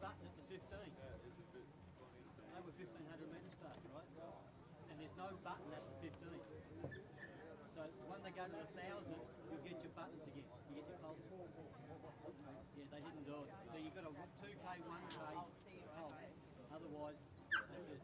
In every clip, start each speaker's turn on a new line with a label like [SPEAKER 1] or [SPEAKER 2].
[SPEAKER 1] button at the 15. They were 1500 metre start, right? And there's no button at the 15. So when they go to the 1000, you'll get your buttons again. You get your pulse. Yeah, they didn't do it. So you've got a 2K, 1K pulse. Otherwise, that's it.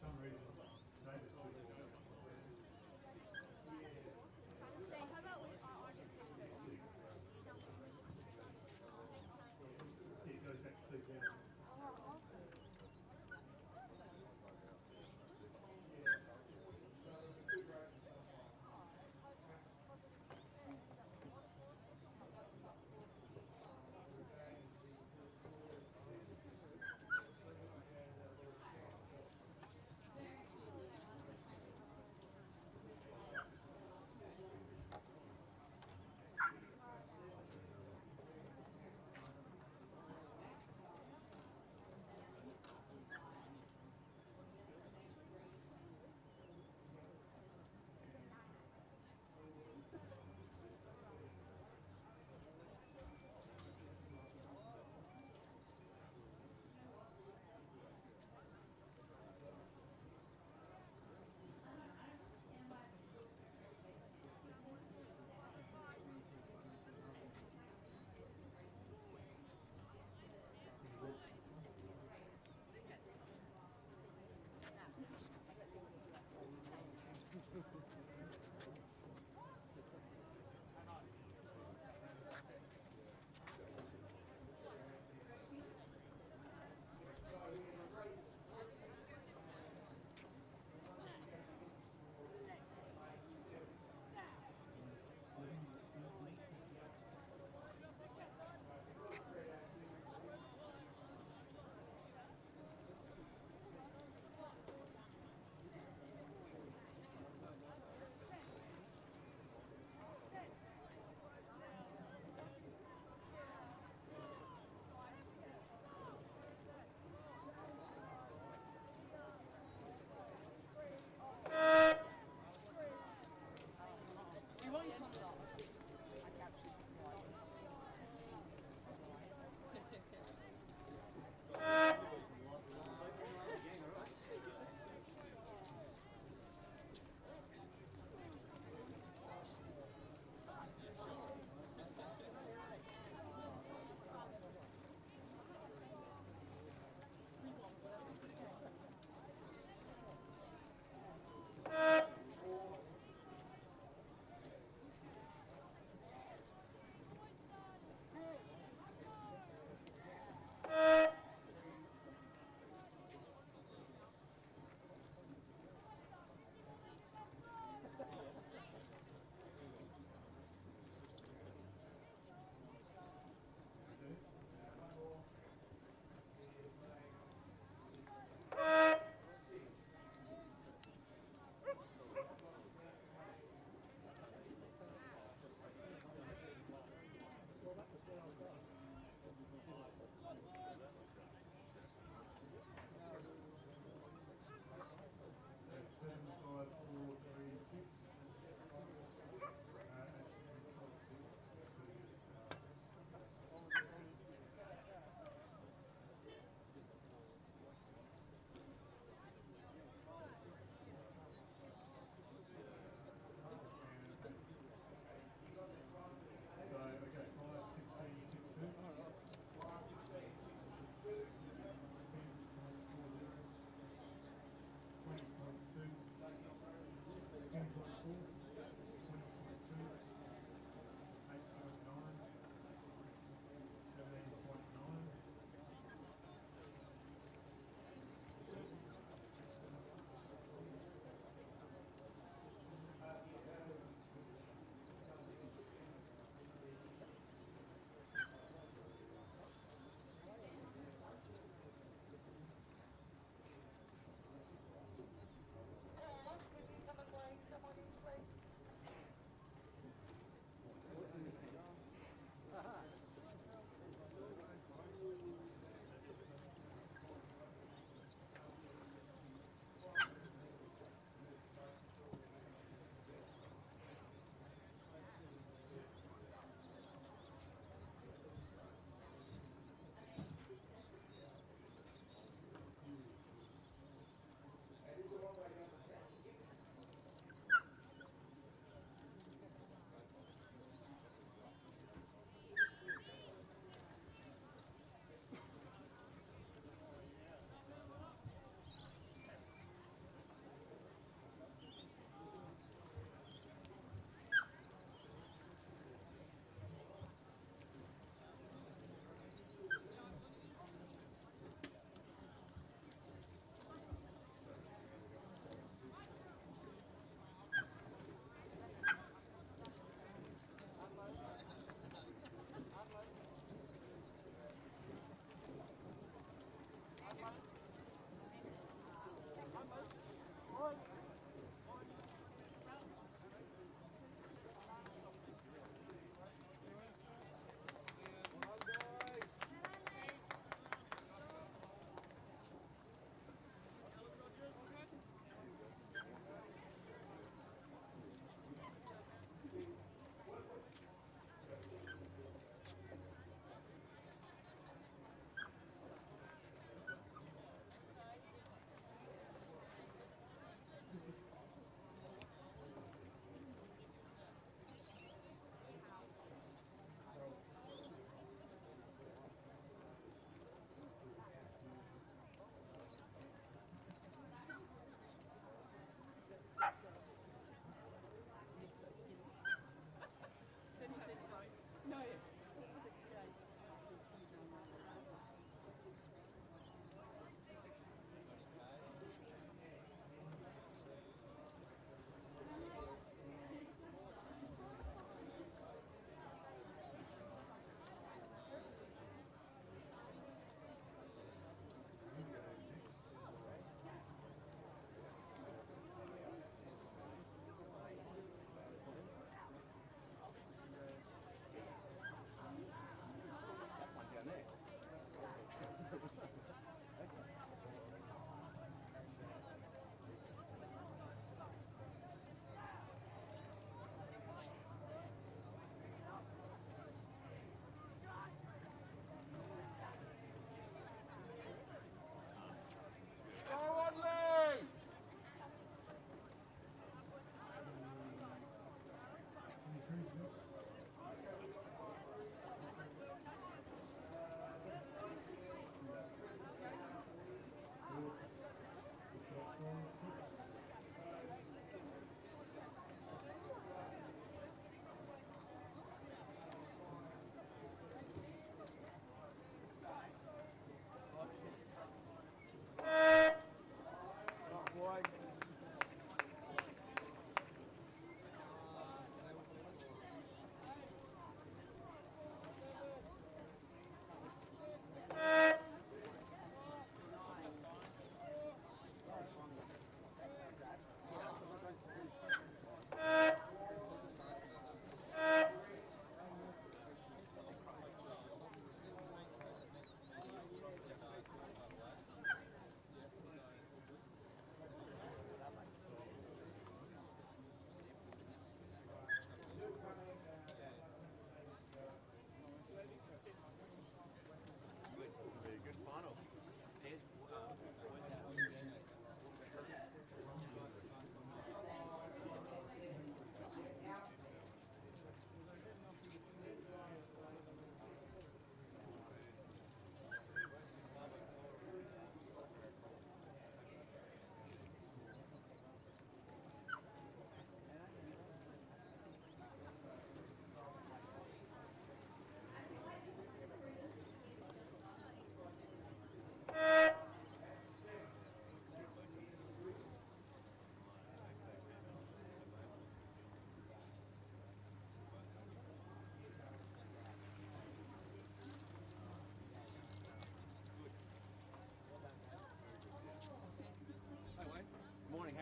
[SPEAKER 2] Some reason, maybe
[SPEAKER 3] How about with
[SPEAKER 2] it goes back to 2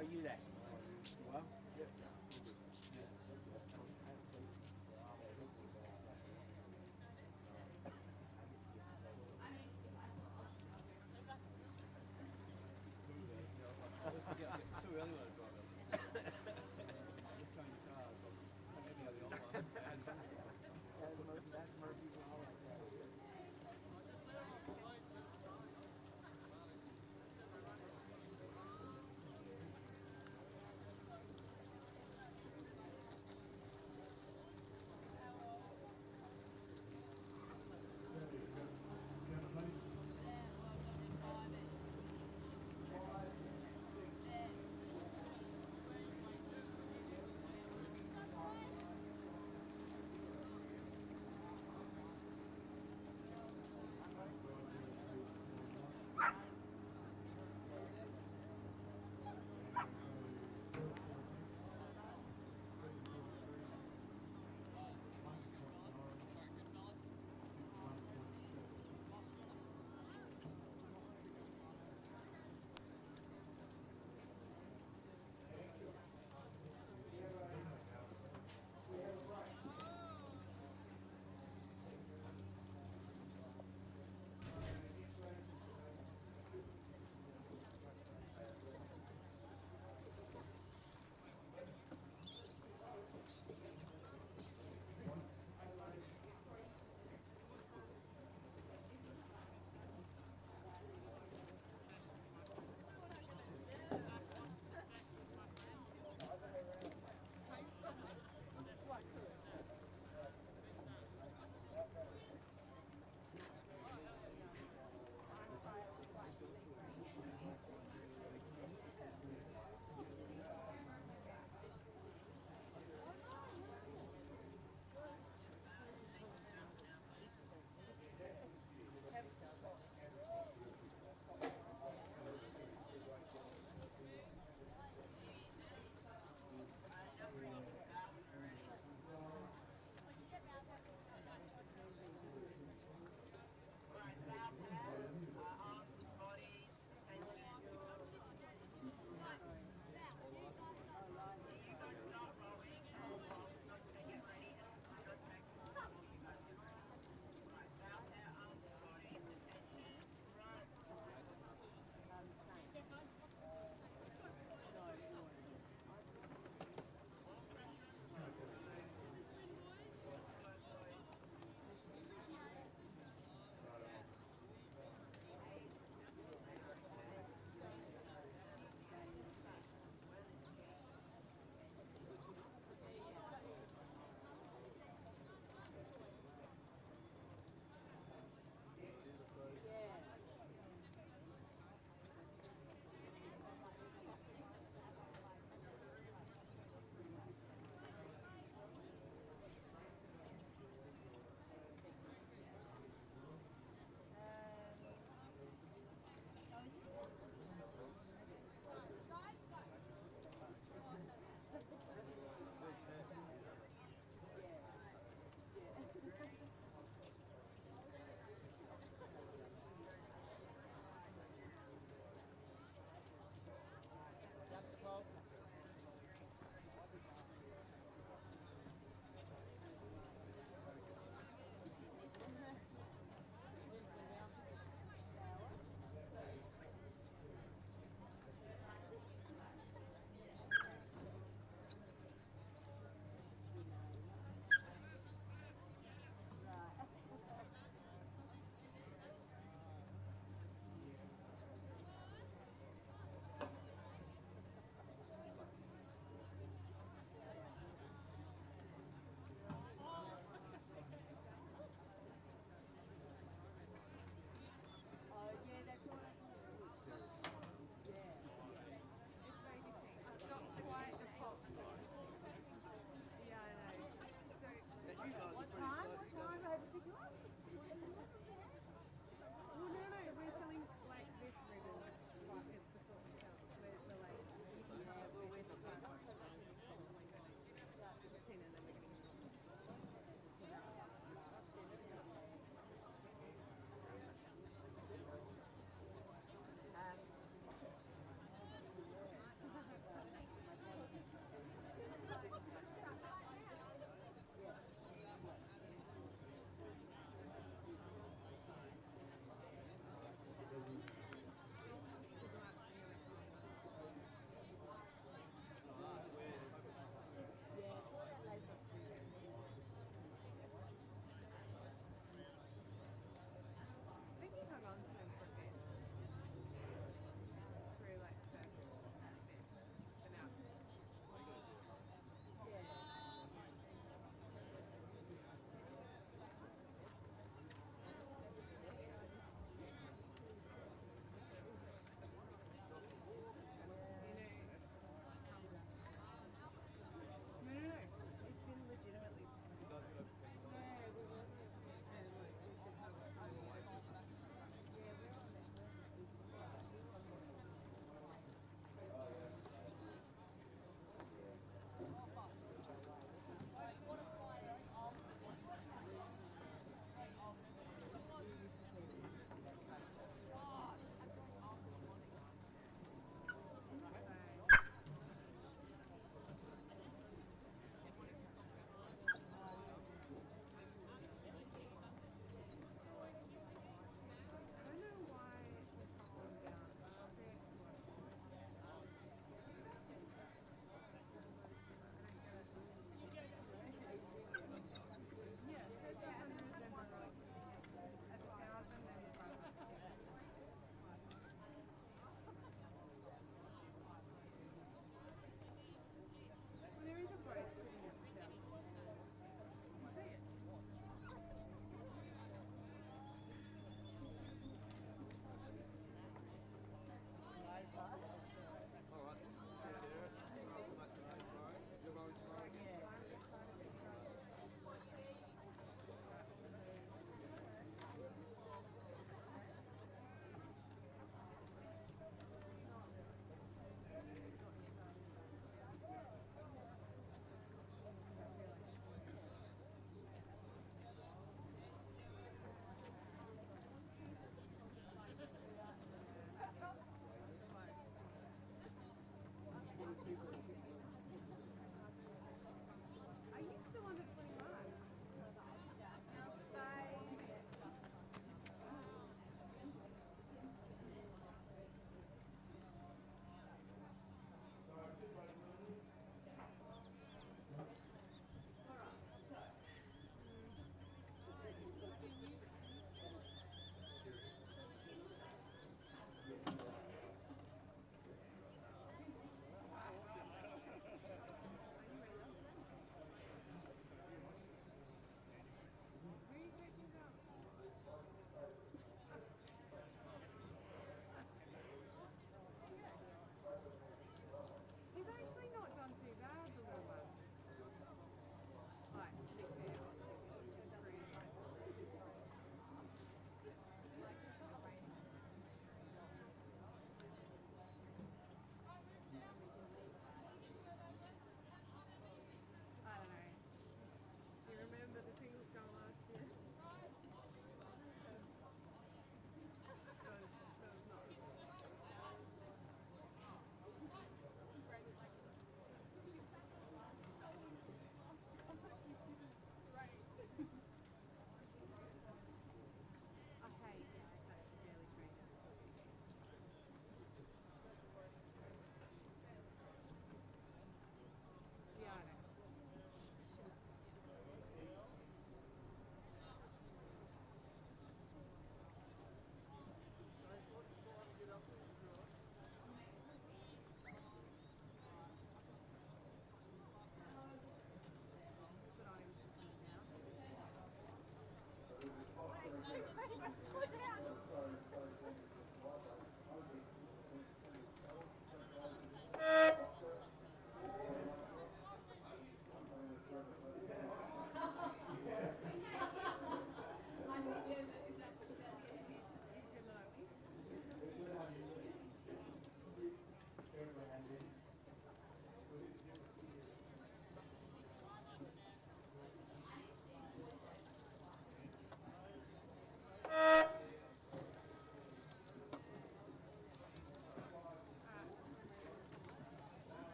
[SPEAKER 1] How are you there? Well?
[SPEAKER 2] Too early when I drive up. Just change cars. Maybe the old one.
[SPEAKER 4] That's Murphy's Law right there.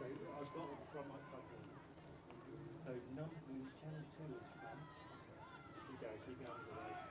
[SPEAKER 4] So I've got it from my button. So channel 2 is front. Keep going with the race.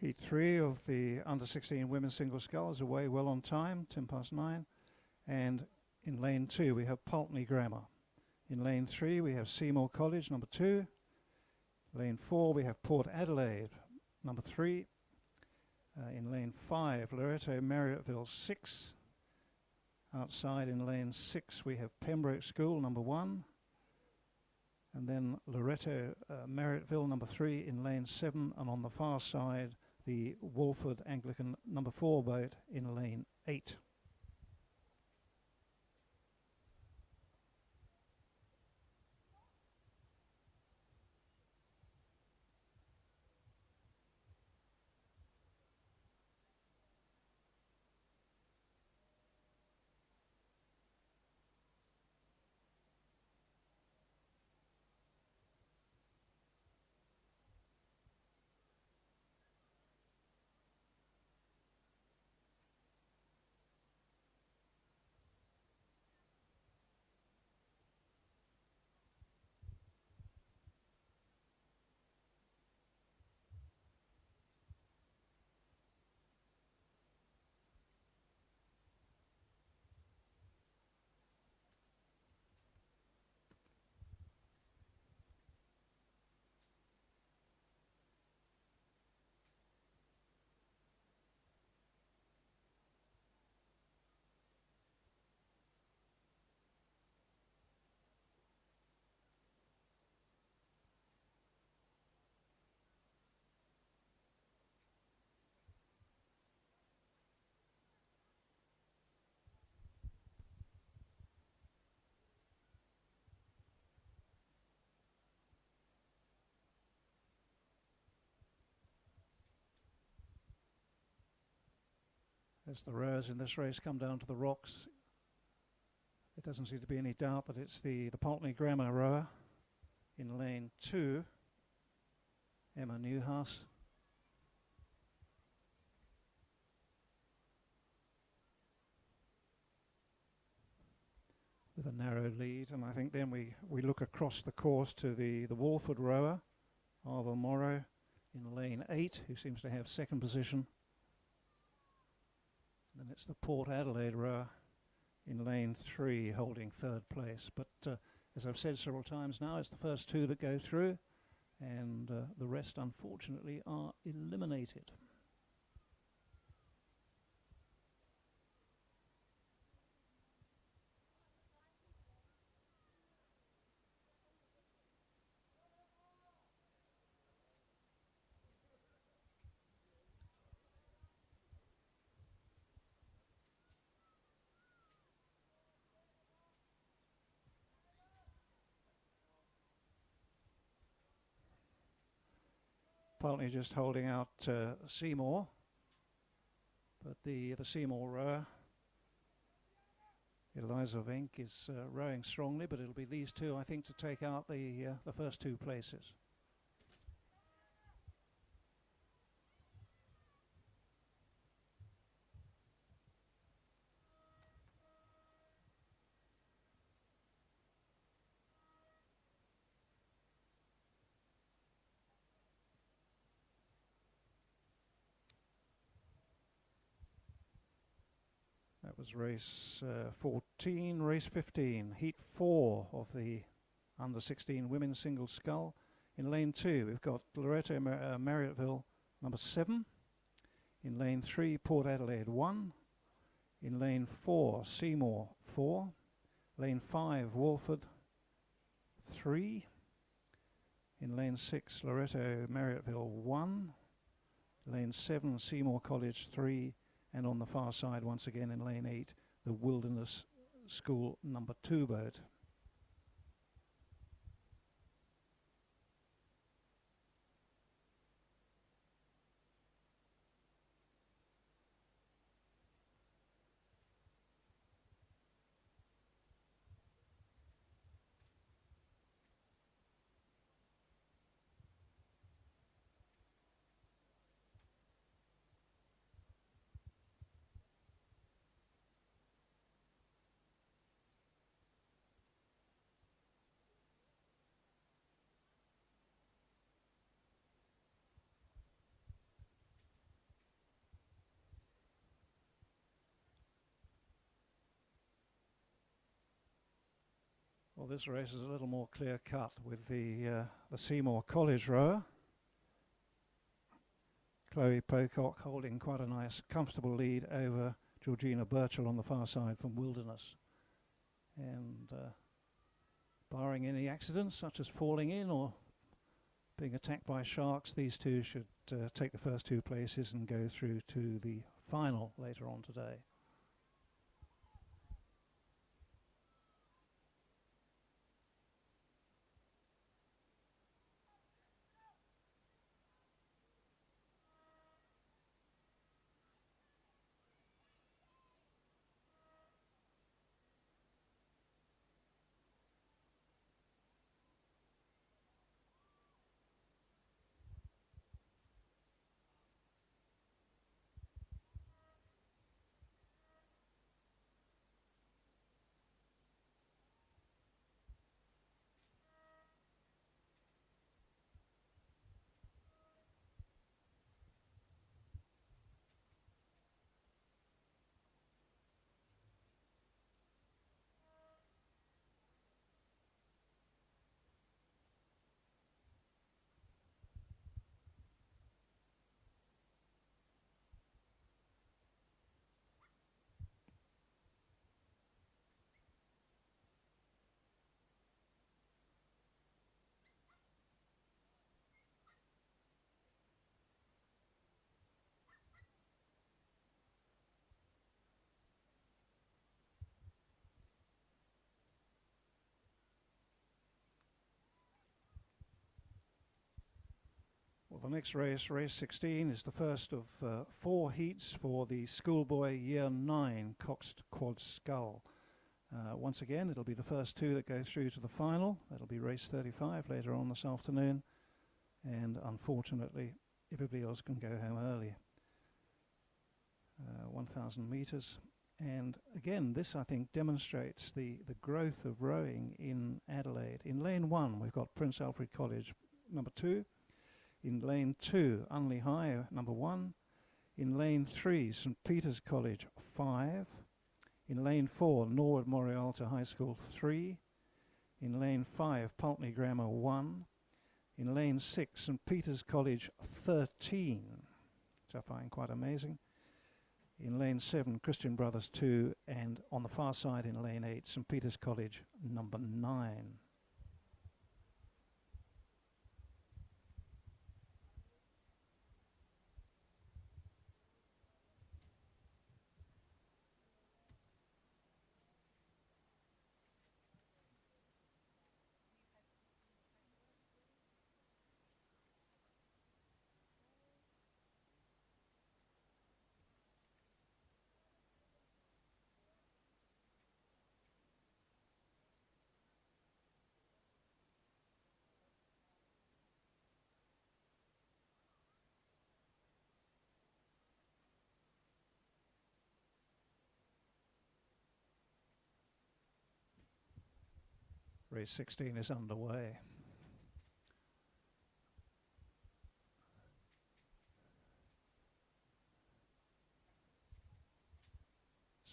[SPEAKER 5] Heat 3 of the under-16 women's single sculls away well on time, 9:10. And in lane 2 we have Pulteney Grammar. In lane 3 we have Seymour College, number 2. Lane 4 we have Port Adelaide, number 3. In lane 5, Loreto Marriotteville 6. Outside in lane 6 we have Pembroke School, number 1. And then Loreto Marriotteville, number 3 in lane 7. And on the far side, the Walford Anglican number 4 boat in lane 8. As the rowers in this race come down to the rocks, there doesn't seem to be any doubt that it's the Pulteney Grammar rower in lane 2, Emma Newhouse. With a narrow lead, and I think then we look across the course to the Walford rower, Arva Morrow, in lane 8, who seems to have second position. Then it's the Port Adelaide rower in lane 3 holding third place. But as I've said several times now, it's the first two that go through, and the rest unfortunately are eliminated. Pulteney just holding out Seymour, but the Seymour rower, Eliza Venk, is rowing strongly, but it'll be these two, I think, to take out the first two places. That was race 14, race 15, heat 4 of the under 16 women's single scull. In lane 2, we've got Loreto Marriotteville, number 7. In lane 3, Port Adelaide 1. In lane 4, Seymour 4. Lane 5, Walford 3. In lane 6, Loreto Marriotteville 1. Lane 7, Seymour College 3. And on the far side, once again in lane 8, the Wilderness School number 2 boat. Well, this race is a little more clear cut with the Seymour College rower. Chloe Pocock holding quite a nice, comfortable lead over Georgina Birchall on the far side from Wilderness. And barring any accidents, such as falling in or being attacked by sharks, these two should take the first 2 places and go through to the final later on today. Well, the next race, race 16, is the first of 4 heats for the schoolboy year 9 Coxed Quad Scull. Once again, it'll be the first 2 that go through to the final. That'll be race 35 later on this afternoon. And unfortunately, everybody else can go home early. 1,000 metres. And again, this I think demonstrates the growth of rowing in Adelaide. In lane 1, we've got Prince Alfred College number 2. In lane 2, Unley High, number 1. In lane 3, St Peter's College, 5. In lane 4, Norwood Morialta High School, 3. In lane 5, Pulteney Grammar, 1. In lane 6, St Peter's College, 13, which I find quite amazing. In lane 7, Christian Brothers, 2. And on the far side in lane 8, St Peter's College, number 9. Race 16 is underway.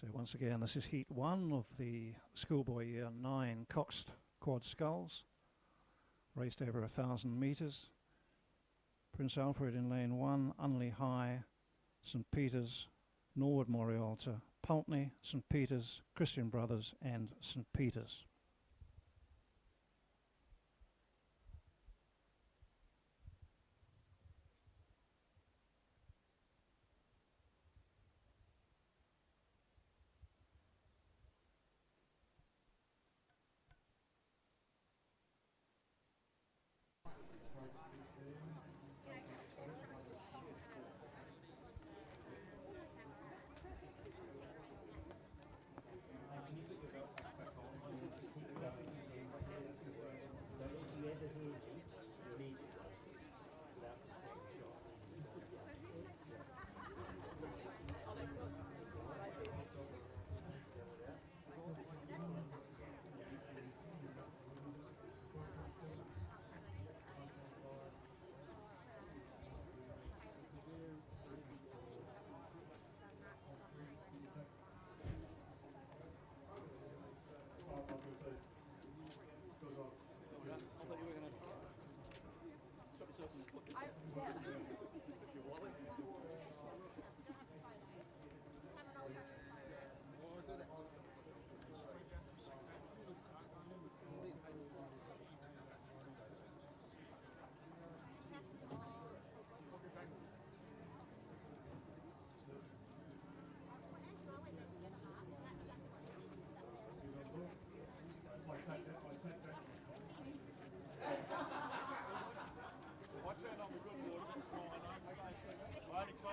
[SPEAKER 5] So once again, this is heat 1 of the schoolboy year 9 Coxed Quad Sculls, raced over 1,000 metres. Prince Alfred in lane 1, Unley High, St Peter's, Norwood Morialta, Pulteney, St Peter's, Christian Brothers and St Peter's.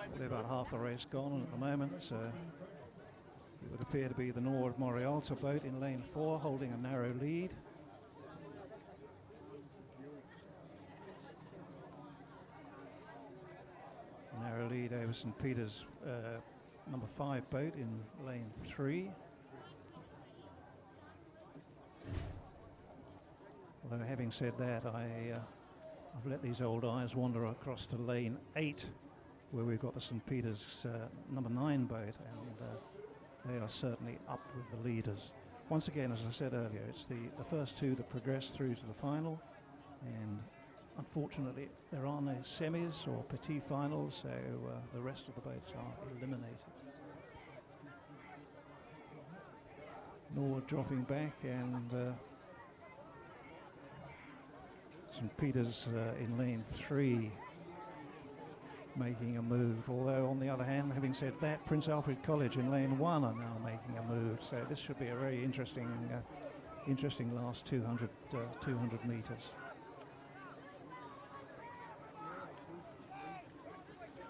[SPEAKER 5] Probably about half the race gone at the moment. It would appear to be the Norwood Morialta boat in lane 4 holding a narrow lead. Narrow lead over St Peter's number 5 boat in lane 3. Although having said that, I've let these old eyes wander across to lane 8 where we've got the St Peter's number 9 boat, and they are certainly up with the leaders. Once again, as I said earlier, it's the first two that progress through to the final, and unfortunately there are no semis or petit finals, so the rest of the boats are eliminated. Norwood dropping back, and St Peter's in lane 3 making a move, although on the other hand, having said that, Prince Alfred College in lane 1 are now making a move, so this should be a very interesting last 200 metres.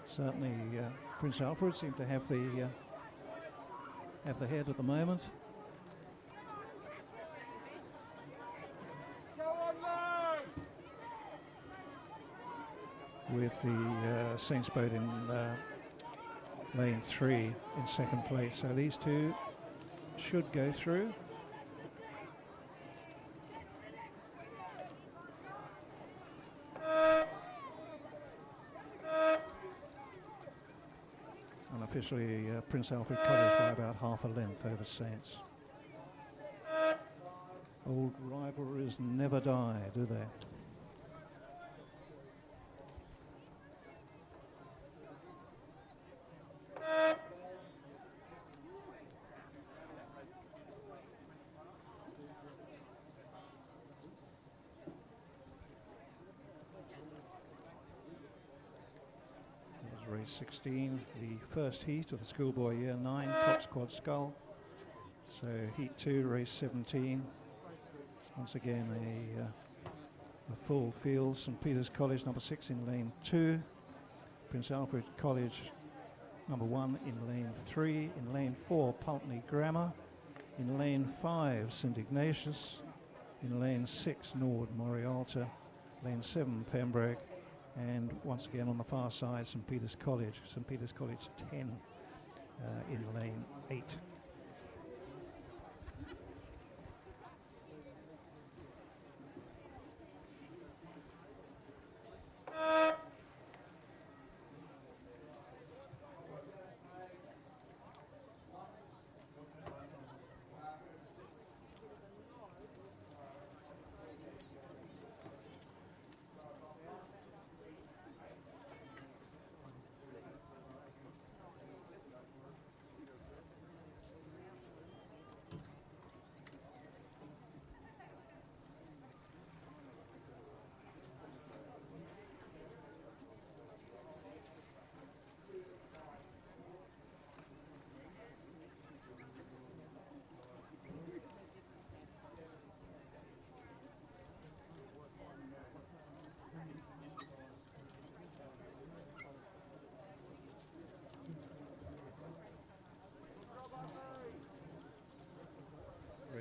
[SPEAKER 5] Certainly Prince Alfred seem to have the head at the moment. With the Saints boat in lane 3 in second place. So these two should go through. Unofficially, Prince Alfred College by about half a length over Saints. Old rivalries never die, do they? Race 16, the first heat of the schoolboy year 9 Cox Quad Scull. So heat 2, race 17. Once again a full field. St Peter's College number 6 in lane 2. Prince Alfred College number 1 in lane 3. In lane 4 Pulteney Grammar. In lane 5 St Ignatius. In lane 6 Norwood Morialta. Lane 7 Pembroke. And once again on the far side, St Peter's College 10 in lane 8.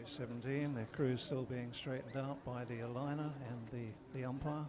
[SPEAKER 5] 3:17. Their crew's still being straightened out by the aligner and the umpire.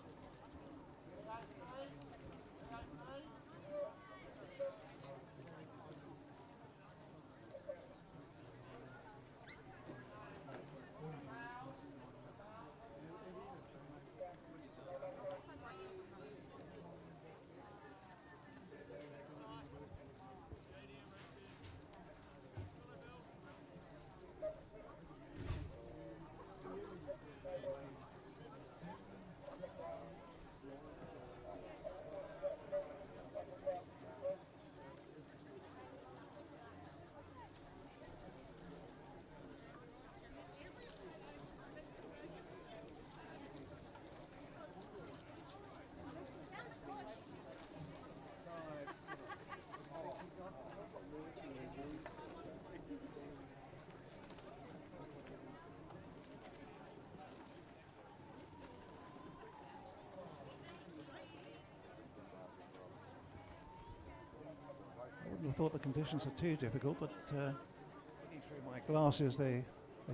[SPEAKER 5] I wouldn't have thought the conditions are too difficult, but looking through my glasses, they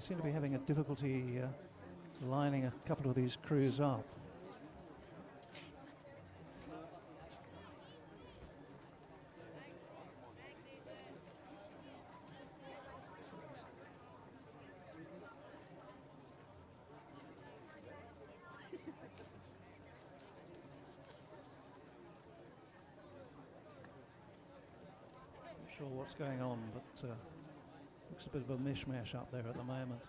[SPEAKER 5] seem to be having a difficulty lining a couple of these crews up. Not sure what's going on, but looks a bit of a mishmash up there at the moment.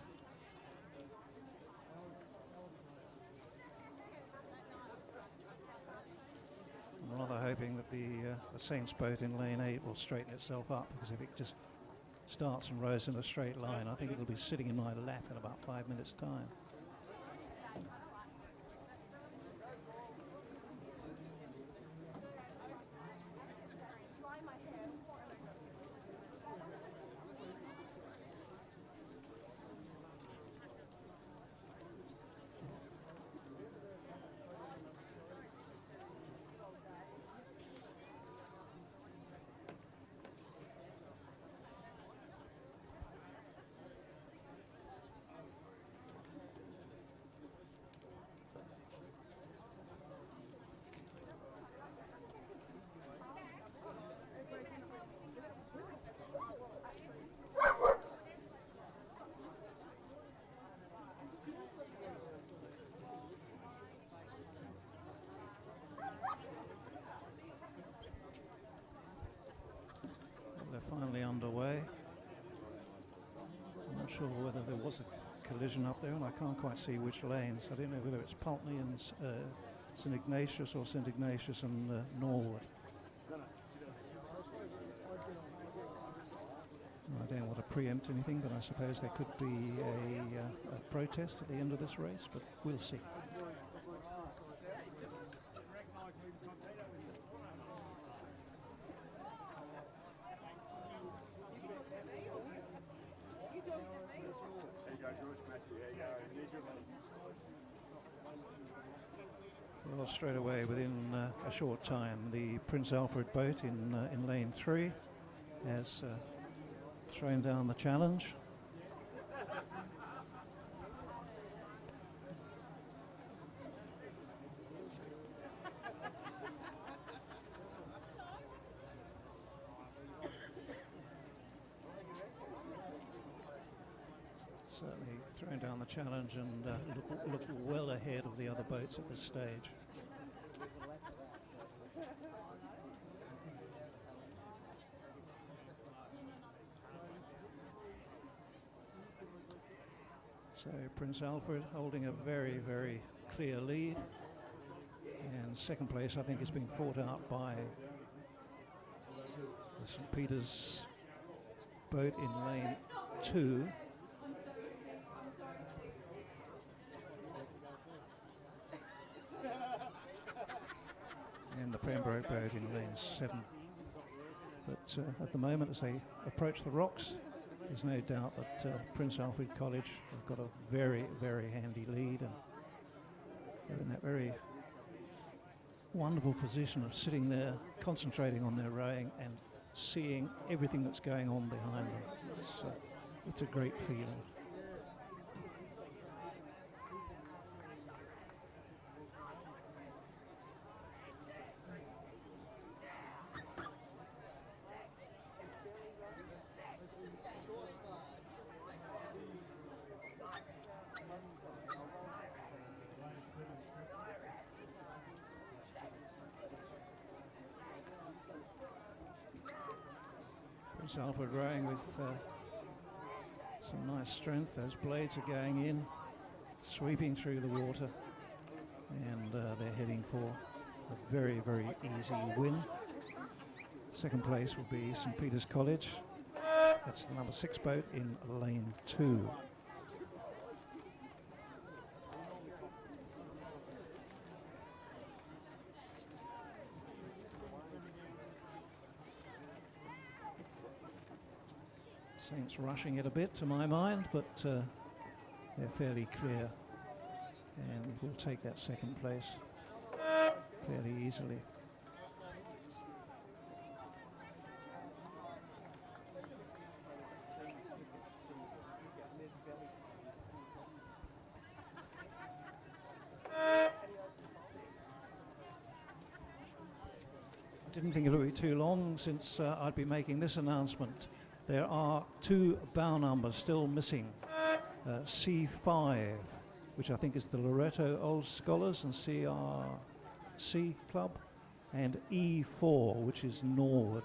[SPEAKER 5] I'm rather hoping that the Saints boat in lane 8 will straighten itself up, because if it just starts and rows in a straight line, I think it'll be sitting in my lap in about 5 minutes' time. They're finally underway. I'm not sure whether there was a collision up there, and I can't quite see which lanes. I don't know whether it's Pulteney and St Ignatius or St Ignatius and Norwood. I don't want to preempt anything, but I suppose there could be a protest at the end of this race, but we'll see. Well, straight away, within a short time, the Prince Alfred boat in lane 3 has thrown down the challenge. Certainly thrown down the challenge and look well ahead of the other boats at this stage. So Prince Alfred holding a very, very clear lead, and second place I think is being fought out by the St Peter's boat in lane 2. And the Pembroke boat in lane 7. But at the moment, as they approach the rocks, there's no doubt that Prince Alfred College have got a very, very handy lead, and they're in that very wonderful position of sitting there, concentrating on their rowing and seeing everything that's going on behind them. It's a great feeling. Prince Alfred rowing with some nice strength. Those blades are going in, sweeping through the water, and they're heading for a very, very easy win. Second place will be St Peter's College. That's the number 6 boat in lane 2. Saints rushing it a bit to my mind, but they're fairly clear and will take that second place fairly easily. I didn't think it would be too long since I'd be making this announcement. There are 2 bow numbers still missing. C5, which I think is the Loreto Old Scholars and CRC Club, and E4, which is Norwood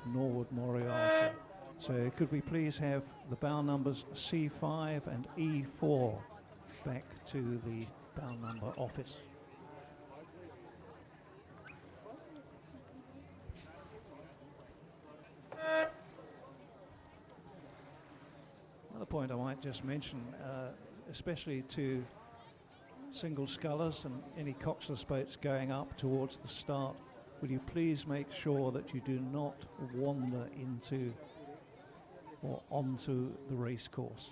[SPEAKER 5] Moriarty. So could we please have the bow numbers C5 and E4 back to the bow number office? Another point I might just mention, especially to single scullers and any coxless boats going up towards the start, will you please make sure that you do not wander into or onto the race course.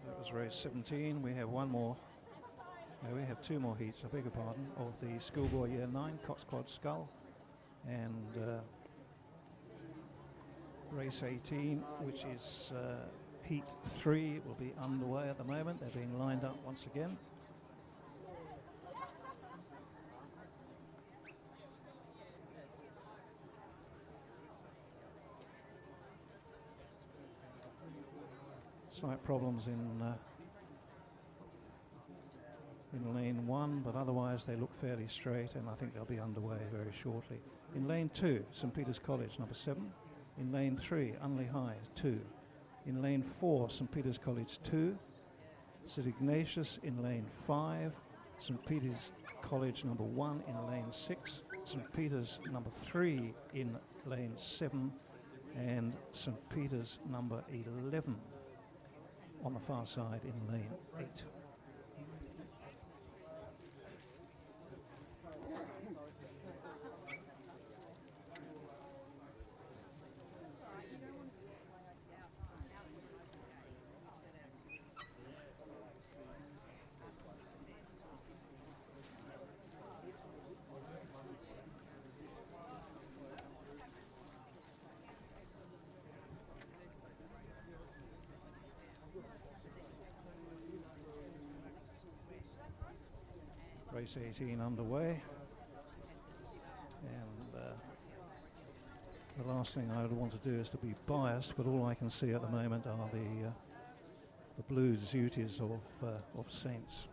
[SPEAKER 5] That was race 17. We have one more. No, we have 2 more heats, I beg your pardon, of the Schoolboy Year 9 Coxquad Scull, and race 18, which is heat 3, will be underway at the moment. They're being lined up once again. Slight problems in lane 1, but otherwise they look fairly straight, and I think they'll be underway very shortly. In lane 2, St Peter's College, number 7. In lane 3, Unley High, 2. In lane 4, St Peter's College, 2. St Ignatius in lane 5. St Peter's College, number 1 in lane 6. St Peter's, number 3 in lane 7. And St Peter's, number 11 on the far side in lane 8. Race 18 underway, and the last thing I would want to do is to be biased, but all I can see at the moment are the blue Zooties of Saints.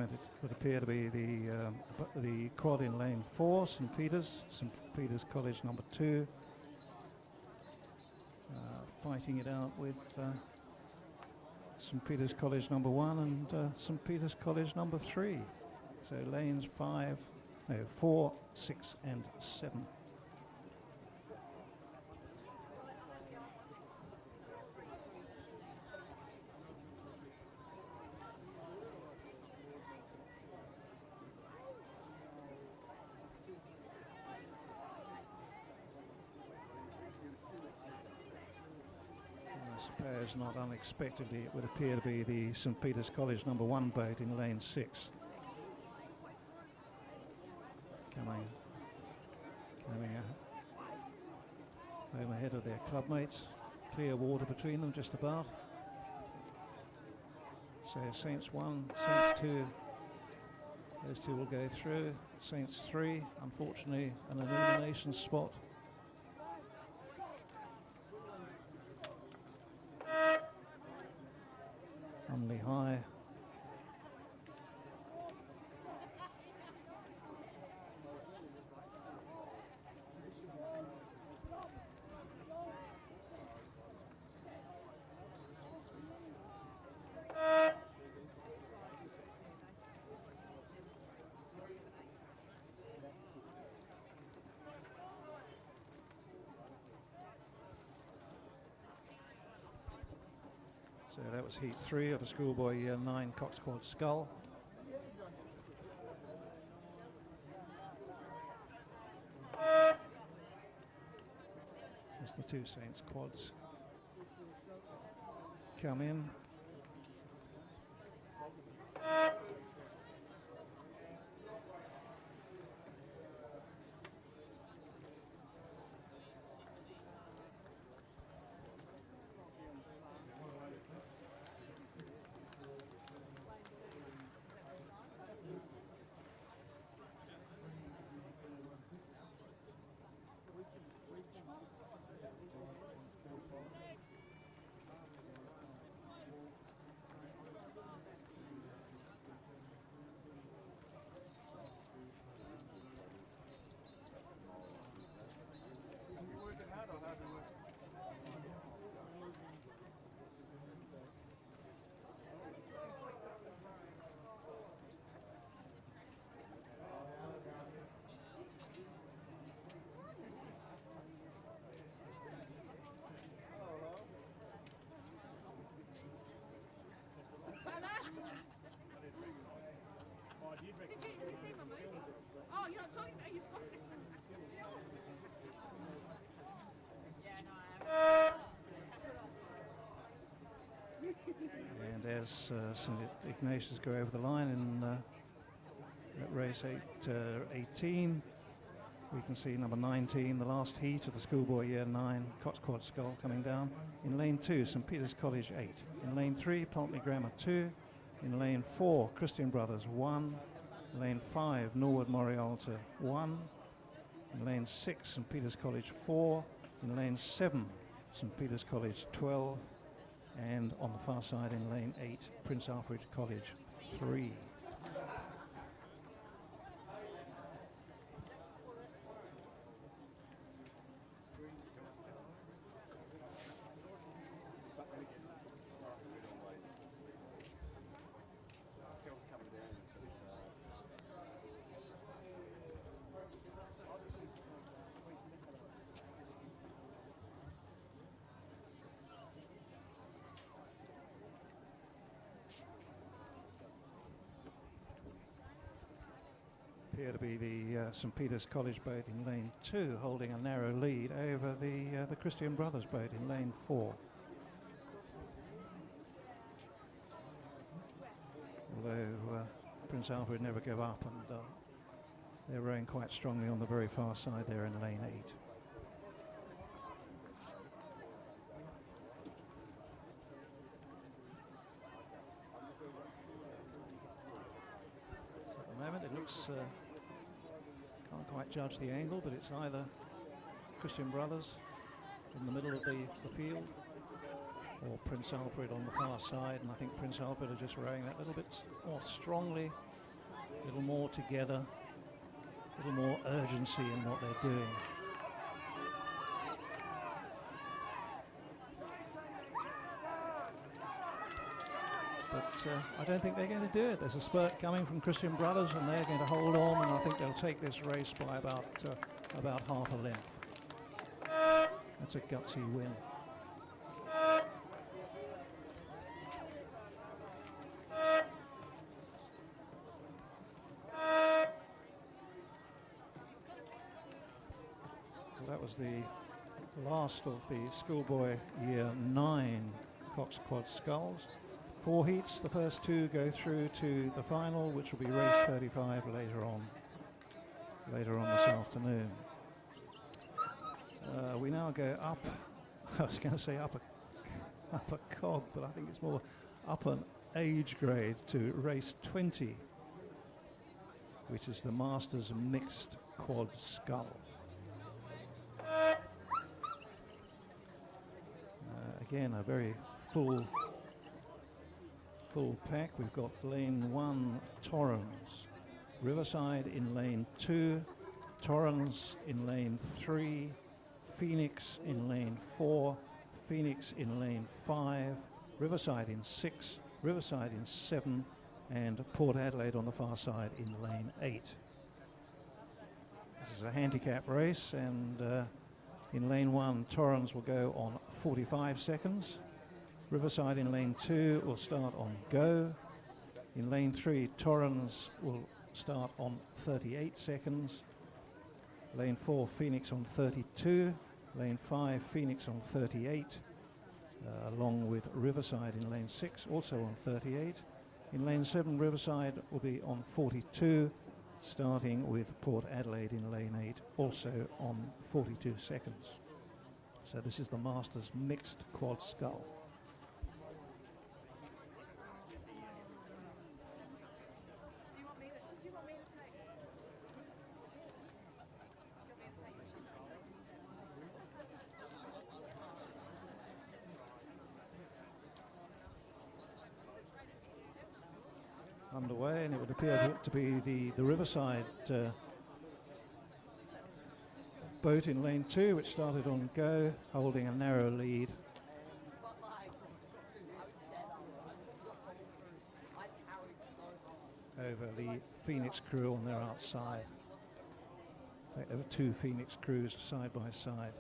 [SPEAKER 5] and it would appear to be the quad in lane 4, St Peter's College number 2, fighting it out with St Peter's College number 1 and St Peter's College number 3. So lanes 4, 6 and 7. I suppose not unexpectedly it would appear to be the St Peter's College number 1 boat in lane 6. Coming home ahead of their club mates. Clear water between them just about. So Saints 1, Saints 2, those two will go through. Saints 3, unfortunately an elimination spot. Unley High. So that was heat 3 of the schoolboy year 9 Cox Quad Scull. As the two Saints quads come in.
[SPEAKER 3] Oh, you're not talking about you're talking.
[SPEAKER 5] And as St Ignatius go over the line in at race 18, we can see number 19, the last heat of the schoolboy year 9 Cox Quad Scull coming down. In lane 2, St Peter's College 8. In lane 3, Pulteney Grammar 2. In lane 4, Christian Brothers 1. In lane 5, Norwood Morialta 1. In lane 6, St Peter's College 4. In lane 7, St Peter's College 12. And on the far side in lane 8, Prince Alfred College 3. Appear to be the St Peter's College boat in lane 2, holding a narrow lead over the Christian Brothers boat in lane 4. Although Prince Alfred never give up, and they're rowing quite strongly on the very far side there in lane 8. So at the moment it looks, can't quite judge the angle, but it's either Christian Brothers in the middle of the field or Prince Alfred on the far side, and I think Prince Alfred are just rowing that little bit more strongly little more together, a little more urgency in what they're doing. But I don't think they're going to do it. There's a spurt coming from Christian Brothers, and they're going to hold on, and I think they'll take this race by about half a length. That's a gutsy win. Well, that was the last of the schoolboy year 9 Cox Quad Sculls. 4 heats. The first 2 go through to the final, which will be race 35 later on this afternoon. We now go up. I was going to say up a cog, but I think it's more up an age grade to race 20, which is the Masters Mixed Quad Scull. Again, a very full pack. We've got lane 1, Torrens, Riverside in lane 2, Torrens in lane 3, Phoenix in lane 4, Phoenix in lane 5, Riverside in 6, Riverside in 7, and Port Adelaide on the far side in lane 8. This is a handicap race, and in lane 1, Torrens will go on 45 seconds. Riverside in lane 2 will start on go. In lane 3, Torrens will start on 38 seconds. Lane 4, Phoenix on 32. Lane 5, Phoenix on 38, along with Riverside in lane 6, also on 38. In lane 7, Riverside will be on 42, starting with Port Adelaide in lane 8, also on 42 seconds. So this is the Masters Mixed Quad Scull. Underway, and it would appear to be the Riverside boat in lane 2, which started on go, holding a narrow lead. Over the Phoenix crew on their outside. In fact, there were 2 Phoenix crews side by side.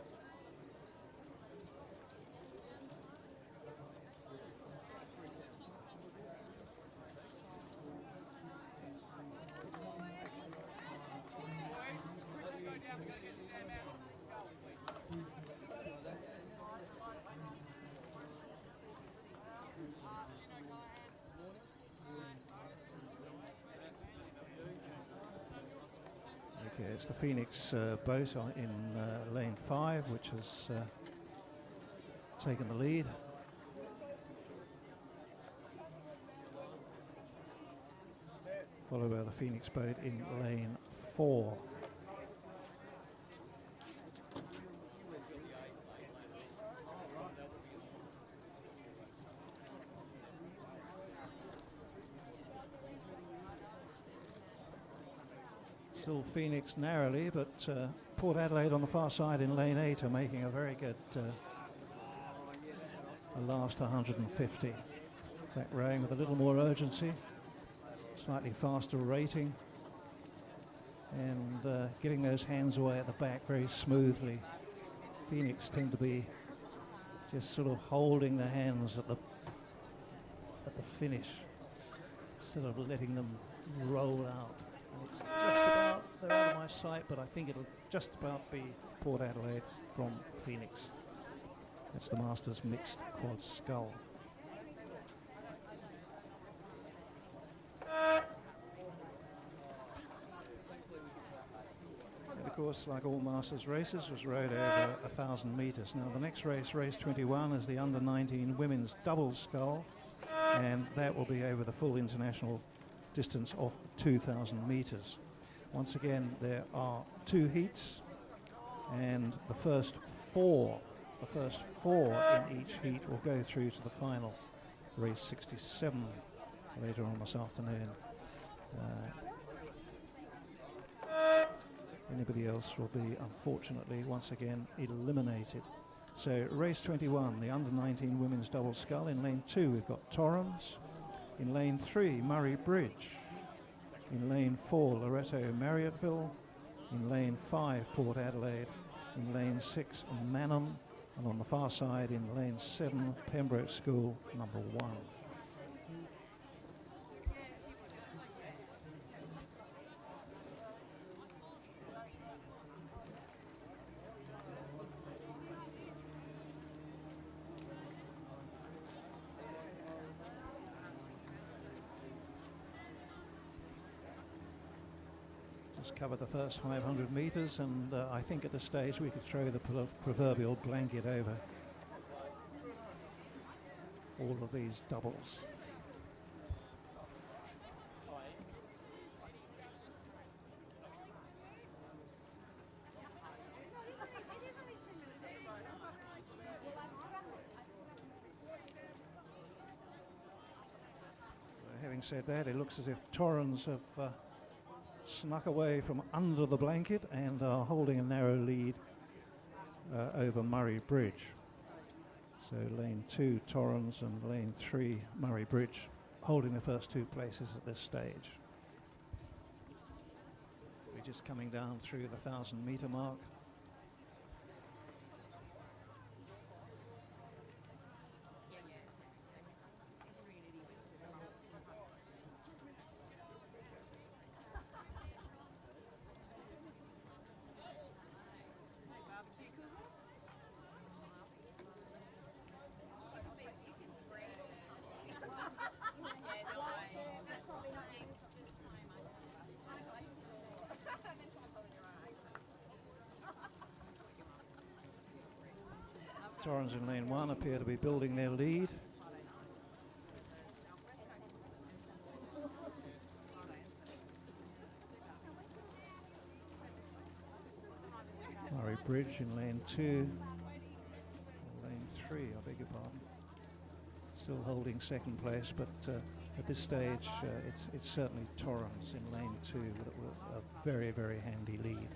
[SPEAKER 5] Okay, it's the Phoenix boat in lane 5, which has taken the lead. Followed by the Phoenix boat in lane 4. Still Phoenix narrowly, but Port Adelaide on the far side in lane 8 are making a very good last 150. In fact, rowing with a little more urgency, slightly faster rating, and getting those hands away at the back very smoothly. Phoenix tend to be just sort of holding the hands at the finish instead of letting them roll out. And it's just about, they're out of my sight, but I think it'll just about be Port Adelaide from Phoenix. That's the Masters Mixed Quad Scull. And of course, like all Masters races, was rowed over 1,000 metres. Now the next race, race 21, is the under-19 women's double scull, and that will be over the full international distance of 2,000 metres. Once again, there are 2 heats, and the first four in each heat will go through to the final, race 67, later on this afternoon. Anybody else will be, unfortunately, once again eliminated. So race 21, the under-19 women's double scull. In lane 2 we've got Torrens. In lane 3, Murray Bridge. In lane 4, Loretto Marriotteville. In lane 5, Port Adelaide. In lane 6, Manham. And on the far side, in lane 7, Pembroke School, number 1. Just covered the first 500 metres, and I think at this stage we could throw the proverbial blanket over all of these doubles. Having said that, it looks as if Torrens have snuck away from under the blanket and are holding a narrow lead over Murray Bridge. So lane 2 Torrens and lane 3 Murray Bridge holding the first 2 places at this stage. We're just coming down through the 1,000-metre mark. Torrens in lane 1 appear to be building their lead. Murray Bridge in lane 2, lane 3, I beg your pardon. Still holding second place, but at this stage it's certainly Torrens in lane 2 with a very, very handy lead.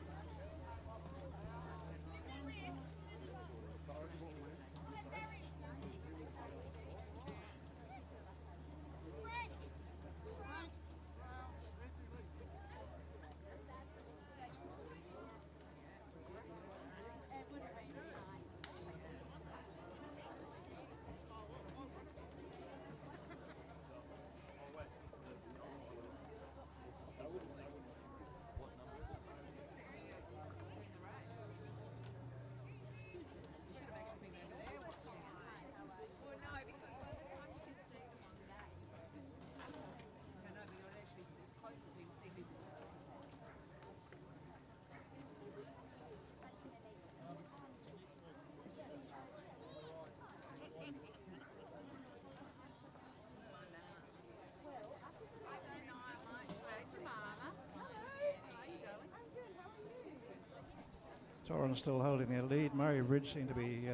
[SPEAKER 5] Torrens still holding their lead. Murray Bridge seem to be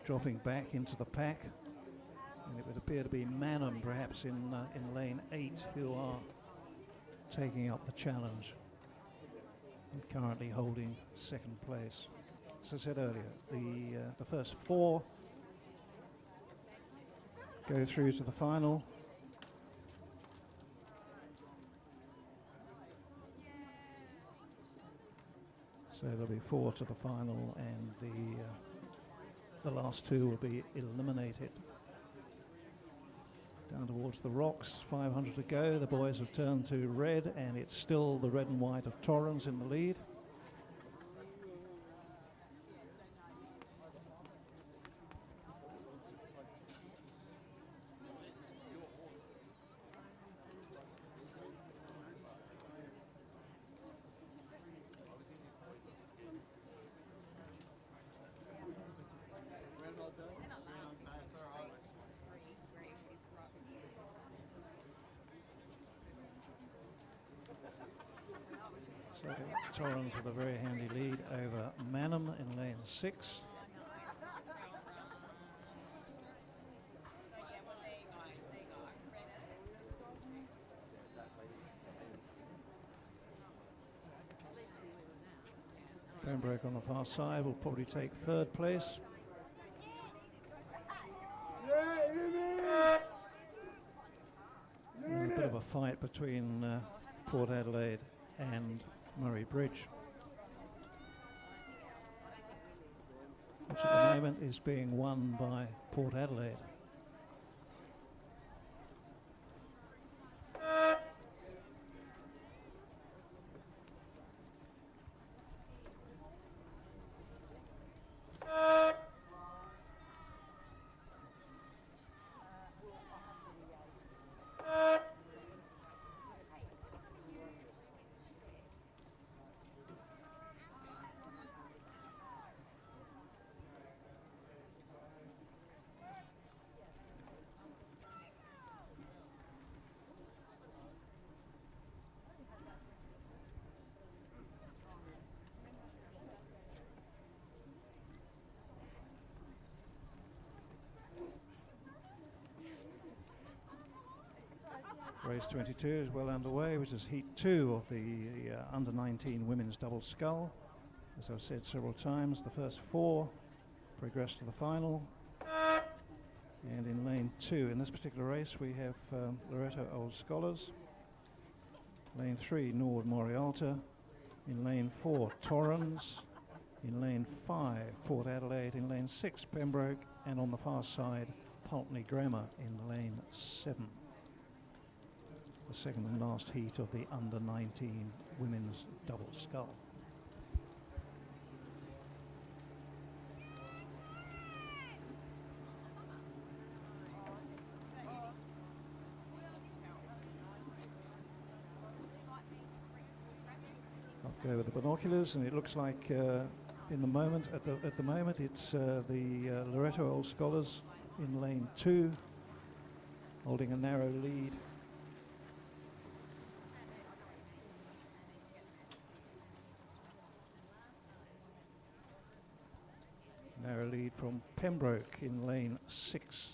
[SPEAKER 5] dropping back into the pack. And it would appear to be Manham perhaps in lane 8 who are taking up the challenge and currently holding second place. As I said earlier, the first 4 go through to the final. So there'll be 4 to the final, and the last 2 will be eliminated. Down towards the rocks, 500 to go. The boys have turned to red, and it's still the red and white of Torrens in the lead. So Torrens with a very handy lead over Manham in lane 6. Pembroke on the far side will probably take third place. And a bit of a fight between Port Adelaide and Murray Bridge, which at the moment is being won by Port Adelaide. Race 22 is well underway, which is heat 2 of the under-19 women's double scull. As I've said several times, the first 4 progress to the final. And in lane 2, in this particular race, we have Loreto Old Scholars. Lane 3, Norwood Morialta. In lane 4, Torrens. In lane 5, Port Adelaide. In lane 6, Pembroke. And on the far side, Pulteney Grammar in lane 7. The second and last heat of the under-19 women's double scull. I'll go with the binoculars, and it looks like in the moment, at the moment, it's the Loreto Old Scholars in lane 2, holding a narrow lead. Narrow lead from Pembroke in lane 6.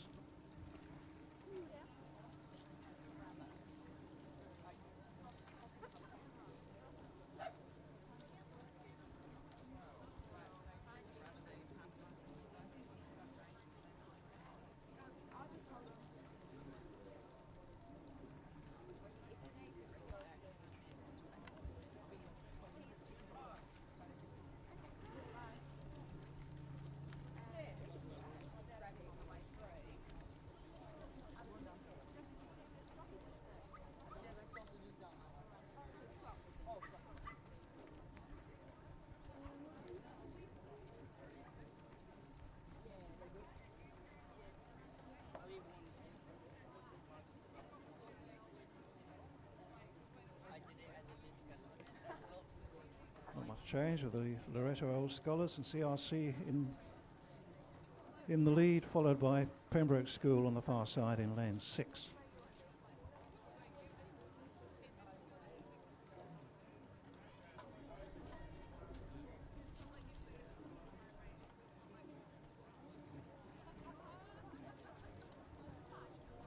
[SPEAKER 5] Not much change with the Loreto Old Scholars and CRC in the lead, followed by Pembroke School on the far side in lane 6.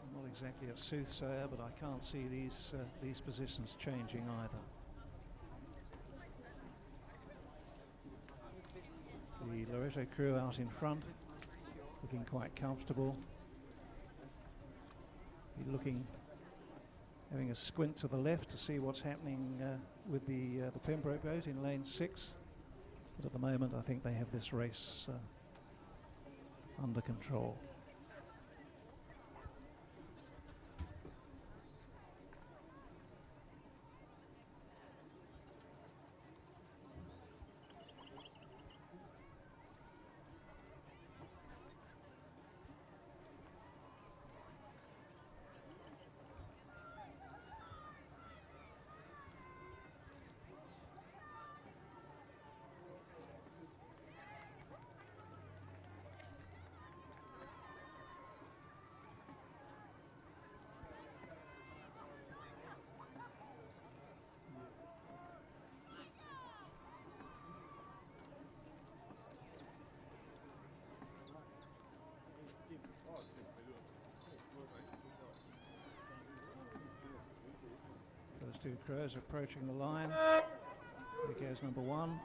[SPEAKER 5] I'm not exactly a soothsayer, but I can't see these positions changing either. The Loreto crew out in front, looking quite comfortable. Having a squint to the left to see what's happening with the Pembroke boat in lane 6. But at the moment, I think they have this race under control. Those two crews approaching the line. Here goes number 1.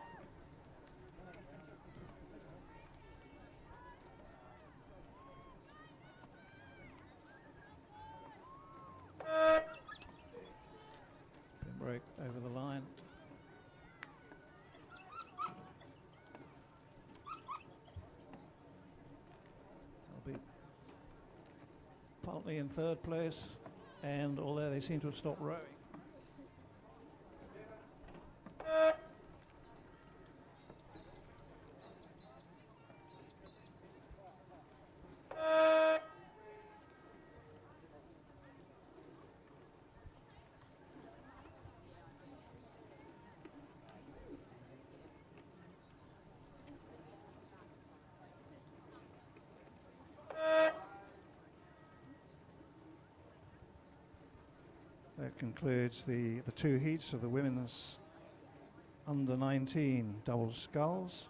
[SPEAKER 5] Pulteney in third place, and although they seem to have stopped rowing. That concludes the two heats of the women's under 19 double sculls.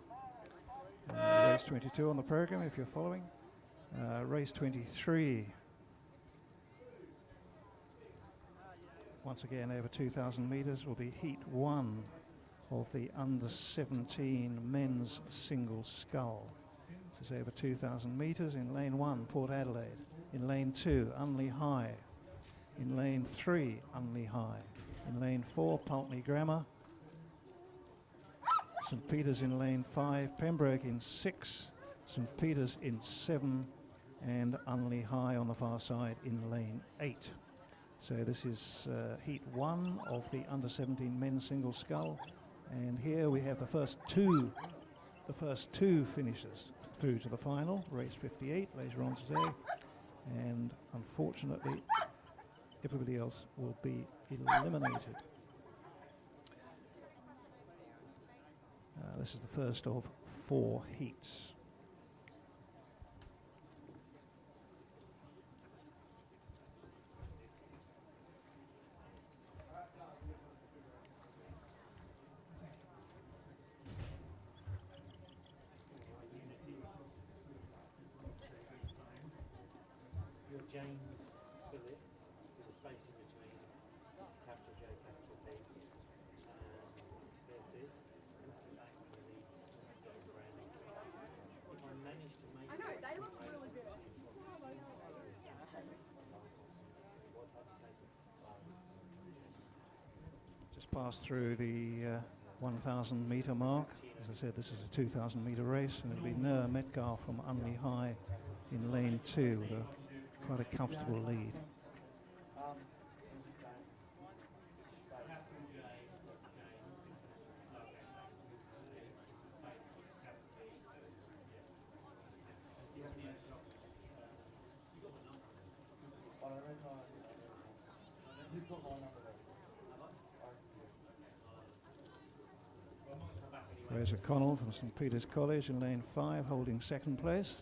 [SPEAKER 5] Race 22 on the program if you're following. Race 23. Once again over 2,000 metres will be heat 1 of the under 17 men's single scull. This is over 2,000 metres in lane 1, Port Adelaide. In lane 2, Unley High. In lane 3, Unley High. In lane 4, Pulteney Grammar. St Peters in lane 5, Pembroke in 6, St Peters in 7, and Unley High on the far side in lane 8. So this is heat 1 of the under 17 men's single scull, and here we have the first two finishers through to the final, race 58 later on today, and unfortunately everybody else will be eliminated. This is the first of 4 heats.
[SPEAKER 4] You're James Phillips, with a space in between capital J, capital P. There's this. Back when you leave, go branding. If I manage to make
[SPEAKER 3] I know, they look really good.
[SPEAKER 5] Just passed through the 1,000 metre mark. As I said, this is a 2,000 metre race, and it'll be Noah Metcalf from Unley High in lane 2 with quite a comfortable lead. Fraser Connell from St Peter's College in lane 5, holding second place.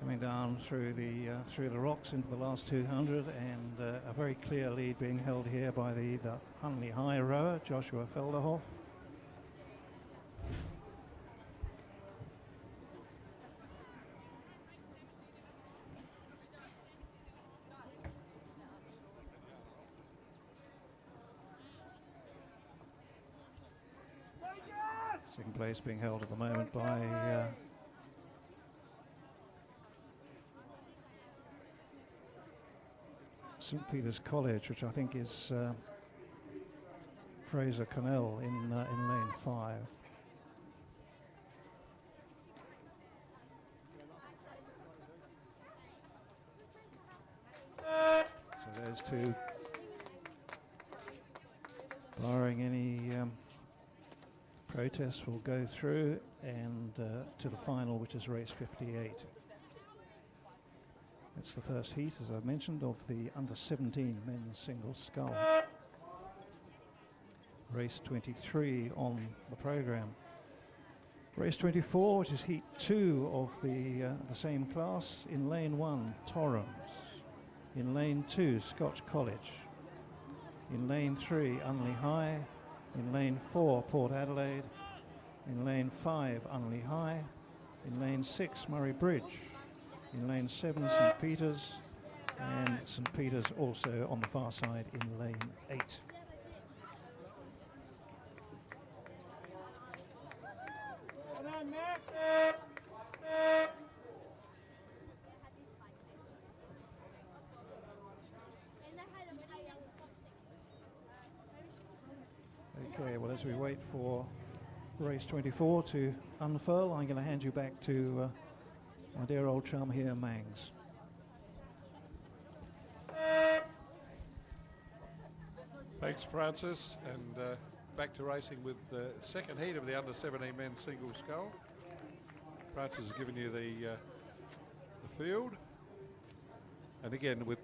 [SPEAKER 5] Coming down through the rocks into the last 200, and a very clear lead being held here by the Unley High rower, Joshua Felderhoff. Second place being held at the moment by St Peter's College, which I think is Fraser Connell in lane 5. So those two, barring any protests, will go through and to the final, which is race 58. It's the first heat, as I mentioned, of the under-17 men's single scull. Race 23 on the program. Race 24, which is heat 2 of the same class. In lane 1, Torrens. In lane 2, Scotch College. In lane 3, Unley High. In lane 4, Port Adelaide. In lane 5, Unley High. In lane 6, Murray Bridge. In lane 7, St Peters. And St Peters also on the far side in lane 8. Okay, well, as we wait for race 24 to unfurl, I'm going to hand you back to my dear old chum here, Mangs.
[SPEAKER 6] Thanks, Francis, and back to racing with the second heat of the under-17 men's single scull. Francis has given you the field, and again, with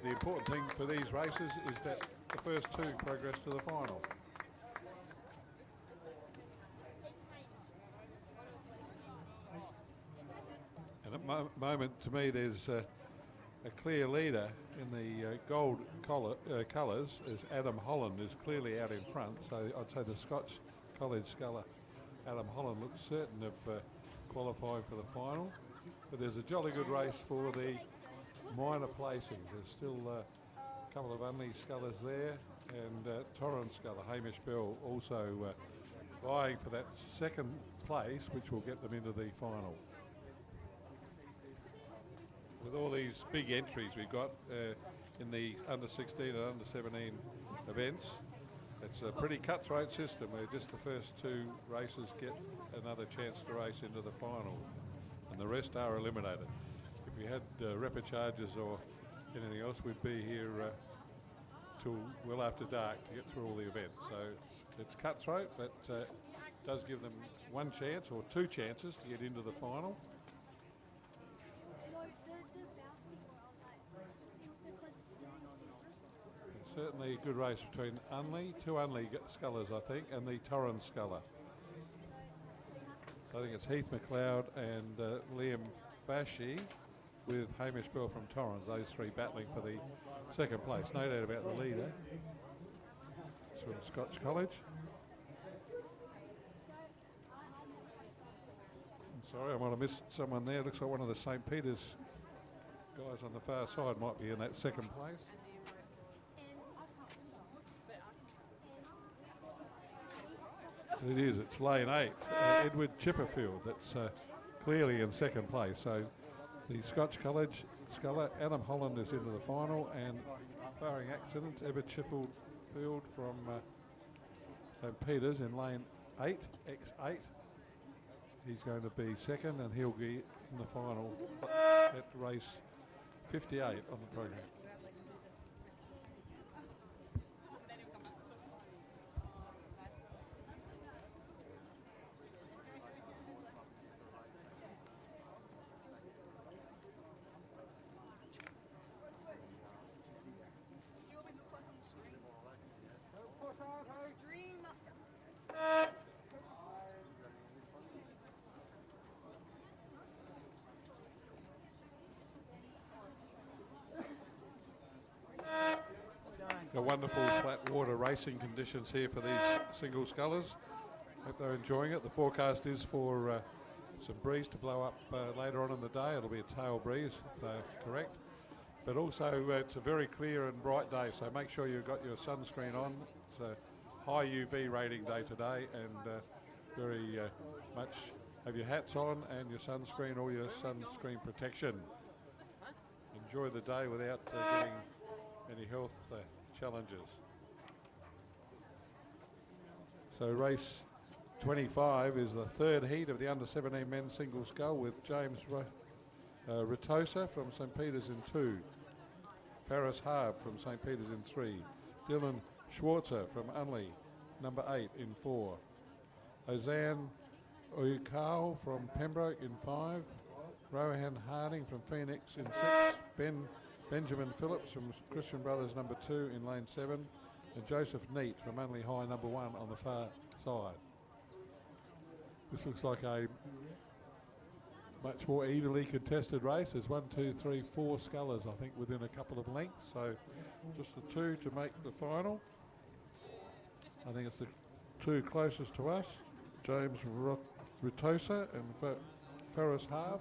[SPEAKER 6] the important thing for these races is that the first two progress to the final. And at the moment, to me, there's a clear leader in the gold colours as Adam Holland is clearly out in front. So I'd say the Scotch College sculler Adam Holland looks certain of qualifying for the final. But there's a jolly good race for the minor placings. There's still a couple of Unley scullers there, and Torrens sculler Hamish Bell also vying for that second place, which will get them into the final. With all these big entries we've got in the under-16 and under-17 events, it's a pretty cutthroat system where just the first two races get another chance to race into the final, and the rest are eliminated. If we had repecharges or anything else, we'd be here till well after dark to get through all the events. So it's cutthroat, but does give them one chance or two chances to get into the final. Certainly a good race between two Unley scullers, I think, and the Torrens sculler. So I think it's Heath McLeod and Liam Fashy with Hamish Bell from Torrens, those three battling for the second place. No doubt about the leader. It's from Scotch College. I'm sorry, I might have missed someone there. Looks like one of the St Peters guys on the far side might be in that second place. It is, it's lane 8, Edward Chipperfield, that's clearly in second place. So the Scotch College sculler, Adam Holland, is into the final, and barring accidents, Edward Chipperfield from St Peters in lane 8, X8. He's going to be second, and he'll be in the final at race 58 on the program. The wonderful flat water racing conditions here for these single scullers. Hope they're enjoying it. The forecast is for some breeze to blow up later on in the day. It'll be a tail breeze, if they're correct. But also it's a very clear and bright day, so make sure you've got your sunscreen on. It's a high UV rating day today, and very much have your hats on and your sunscreen or your sunscreen protection. Enjoy the day without getting any health challenges. So race 25 is the third heat of the under-17 men's single scull, with James Ritosa from St Peters in 2, Faris Harb from St Peters in 3, Dylan Schwarzer from Unley, number 8 in 4, Ozan Oyukao from Pembroke in 5, Rohan Harding from Phoenix in 6, Benjamin Phillips from Christian Brothers number 2 in lane 7, and Joseph Neat from Unley High number 1 on the far side. This looks like a much more evenly contested race. There's 1, 2, 3, 4 scullers, I think, within a couple of lengths. So just the two to make the final. I think it's the two closest to us, James Ritosa and Ferris Harb.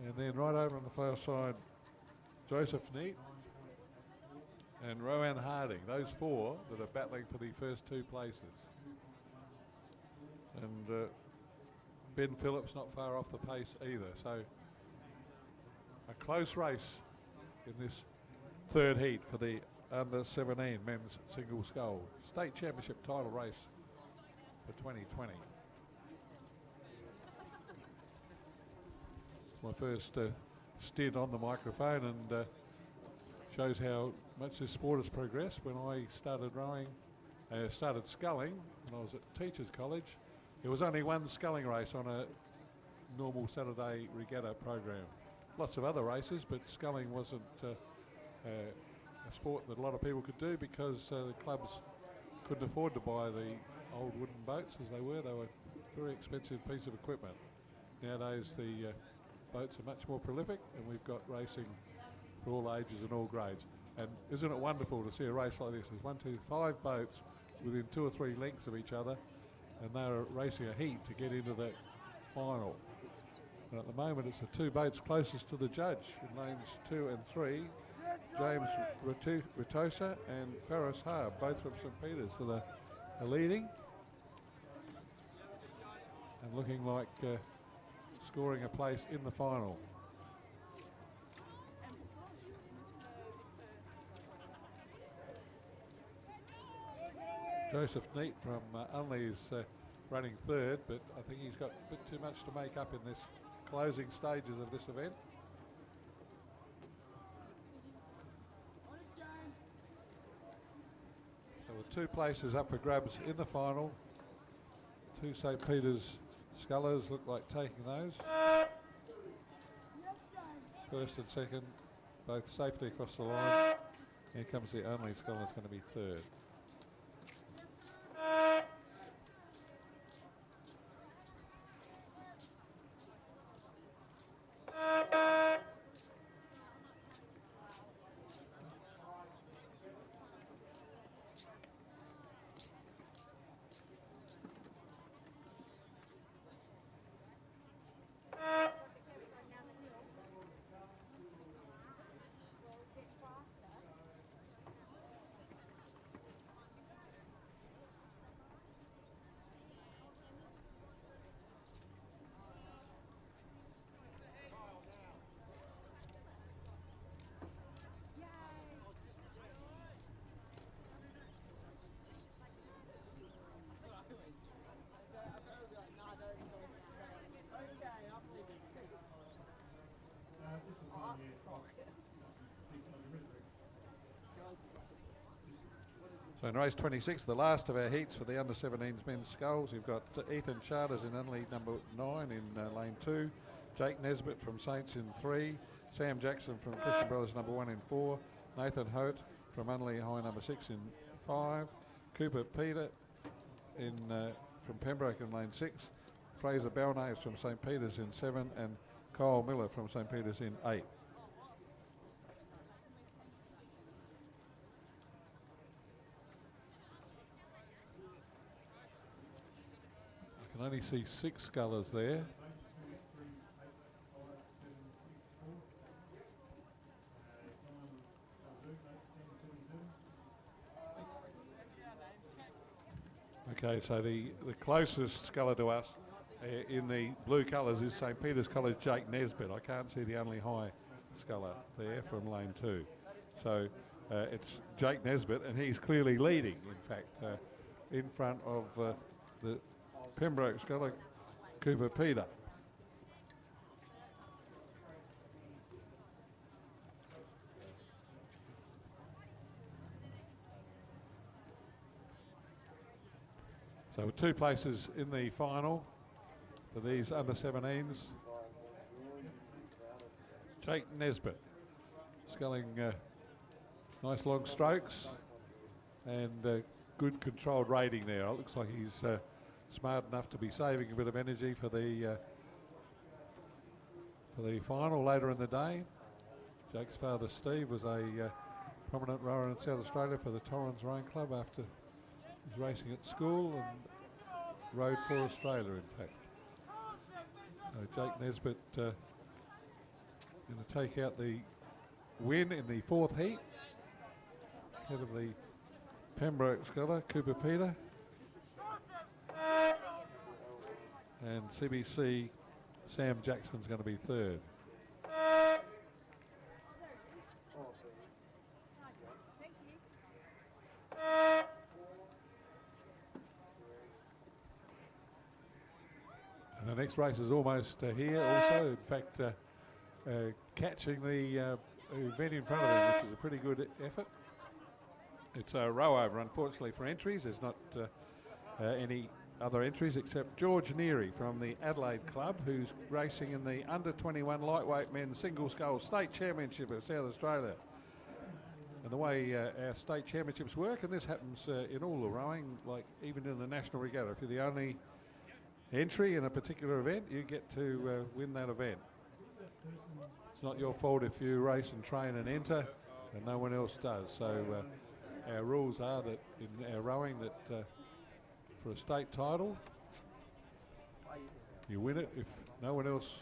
[SPEAKER 6] And then right over on the far side, Joseph Neat and Rowan Harding. Those four that are battling for the first two places. And Ben Phillips not far off the pace either. So a close race in this third heat for the under 17 men's single scull state championship title race for 2020. It's my first stint on the microphone, and shows how much this sport has progressed. When I started rowing, started sculling when I was at Teachers College, there was only one sculling race on a normal Saturday regatta program. Lots of other races, but sculling wasn't a sport that a lot of people could do because the clubs couldn't afford to buy the old wooden boats as they were. They were a very expensive piece of equipment. Nowadays the boats are much more prolific, and we've got racing for all ages and all grades. And isn't it wonderful to see a race like this? There's 1, 2, 5 boats within 2 or 3 lengths of each other, and they're racing a heat to get into that final. And at the moment it's the 2 boats closest to the judge in lanes 2 and 3, James Ritosa and Ferris Harb, both from St Peters, that are leading and looking like scoring a place in the final. Joseph Neat from Unley is running third, but I think he's got a bit too much to make up in this closing stages of this event. So with 2 places up for grabs in the final, 2 St Peters scullers look like taking those. First and second, both safely across the line. Here comes the Unley sculler, it's going to be third. So in race 26, the last of our heats for the under-17s men's sculls, you've got Ethan Charters in Unley number 9 in lane 2, Jake Nesbitt from Saints in 3, Sam Jackson from Christian Brothers number 1 in 4, Nathan Hote from Unley High number 6 in 5, Cooper Peter in from Pembroke in lane 6, Fraser Balnaves from St Peters in 7, and Kyle Miller from St Peters in 8. I can only see 6 scullers there. Okay, so the closest sculler to us in the blue colours is St Peters College Jake Nesbitt. I can't see the Unley High sculler there from lane 2. So it's Jake Nesbitt, and he's clearly leading, in fact, in front of the Pembroke sculler Cooper Peter. So with 2 places in the final for these under-17s. Jake Nesbitt sculling nice long strokes and good controlled rating there. It looks like he's smart enough to be saving a bit of energy for the final later in the day. Jake's father Steve was a prominent rower in South Australia for the Torrens Rowing Club after his racing at school, and rode for Australia in fact. So Jake Nesbitt going to take out the win in the 4th heat, ahead of the Pembroke scholar Cooper Peter, and CBC Sam Jackson's going to be 3rd. And the next race is almost here also. In fact, catching the event in front of him, which is a pretty good effort. It's a row over, unfortunately, for entries. There's not any other entries except George Neary from the Adelaide Club, who's racing in the under-21 lightweight men's single scull state championship of South Australia. And the way our state championships work, and this happens in all the rowing, like even in the national regatta, if you're the only entry in a particular event, you get to win that event. It's not your fault if you race and train and enter and no one else does. So our rules are that in our rowing that for a state title you win it if no one else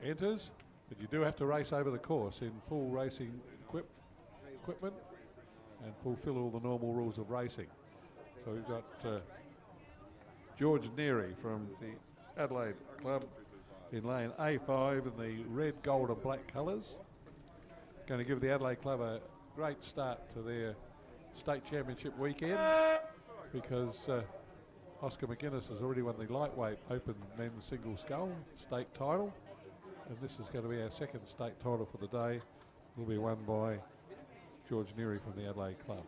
[SPEAKER 6] enters, but you do have to race over the course in full racing equipment and fulfill all the normal rules of racing. So we've got George Neary from the Adelaide Club in lane A5 in the red, gold and black colours. Going to give the Adelaide Club a great start to their state championship weekend, because Oscar McGuinness has already won the lightweight open men's single scull state title, and this is going to be our 2nd state title for the day. Will be won by George Neary from the Adelaide Club.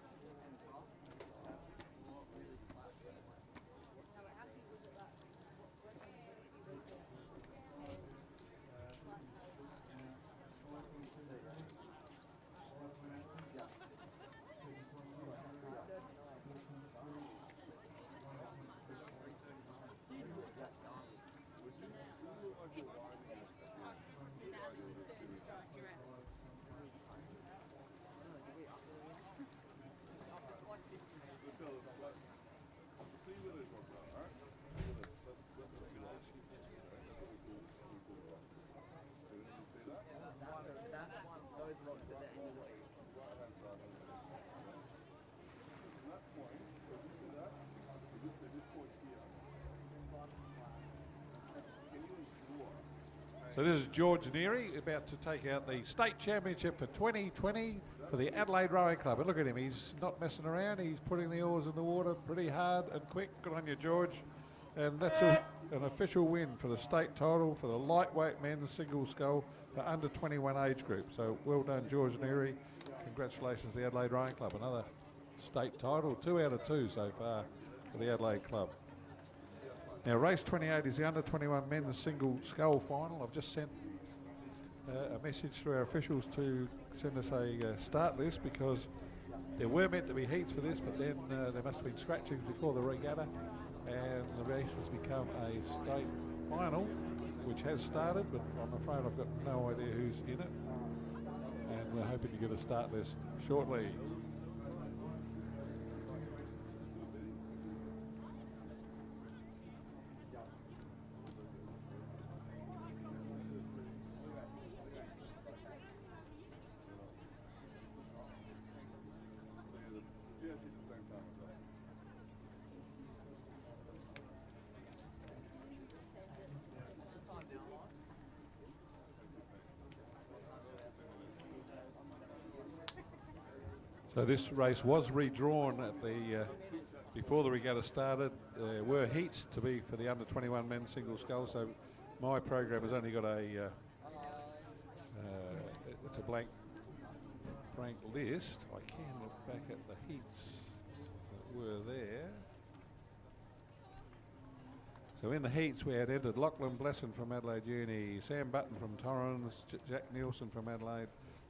[SPEAKER 6] So this is George Neary about to take out the state championship for 2020 for the Adelaide Rowing Club. And look at him, he's not messing around, he's putting the oars in the water pretty hard and quick. Good on you, George. And that's an official win for the state title for the lightweight men's single scull for under 21 age group. So well done, George Neary. Congratulations to the Adelaide Rowing Club. Another state title, 2 out of 2 so far for the Adelaide Club. Now race 28 is the under 21 men's single scull final. I've just sent a message to our officials to send us a start list, because there were meant to be heats for this, but then there must have been scratchings before the regatta, and the race has become a state final, which has started, but I'm afraid I've got no idea who's in it, and we're hoping to get a start list shortly. So this race was redrawn at the before the regatta started. There were heats to be for the under 21 men's single scull, so my program has only got a it's a blank list. I can look back at the heats that were there. So in the heats we had entered Lachlan Blesson from Adelaide Uni, Sam Button from Torrens, Jack Nielsen from Adelaide,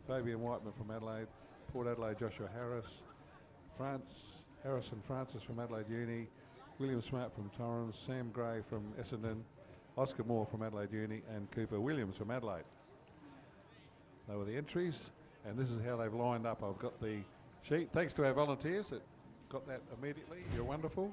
[SPEAKER 6] Fabian Whiteman from Adelaide, Port Adelaide Joshua Harris, Harrison Francis from Adelaide Uni, William Smart from Torrens, Sam Gray from Essendon, Oscar Moore from Adelaide Uni, and Cooper Williams from Adelaide. They were the entries, and this is how they've lined up. I've got the sheet. Thanks to our volunteers that got that immediately. You're wonderful.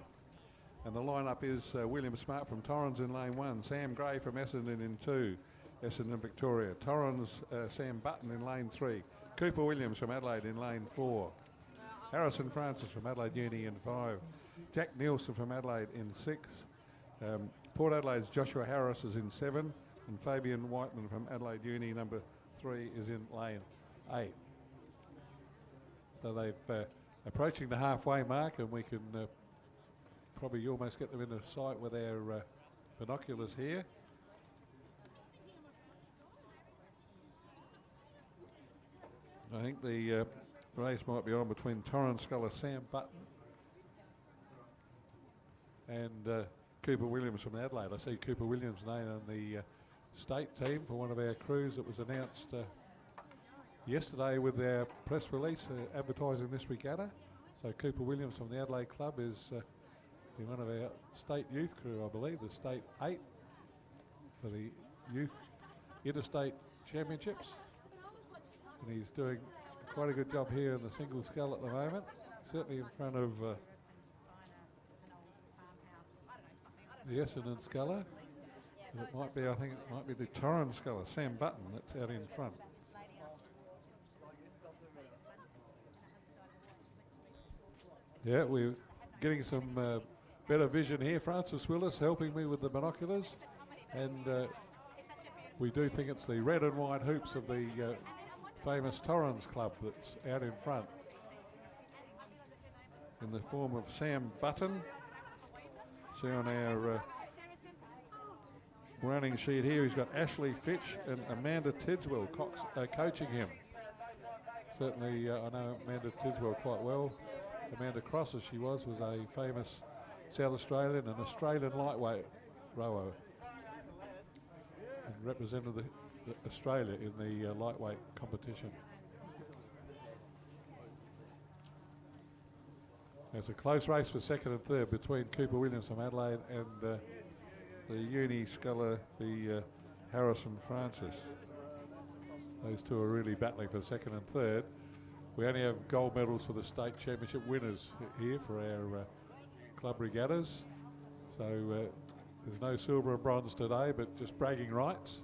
[SPEAKER 6] And the lineup is William Smart from Torrens in lane 1, Sam Gray from Essendon in 2, Essendon Victoria, Torrens Sam Button in lane 3, Cooper Williams from Adelaide in lane 4, Harrison Francis from Adelaide Uni in 5, Jack Nielsen from Adelaide in 6, Port Adelaide's Joshua Harris is in 7, and Fabian Whiteman from Adelaide Uni number 3 is in lane 8. So they've approaching the halfway mark, and we can probably almost get them into sight with our binoculars here. I think the race might be on between Torrens sculler Sam Button and Cooper Williams from Adelaide. I see Cooper Williams' name on the state team for one of our crews that was announced yesterday with our press release advertising this regatta. So Cooper Williams from the Adelaide Club is in one of our state youth crew, I believe, the state 8 for the youth interstate championships. And he's doing quite a good job here in the single scull at the moment, certainly in front of the Essendon sculler. And it might be, I think it might be the Torrens sculler, Sam Button, that's out in front. Yeah, we're getting some better vision here. Francis Willis helping me with the binoculars, and we do think it's the red and white hoops of the famous Torrens club that's out in front in the form of Sam Button. See on our running sheet here, he's got Ashley Fitch and Amanda Tidswell coaching him. Certainly I know Amanda Tidswell quite well. Amanda Cross, as she was a famous South Australian and Australian lightweight rower and represented Australia in the lightweight competition. It's a close race for second and third between Cooper Williams from Adelaide and the uni sculler, the Harrison Francis. Those two are really battling for second and third. We only have gold medals for the state championship winners here for our club regattas. So there's no silver and bronze today, but just bragging rights.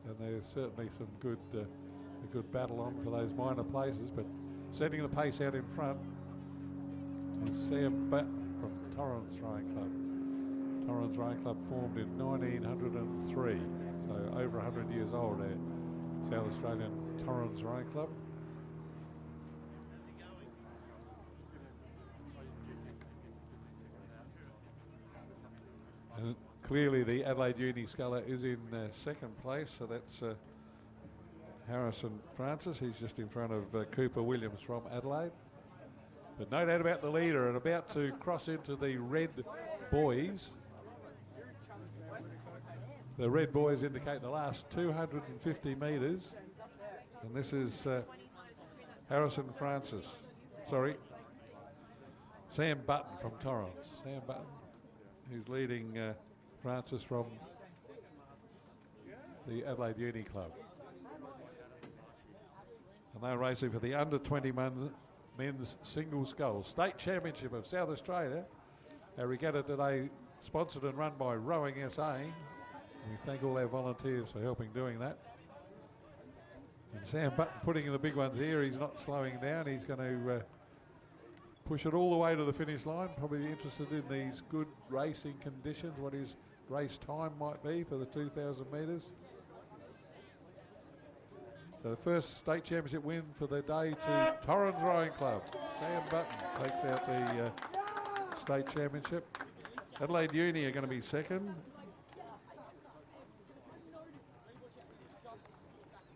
[SPEAKER 6] And there's certainly some good, a good battle on for those minor places. But setting the pace out in front is Sam Button from Torrens Rowing Club. Torrens Rowing Club formed in 1903, so over 100 years old, our South Australian Torrens Rowing Club. And clearly the Adelaide Uni sculler is in second place, so that's Harrison Francis. He's just in front of Cooper Williams from Adelaide. But no doubt about the leader, and about to cross into the red boys. The red boys indicate the last 250 metres, and this is Harrison Francis. Sorry, Sam Button from Torrens. Sam Button, who's leading Francis from the Adelaide Uni Club. And they're racing for the under 20 men's single scull state championship of South Australia. Our regatta today sponsored and run by Rowing SA. We thank all our volunteers for helping doing that. And Sam Button putting in the big ones here. He's not slowing down. He's going to push it all the way to the finish line. Probably interested in these good racing conditions, what his race time might be for the 2,000 metres. So the first state championship win for the day to Torrens Rowing Club. Sam Button takes out the state championship. Adelaide Uni are going to be second.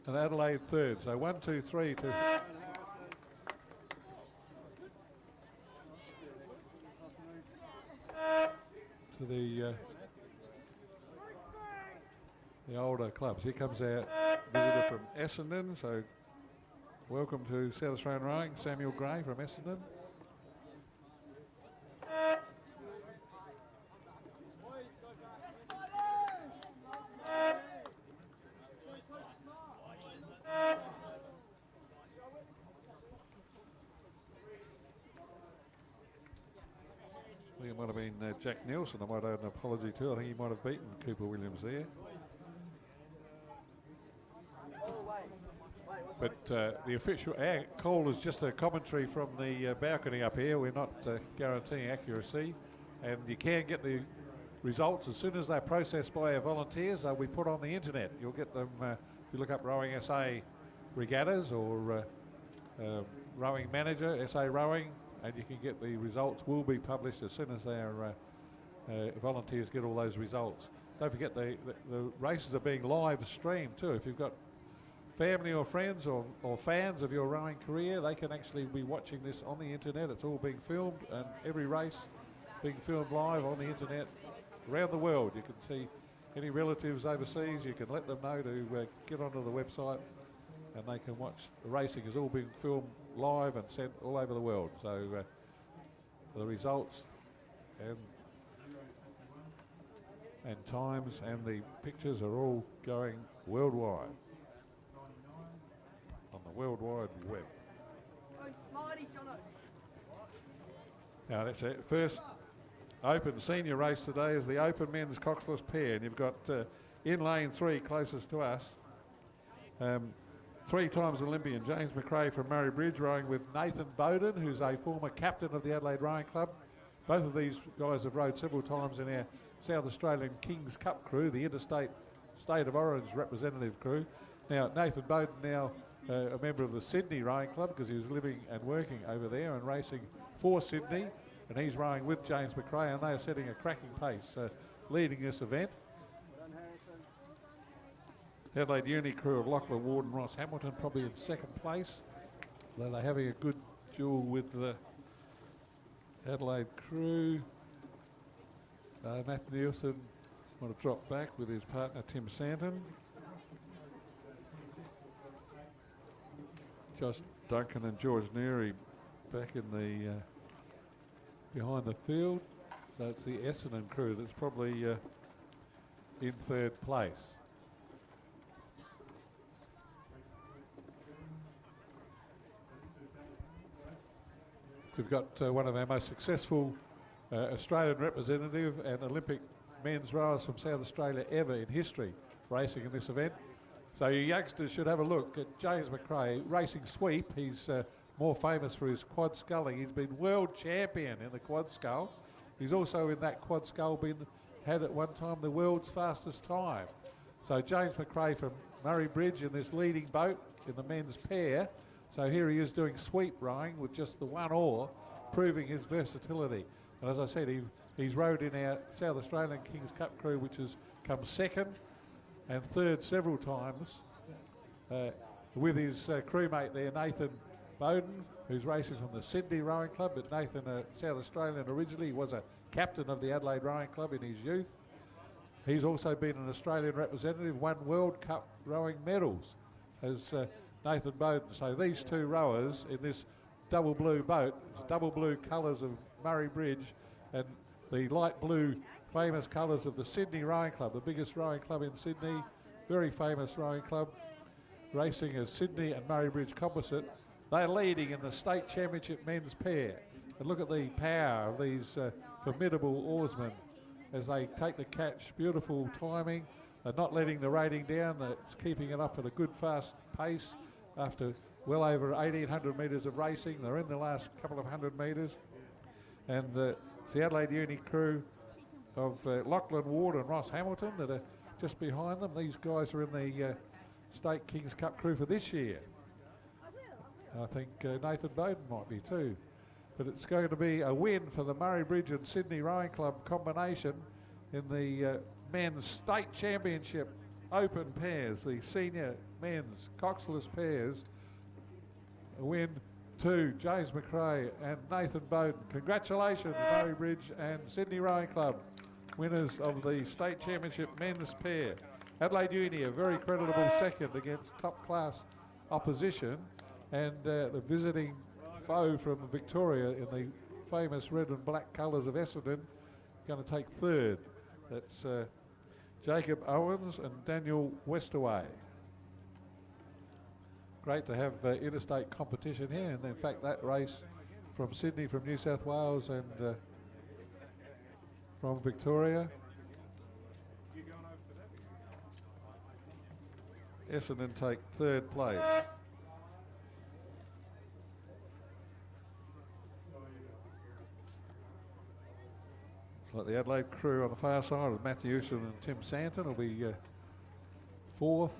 [SPEAKER 6] And Adelaide third. So 1, 2, 3 to the older clubs. Here comes our visitor from Essendon. So welcome to South Australian Rowing, Samuel Gray from Essendon. think it might have been Jack Nielsen. I might owe an apology to. I think he might have beaten Cooper Williams there. But the official call is just a commentary from the balcony up here. We're not guaranteeing accuracy, and you can get the results as soon as they're processed by our volunteers. They'll be put on the internet. You'll get them if you look up Rowing SA Regattas or Rowing Manager SA Rowing, and you can get the results. Will be published as soon as our volunteers get all those results. Don't forget the races are being live streamed too. If you've got family or friends or fans of your rowing career, they can actually be watching this on the internet. It's all being filmed, and every race being filmed live on the internet around the world. You can see any relatives overseas, you can let them know to get onto the website, and they can watch. The racing is all being filmed live and sent all over the world. So the results and times and the pictures are all going worldwide on the World Wide Web.
[SPEAKER 3] Oh, smarty, Jono.
[SPEAKER 6] Now that's it. First Open senior race today is the Open Men's Coxless Pair, and you've got in lane 3 closest to us, 3 times Olympian James McRae from Murray Bridge rowing with Nathan Bowden, who's a former captain of the Adelaide Rowing Club. Both of these guys have rowed several times in our South Australian Kings Cup crew, the interstate State of Orange representative crew. Now Nathan Bowden now a member of the Sydney Rowing Club because he was living and working over there and racing for Sydney, and he's rowing with James McRae, and they are setting a cracking pace leading this event. Adelaide Uni crew of Lachlan Ward and Ross Hamilton probably in second place, though they're having a good duel with the Adelaide crew. Matthew Nielsen want to drop back with his partner Tim Santon. Josh Duncan and George Neary back in the behind the field. So it's the Essendon crew that's probably in third place. We've got one of our most successful Australian representative and Olympic men's rowers from South Australia ever in history racing in this event. So you youngsters should have a look at James McRae racing sweep. He's more famous for his quad sculling. He's been world champion in the quad scull. He's also in that quad scull had at one time the world's fastest time. So James McRae from Murray Bridge in this leading boat in the men's pair. So here he is doing sweep rowing with just the one oar, proving his versatility. And as I said, he's rowed in our South Australian Kings Cup crew, which has come second and third several times, with his crewmate there, Nathan Bowden, who's racing from the Sydney Rowing Club. But Nathan, South Australian originally, he was a captain of the Adelaide Rowing Club in his youth. He's also been an Australian representative, won World Cup rowing medals as Nathan Bowden. So these two rowers in this double blue boat, double blue colours of Murray Bridge and the light blue famous colours of the Sydney Rowing Club, the biggest rowing club in Sydney, very famous rowing club, racing as Sydney and Murray Bridge composite. They're leading in the state championship men's pair. And look at the power of these formidable oarsmen as they take the catch. Beautiful timing. They're not letting the rating down. It's keeping it up at a good fast pace after well over 1,800 metres of racing. They're in the last couple of 100 metres. And it's the Adelaide Uni crew of Lachlan Ward and Ross Hamilton that are just behind them. These guys are in the State Kings Cup crew for this year. I think Nathan Bowden might be too. But it's going to be a win for the Murray Bridge and Sydney Rowing Club combination in the men's state championship open pairs, the senior men's coxless pairs. A win to James McRae and Nathan Bowden. Congratulations, Murray Bridge and Sydney Rowing Club, winners of the state championship men's pair. Adelaide Uni, a very creditable second against top class opposition, and the visiting foe from Victoria in the famous red and black colours of Essendon going to take third. That's Jacob Owens and Daniel Westaway. Great to have interstate competition here, and in fact that race from Sydney, from New South Wales, and from Victoria. Essendon take third place. It's like the Adelaide crew on the far side of Matthew Houston and Tim Santon will be fourth,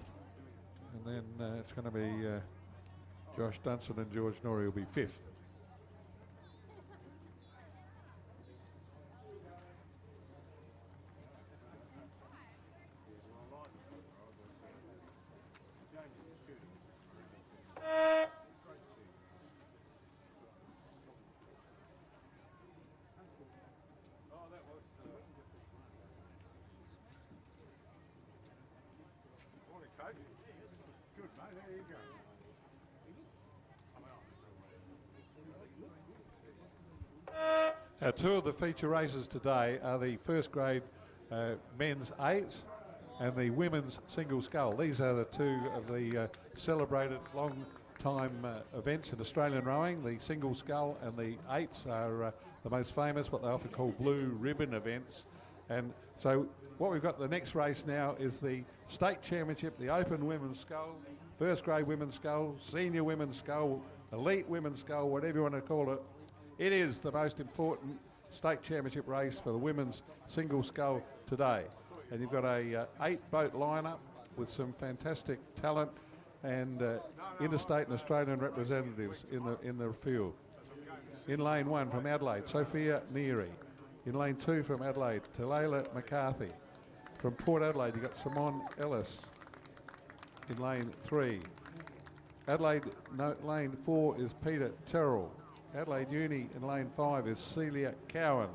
[SPEAKER 6] and then it's going to be Josh Dunson and George Norrie will be fifth. Two of the feature races today are the first grade men's 8s and the women's single scull. These are the two of the celebrated long time events in Australian rowing. The single scull and the 8s are the most famous, what they often call blue ribbon events. And so what we've got the next race now is the state championship, the open women's scull, first grade women's scull, senior women's scull, elite women's scull, whatever you want to call it. It is the most important state championship race for the women's single scull today. And you've got a 8-boat lineup with some fantastic talent and interstate and Australian representatives in the field. In lane 1 from Adelaide, Sophia Neary. In lane 2 from Adelaide, Talayla McCarthy. From Port Adelaide, you've got Simone Ellis in lane 3. Adelaide lane 4 is Peter Terrell. Adelaide Uni in lane 5 is Celia Cowan.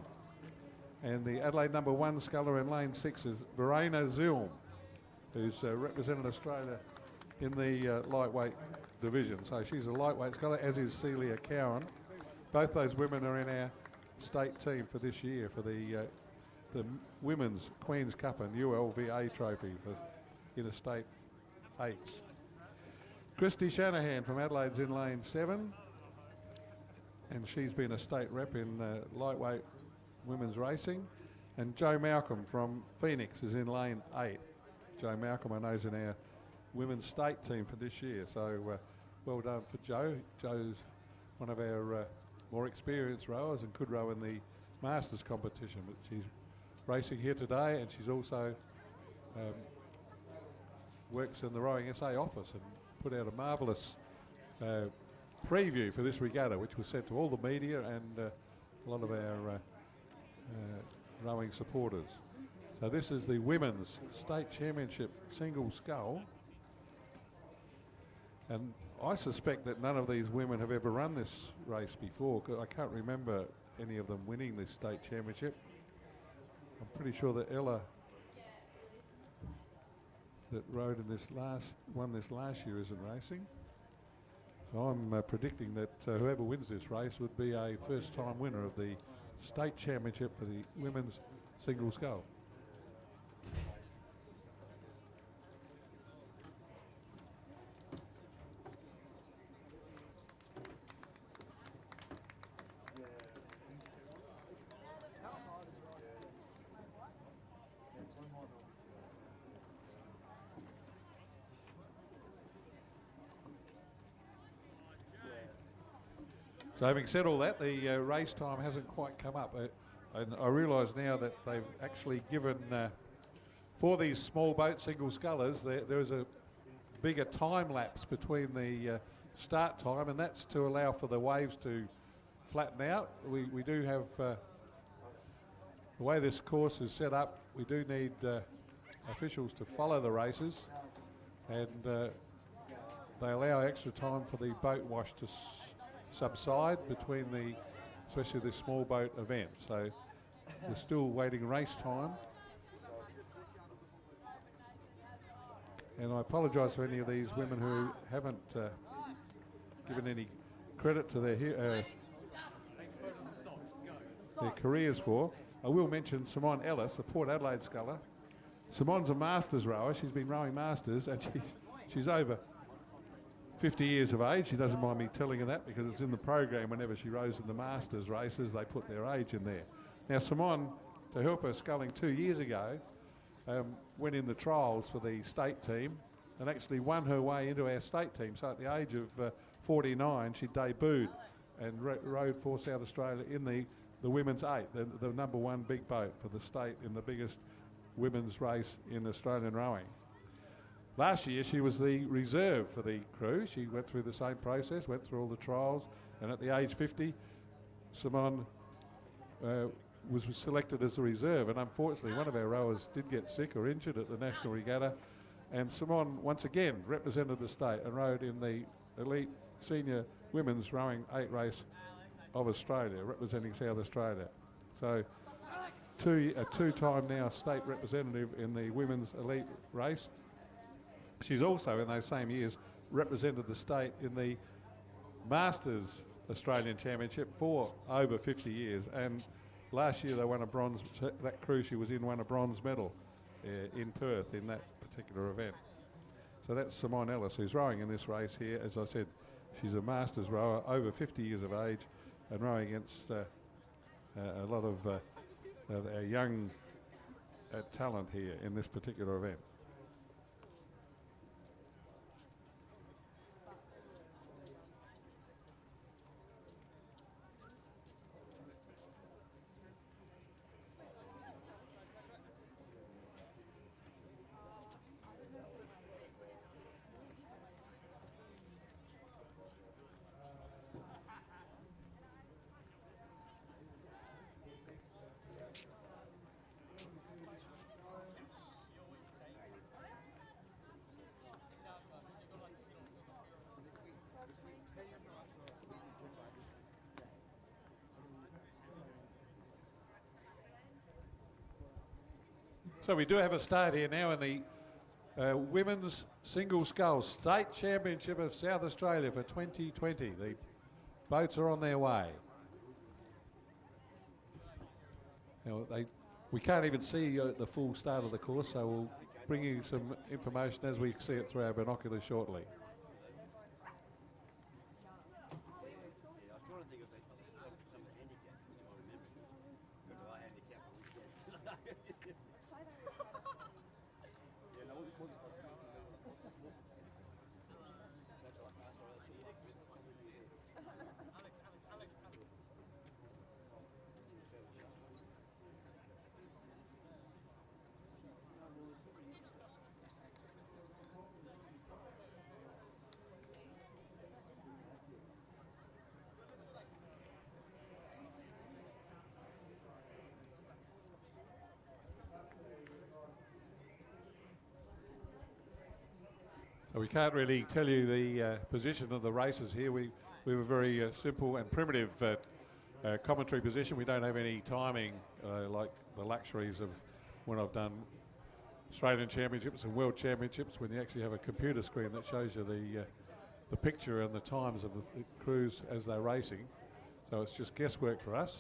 [SPEAKER 6] And the Adelaide number 1 sculler in lane 6 is Verena Zulm, who's represented Australia in the lightweight division. So she's a lightweight sculler, as is Celia Cowan. Both those women are in our state team for this year for the Women's Queen's Cup and ULVA trophy for interstate 8s. Christy Shanahan from Adelaide's in lane 7. And she's been a state rep in lightweight women's racing. And Joe Malcolm from Phoenix is in lane 8. Joe Malcolm, I know, is in our women's state team for this year. So well done for Joe. Joe's one of our more experienced rowers and could row in the Masters competition. But she's racing here today, and she's also works in the Rowing SA office and put out a marvellous preview for this regatta, which was sent to all the media and a lot of our rowing supporters. So this is the women's state championship single scull, and I suspect that none of these women have ever run this race before, 'cause I can't remember any of them winning this state championship. I'm pretty sure that Ella that rode in won this last year isn't racing. So I'm predicting that whoever wins this race would be a first-time winner of the state championship for the women's single scull. So having said all that, the race time hasn't quite come up. And I realise now that they've actually given, for these small boat single scullers, there is a bigger time lapse between the start time, and that's to allow for the waves to flatten out. We do have, the way this course is set up, we do need officials to follow the races, and they allow extra time for the boat wash to subside between especially the small boat event. So we're still waiting race time. And I apologise for any of these women who haven't given any credit to their careers for. I will mention Simone Ellis, the Port Adelaide sculler. Simone's a Masters rower. She's been rowing Masters, and she's over 50 years of age. She doesn't mind me telling her that because it's in the program. Whenever she rows in the Masters races, they put their age in there. Now, Simone to help her sculling 2 years ago, went in the trials for the state team and actually won her way into our state team. So at the age of 49, she debuted and rode for South Australia in the women's 8, the number 1 big boat for the state in the biggest women's race in Australian rowing. Last year she was the reserve for the crew. She went through the same process, went through all the trials, and at the age 50, Simone was selected as a reserve, and unfortunately one of our rowers did get sick or injured at the National Regatta, and Simone once again represented the state and rowed in the elite senior women's rowing 8 race of Australia, representing South Australia. So a two-time now state representative in the women's elite race. She's also in those same years represented the state in the Masters Australian Championship for over 50 years, and last year they won a bronze, that crew she was in won a bronze medal in Perth in that particular event. So that's Simone Ellis, who's rowing in this race here. As I said, she's a Masters rower, over 50 years of age, and rowing against a lot of our young talent here in this particular event. So we do have a start here now in the Women's Single Sculls State Championship of South Australia for 2020. The boats are on their way. Now we can't even see the full start of the course, so we'll bring you some information as we see it through our binoculars shortly. So we can't really tell you the position of the races here. We have a very simple and primitive commentary position. We don't have any timing like the luxuries of when I've done Australian Championships and World Championships, when you actually have a computer screen that shows you the picture and the times of the crews as they're racing. So it's just guesswork for us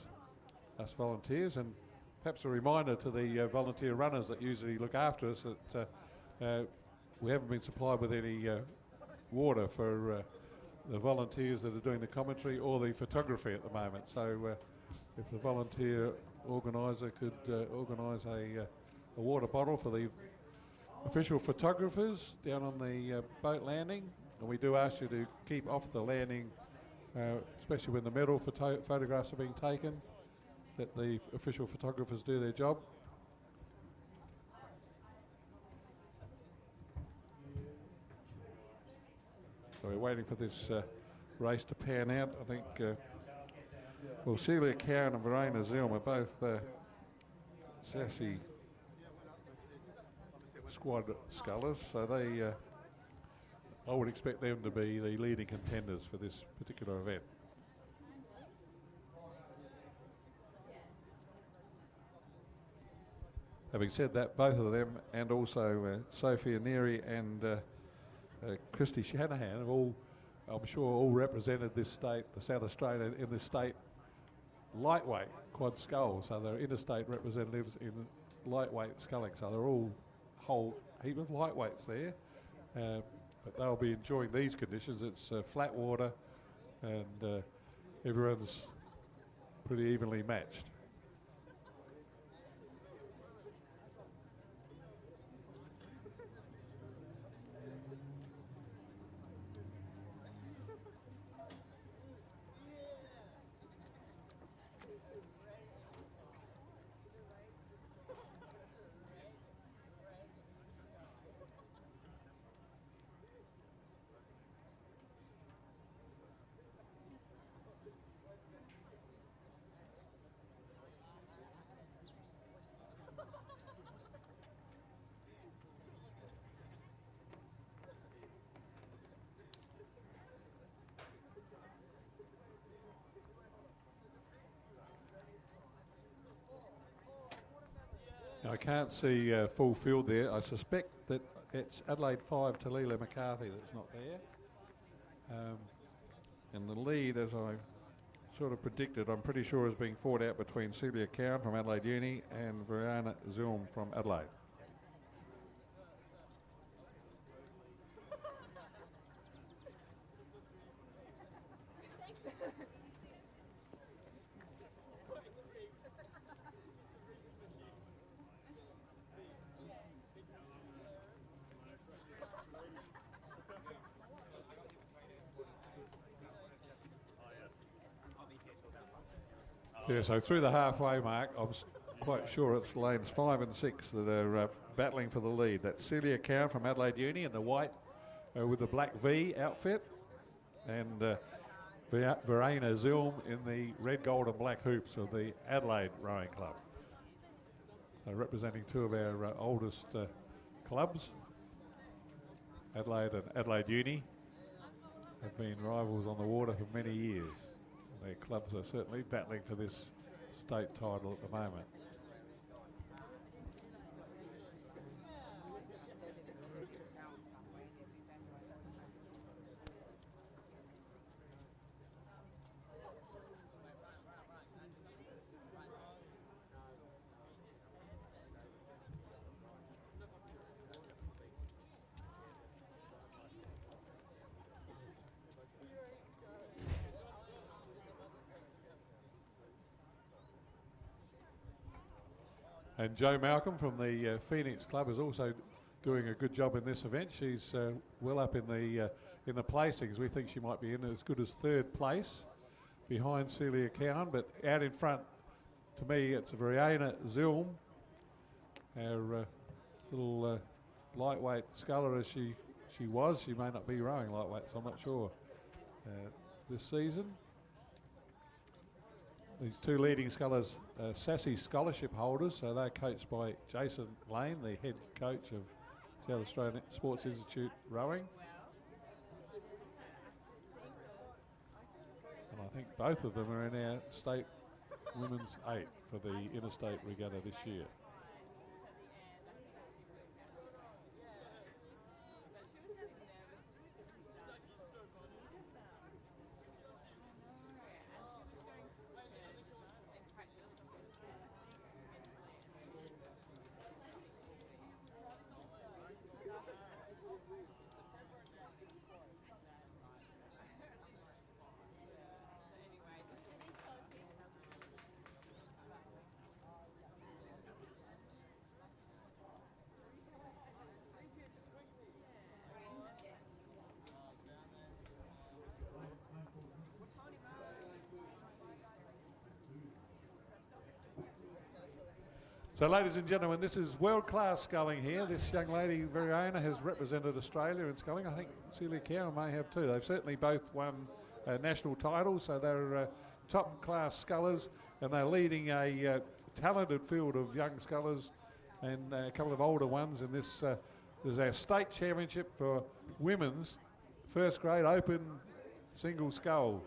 [SPEAKER 6] volunteers, and perhaps a reminder to the volunteer runners that usually look after us that we haven't been supplied with any water for the volunteers that are doing the commentary or the photography at the moment. So if the volunteer organiser could organise a water bottle for the official photographers down on the boat landing. And we do ask you to keep off the landing, especially when the medal photographs are being taken, let the official photographers do their job. So we're waiting for this race to pan out. I think, well, Celia Cowan and Verena Zilm are both sassy squad scullers, so they, I would expect them to be the leading contenders for this particular event. Having said that, both of them and also Sophia Neary and Christy Shanahan have all, I'm sure, all represented this state, the South Australia, in this state lightweight quad scull. So they're interstate representatives in lightweight sculling. So they're all a whole heap of lightweights there. But they'll be enjoying these conditions. It's flat water and everyone's pretty evenly matched. I can't see full field there. I suspect that it's Adelaide 5, Talila McCarthy that's not there. And the lead, as I sort of predicted, I'm pretty sure is being fought out between Celia Cowan from Adelaide Uni and Brianna Zulm from Adelaide. Yeah, so through the halfway mark, I'm quite sure it's lanes 5 and 6 that are battling for the lead. That's Celia Cowan from Adelaide Uni in the white with the black V outfit, and Verena Zulm in the red, gold and black hoops of the Adelaide Rowing Club. So representing two of our oldest clubs, Adelaide and Adelaide Uni, have been rivals on the water for many years. Their clubs are certainly battling for this state title at the moment. And Jo Malcolm from the Phoenix Club is also doing a good job in this event. She's well up in the placings. We think she might be in as good as third place behind Celia Cowan, but out in front, to me, it's Verena Zulm, our little lightweight sculler as she was. She may not be rowing lightweight, so I'm not sure this season. These two leading scullers are Sassy Scholarship holders, so they're coached by Jason Lane, the head coach of South Australian Sports Institute Rowing. And I think both of them are in our state women's 8 for the interstate regatta this year. So ladies and gentlemen, this is world-class sculling here. This young lady, Verena, has represented Australia in sculling. I think Celia Cowan may have too. They've certainly both won national titles, so they're top-class scullers, and they're leading a talented field of young scullers and a couple of older ones in this. There's our state championship for women's first grade open single scull.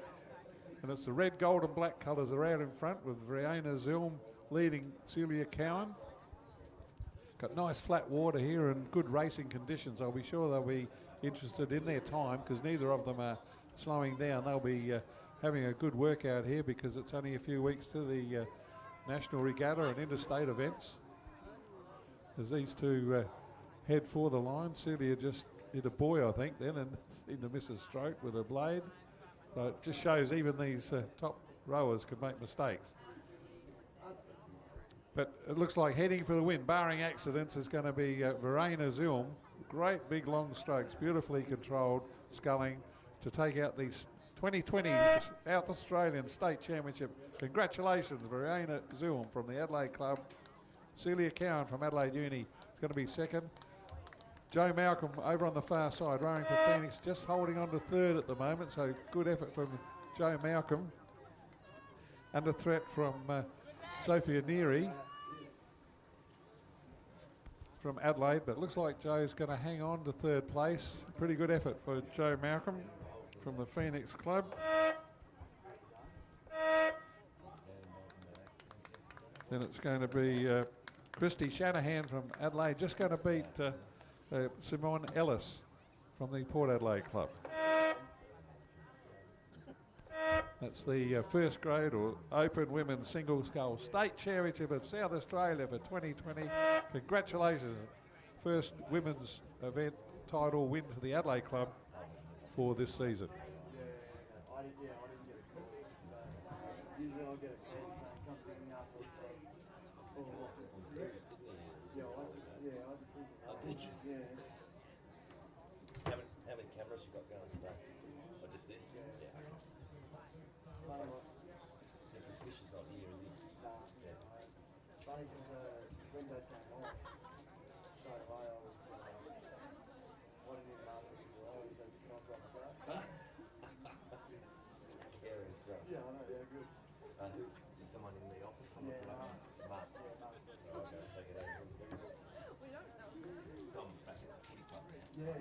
[SPEAKER 6] And it's the red, gold and black colours are out in front with Verena Zulm leading Celia Cowan. Got nice flat water here and good racing conditions. I'll be sure they'll be interested in their time because neither of them are slowing down. They'll be having a good workout here because it's only a few weeks to the national regatta and interstate events. As these two head for the line, Celia just hit a buoy, I think, then, and seemed to miss a stroke with her blade. So it just shows even these top rowers can make mistakes. But it looks like heading for the win, barring accidents, is going to be Verena Zulm. Great big long strokes, beautifully controlled sculling to take out the 2020 South Australian State Championship. Congratulations, Verena Zulm from the Adelaide Club. Celia Cowan from Adelaide Uni is going to be second. Jo Malcolm over on the far side, rowing for Phoenix, just holding on to third at the moment, so good effort from Jo Malcolm. Under threat from Sophia Neary from Adelaide, but looks like Jo's going to hang on to third place. Pretty good effort for Jo Malcolm from the Phoenix Club. Then it's going to be Christy Shanahan from Adelaide just going to beat Simone Ellis from the Port Adelaide Club. That's the first grade or Open Women's Single Scull State Championship of South Australia for 2020. Congratulations. First women's event title win for the Adelaide Club for this season.
[SPEAKER 2] I didn't get a call. So usually I'll get a call saying come pick me up. Did you? Yeah.
[SPEAKER 7] How many cameras you got going today? Or just this? Yeah. Because Fish is not here, is he?
[SPEAKER 2] Nah.
[SPEAKER 7] Yeah.
[SPEAKER 2] Funny because window came off. Straight away I was, I didn't even ask him to roll. He said, can I drop a car?
[SPEAKER 7] Caring stuff.
[SPEAKER 2] Yeah, I know, yeah, good.
[SPEAKER 7] Who is someone in the office?
[SPEAKER 2] Yeah,
[SPEAKER 7] Mark.
[SPEAKER 2] Mark. Yeah, Mark's
[SPEAKER 7] Okay, so get over.
[SPEAKER 3] We don't know.
[SPEAKER 7] Tom back in the flip up.
[SPEAKER 2] Yeah,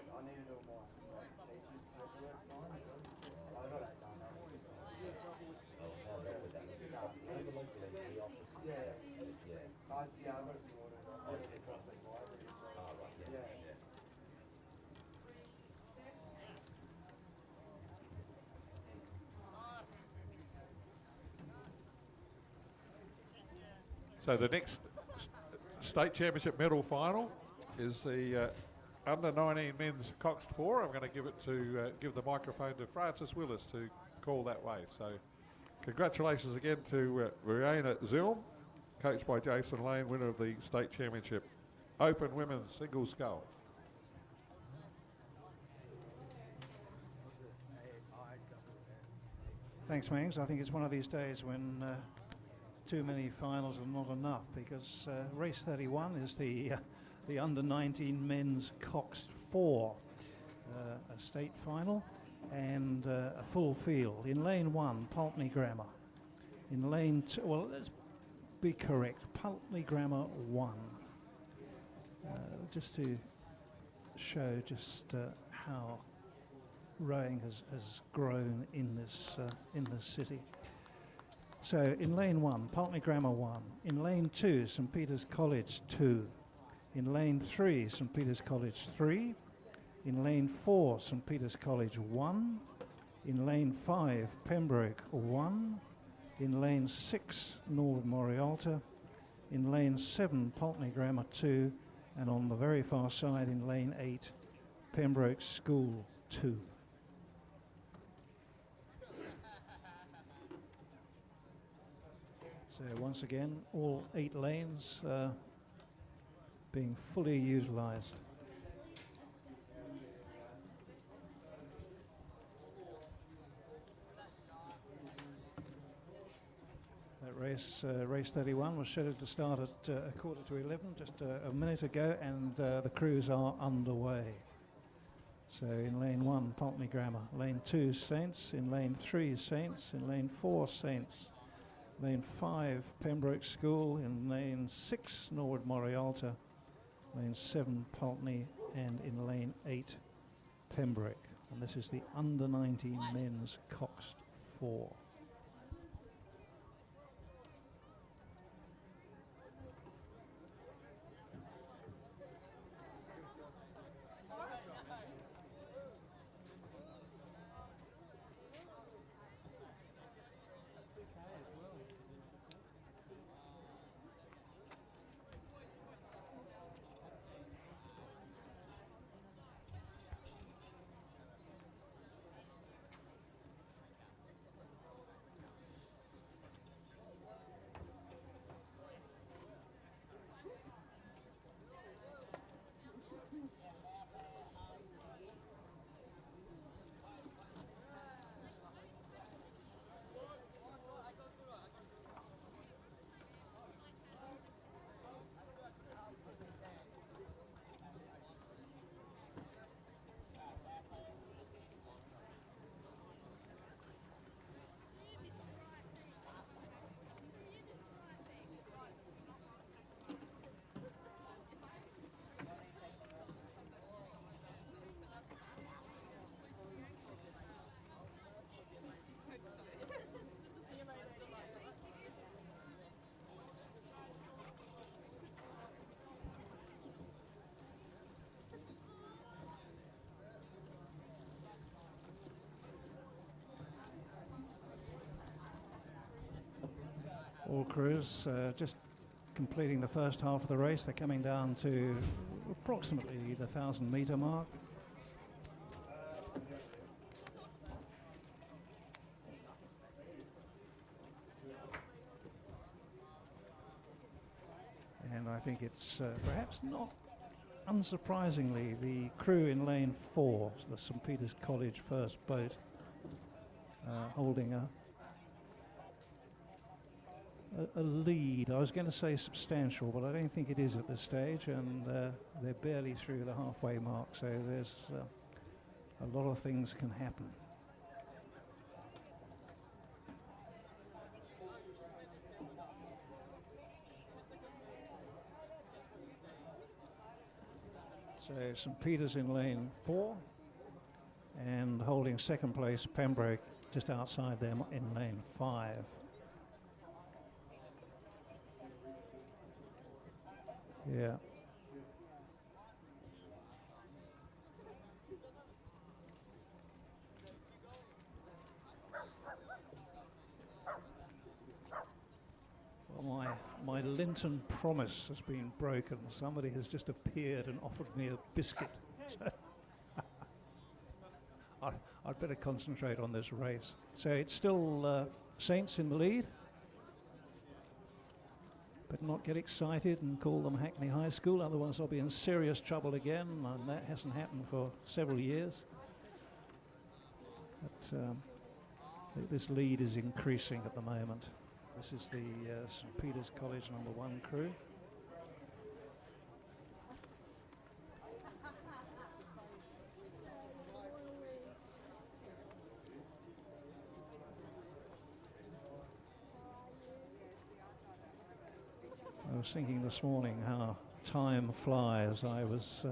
[SPEAKER 2] I needed all my teachers' paperwork signed, so I got that done. Yeah, I got it sorted. I did it across the library, so yeah.
[SPEAKER 6] So the next state championship medal final is the under 19 men's Coxed 4. I'm going to give it to give the microphone to Francis Willis to call that way. So congratulations again to Rihanna Zilm, coached by Jason Lane, winner of the state championship Open Women's Single Scull.
[SPEAKER 5] Thanks, Mangs. I think it's one of these days when too many finals are not enough, because race 31 is the under 19 men's Coxed 4, a state final and a full field. In lane 1, Pulteney Grammar. In lane 2, well, let's be correct, Pulteney Grammar 1. Just to show just how rowing has grown in this city. So in lane 1, Pulteney Grammar 1. In lane 2, St Peter's College 2. In lane 3, St Peter's College 3. In lane 4, St Peter's College 1. In lane 5, Pembroke 1. In lane 6, Norwood Morialta. In lane 7, Pulteney Grammar 2. And on the very far side in lane 8, Pembroke School 2. So once again, all 8 lanes being fully utilised. That race 31 was scheduled to start at a quarter to 11, just a minute ago, and the crews are underway. So in lane 1, Pulteney Grammar, lane 2, Saints, in lane 3, Saints, in lane 4, Saints, lane 5, Pembroke School, in lane 6, Norwood Morialta, lane 7, Pulteney, and in lane 8, Pembroke. And this is the under 19 men's Coxed 4. All crews just completing the first half of the race. They're coming down to approximately the 1,000-meter mark. And I think it's perhaps not unsurprisingly the crew in lane 4, the St Peter's College first boat, holding a lead. I was going to say substantial, but I don't think it is at this stage, and they're barely through the halfway mark, so there's a lot of things can happen. So St Peter's in lane 4, and holding second place Pembroke just outside them in lane 5. Yeah. Well, my Linton promise has been broken. Somebody has just appeared and offered me a biscuit. So I'd better concentrate on this race. So it's still Saints in the lead. But not get excited and call them Hackney High School, otherwise I'll be in serious trouble again, and that hasn't happened for several years. But this lead is increasing at the moment. This is the St Peter's College #1 crew. I was thinking this morning how time flies. I was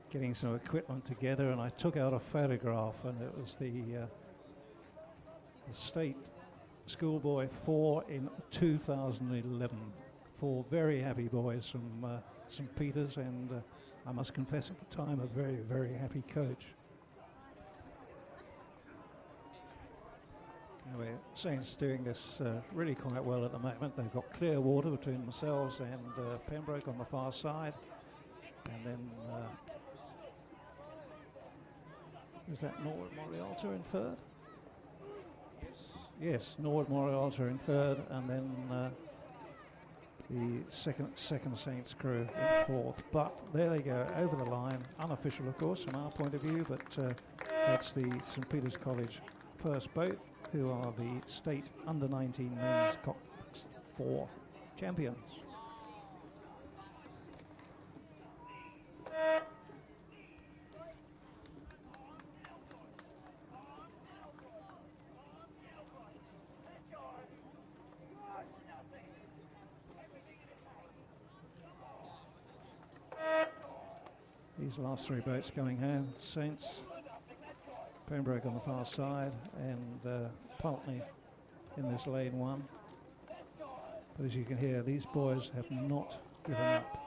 [SPEAKER 5] getting some equipment together and I took out a photograph, and it was the state schoolboy 4 in 2011. 4 very happy boys from St Peter's, and I must confess at the time a very, very happy coach. Anyway, Saints doing this really quite well at the moment. They've got clear water between themselves and Pembroke on the far side. And then, is that Norwood Morialta in third? Yes, Norwood Morialta in third, and then the second Saints crew in fourth. But there they go, over the line. Unofficial, of course, from our point of view, but that's the St Peter's College first boat, who are the state under-19 men's Cox 4 champions. These last 3 boats going home, Saints, Pembroke on the far side, and Pulteney in this lane 1. But as you can hear, these boys have not given up.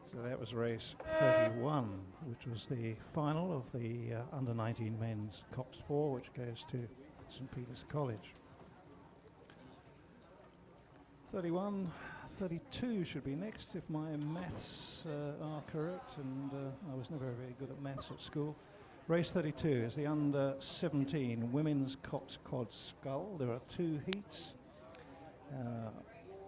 [SPEAKER 5] So that was race 31, which was the final of the under-19 men's Cox 4, which goes to St Peter's College. 31, 32 should be next, if my maths are correct, and I was never very good at maths at school. Race 32 is the under-17 women's Cox Cod Scull. There are 2 heats,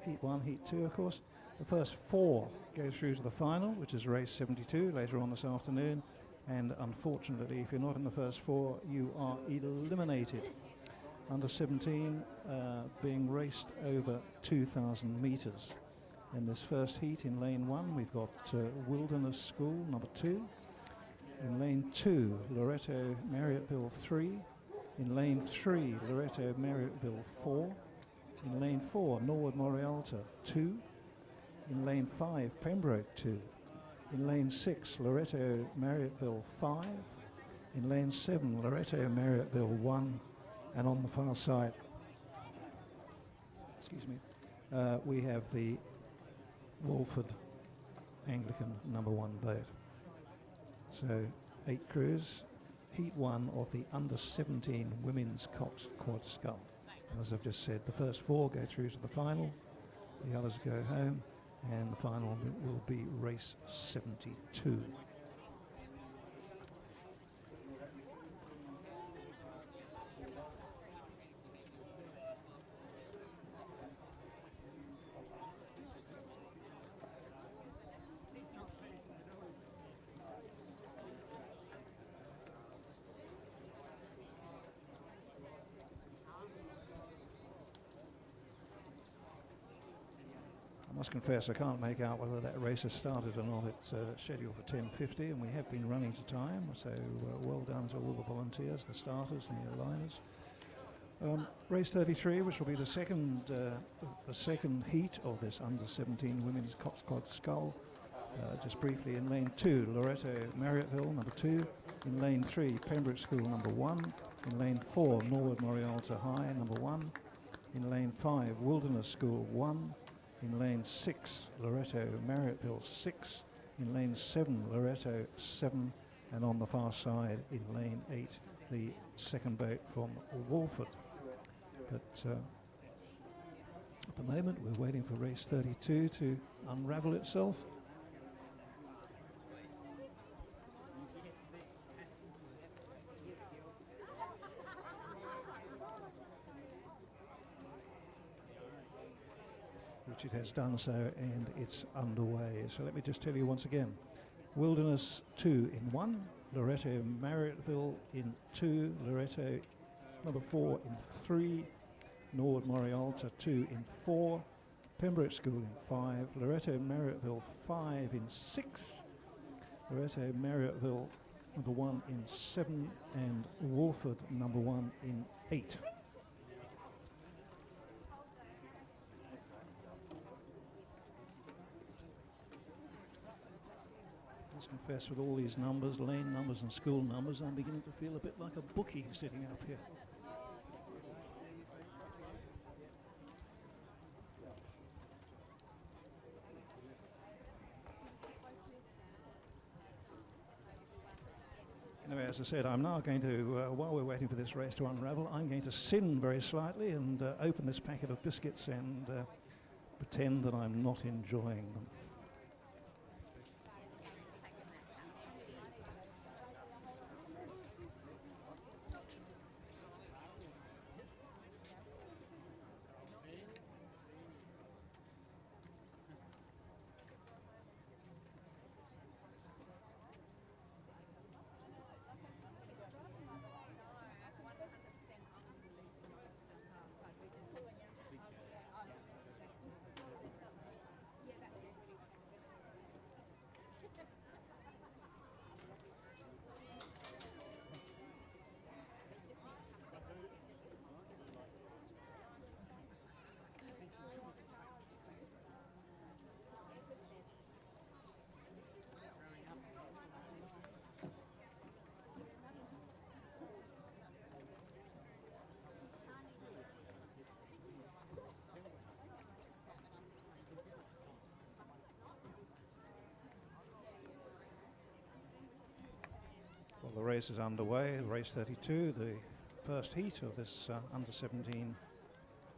[SPEAKER 5] heat 1, heat 2, of course. The first 4 go through to the final, which is race 72 later on this afternoon. And unfortunately, if you're not in the first 4, you are eliminated. Under 17 being raced over 2,000 metres. In this first heat in lane 1, we've got Wilderness School, number 2. In lane 2, Loreto Marriotteville 3. In lane 3, Loreto Marriotteville 4. In lane 4, Norwood Morialta 2. In lane 5, Pembroke 2. In lane 6, Loretto Marriotteville 5. In lane 7, Loretto Marriotteville 1. And on the far side, excuse me, we have the Walford Anglican number 1 boat. So 8 crews, heat 1 of the under 17 women's Coxed Quad Scull. As I've just said, the first 4 go through to the final, the others go home, and the final will be race 72. I must confess I can't make out whether that race has started or not. It's scheduled for 10:50 and we have been running to time, so well done to all the volunteers, the starters and the aligners. Race 33, which will be the second heat of this under 17 women's Coxed Quad Scull. Just briefly, in lane 2, Loretto Marriotteville number 2. In lane 3, Pembroke School number 1. In lane 4, Norwood Morialta High number 1. In lane 5, Wilderness School 1. In lane 6, Loretto Marriotteville 6. In lane 7, Loretto 7. And on the far side, in lane 8, the second boat from Walford. But at the moment, we're waiting for race 32 to unravel itself. Which it has done so, and it's underway. So let me just tell you once again. Wilderness 2 in 1, Loretto Marriotteville in 2, Loretto number 4 in 3, Norwood Morialta 2 in 4, Pembroke School in 5, Loretto Marriotteville 5 in 6, Loretto Marriotteville number 1 in 7, and Walford number 1 in 8. I must confess, with all these numbers, lane numbers and school numbers, I'm beginning to feel a bit like a bookie sitting up here. Anyway, as I said, I'm now going to, while we're waiting for this race to unravel, I'm going to sin very slightly and open this packet of biscuits and pretend that I'm not enjoying them. Well, the race is underway, race 32, the first heat of this under 17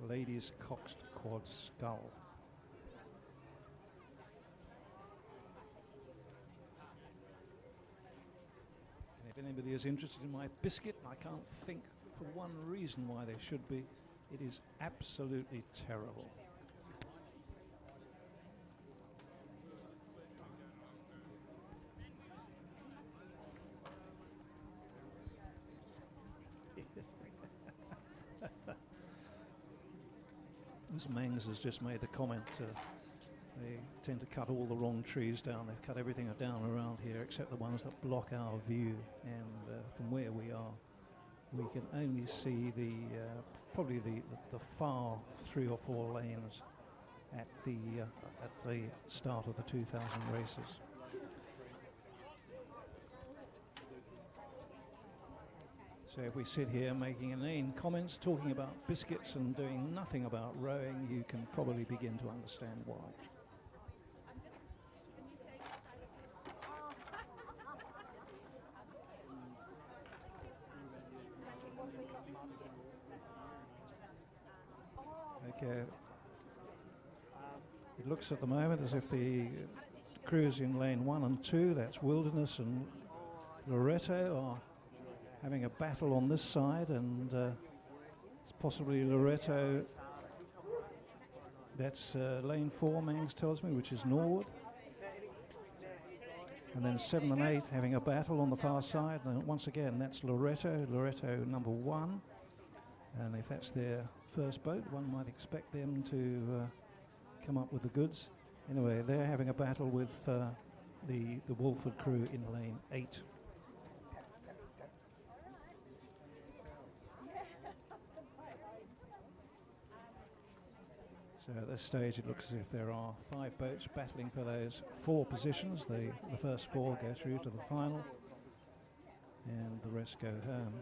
[SPEAKER 5] ladies Coxed Quad Scull. And if anybody is interested in my biscuit, I can't think for one reason why they should be. It is absolutely terrible. Ms. Mengs has just made the comment, they tend to cut all the wrong trees down. They've cut everything down around here except the ones that block our view. And from where we are, we can only see the probably the far 3 or 4 lanes at the start of the 2000 races. So if we sit here making inane comments, talking about biscuits and doing nothing about rowing, you can probably begin to understand why. Okay. It looks at the moment as if the crews in lane 1 and 2, that's Wilderness and Loreto, are having a battle on this side, and it's possibly Loreto. That's lane 4, Mangs tells me, which is Norwood. And then 7 and 8 having a battle on the far side, and once again that's Loreto number 1. And if that's their first boat, one might expect them to come up with the goods. Anyway, they're having a battle with the Wolford crew in lane 8. So at this stage it looks as if there are 5 boats battling for those 4 positions. The first 4 go through to the final and the rest go home.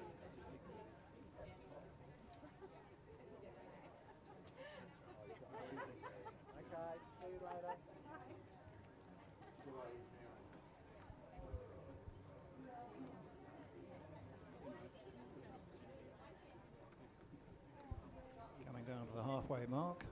[SPEAKER 5] Coming down to the halfway mark.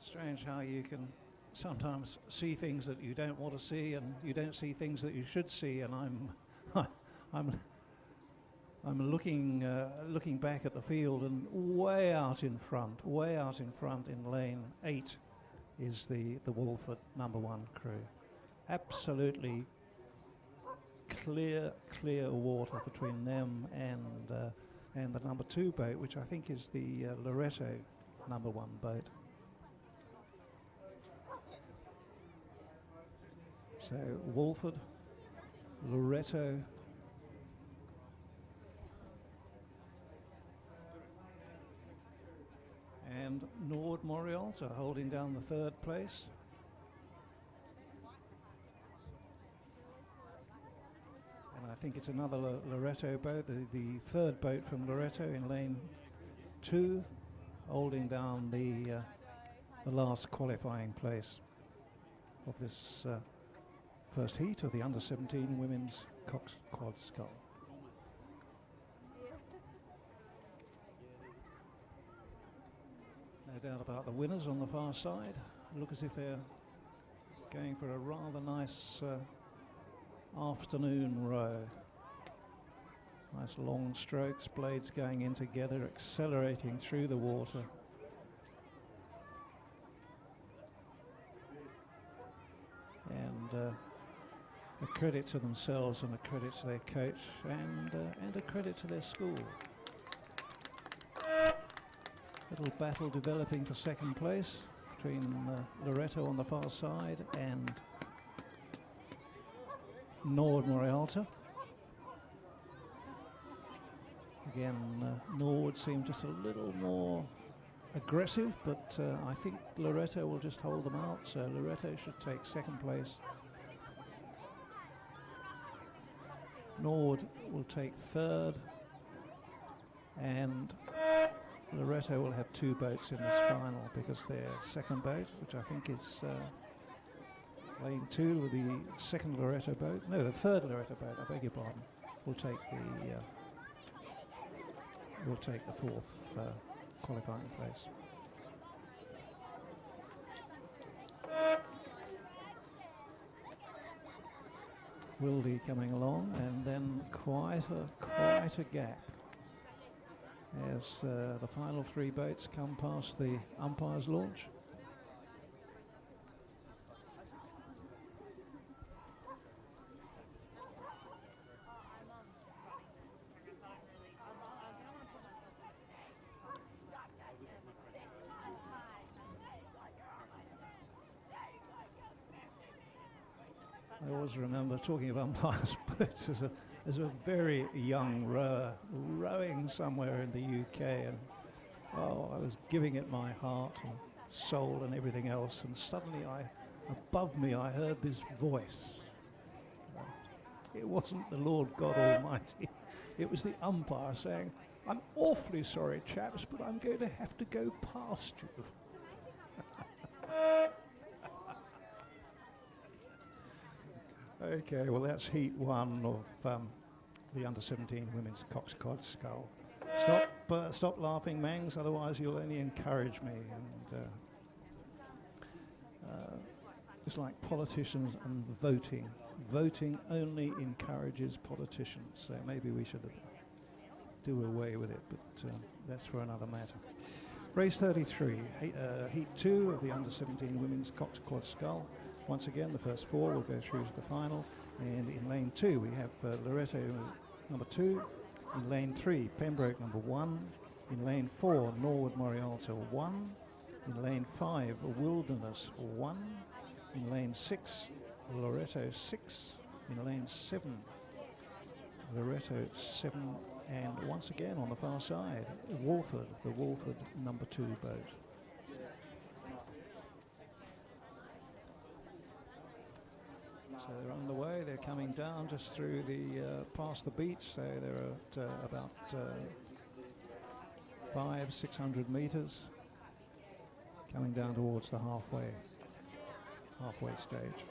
[SPEAKER 5] Strange how you can sometimes see things that you don't want to see, and you don't see things that you should see. And I'm looking back at the field, and way out in front in lane 8 is the Wolford number 1 crew. Absolutely clear water between them and the number 2 boat, which I think is the Loreto number 1 boat. So Wolford, Loreto, and Nord Morialta holding down the 3rd place. And I think it's another Loreto boat, the 3rd boat from Loreto in lane 2, holding down the last qualifying place of this first heat of the under-17 women's Cox Quad Scull. No doubt about the winners on the far side. Look as if they're going for a rather nice afternoon row. Nice long strokes, blades going in together, accelerating through the water. And a credit to themselves, and a credit to their coach, and a credit to their school. Little battle developing for 2nd place between Loreto on the far side and Nord Morialta. Again, Nord seemed just a little more aggressive, but I think Loreto will just hold them out, so Loreto should take 2nd place. Nord will take 3rd, and Loreto will have 2 boats in this final, because their 2nd boat, which I think is lane 2, will be 2nd Loreto boat, no, the 3rd Loreto boat, I beg your pardon, will take the 4th qualifying place. Wildy coming along, and then quite a gap. as the final three boats come past the umpire's launch. I always remember talking of umpires' boats as a very young rower rowing somewhere in the UK, and oh, I was giving it my heart and soul and everything else, and suddenly above me I heard this voice. It wasn't the Lord God Almighty, it was the umpire saying, "I'm awfully sorry, chaps, but I'm going to have to go past you." Okay, well, that's heat one of the under-17 women's Cox Cod Scull. Stop laughing, Mangs, otherwise you'll only encourage me. And it's like politicians and voting. Voting only encourages politicians, so maybe we should do away with it, but that's for another matter. Race 33, heat two of the under-17 women's Cox Quad Scull. Once again, the first four will go through to the final, and in lane two we have Loreto number 2, in lane 3 Pembroke number 1, in lane 4 Norwood Morialta 1, in lane 5 Wilderness 1, in lane 6 Loreto 6, in lane 7 Loreto 7, and once again on the far side Walford, the Walford number 2 boat. So they're on the way, they're coming down just through the past the beach, so they're at about 500-600 meters, coming down towards the halfway stage.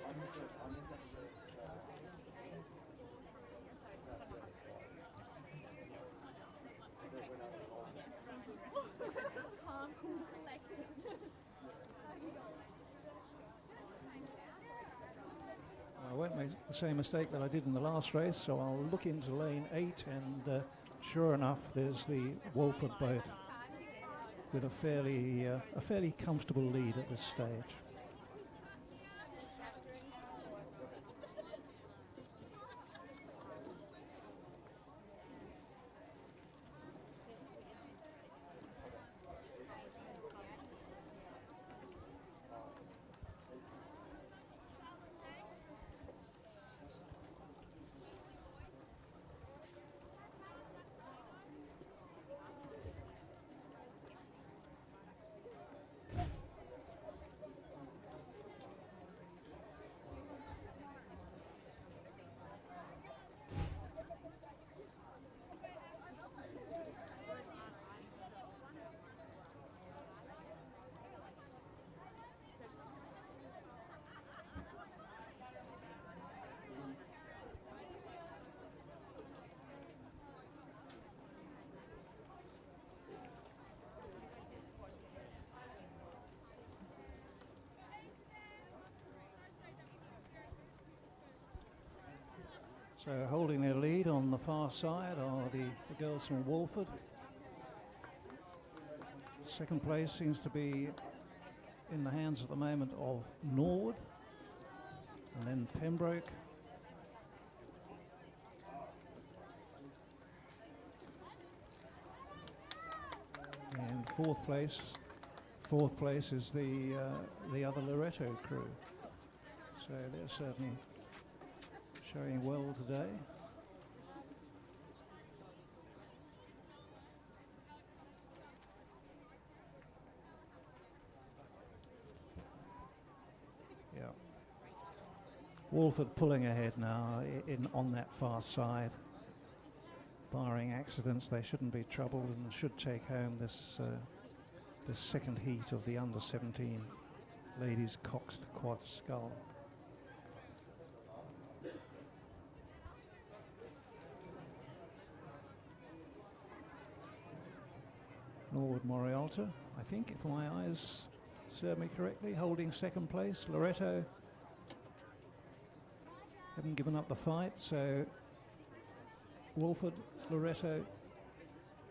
[SPEAKER 3] Calm, cool, collected.
[SPEAKER 5] I won't make the same mistake that I did in the last race, so I'll look into lane 8, and sure enough there's the Walford boat with a fairly comfortable lead at this stage. So holding their lead on the far side are the girls from Walford. Second place seems to be in the hands at the moment of Norwood, and then Pembroke. And fourth place is the other Loreto crew. So they're certainly showing well today. Yeah. Walford pulling ahead now on that far side. Barring accidents, they shouldn't be troubled and should take home this second heat of the under-17 ladies Cox Quad Scull. Norwood Morialta, I think, if my eyes serve me correctly, holding second place. Loreto haven't given up the fight, so Walford, Loreto,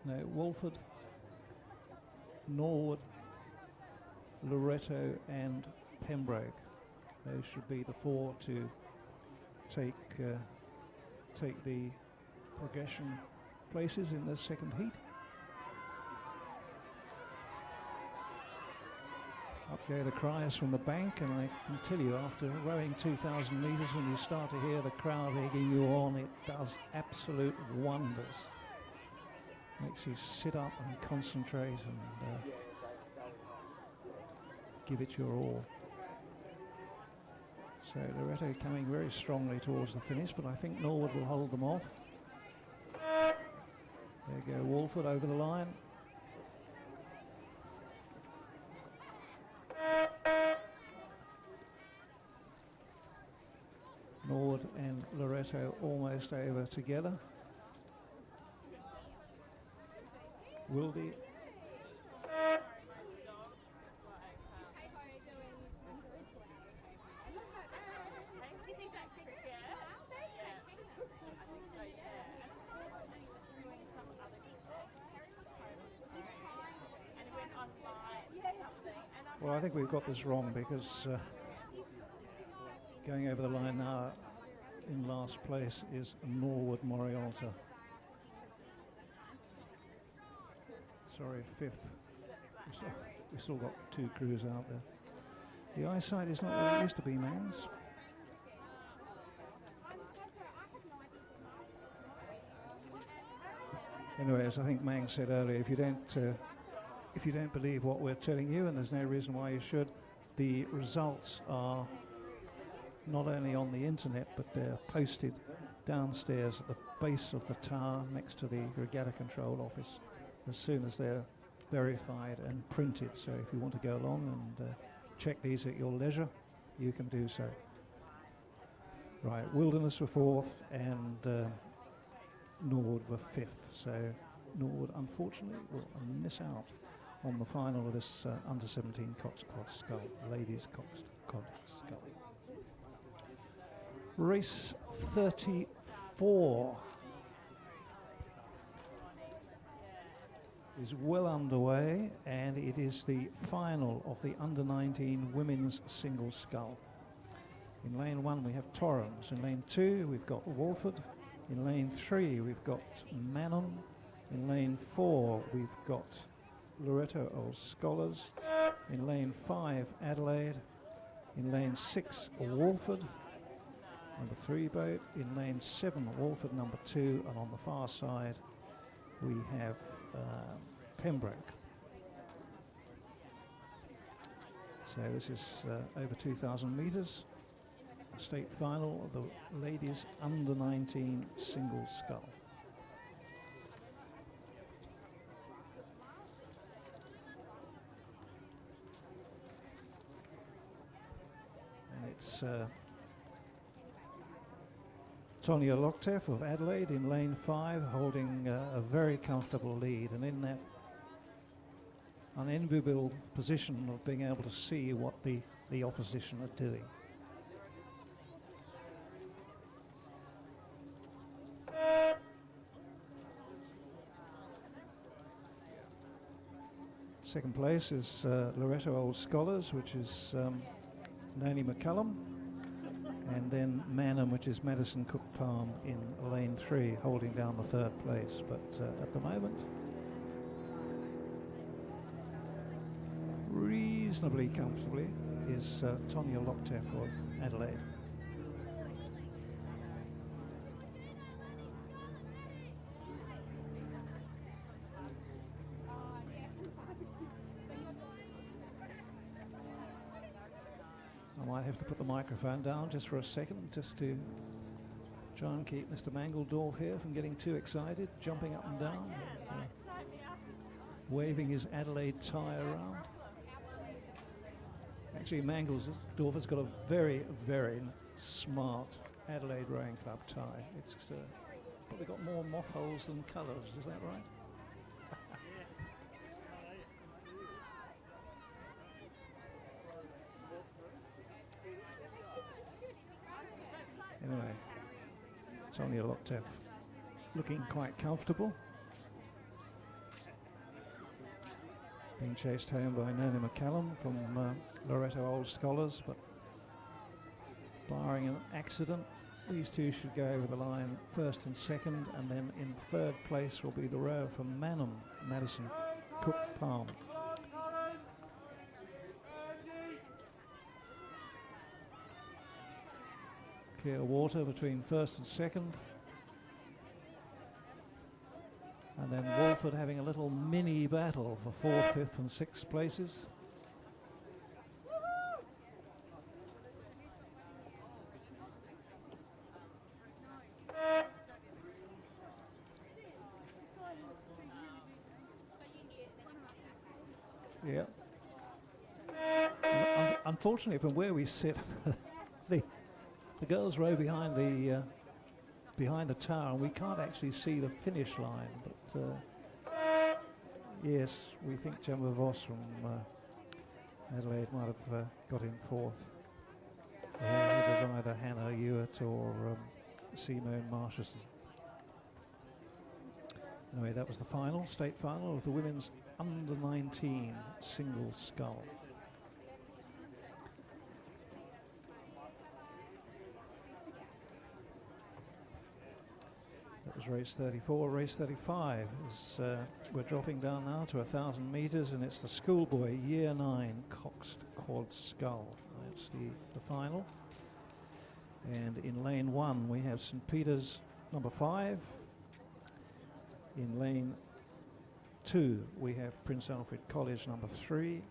[SPEAKER 5] No, Walford, Norwood, Loretto and Pembroke. Those should be the four to take the progression places in the second heat. Up go the cries from the bank, and I can tell you, after rowing 2,000 metres, when you start to hear the crowd egging you on, it does absolute wonders. Makes you sit up and concentrate and give it your all. So Loretto coming very strongly towards the finish, but I think Norwood will hold them off. There go Walford over the line. Norwood and Loretto almost over together. Wildy. Well, I think we've got this wrong, because going over the line now in last place is Norwood Morialta. Sorry, fifth. We've still got two crews out there. The eyesight is not what it used to be, Mangs. Anyway, as I think Mang said earlier, if you don't believe what we're telling you, and there's no reason why you should, the results are not only on the internet, but they're posted downstairs at the base of the tower next to the regatta control office as soon as they're verified and printed. So if you want to go along and check these at your leisure, you can do so. Right, Wilderness were fourth and Norwood were fifth. So Norwood, unfortunately, will miss out on the final of this under-17 Cox Scull, ladies Cox Scull. Race 34 is well underway, and it is the final of the under-19 women's single scull. In lane 1 we have Torrens. In lane 2 we've got Walford. In lane 3 we've got Manham. In lane 4 we've got Loretto Old Scholars. In lane 5 Adelaide. In lane 6 Walford, number 3 boat. In lane 7 Walford, number 2, and on the far side we have Pembroke. So this is over 2,000 metres. State final of the ladies under 19 single scull. And it's Tonya Lockteff of Adelaide in lane 5 holding a very comfortable lead, and in that unenviable position of being able to see what the opposition are doing. Second place is Loretto Old Scholars, which is Noni McCullum, and then Manham, which is Madison Cook Palm in lane 3, holding down the third place. But at the moment, reasonably comfortably is Tonya Lockteff of Adelaide. I might have to put the microphone down just for a second, just to try and keep Mr. Mangledorf here from getting too excited, jumping up and down, and, waving his Adelaide tie around. Actually, Mangledorf has got a very, very smart Adelaide Rowing Club tie. It's probably got more moth holes than colours, is that right? Anyway, Tonya Lockteff looking quite comfortable. being chased home by Noni McCallum from Loretto Old Scholars, but barring an accident, these two should go over the line first and second, and then in third place will be the row from Manham, Madison Cook Palm. Clear water between first and second. And then Walford having a little mini battle for fourth, fifth and sixth places. Yeah. Unfortunately, from where we sit, the girls row behind the tower, and we can't actually see the finish line. But yes, we think Gemma Voss from Adelaide might have got in fourth. Ahead of either Hannah Hewitt or Simone Marchison. Anyway, that was the final, state final of the women's under-19 single scull. That was race 34. Race 35 is we're dropping down now to 1,000 metres, and it's the schoolboy year 9 Coxed Quad Scull. That's the final. And in lane 1 we have St Peter's number 5. In lane 2 we have Prince Alfred College number 3.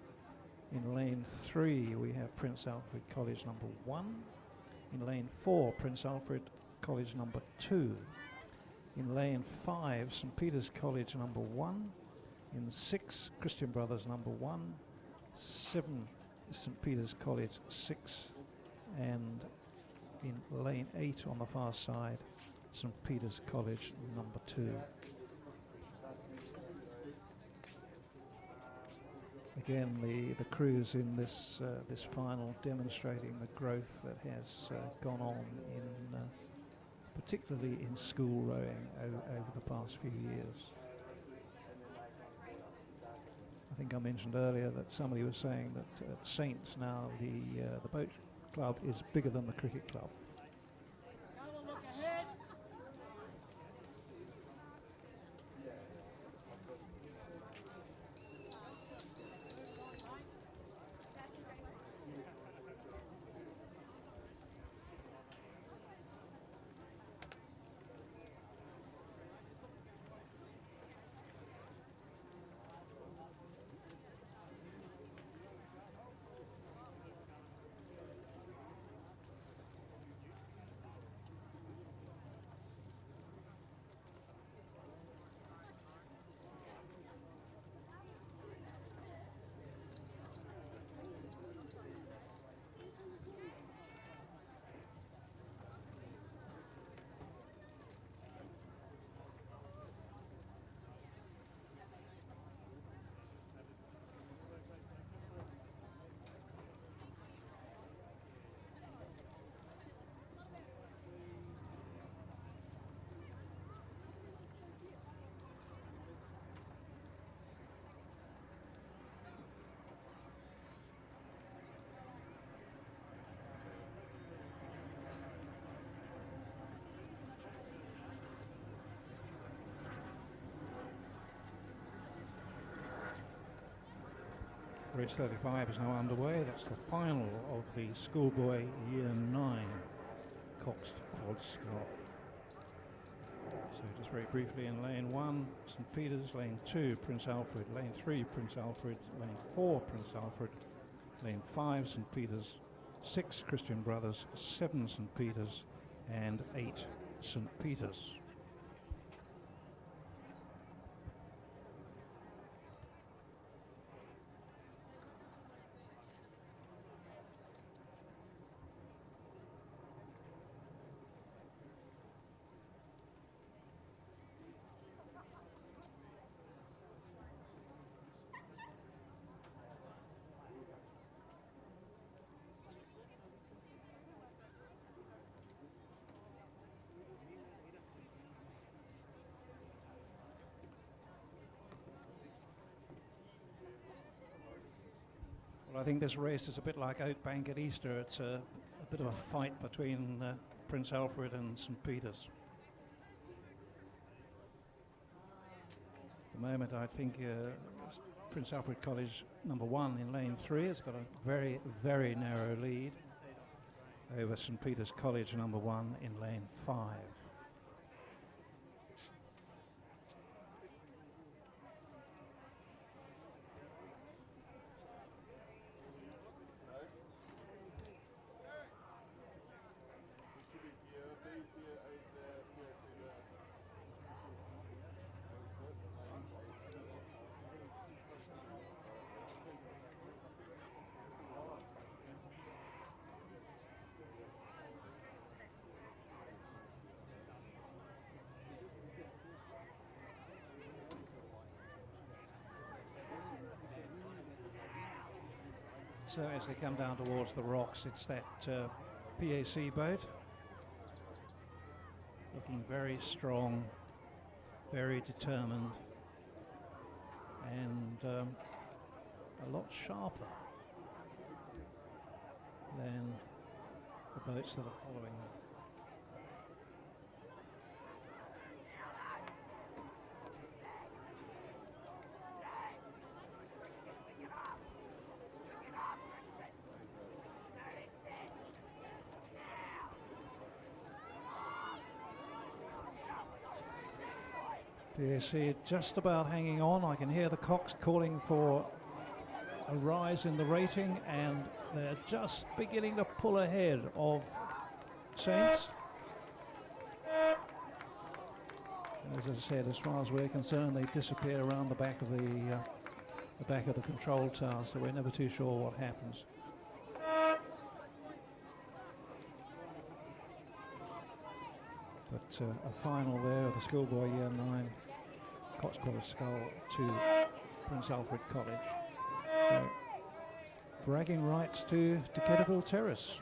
[SPEAKER 5] In lane 3 we have Prince Alfred College number 1. In lane 4 Prince Alfred College number 2. In lane 5 St Peter's College number 1. In 6 Christian Brothers number 1. 7 St Peter's College 6. And in lane 8 on the far side St Peter's College number 2. Again, the crews in this final demonstrating the growth that has gone on in particularly in school rowing over the past few years. I think I mentioned earlier that somebody was saying that at Saints now the boat club is bigger than the cricket club. Race 35 is now underway. That's the final of the schoolboy year 9 Coxed Quad Scull. So just very briefly, in lane 1 St Peter's, lane 2 Prince Alfred, lane 3 Prince Alfred, lane 4 Prince Alfred, lane 5 St Peter's, 6 Christian Brothers, 7 St Peter's and 8 St Peter's. Well, I think this race is a bit like Oakbank at Easter. It's a bit of a fight between Prince Alfred and St. Peter's. At the moment, I think Prince Alfred College #1 in lane 3 has got a very, very narrow lead over St. Peter's College #1 in lane 5. So as they come down towards the rocks, it's that PAC boat, looking very strong, very determined, and a lot sharper than the boats that are following them. PAC just about hanging on. I can hear the cocks calling for a rise in the rating, and they're just beginning to pull ahead of Saints. And as I said, as far as we're concerned, they disappear around the back of the control tower, so we're never too sure what happens. But a final there of the schoolboy year 9 Cotswold Scull to Prince Alfred College. So, bragging rights to Ketterville Terrace.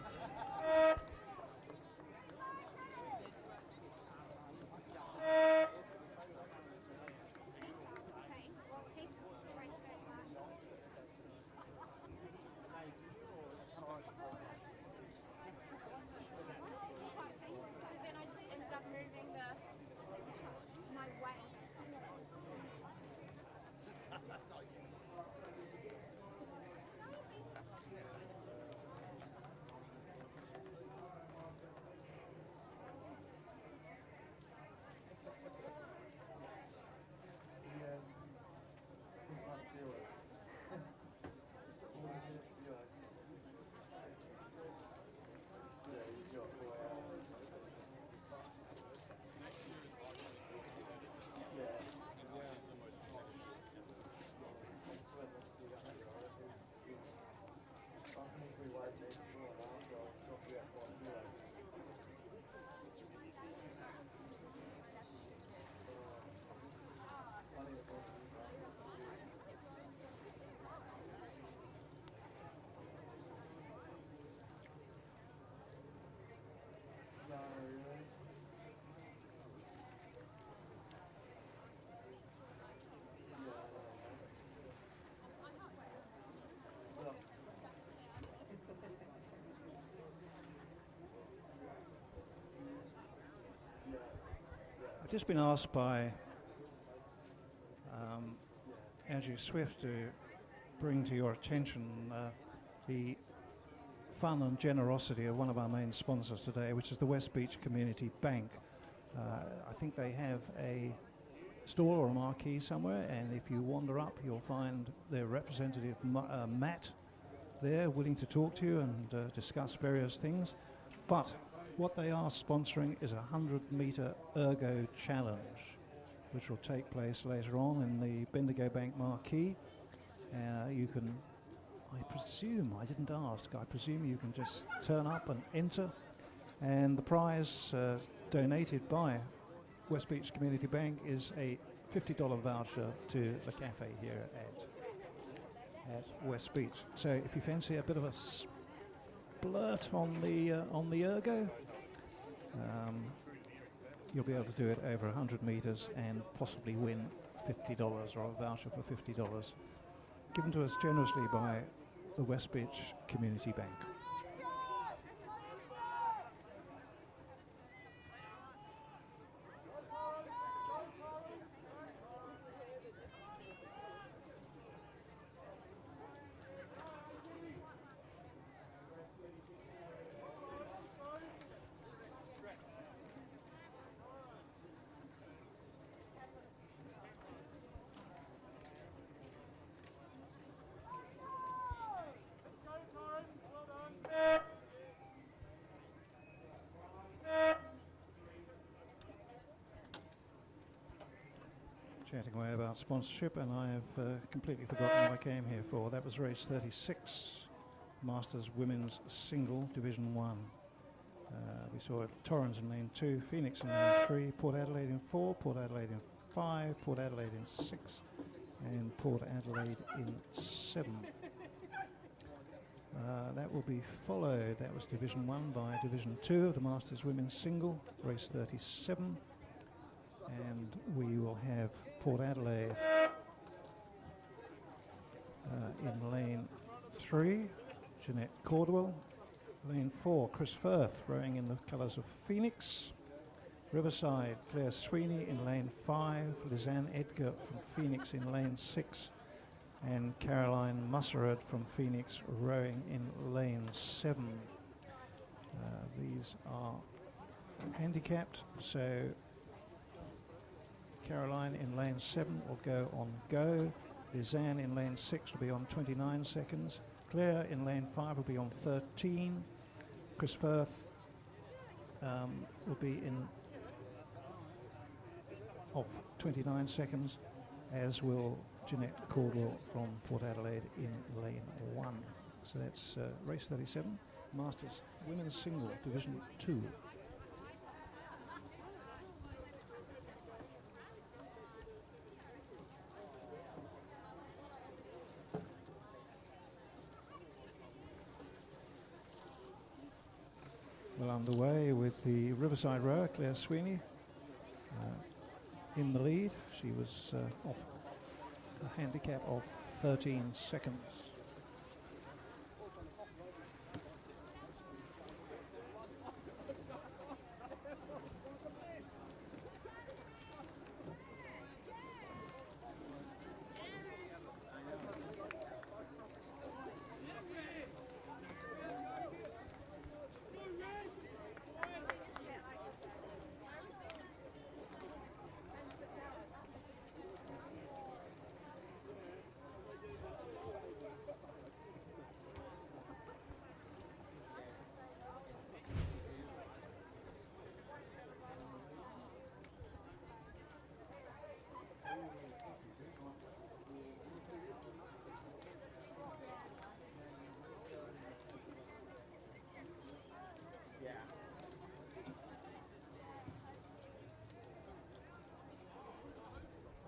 [SPEAKER 5] I've just been asked by Andrew Swift to bring to your attention the fun and generosity of one of our main sponsors today, which is the West Beach Community Bank. I think they have a stall or a marquee somewhere, and if you wander up, you'll find their representative, Matt, there willing to talk to you and discuss various things. But what they are sponsoring is a 100-meter ergo challenge, which will take place later on in the Bendigo Bank marquee. You can, I presume, I didn't ask, I presume you can just turn up and enter. And the prize donated by West Beach Community Bank is a $50 voucher to the cafe here at West Beach. So if you fancy a bit of a splurt on the ergo, you'll be able to do it over 100 meters and possibly win $50 or a voucher for $50, given to us generously by the West Beach Community Bank. Chatting away about sponsorship, and I have completely forgotten what I came here for. That was race 36, Masters Women's Single, Division 1. We saw Torrens in lane 2, Phoenix in lane 3, Port Adelaide in 4, Port Adelaide in 5, Port Adelaide in 6, and Port Adelaide in 7. That will be followed, that was Division 1, by Division 2 of the Masters Women's Single, race 37. And we will have Port Adelaide in lane 3, Jeanette Caldwell. Lane 4, Chris Firth, rowing in the colours of Phoenix. Riverside, Claire Sweeney in lane 5, Lizanne Edgar from Phoenix in lane 6, and Caroline Musserud from Phoenix rowing in lane 7. These are handicapped, so Caroline in lane 7 will go on go. Lizanne in lane 6 will be on 29 seconds. Claire in lane 5 will be on 13. Chris Firth will be in of 29 seconds, as will Jeanette Caldwell from Port Adelaide in lane 1. So that's race 37, Masters Women's Single, Division 2. Well underway with the Riverside rower, Claire Sweeney, in the lead. She was off a handicap of 13 seconds.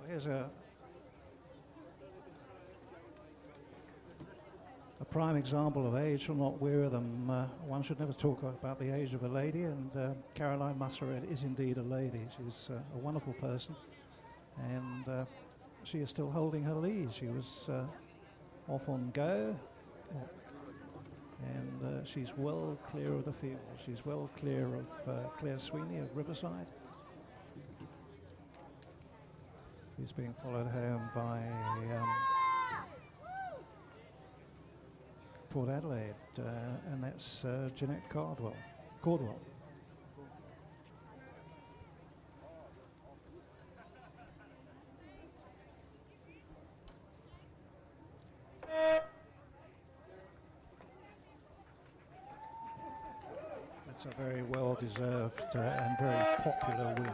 [SPEAKER 5] Here's a prime example of age. Shall not weary them. One should never talk about the age of a lady, and Caroline Musserud is indeed a lady. She's a wonderful person, and she is still holding her lead. She was off on go, and she's well clear of the field. She's well clear of Claire Sweeney of Riverside. He's being followed home by Port Adelaide, and that's Jeanette Caldwell. That's a very well-deserved and very popular win.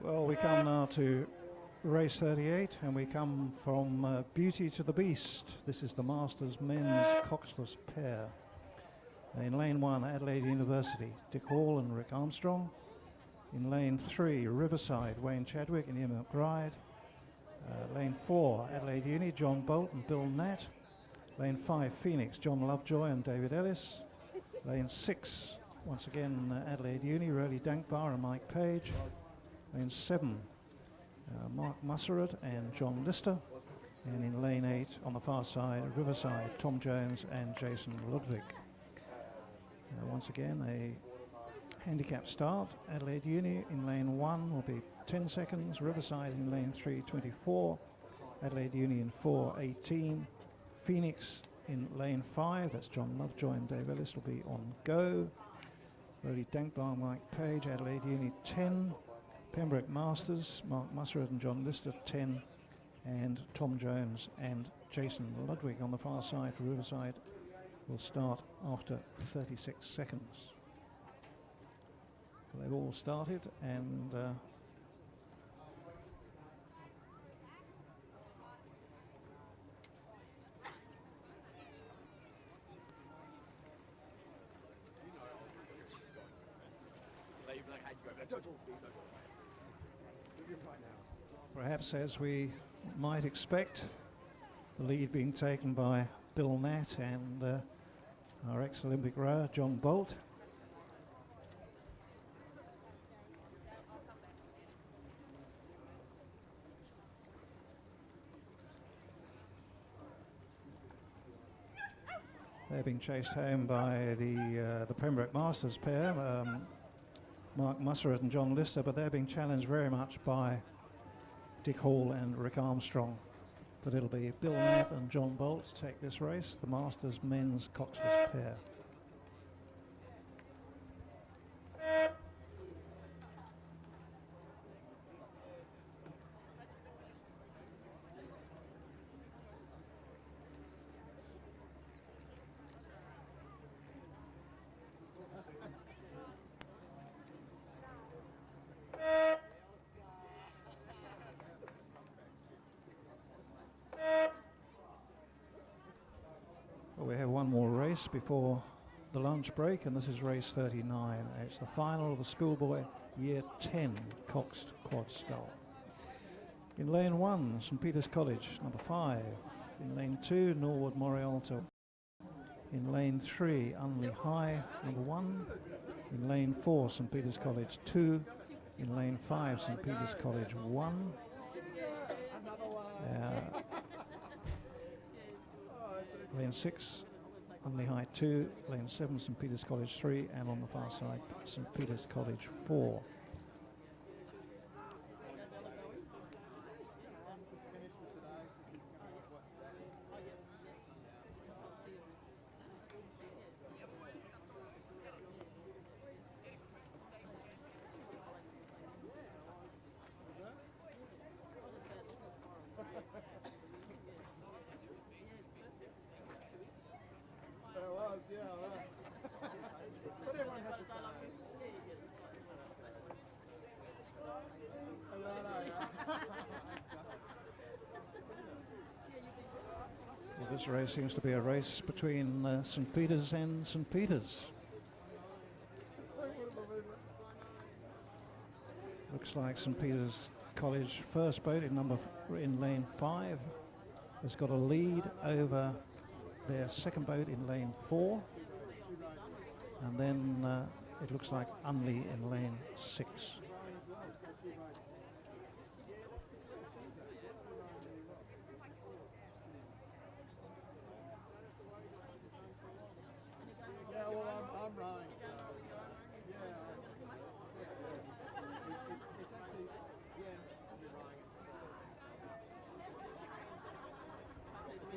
[SPEAKER 5] Well, we come now to race 38, and we come from Beauty to the Beast. This is the Masters Men's Coxless Pair. In lane 1, Adelaide University, Dick Hall and Rick Armstrong. In lane 3, Riverside, Wayne Chadwick and Ian McBride. Lane 4, Adelaide Uni, John Bolt and Bill Natt. Lane 5, Phoenix, John Lovejoy and David Ellis. Lane 6, once again, Adelaide Uni, Rowley Dankbar and Mike Page. Lane 7, Mark Musseret and John Lister. And in lane 8, on the far side, Riverside, Tom Jones and Jason Ludwig. Once again, a handicap start. Adelaide Uni in lane 1 will be 10 seconds. Riverside in lane 3, 24. Adelaide Uni in 4, 18. Phoenix in lane 5, that's John Lovejoy and Dave Ellis, will be on go. Rowley Dankbar, Mike Page, Adelaide Uni 10. Pembroke Masters, Mark Musseret and John Lister 10. And Tom Jones and Jason Ludwig on the far side for Riverside will start after 36 seconds. They've all started, and perhaps, as we might expect, the lead being taken by Bill Natt and our ex-Olympic rower John Bolt. They're being chased home by the Pembroke Masters pair, Mark Musseret and John Lister, but they're being challenged very much by Dick Hall and Rick Armstrong. But it'll be Bill Natt and John Bolt to take this race, the Masters men's coxless pair. We have one more race before the lunch break, and this is race 39. It's the final of the schoolboy year 10 coxed quad scull. In lane 1, St Peter's College, number 5. In lane 2, Norwood Morialto. In lane 3, Unley High, number 1. In lane 4, St Peter's College 2. In lane 5, St Peter's College 1. Lane 6, Unley High 2, lane 7, St Peter's College 3, and on the far side, St Peter's College 4. This race seems to be a race between St Peter's and St Peter's. Looks like St Peter's College first boat in lane 5 has got a lead over their second boat in lane 4, and then it looks like Unley in lane 6.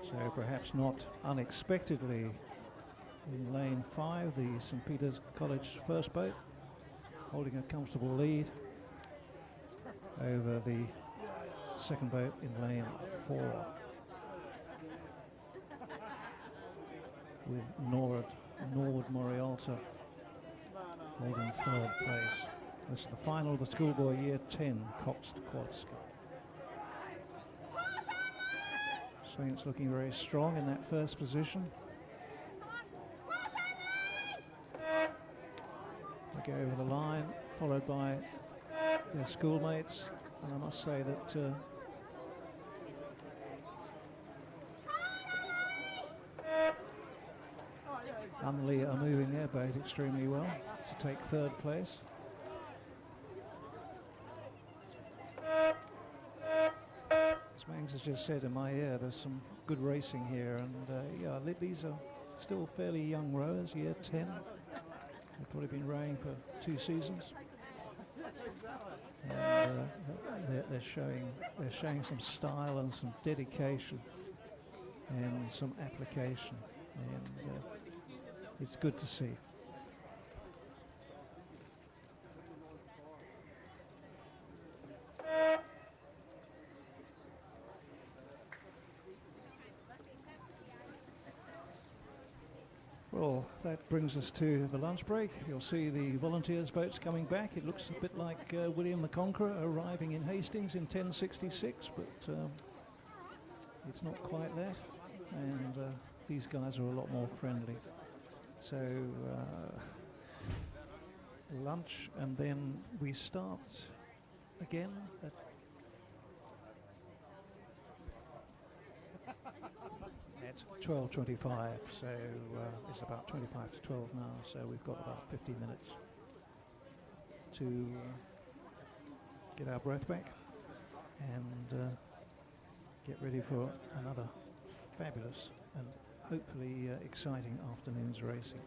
[SPEAKER 5] So perhaps not unexpectedly, in lane 5, the St Peter's College first boat holding a comfortable lead over the second boat in lane 4, with Norwood Morialta holding third place. This is the final of the schoolboy year 10 coxed quad scull. Saints looking very strong in that first position. They go over the line, followed by their schoolmates, and I must say that Unley are moving their boat extremely well to take third place. As Mangs has just said in my ear, there's some good racing here, and yeah, these are still fairly young rowers, year 10. They've probably been rowing for 2 seasons. And they're showing some style and some dedication and some application, and it's good to see. Well, that brings us to the lunch break. You'll see the volunteers' boats coming back. It looks a bit like William the Conqueror arriving in Hastings in 1066, but it's not quite that. And these guys are a lot more friendly. So lunch, and then we start again at It's 12:25, so it's about 25 to 12 now, so we've got about 15 minutes to get our breath back and get ready for another fabulous and hopefully exciting afternoon's racing.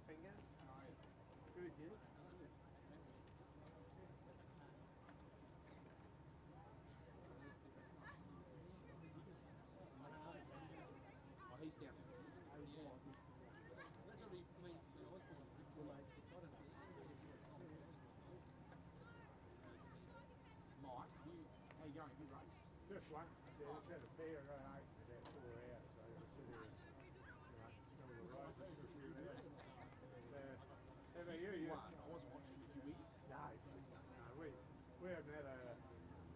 [SPEAKER 2] fingers. Good, yeah.
[SPEAKER 1] Oh, he's down. That's what he means. I was born related. I don't know. Mike, how you going? Have you raced?
[SPEAKER 8] Just one. Yeah, just had a pair run 8 in about 4 hours, so I sit here and, some of the rides and took you there. And, how about you?
[SPEAKER 1] You won. I was watching. Did you win?
[SPEAKER 8] No, we haven't had a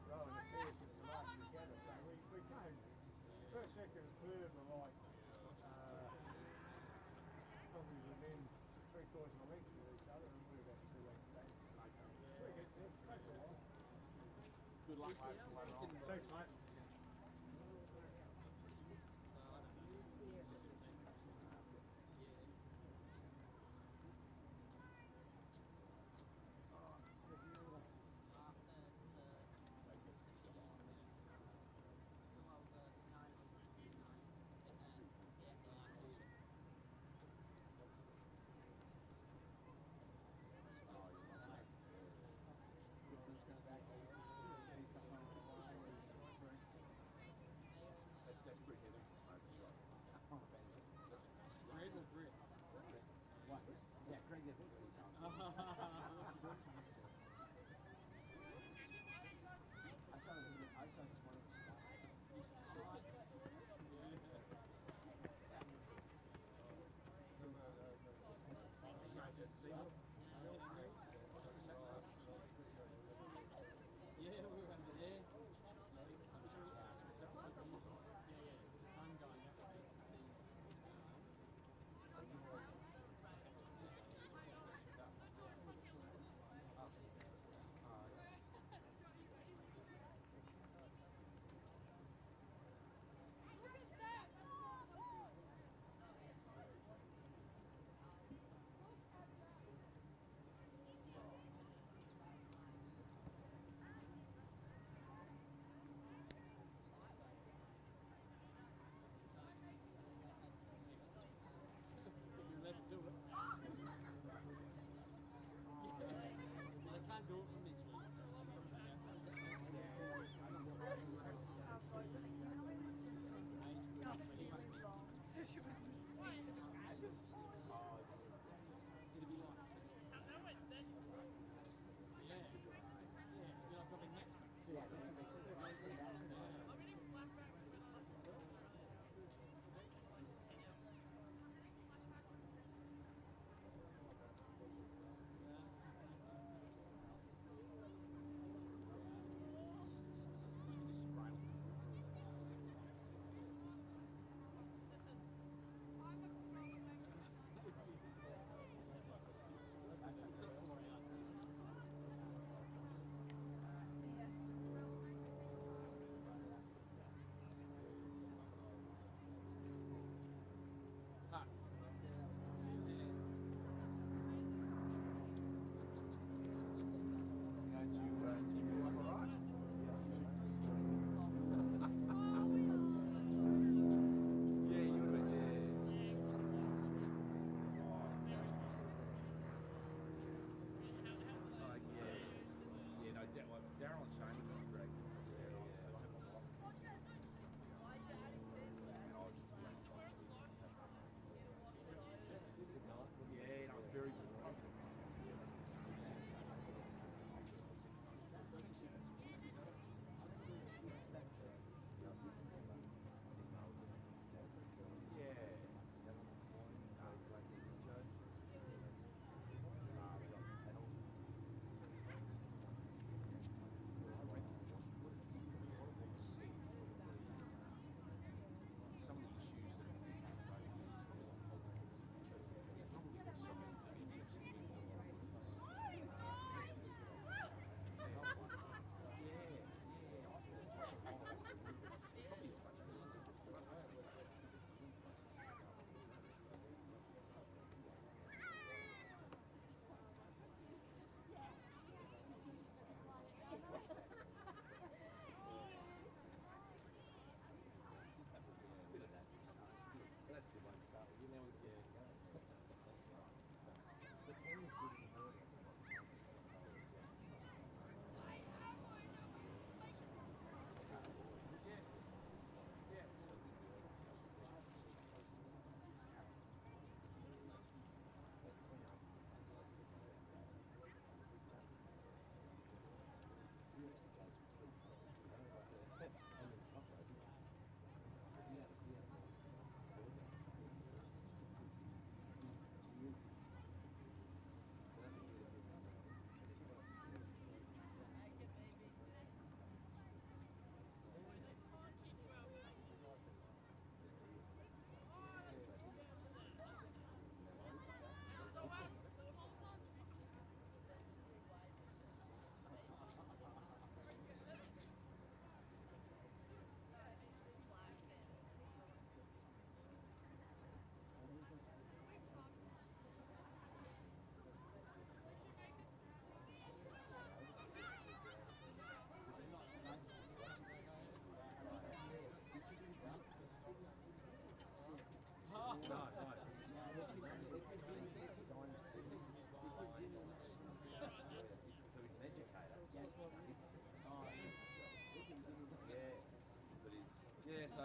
[SPEAKER 8] row in the pair since the last regatta, so we came first, second, and third were like, probably within 3/4 of a length of each other, and we were about 2 lengths back. We get there, takes a while.
[SPEAKER 1] Good luck, mate. for later on.
[SPEAKER 8] Thanks, mate.
[SPEAKER 1] That's pretty heavy. Greg or Greg? What? Yeah, Greg is it. I saw this one. Yeah, we were under there.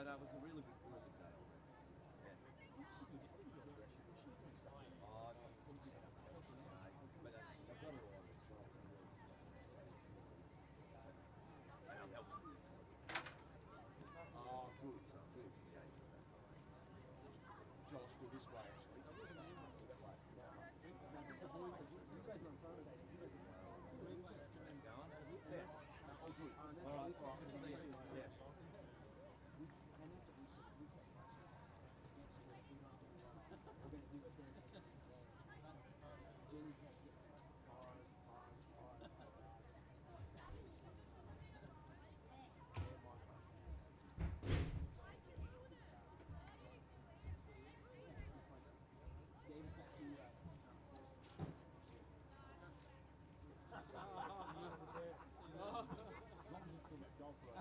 [SPEAKER 9] But it was a really good day. Yeah. Oh, good, son, good. Yeah. Josh, we're this way actually. All right, well, good to see you.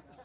[SPEAKER 9] Yeah.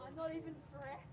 [SPEAKER 3] I'm not even fresh.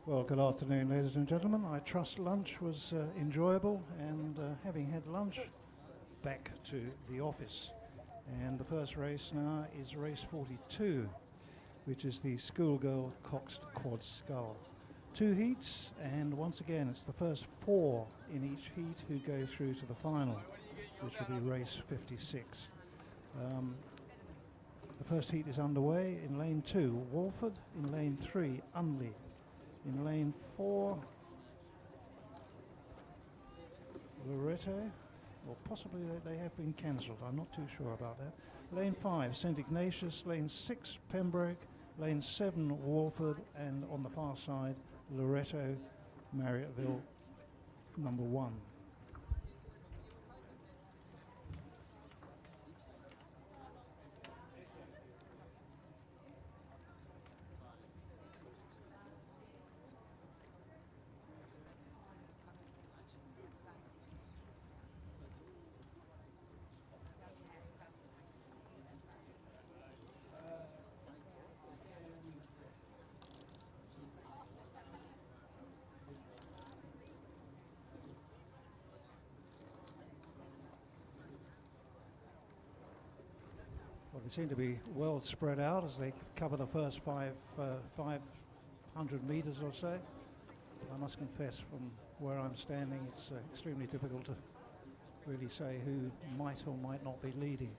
[SPEAKER 5] Well, good afternoon, ladies and gentlemen. I trust lunch was enjoyable, and having had lunch, back to the office. And the first race now is race 42, which is the Schoolgirl Coxed Quad Scull. 2 heats, and once again, it's the first 4 in each heat who go through to the final, which will be race 56. The first heat is underway in lane 2, Walford. In lane 3, Unley. In lane 4, Loretto, or possibly they have been cancelled, I'm not too sure about that. Lane 5, St Ignatius. Lane 6, Pembroke. Lane 7, Walford, and on the far side, Loretto, Marriotteville, number 1. Well, they seem to be well spread out as they cover the first 500 metres or so. I must confess, from where I'm standing, it's extremely difficult to really say who might or might not be leading.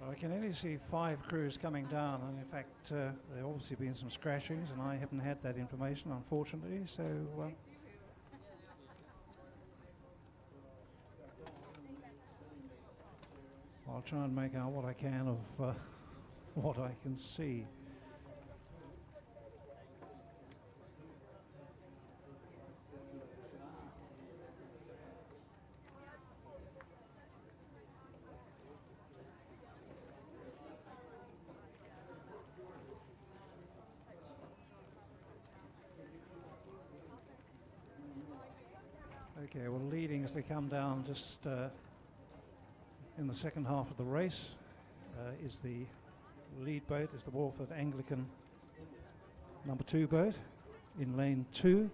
[SPEAKER 5] I can only see 5 crews coming down, and in fact there have obviously been some scratchings, and I haven't had that information, unfortunately, so I'll try and make out what I can of what I can see. Okay, well, leading as they come down just in the second half of the race is the lead boat, is the Walford Anglican number 2 boat in lane 2.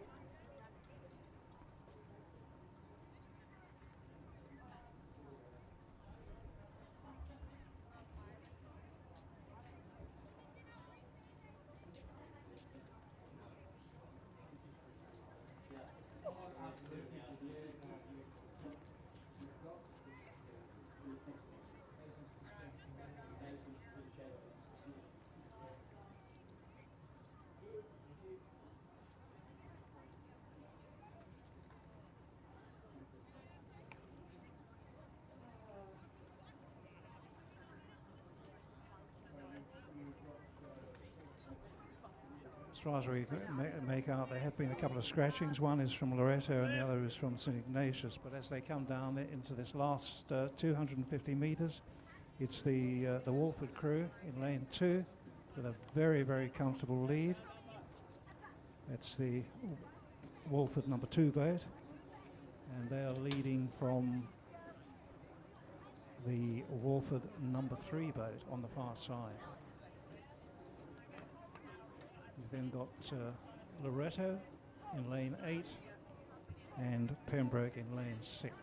[SPEAKER 5] far as we make out, there have been a couple of scratchings. One is from Loreto and the other is from St Ignatius. But as they come down into this last 250 metres, it's the Walford crew in lane 2 with a very, very comfortable lead. That's the Walford number 2 boat, and they are leading from the Walford number 3 boat on the far side. You've then got Loreto in lane 8 and Pembroke in lane 6.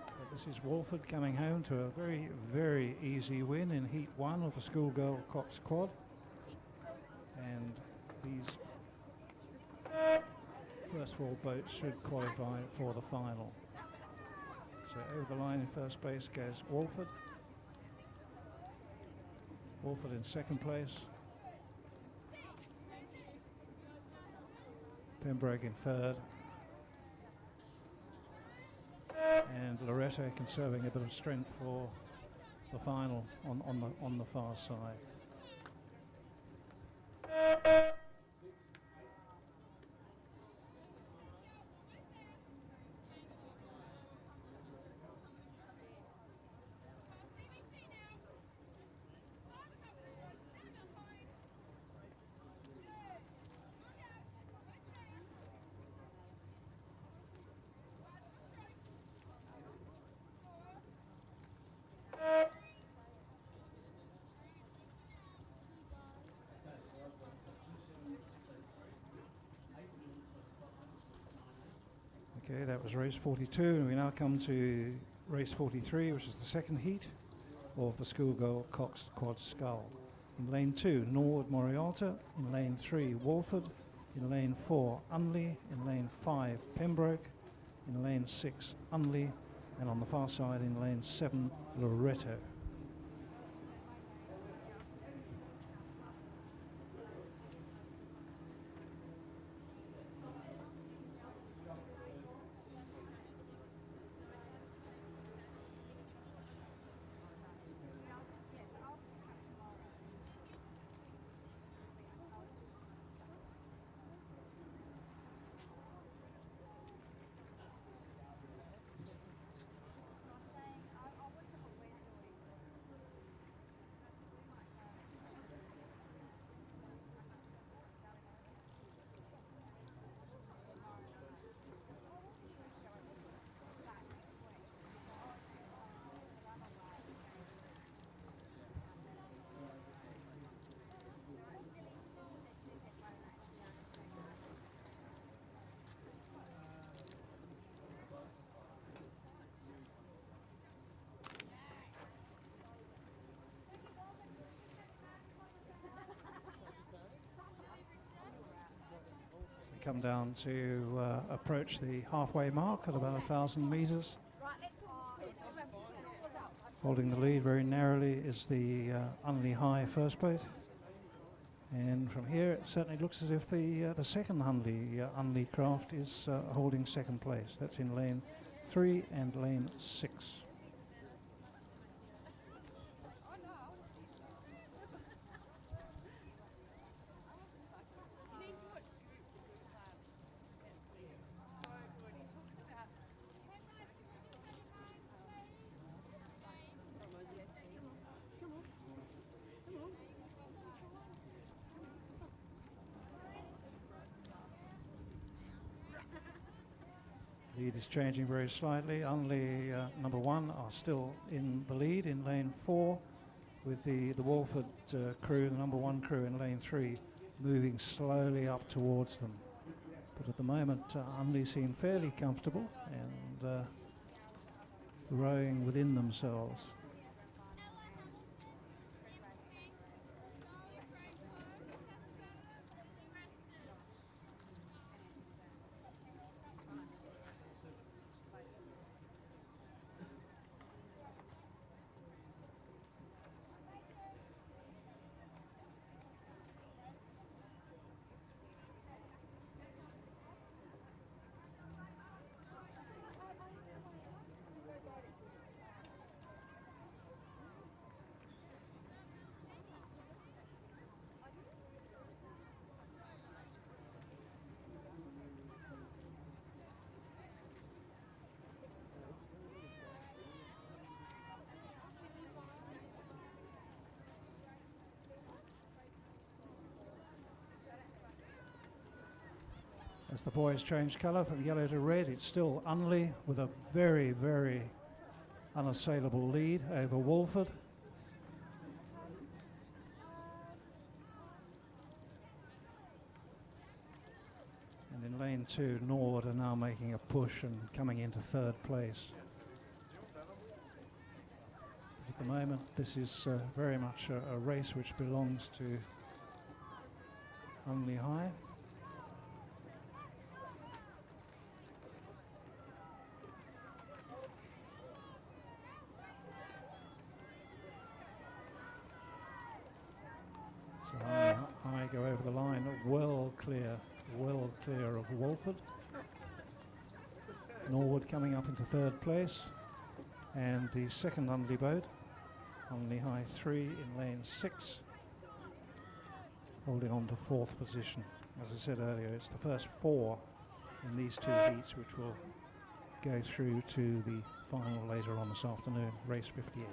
[SPEAKER 5] But this is Walford coming home to a very, very easy win in Heat 1 of the Schoolgirl Cox Quad. And these first 4 boats should qualify for the final. So over the line in first place goes Walford. Walford in second place. Pembroke in third. And Loreto conserving a bit of strength for the final on the far side. Okay, that was race 42, and we now come to race 43, which is the second heat of the Schoolgirl Cox Quad Scull. In lane 2, Norwood Morialta. In lane 3, Walford. In lane 4, Unley. In lane 5, Pembroke. In lane 6, Unley. And on the far side, in lane 7, Loreto. Come down to approach the halfway mark at about 1,000 metres. Holding the lead very narrowly is the Unley High first boat. And from here it certainly looks as if the second Unley craft is holding second place. That's in lane 3 and lane 6. Lead is changing very slightly. Unley number 1 are still in the lead in lane 4, with the Walford crew, the number 1 crew in lane 3, moving slowly up towards them. But at the moment, Unley seem fairly comfortable and rowing within themselves. As the boys change colour from yellow to red, it's still Unley with a very, very unassailable lead over Walford. And in lane 2, Norwood are now making a push and coming into third place. At the moment, this is very much a race which belongs to Unley High. So High go over the line, well clear of Walford. Norwood coming up into third place, and the second Unley boat, Unley High 3 in lane 6, holding on to fourth position. As I said earlier, it's the first 4 in these 2 heats which will go through to the final later on this afternoon, race 58.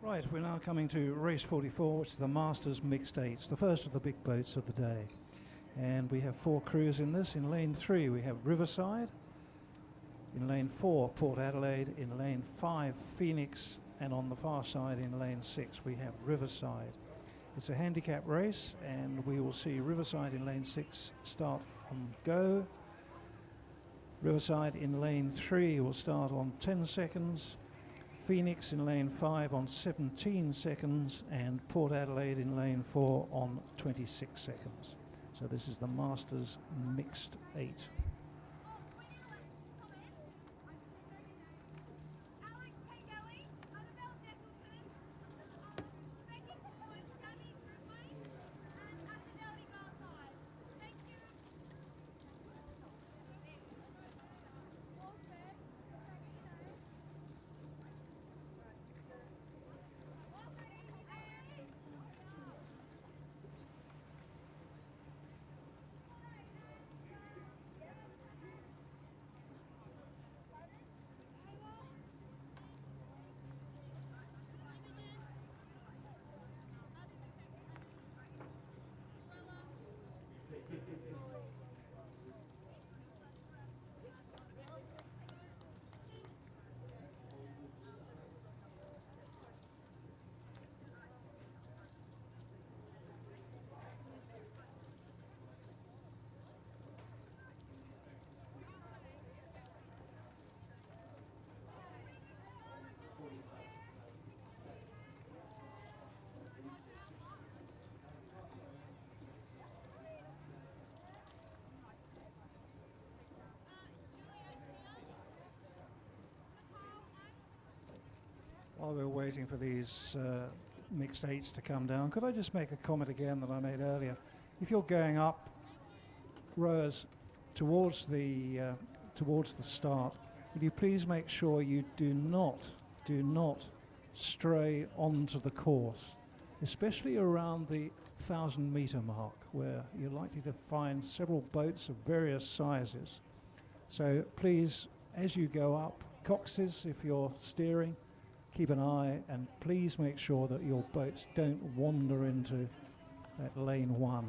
[SPEAKER 5] Right, we're now coming to race 44, which is the Masters Mixed Eights, the first of the big boats of the day. And we have 4 crews in this. In lane 3, we have Riverside. In lane 4, Port Adelaide. In lane 5, Phoenix. And on the far side, in lane 6, we have Riverside. It's a handicap race, and we will see Riverside in lane 6 start on go. Riverside in lane 3 will start on 10 seconds. Phoenix in lane 5 on 17 seconds, and Port Adelaide in lane 4 on 26 seconds. So this is the Masters Mixed 8. While we're waiting for these mixed 8s to come down, could I just make a comment again that I made earlier? If you're going up rowers towards the start, would you please make sure you do not stray onto the course, especially around the 1,000-metre mark, where you're likely to find several boats of various sizes. So please, as you go up, coxes, if you're steering, keep an eye, and please make sure that your boats don't wander into that lane 1.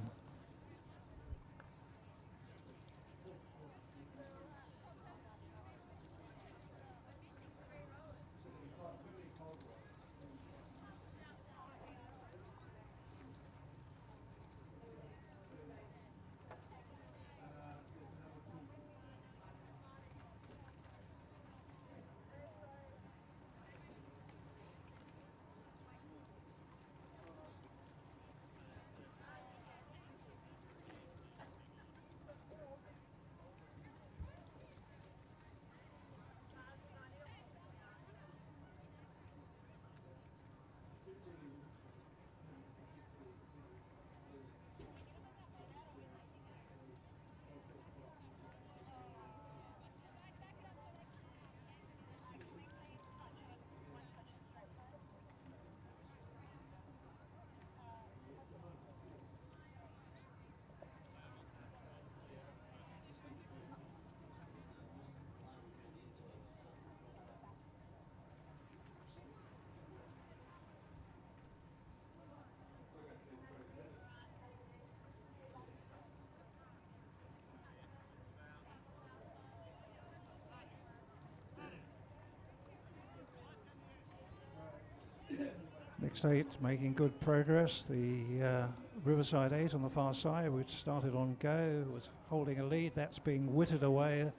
[SPEAKER 5] Mixed 8 making good progress. The Riverside 8 on the far side, which started on go, was holding a lead. That's being whittled away.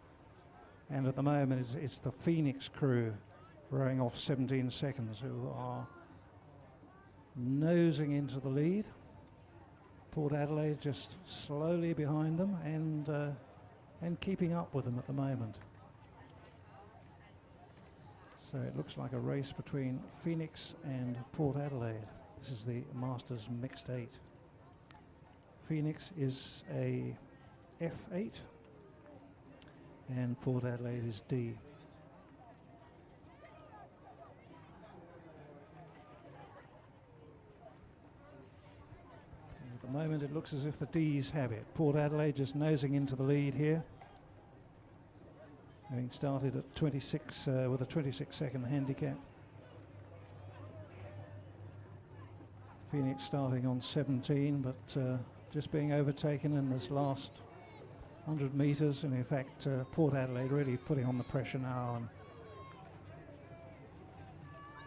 [SPEAKER 5] And at the moment, it's the Phoenix crew rowing off 17 seconds who are nosing into the lead. Port Adelaide just slowly behind them and keeping up with them at the moment. So it looks like a race between Phoenix and Port Adelaide. This is the Masters Mixed 8. Phoenix is a F8 and Port Adelaide is D. And at the moment it looks as if the Ds have it. Port Adelaide just nosing into the lead here, having started at 26 with a 26-second handicap. Phoenix starting on 17, but just being overtaken in this last 100 metres, and in fact Port Adelaide really putting on the pressure now and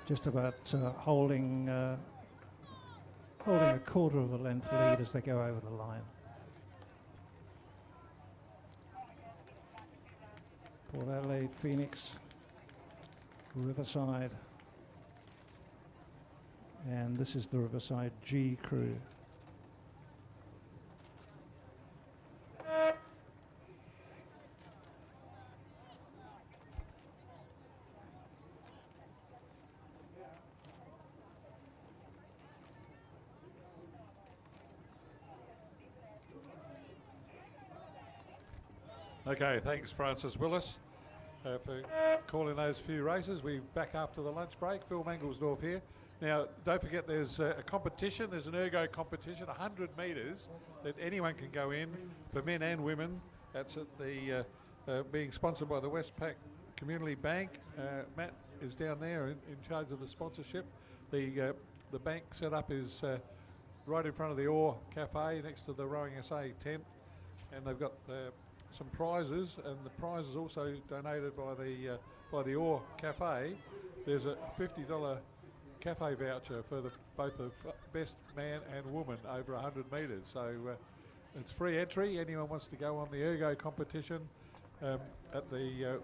[SPEAKER 5] just about holding a quarter of a length lead as they go over the line. Port Adelaide, Phoenix, Riverside, and this is the Riverside G crew.
[SPEAKER 6] Okay, thanks Francis Willis for calling those few races. We're back after the lunch break. Phil Manglesdorf here. Now, don't forget there's a competition. There's an ergo competition, 100 metres that anyone can go in for men and women. That's at the being sponsored by the Westpac Community Bank. Matt is down there in charge of the sponsorship. The bank setup is right in front of the Oar Cafe next to the Rowing SA tent, and they've got some prizes, and the prize is also donated by the Oar Cafe. There's a $50 cafe voucher for both the best man and woman over 100 metres. So it's free entry. Anyone wants to go on the ergo competition at the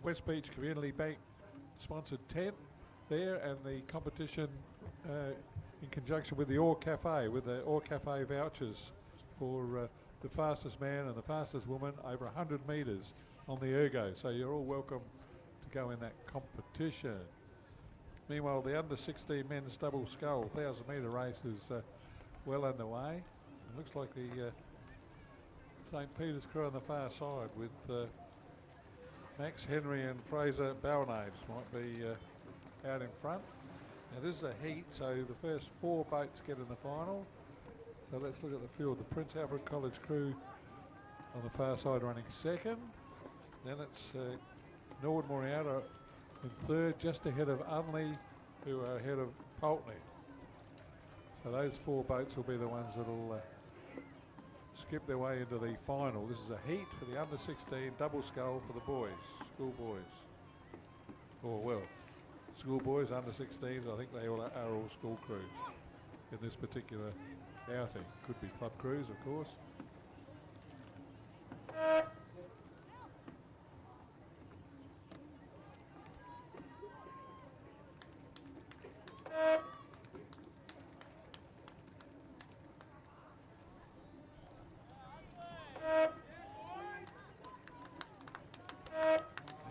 [SPEAKER 6] West Beach Community Bank sponsored tent there, and the competition in conjunction with the Oar Cafe, with the Oar Cafe vouchers for the fastest man and the fastest woman over 100 metres on the ergo. So you're all welcome to go in that competition. Meanwhile, the under 16 men's double scull 1,000 metre race is well underway. It looks like the St. Peter's crew on the far side with Max Henry and Fraser Balnaves might be out in front. Now this is a heat, so the first 4 boats get in the final. So let's look at the field. The Prince Alfred College crew on the far side running second. Then it's Norwood Moriata in third, just ahead of Unley, who are ahead of Pulteney. So those 4 boats will be the ones that will skip their way into the final. This is a heat for the under 16 double scull for the boys, school boys. Or well, school boys, under 16s, I think they all are all school crews in this particular outing. Could be club crews, of course.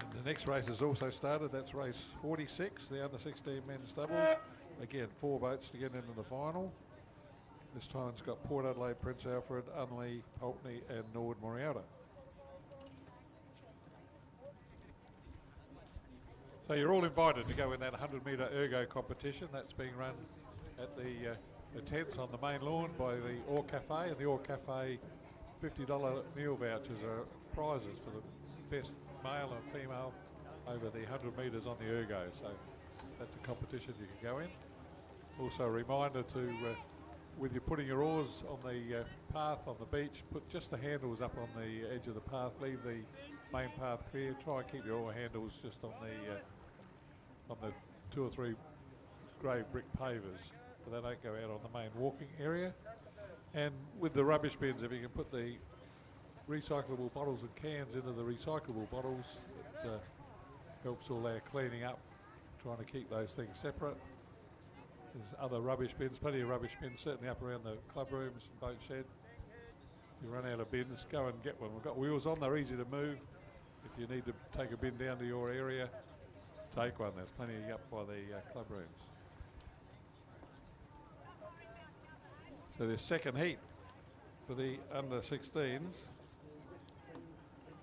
[SPEAKER 6] And the next race has also started. That's race 46, the under 16 men's double. Again, 4 boats to get into the final. This time it's got Port Adelaide, Prince Alfred, Unley, Pulteney and Norwood Moriata. So you're all invited to go in that 100 metre ergo competition. That's being run at the tents on the main lawn by the Oar Cafe, and the Oar Cafe $50 meal vouchers are prizes for the best male and female over the 100 metres on the ergo. So that's a competition you can go in. Also a reminder to when you're putting your oars on the path on the beach, put just the handles up on the edge of the path, leave the main path clear, try and keep your oar handles just on the 2 or 3 grey brick pavers, but they don't go out on the main walking area. And with the rubbish bins, if you can put the recyclable bottles and cans into the recyclable bottles, it helps all our cleaning up, trying to keep those things separate. There's other rubbish bins, plenty of rubbish bins, certainly up around the club rooms and boat shed. If you run out of bins, go and get one. We've got wheels on, they're easy to move. If you need to take a bin down to your area, take one. There's plenty up by the club rooms. So the second heat for the under 16s.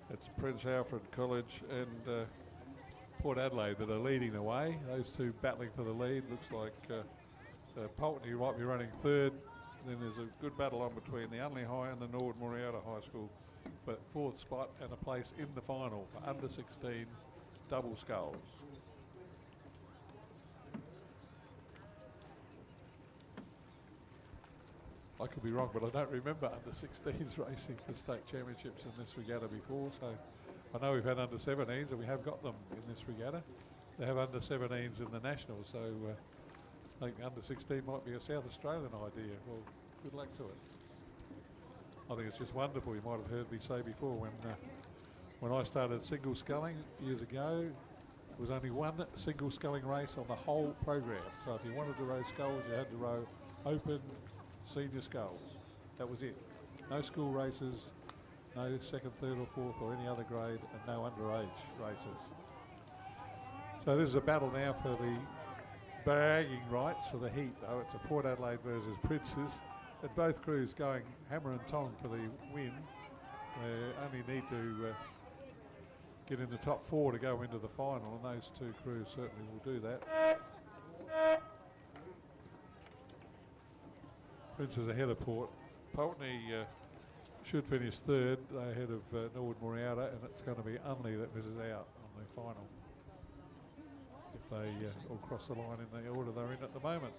[SPEAKER 6] It's Prince Alfred College and Port Adelaide that are leading the way. Those two battling for the lead. Looks like Pulteney might be running third. Then there's a good battle on between the Unley High and the Norwood Moriata High School for fourth spot and a place in the final for under 16 double sculls. I could be wrong, but I don't remember under 16s racing for state championships in this regatta before. So I know we've had under 17s and we have got them in this regatta. They have under 17s in the nationals, so I think under 16 might be a South Australian idea. Well, good luck to it. I think it's just wonderful. You might have heard me say before when I started single sculling years ago, there was only one single sculling race on the whole program. So if you wanted to row sculls, you had to row open senior sculls. That was it. No school races, no second, third or fourth or any other grade, and no underage races. So this is a battle now for the bragging rights for the heat, though. It's a Port Adelaide versus Princes. And both crews going hammer and tong for the win. They only need to get in the top four to go into the final, and those two crews certainly will do that. Princes ahead of Port. Pulteney should finish third. They're ahead of Norwood Moriata, and it's going to be Unley that misses out on the final if they all cross the line in the order they're in at the moment.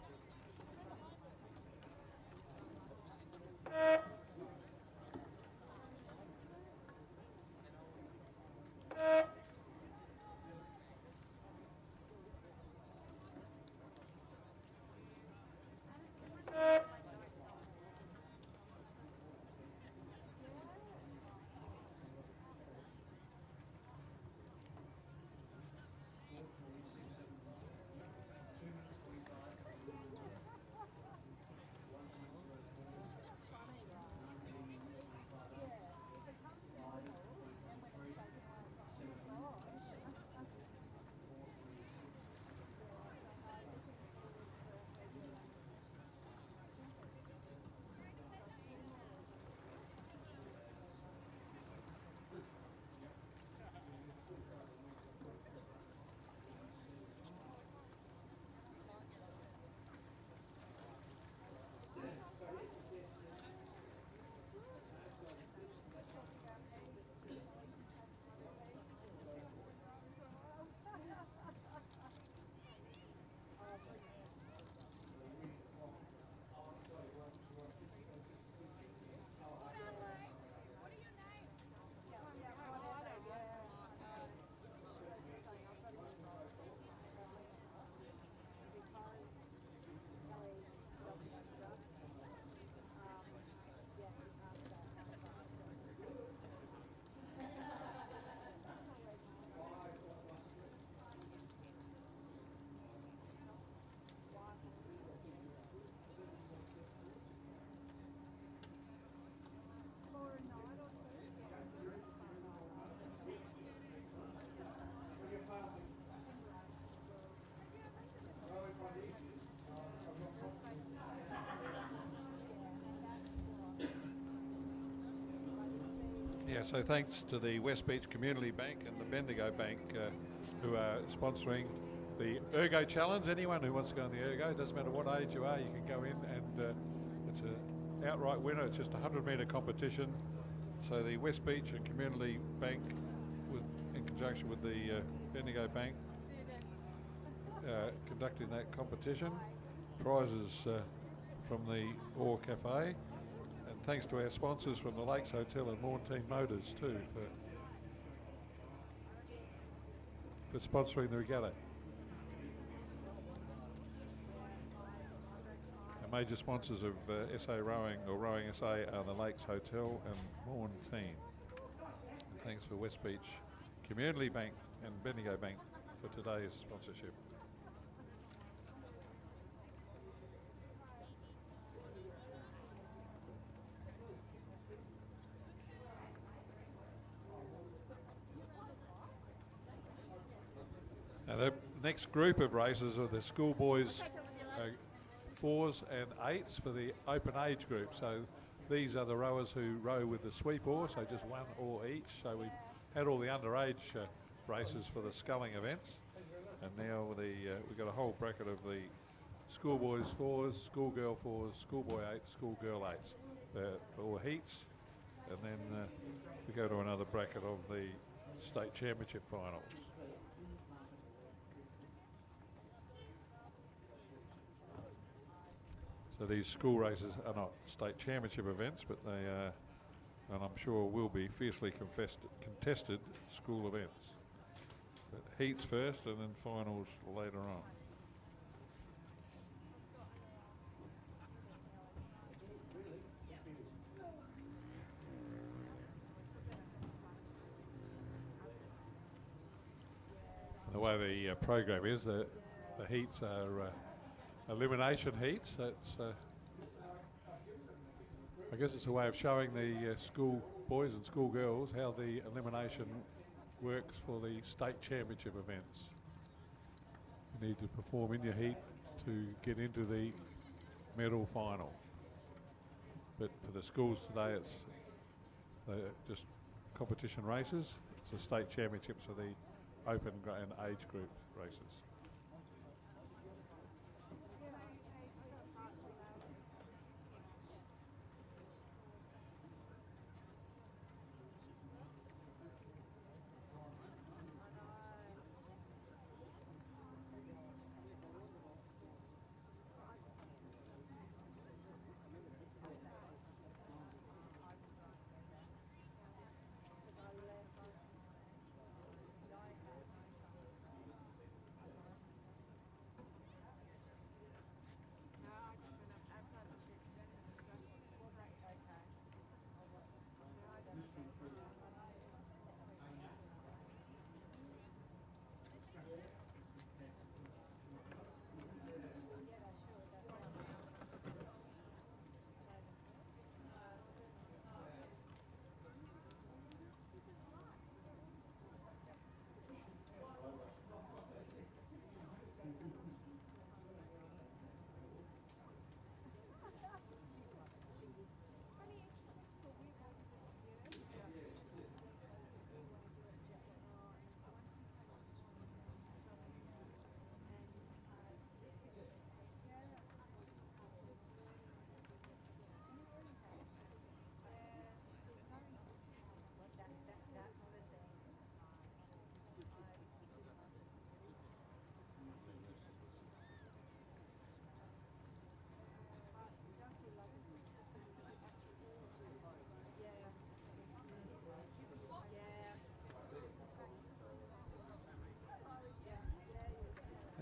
[SPEAKER 6] Yeah, so thanks to the West Beach Community Bank and the Bendigo Bank who are sponsoring the Ergo Challenge. Anyone who wants to go on the Ergo, doesn't matter what age you are, you can go in, and it's an outright winner. It's just a 100-metre competition. So the West Beach and Community Bank, in conjunction with the Bendigo Bank, conducting that competition. Prizes from the Orr Cafe. And thanks to our sponsors from the Lakes Hotel and Mornteen Motors too for sponsoring the regatta. The major sponsors of SA Rowing or Rowing SA are the Lakes Hotel and Morn Team. And thanks for West Beach Community Bank and Bendigo Bank for today's sponsorship. Now the next group of races are the schoolboys 4s and 8s for the open age group. So these are the rowers who row with the sweep oar, so just one oar each. So we've had all the underage races for the sculling events, and now we've got a whole bracket of the schoolboys 4s, schoolgirl 4s, schoolboy 8s, schoolgirl 8s, all heats, and then we go to another bracket of the state championship finals. So these school races are not state championship events, but they are, and I'm sure will be, fiercely contested school events. But heats first and then finals later on. The way the program is, the heats are elimination heats. That's I guess it's a way of showing the school boys and school girls how the elimination works for the state championship events. You need to perform in your heat to get into the medal final. But for the schools today, it's just competition races. It's the state championships for the open and age group races.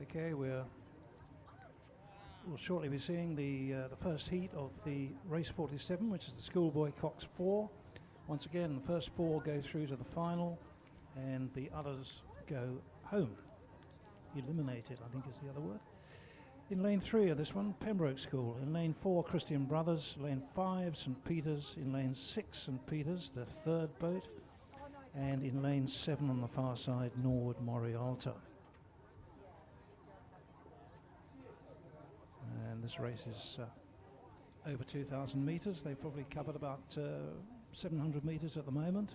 [SPEAKER 5] Okay, we'll shortly be seeing the first heat of the race 47, which is the schoolboy Cox 4. Once again, the first 4 go through to the final, and the others go home. Eliminated, I think is the other word. In lane 3 of this one, Pembroke School. In lane 4, Christian Brothers. Lane 5, St Peter's. In lane 6, St Peter's, the third boat. And in lane 7 on the far side, Norwood Morialta. And this race is over 2,000 metres. They've probably covered about 700 metres at the moment.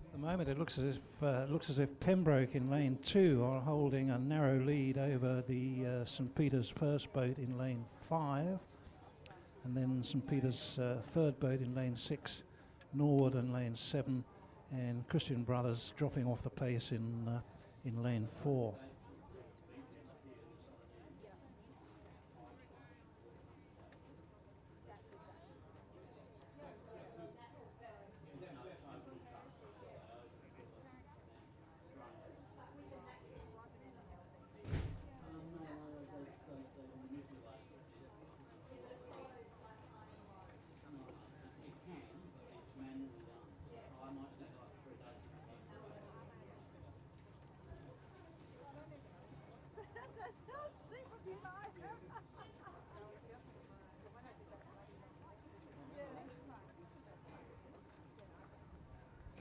[SPEAKER 5] At the moment, it looks as if Pembroke in lane 2 are holding a narrow lead over the St Peter's first boat in lane 5, and then St Peter's third boat in lane 6, Norwood in lane 7, and Christian Brothers dropping off the pace in lane 4.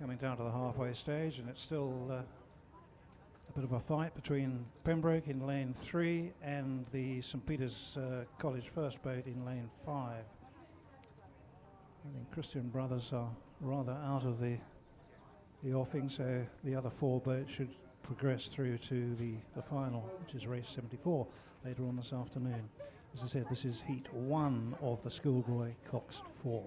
[SPEAKER 5] coming down to the halfway stage, and it's still a bit of a fight between Pembroke in lane 3 and the St Peter's College first boat in lane 5. I think Christian Brothers are rather out of the offing, so the other 4 boats should progress through to the final, which is race 74 later on this afternoon. As I said, this is heat 1 of the Schoolboy Coxed 4.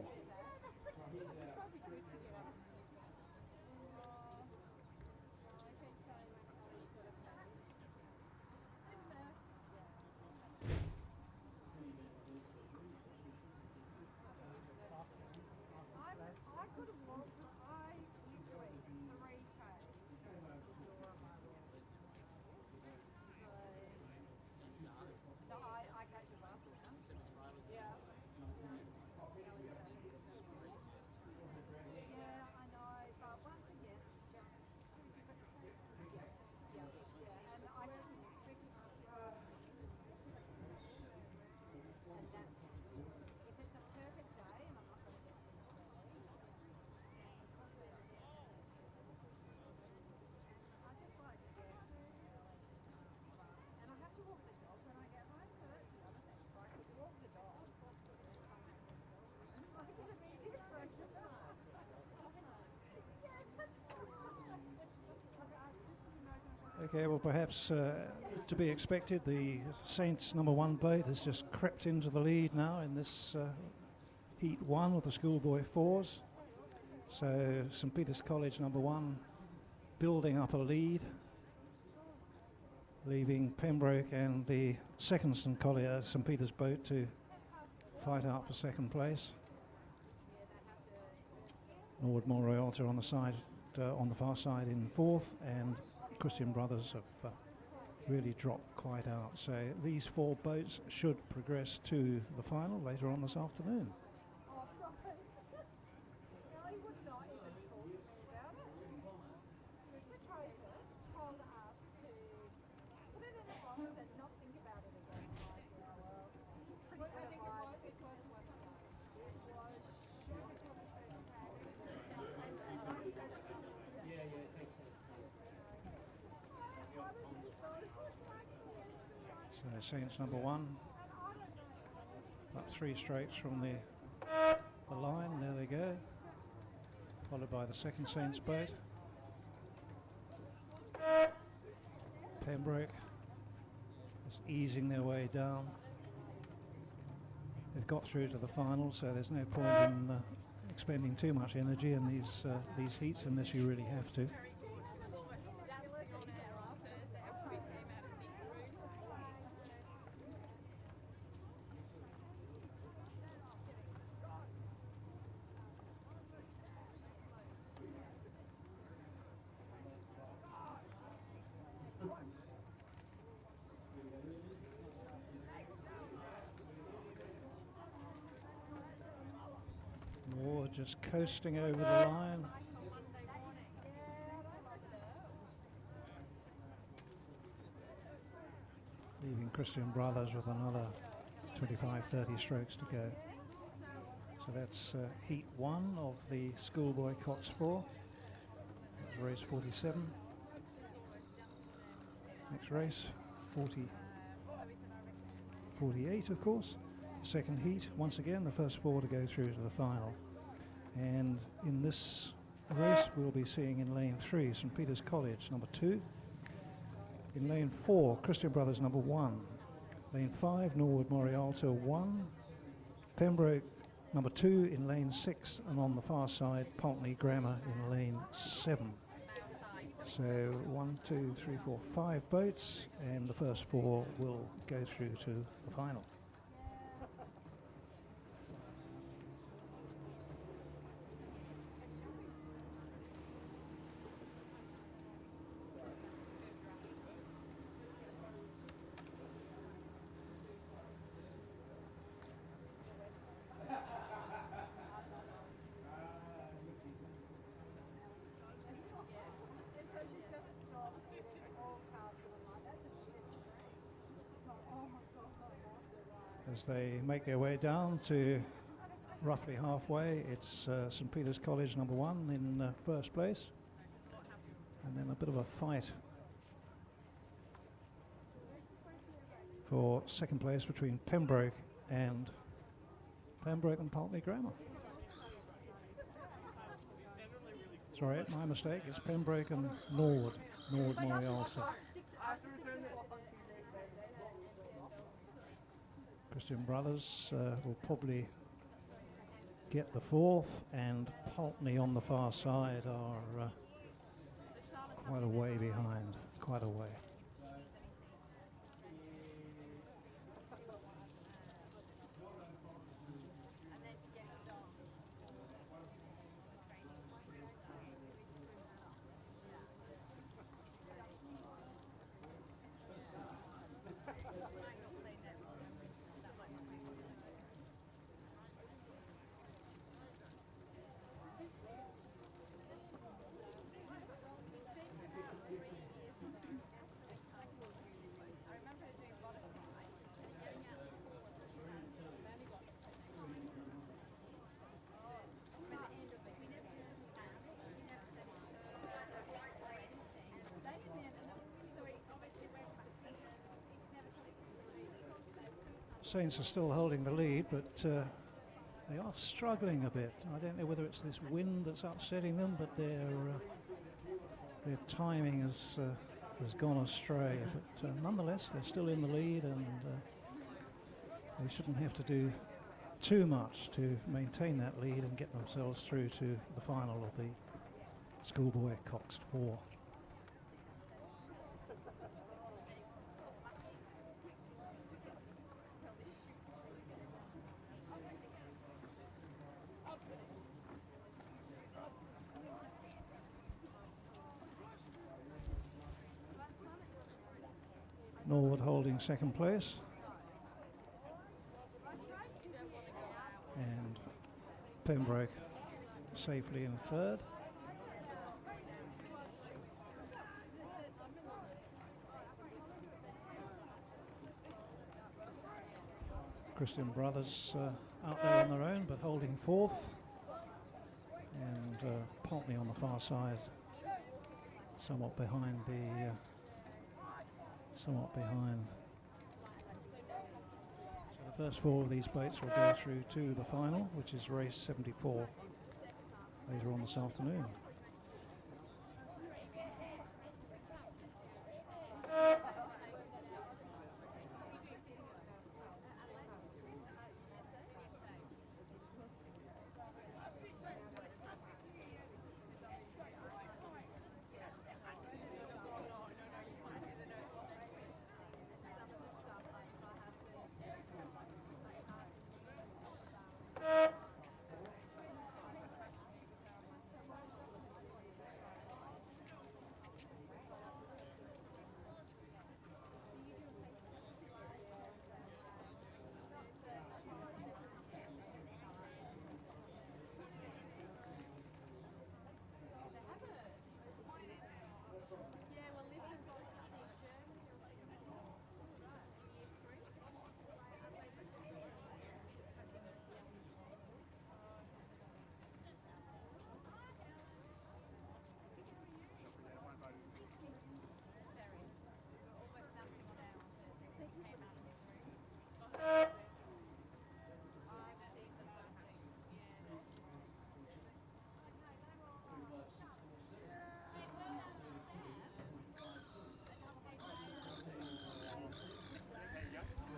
[SPEAKER 5] Okay, well, perhaps to be expected, the Saints number 1 boat has just crept into the lead now in this heat 1 of the Schoolboy 4s. So St Peter's College number 1 building up a lead, leaving Pembroke and the second St Peter's boat to fight out for second place. Norwood More Royalty on the side, on the far side in 4th, and Christian Brothers have really dropped quite out. So these 4 boats should progress to the final later on this afternoon. So Saints number 1 up 3 strokes from the line. There they go, followed by the second Saints boat. Pembroke is easing their way down. They've got through to the final, so there's no point in expending too much energy in these heats unless you really have to. Moore just coasting over the line. Leaving Christian Brothers with another 25-30 strokes to go. So that's heat 1 of the Schoolboy Cox 4. That's race 47. Next race, 48 of course. Second heat, once again, the first 4 to go through to the final. And in this race, we'll be seeing in lane 3, St Peter's College, number 2. In lane 4, Christian Brothers, number 1. Lane 5, Norwood Morialta, 1. Pembroke, number 2 in lane 6. And on the far side, Pulteney Grammar in lane 7. So 1, 2, 3, 4, 5 boats, and the first 4 will go through to the final. As they make their way down to roughly halfway. It's St Peter's College number 1 in first place. And then a bit of a fight for second place between Pembroke and Pulteney Grammar. Sorry, my mistake. It's Pembroke and Norwood Morialsa. Christian Brothers will probably get the 4th, and Pulteney on the far side are quite a way behind, quite a way. Saints are still holding the lead, but they are struggling a bit. I don't know whether it's this wind that's upsetting them, but their timing has gone astray. But nonetheless, they're still in the lead, and they shouldn't have to do too much to maintain that lead and get themselves through to the final of the Schoolboy Cox 4. Norwood holding second place, and Pembroke safely in third. Christian Brothers out there on their own, but holding 4th, and Pulteney on the far side, somewhat behind the. So the first 4 of these boats will go through to the final, which is race 74 later on this afternoon.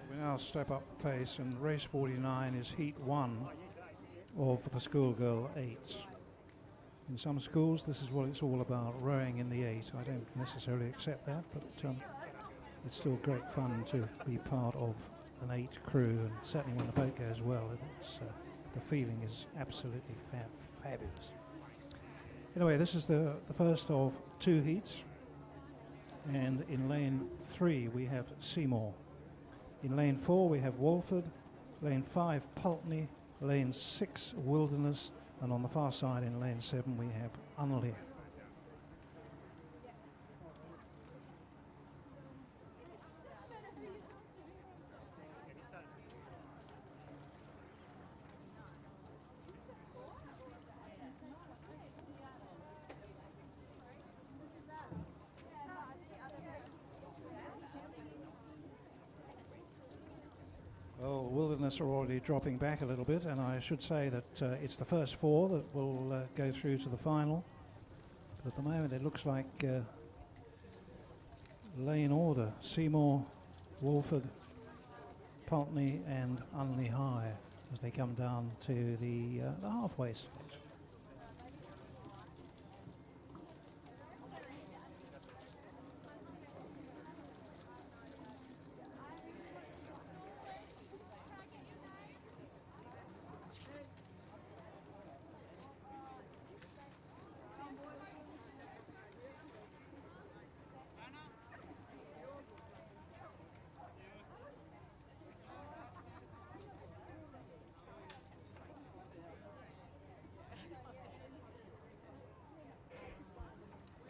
[SPEAKER 5] We now step up the pace, and race 49 is heat 1 of the schoolgirl 8s. In some schools, this is what it's all about, rowing in the 8. I don't necessarily accept that, but it's still great fun to be part of an 8 crew, and certainly when the boat goes well, it's, the feeling is absolutely fabulous. Anyway, this is the first of 2 heats, and in lane 3 we have Seymour. In lane 4 we have Walford, lane 5 Pulteney, lane 6 Wilderness, and on the far side in lane 7 we have Unley. Wilderness are already dropping back a little bit, and I should say that it's the first 4 that will go through to the final. But at the moment it looks like lane order: Seymour, Wolford, Pulteney and Unley High as they come down to the halfway stage.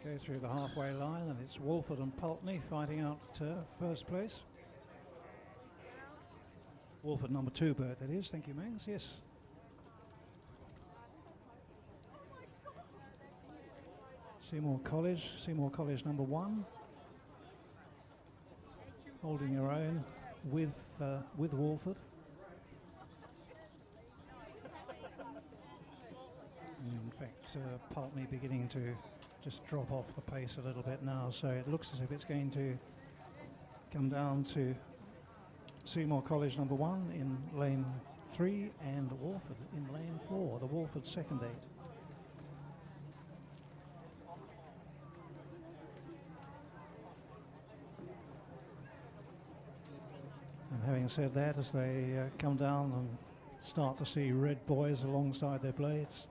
[SPEAKER 5] Go through the halfway line, and it's Wolford and Pulteney fighting out first place. Wolford number 2, Bert, that is. Thank you, Mangs. Yes. Seymour College number 1. Holding her own with Wolford. In fact, Pulteney beginning to just drop off the pace a little bit now, so it looks as if it's going to come down to Seymour College number 1 in lane 3 and Wolford in lane 4, the Wolford second 8. And having said that, as they come down and start to see red boys alongside their blades,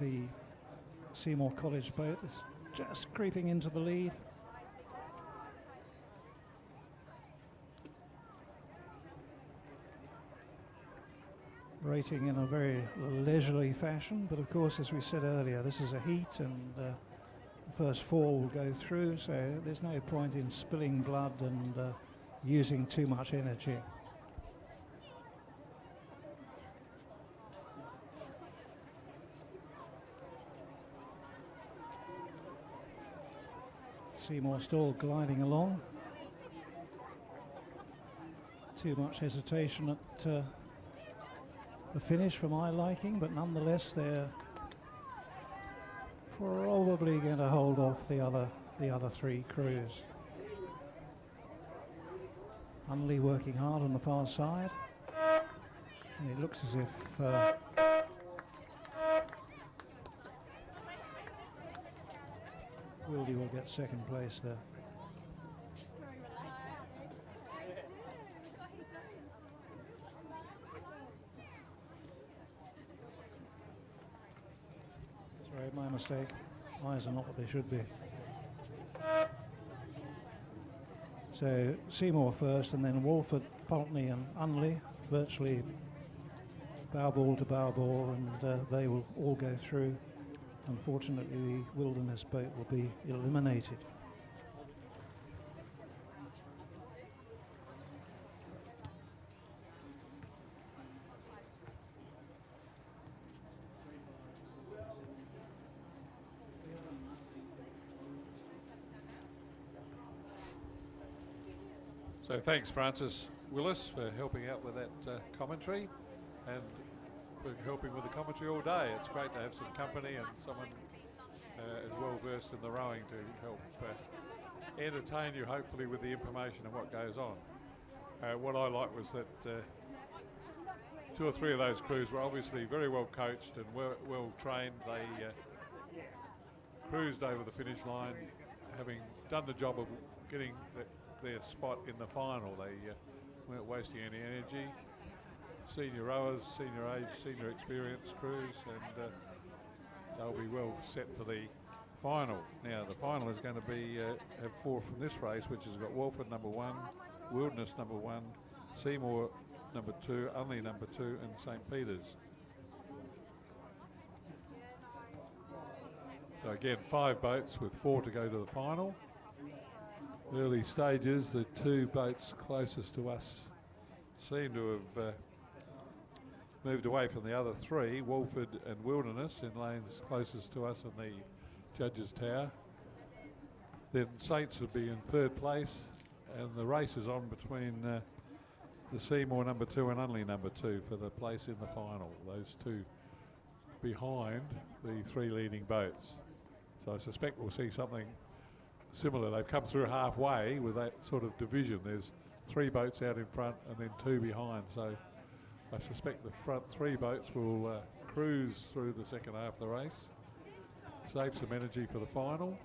[SPEAKER 5] the Seymour College boat is just creeping into the lead. Rating in a very leisurely fashion, but of course, as we said earlier, this is a heat, and the first 4 will go through, so there's no point in spilling blood and using too much energy. Seymour still gliding along. Too much hesitation at the finish for my liking, but nonetheless they're probably going to hold off the other 3 crews. Unley working hard on the far side, and it looks as if Wildy will get second place there. Sorry, my mistake. Eyes are not what they should be. So Seymour first, and then Wolford, Pulteney and Unley, virtually bow ball to bow ball, and they will all go through. Unfortunately, the Wilderness boat will be eliminated.
[SPEAKER 6] So thanks, Francis Willis, for helping out with that commentary, and for helping with the commentary all day. It's great to have some company and someone as well versed in the rowing to help entertain you, hopefully, with the information and what goes on. What I liked was that 2 or 3 of those crews were obviously very well coached and well trained. They cruised over the finish line, having done the job of getting their spot in the final. They weren't wasting any energy. Senior rowers, senior age, senior experience crews, and they'll be well set for the final. Now the final is going to be have 4 from this race, which has got Wolford number 1, Wilderness number 1, Seymour number 2, Unley number 2, and St. Peter's. So again, 5 boats with 4 to go to the final. Early stages, the 2 boats closest to us seem to have moved away from the other 3, Wolford and Wilderness, in lanes closest to us in the Judges' Tower. Then Saints would be in 3rd place, and the race is on between the Seymour number 2 and Unley number 2 for the place in the final. Those two behind the 3 leading boats. So I suspect we'll see something similar. They've come through halfway with that sort of division. There's 3 boats out in front and then 2 behind. So I suspect the front 3 boats will cruise through the second half of the race, save some energy for the final,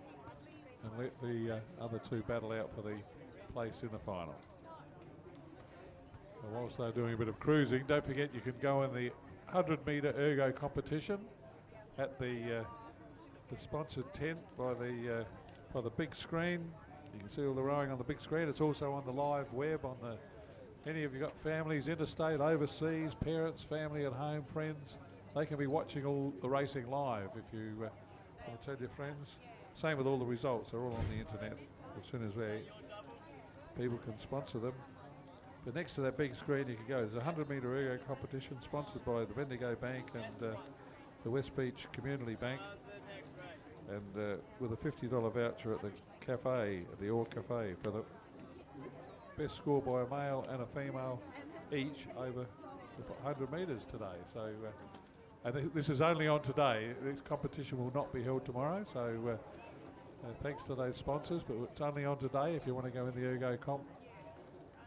[SPEAKER 6] and let the other 2 battle out for the place in the final. So whilst they're doing a bit of cruising, don't forget you can go in the 100-metre ergo competition at the sponsored tent by the big screen. You can see all the rowing on the big screen. It's also on the live web on the. Any of you got families interstate, overseas, parents, family at home, friends, they can be watching all the racing live if you want to tell your friends. Same with all the results, they're all on the internet as soon as people can sponsor them. But next to that big screen you can go, there's a 100-metre ergo competition sponsored by the Bendigo Bank and the West Beach Community Bank, and with a $50 voucher at the cafe, at the Orr Cafe, for the best score by a male and a female each over the 100 metres today. So and this is only on today. This competition will not be held tomorrow, so thanks to those sponsors, but it's only on today. If you want to go in the ergo comp,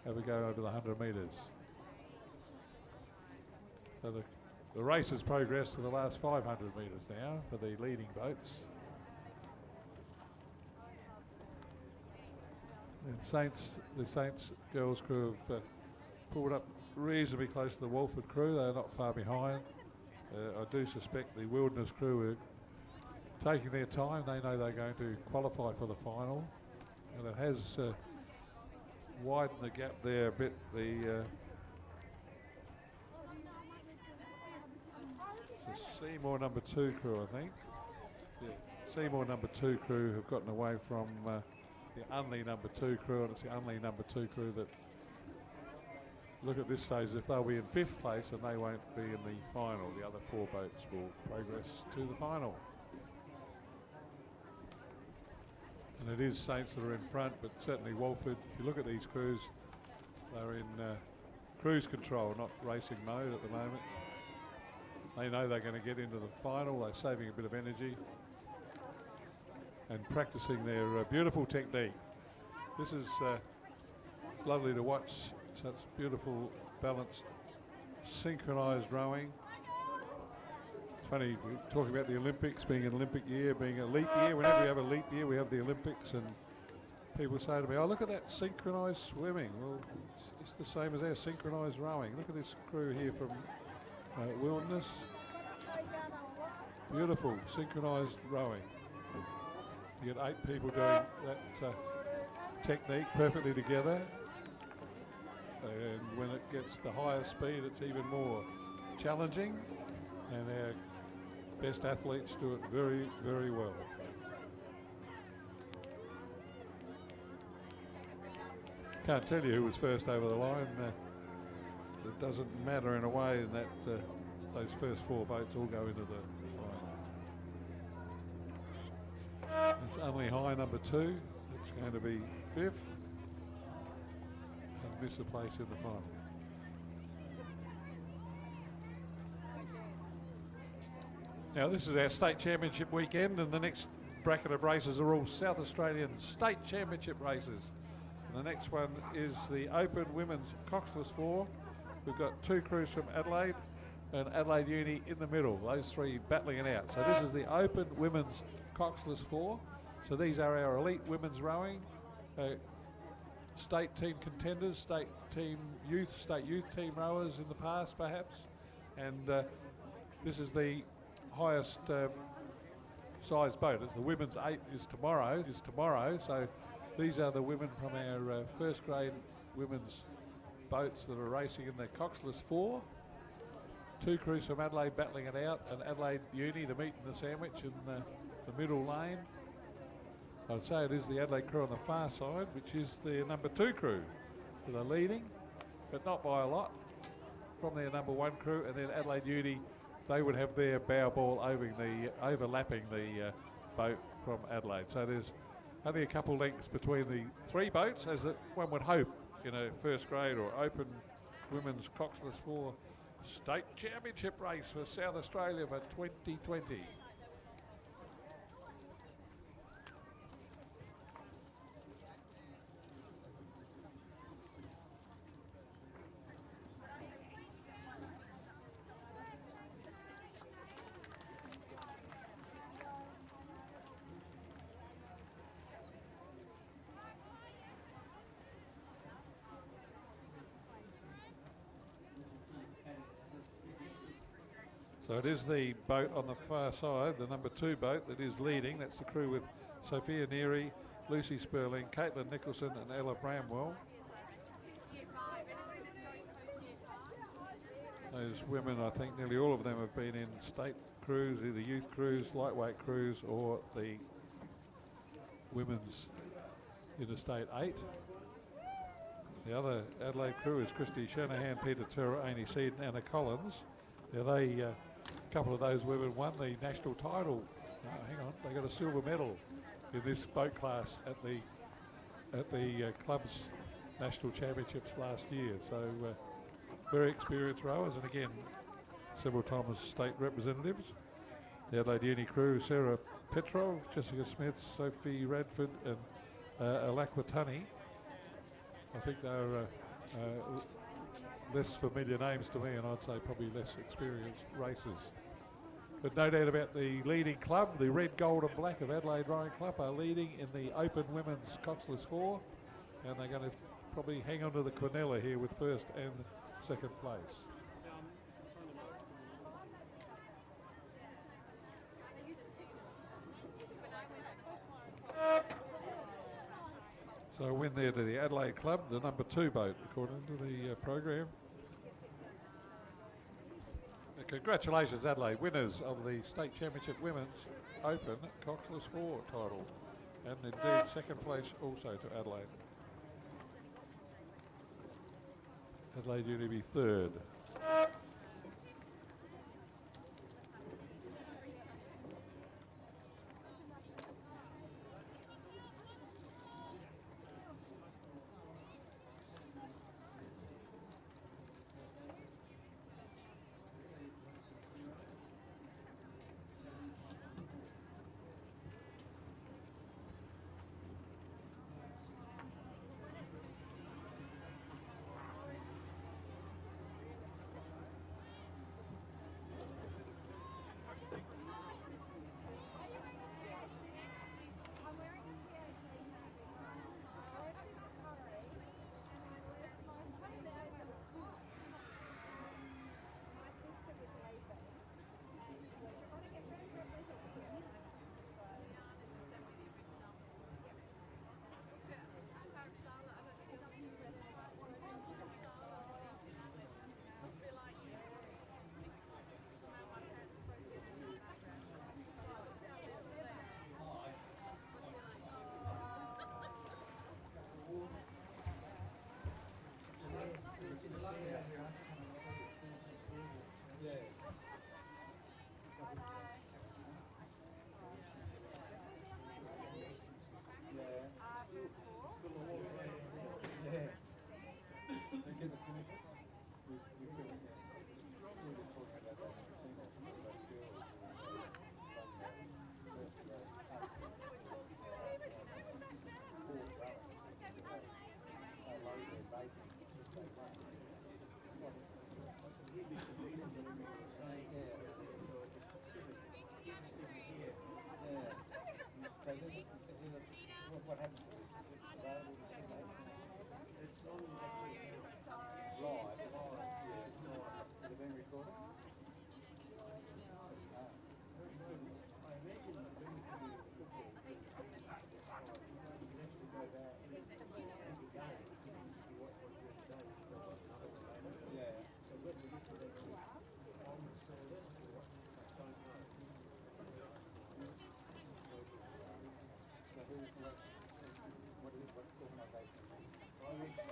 [SPEAKER 6] have a go over the 100 metres. So the race has progressed to the last 500 metres now for the leading boats. And the Saints girls crew have pulled up reasonably close to the Walford crew. They're not far behind. I do suspect the Wilderness crew are taking their time. They know they're going to qualify for the final, and it has widened the gap there a bit. The Seymour number 2 crew, I think. Yeah, Seymour number 2 crew have gotten away from the Unley number 2 crew, and it's the Unley number 2 crew that look at this stage if they'll be in 5th place, and they won't be in the final. The other 4 boats will progress to the final. And it is Saints that are in front, but certainly Walford, if you look at these crews, they're in cruise control, not racing mode at the moment. They know they're going to get into the final. They're saving a bit of energy and practicing their beautiful technique. This is it's lovely to watch, such beautiful, balanced, synchronised rowing. It's funny, we're talking about the Olympics being an Olympic year, being a leap year. Whenever we have a leap year, we have the Olympics, and people say to me, oh, look at that synchronised swimming. Well, it's just the same as our synchronised rowing. Look at this crew here from Wilderness. Beautiful, synchronised rowing. You get 8 people doing that technique perfectly together, and when it gets the higher speed, it's even more challenging, and our best athletes do it very, very well. Can't tell you who was first over the line. It doesn't matter in a way in that those first 4 boats all go into the final. It's Unley High number 2. It's going to be 5th and miss a place in the final. Now this is our state championship weekend, and the next bracket of races are all South Australian state championship races. And the next one is the Open Women's Coxless 4. We've got 2 crews from Adelaide and Adelaide Uni in the middle, those 3 battling it out. So this is the Open Women's Coxless 4. So these are our elite women's rowing, state team contenders, state youth team rowers in the past perhaps. And this is the highest size boat. It's the women's 8 is tomorrow. So these are the women from our first grade women's boats that are racing in the Coxless 4. 2 crews from Adelaide battling it out, and Adelaide Uni, the meat and the sandwich in the middle lane. I'd say it is the Adelaide crew on the far side, which is the number 2 crew that are leading, but not by a lot, from their number 1 crew. And then Adelaide Uni, they would have their bow ball overlapping the boat from Adelaide. So there's only a couple lengths between the 3 boats, as one would hope in a first grade or open Women's Coxless 4 State Championship race for South Australia for 2020. So it is the boat on the far side, the number 2 boat that is leading. That's the crew with Sophia Neary, Lucy Sperling, Caitlin Nicholson and Ella Bramwell. Those women, I think nearly all of them have been in state crews, either youth crews, lightweight crews or the women's Interstate 8. The other Adelaide crew is Christy Shanahan, Peter Turra, Amy Seed and Anna Collins. Now they, a couple of those women won the national title. Hang on, they got a silver medal in this boat class at the club's national championships last year. So very experienced rowers, and again, several times state representatives. The Adelaide Uni crew, Sarah Petrov, Jessica Smith, Sophie Radford and Alakwa Tunny. I think they're less familiar names to me, and I'd say probably less experienced racers. But no doubt about the leading club, the Red, Gold and Black of Adelaide Rowing Club are leading in the Open Women's Coxless 4, and they're going to probably hang on to the Quinella here with first and second place. So a win there to the Adelaide Club, the number 2 boat, according to the program. Congratulations, Adelaide, winners of the State Championship Women's Open Coxless 4 title. And indeed, second place also to Adelaide. Adelaide Uni be third.
[SPEAKER 2] What happens to this? Is it available to see later? It's on live. Yeah, it's not. Is it being recorded? I imagine that when we come into football, you can actually go back and every game you watch what you're doing today, so another one later. Yeah. So whether this is actually on the service or what, I don't know. So who's what's the organisation? I think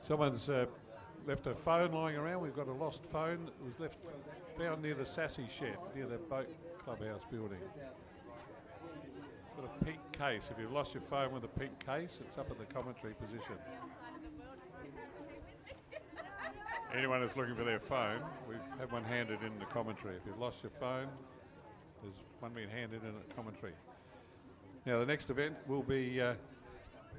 [SPEAKER 6] Someone's left a phone lying around. We've got a lost phone. It was found near the Sassy Shed, near the boat clubhouse building. It's got a pink case. If you've lost your phone with a pink case, it's up in the commentary position. Anyone that's looking for their phone, we've had one handed in the commentary. If you've lost your phone, there's one being handed in at commentary. Now the next event will be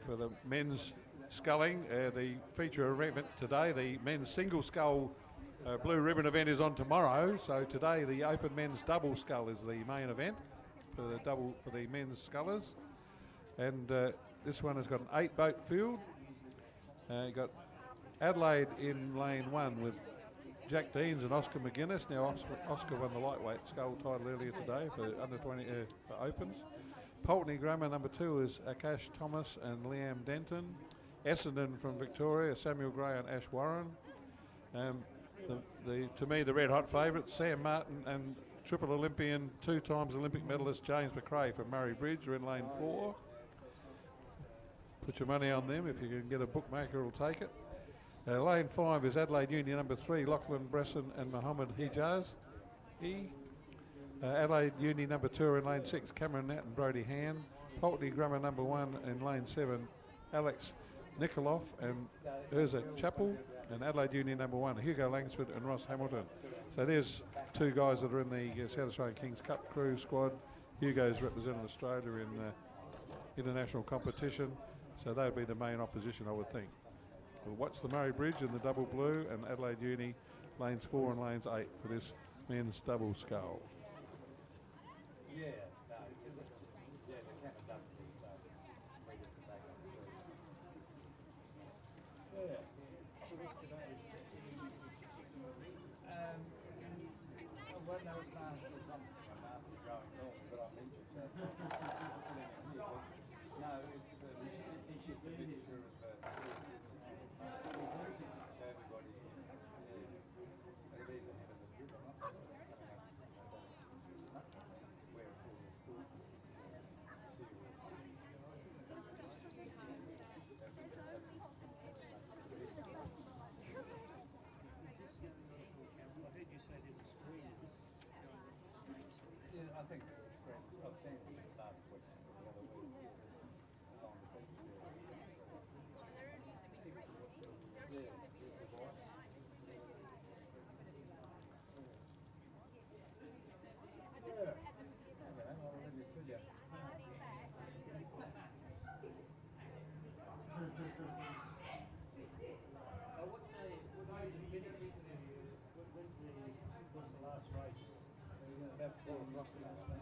[SPEAKER 6] for the men's sculling. The feature event today, the men's single scull blue ribbon event is on tomorrow. So today the open men's double scull is the main event for the men's scullers. And this one has got an 8-boat field. You got Adelaide in lane 1 with Jack Deans and Oscar McGuinness. Now Oscar won the lightweight scull title earlier today for under 20 for opens. Pulteney Grammar number 2 is Akash Thomas and Liam Denton. Essendon from Victoria, Samuel Gray and Ash Warren. To me, the red hot favourites, Sam Martin and triple Olympian, 2 times Olympic medalist James McRae from Murray Bridge are in lane 4. Put your money on them. If you can get a bookmaker, will take it. Lane 5 is Adelaide Uni number 3, Lachlan Bresson and Mohammed Hijaz. Adelaide Uni number 2 are in lane 6, Cameron Nat and Brodie Hand. Pulteney Grammar number 1 in lane 7, Alex Nikoloff and Urza Chappell. And Adelaide Uni number 1, Hugo Langsford and Ross Hamilton. So there's 2 guys that are in the South Australian Kings Cup crew squad. Hugo's representing Australia in international competition. So they would be the main opposition, I would think. We'll watch the Murray Bridge in the double blue and Adelaide Uni lanes 4 and lanes 8 for this men's double scull.
[SPEAKER 2] Yeah, no, the captain doesn't need to bring it back on the field. Yeah. So this today well, no, it's not. There's something I'm after going wrong, but I'm injured, so it's not. No, it's just a bit sure of everybody's in. They've even had a group of where it's all the school Yeah, I think there's a screen. I've seen it last week or the other week. Along the beach there. Yeah, the voice. Yeah. Okay, I'll leave it to you.
[SPEAKER 4] What day is it finished? What's the last race?
[SPEAKER 2] About 4 o'clock last night.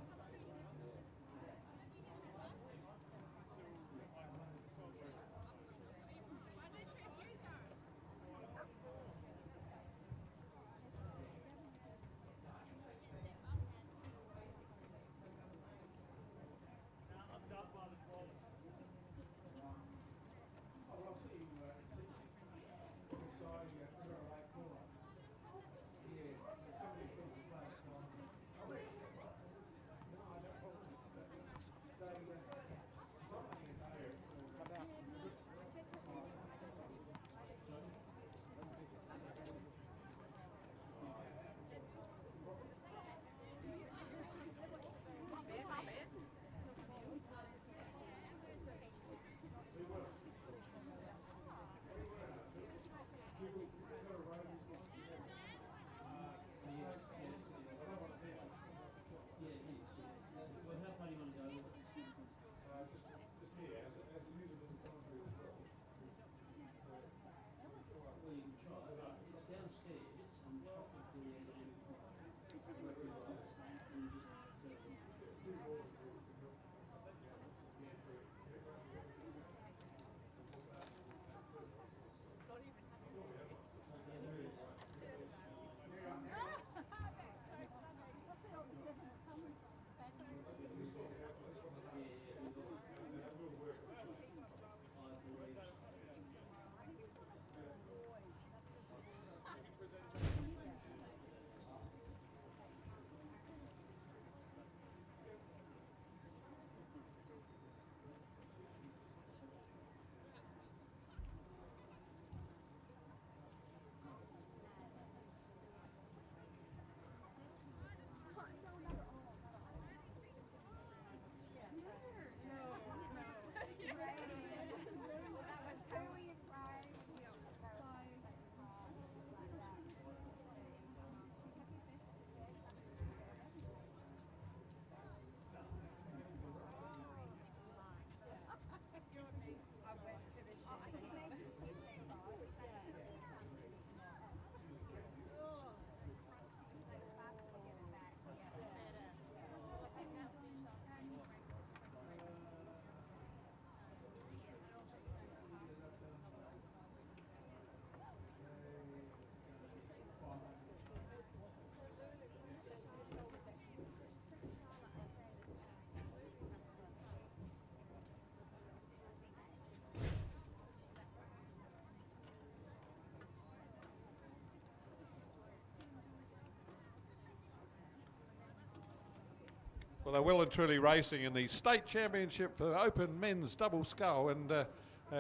[SPEAKER 6] Well, they're well and truly racing in the state championship for open men's double scull, and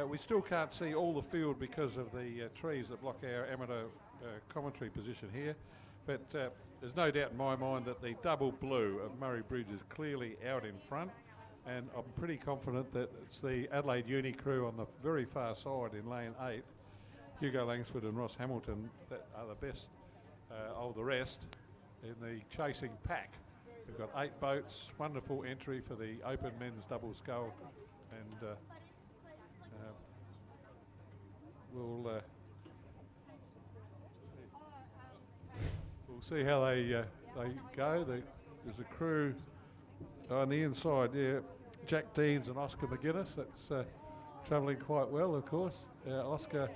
[SPEAKER 6] we still can't see all the field because of the trees that block our amateur commentary position here. But there's no doubt in my mind that the double blue of Murray Bridge is clearly out in front, and I'm pretty confident that it's the Adelaide Uni crew on the very far side in lane 8, Hugo Langsford and Ross Hamilton, that are the best of the rest in the chasing pack. We've got 8 boats, wonderful entry for the open men's double scull, and we'll see how they go. There's a crew on the inside there, Jack Deans and Oscar McGuinness. That's travelling quite well, of course. Oscar,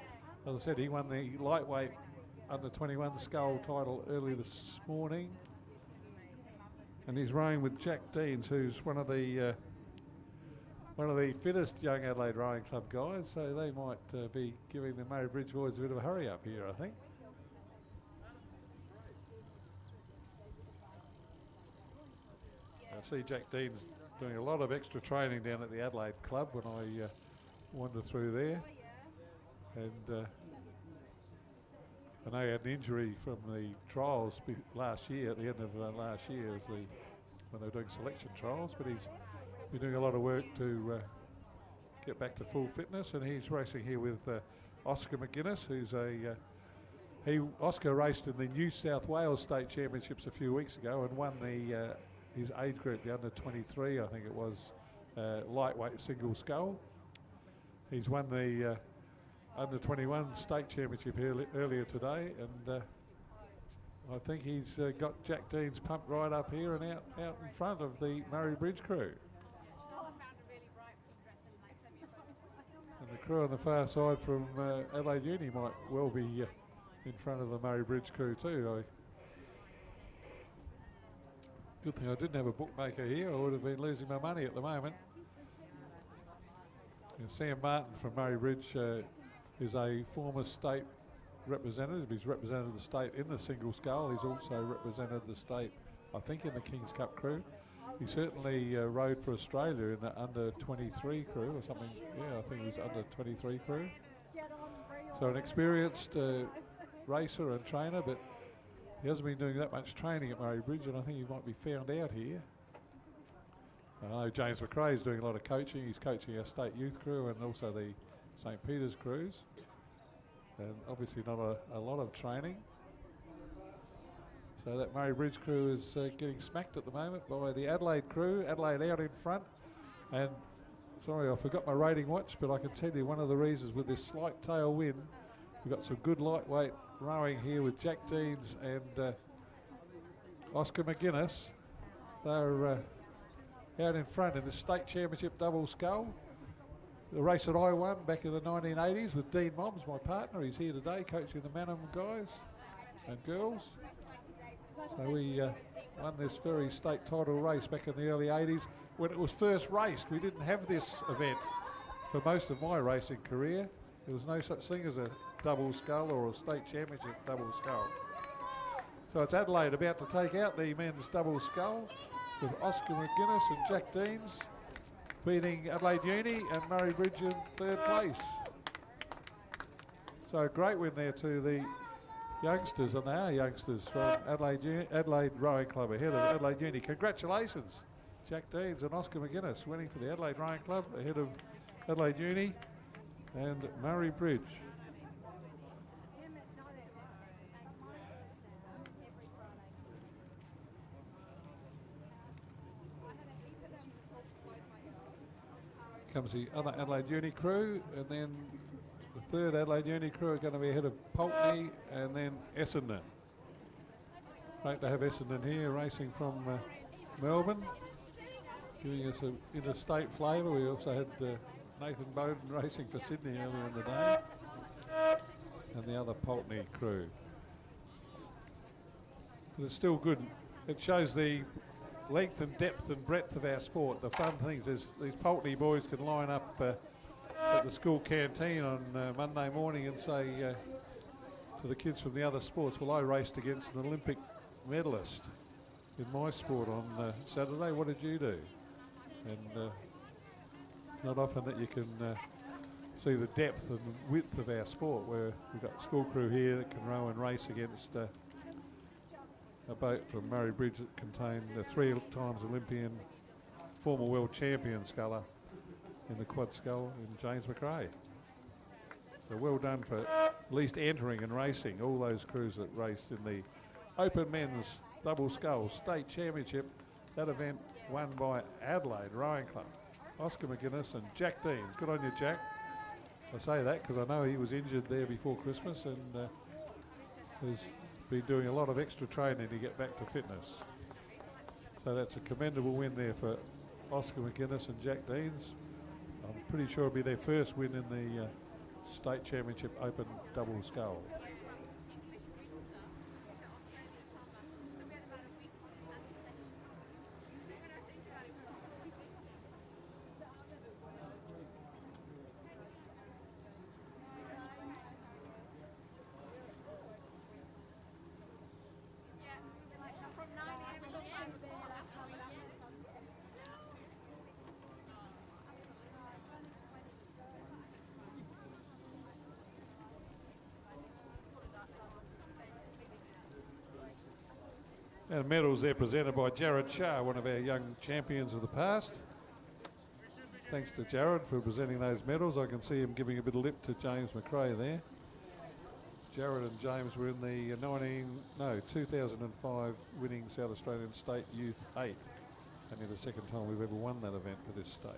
[SPEAKER 6] as I said, he won the lightweight under 21 scull title early this morning, and he's rowing with Jack Deans, who's one of the fittest young Adelaide Rowing Club guys. So they might be giving the Murray Bridge boys a bit of a hurry up here, I think. I see Jack Dean's doing a lot of extra training down at the Adelaide Club when I wander through there, and I know he had an injury from the trials last year, at the end of last year, when they were doing selection trials, but he's been doing a lot of work to get back to full fitness, and he's racing here with Oscar McGuinness, who's Oscar raced in the New South Wales State Championships a few weeks ago and won his age group, the under 23, I think it was, lightweight single scull. He's won the under 21 state championship earlier today, and I think he's got Jack Deans pumped right up here and out in front of the Murray Bridge crew. And the crew on the far side from Adelaide Uni might well be in front of the Murray Bridge crew too. Good thing I didn't have a bookmaker here, I would have been losing my money at the moment. And Sam Martin from Murray Bridge is a former state representative. He's represented the state in the single scull. He's also represented the state, I think, in the King's Cup crew. He certainly rode for Australia in the under 23 crew or something. Yeah, I think he was under 23 crew. So an experienced racer and trainer, but he hasn't been doing that much training at Murray Bridge, and I think he might be found out here. I know James McRae is doing a lot of coaching. He's coaching our state youth crew and also the St. Peter's crews. And obviously not a lot of training. So that Murray Bridge crew is getting smacked at the moment by the Adelaide crew. Adelaide out in front. And sorry, I forgot my rating watch, but I can tell you one of the reasons with this slight tailwind, we've got some good lightweight rowing here with Jack Deans and Oscar McGuinness. They're out in front in the state championship double scull. The race that I won back in the 1980s with Dean Mobbs, my partner. He's here today coaching the Manham guys and girls. So we won this very state title race back in the early 80s. When it was first raced, we didn't have this event for most of my racing career. There was no such thing as a double scull or a state championship double scull. So it's Adelaide about to take out the men's double scull with Oscar McGuinness and Jack Deans beating Adelaide Uni and Murray Bridge in third place. So a great win there to the youngsters, and they are youngsters from Adelaide Rowing Club ahead of Adelaide Uni. Congratulations, Jack Deans and Oscar McGuinness winning for the Adelaide Rowing Club ahead of Adelaide Uni and Murray Bridge. Comes the other Adelaide Uni crew, and then the third Adelaide Uni crew are going to be ahead of Pulteney and then Essendon. Great to have Essendon here racing from Melbourne, giving us an interstate flavour. We also had Nathan Bowden racing for Sydney earlier in the day, and the other Pulteney crew. But it's still good. It shows the length and depth and breadth of our sport. The fun things is these Pulteney boys can line up at the school canteen on Monday morning and say to the kids from the other sports, well, I raced against an Olympic medalist in my sport on Saturday. What did you do? And not often that you can see the depth and width of our sport, where we've got school crew here that can row and race against a boat from Murray Bridge that contained a 3 times Olympian, former world champion sculler in the quad scull in James McRae. So well done for at least entering and racing all those crews that raced in the Open Men's Double Scull State Championship. That event won by Adelaide Rowing Club. Oscar McGuinness and Jack Deans. Good on you, Jack. I say that because I know he was injured there before Christmas and has been doing a lot of extra training to get back to fitness. So that's a commendable win there for Oscar McGuinness and Jack Deans. I'm pretty sure it'll be their first win in the State Championship Open Double Scull. And medals there presented by Jared Shah, one of our young champions of the past. Thanks to Jared for presenting those medals. I can see him giving a bit of lip to James McRae there. Jared and James were in the 2005 winning South Australian State Youth 8. Only the second time we've ever won that event for this state.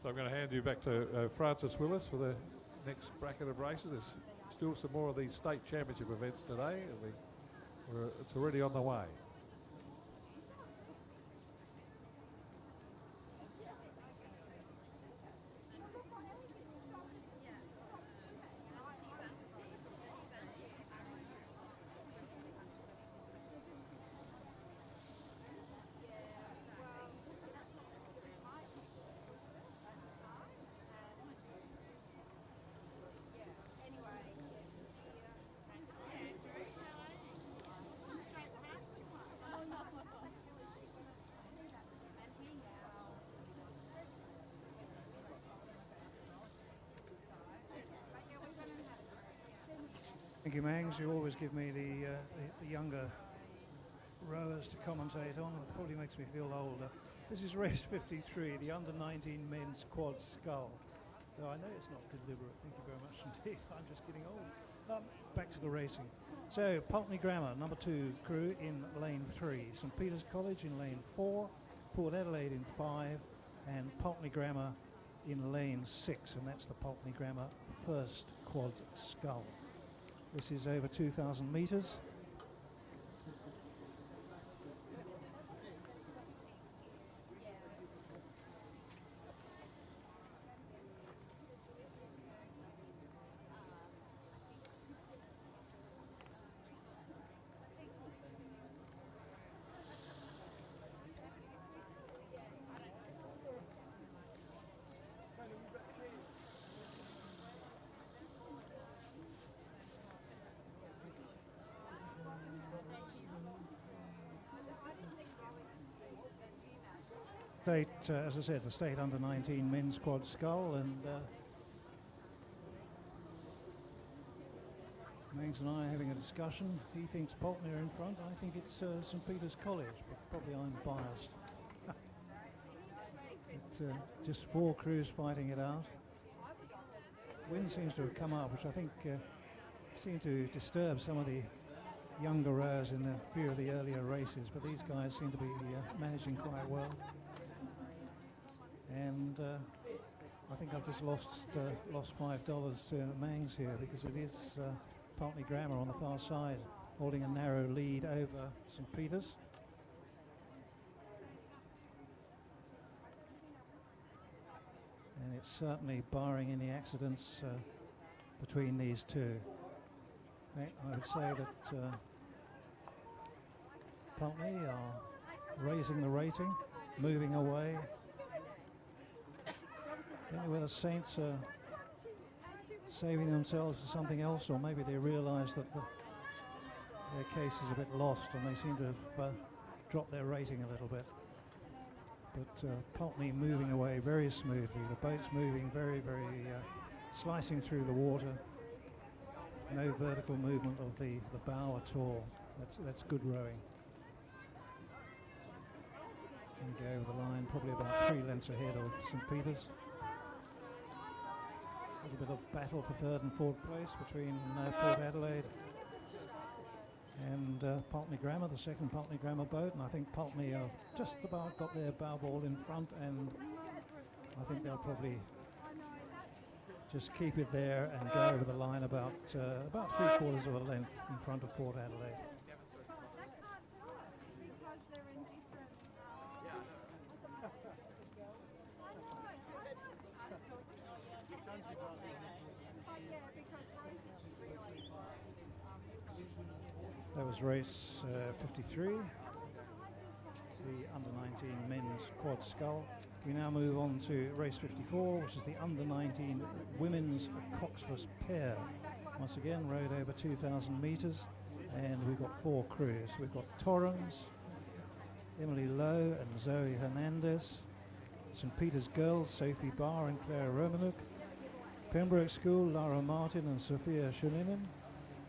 [SPEAKER 6] So I'm going to hand you back to Francis Willis for the next bracket of races. There's still some more of these state championship events today. It's already on the way.
[SPEAKER 5] Thank you, Mangs. You always give me the younger rowers to commentate on. It probably makes me feel older. This is race 53, the under-19 men's quad scull. No, I know it's not deliberate. Thank you very much indeed. I'm just getting old. Back to the racing. So, Pulteney Grammar, number 2 crew in lane 3. St Peter's College in lane 4. Port Adelaide in 5. And Pulteney Grammar in lane 6. And that's the Pulteney Grammar first quad scull. This is over 2,000 metres. state, as I said, the state under-19 men's quad scull, and Mangs and I are having a discussion. He thinks Pulteney are in front. I think it's St Peter's College, but probably I'm biased. It's just 4 crews fighting it out. Wind seems to have come up, which I think seemed to disturb some of the younger rowers in a few of the earlier races, but these guys seem to be managing quite well. And I think I've just lost $5 to Mangs here, because it is Pulteney Grammar on the far side, holding a narrow lead over St Peter's. And it's certainly barring any accidents between these two. I would say that Pulteney are raising the rating, moving away. Don't know whether Saints are saving themselves for something else, or maybe they realise that their case is a bit lost and they seem to have dropped their rating a little bit. But Pulteney moving away very smoothly. The boat's moving very, very, slicing through the water. No vertical movement of the bow at all. That's good rowing. And go over the line, probably about 3 lengths ahead of St Peter's. A little bit of battle for third and fourth place between Port Adelaide and Pulteney Grammar, the second Pulteney Grammar boat, and I think Pulteney have just about got their bow ball in front, and I think they'll probably just keep it there and go over the line about 3/4 of a length in front of Port Adelaide. That was race 53, the under-19 men's quad scull. We now move on to race 54, which is the under-19 women's coxless pair. Once again, rowed over 2,000 metres, and we've got 4 crews. We've got Torrens, Emily Lowe and Zoe Hernandez, St Peter's Girls, Sophie Barr and Claire Romanuk, Pembroke School, Lara Martin and Sophia Shulinen,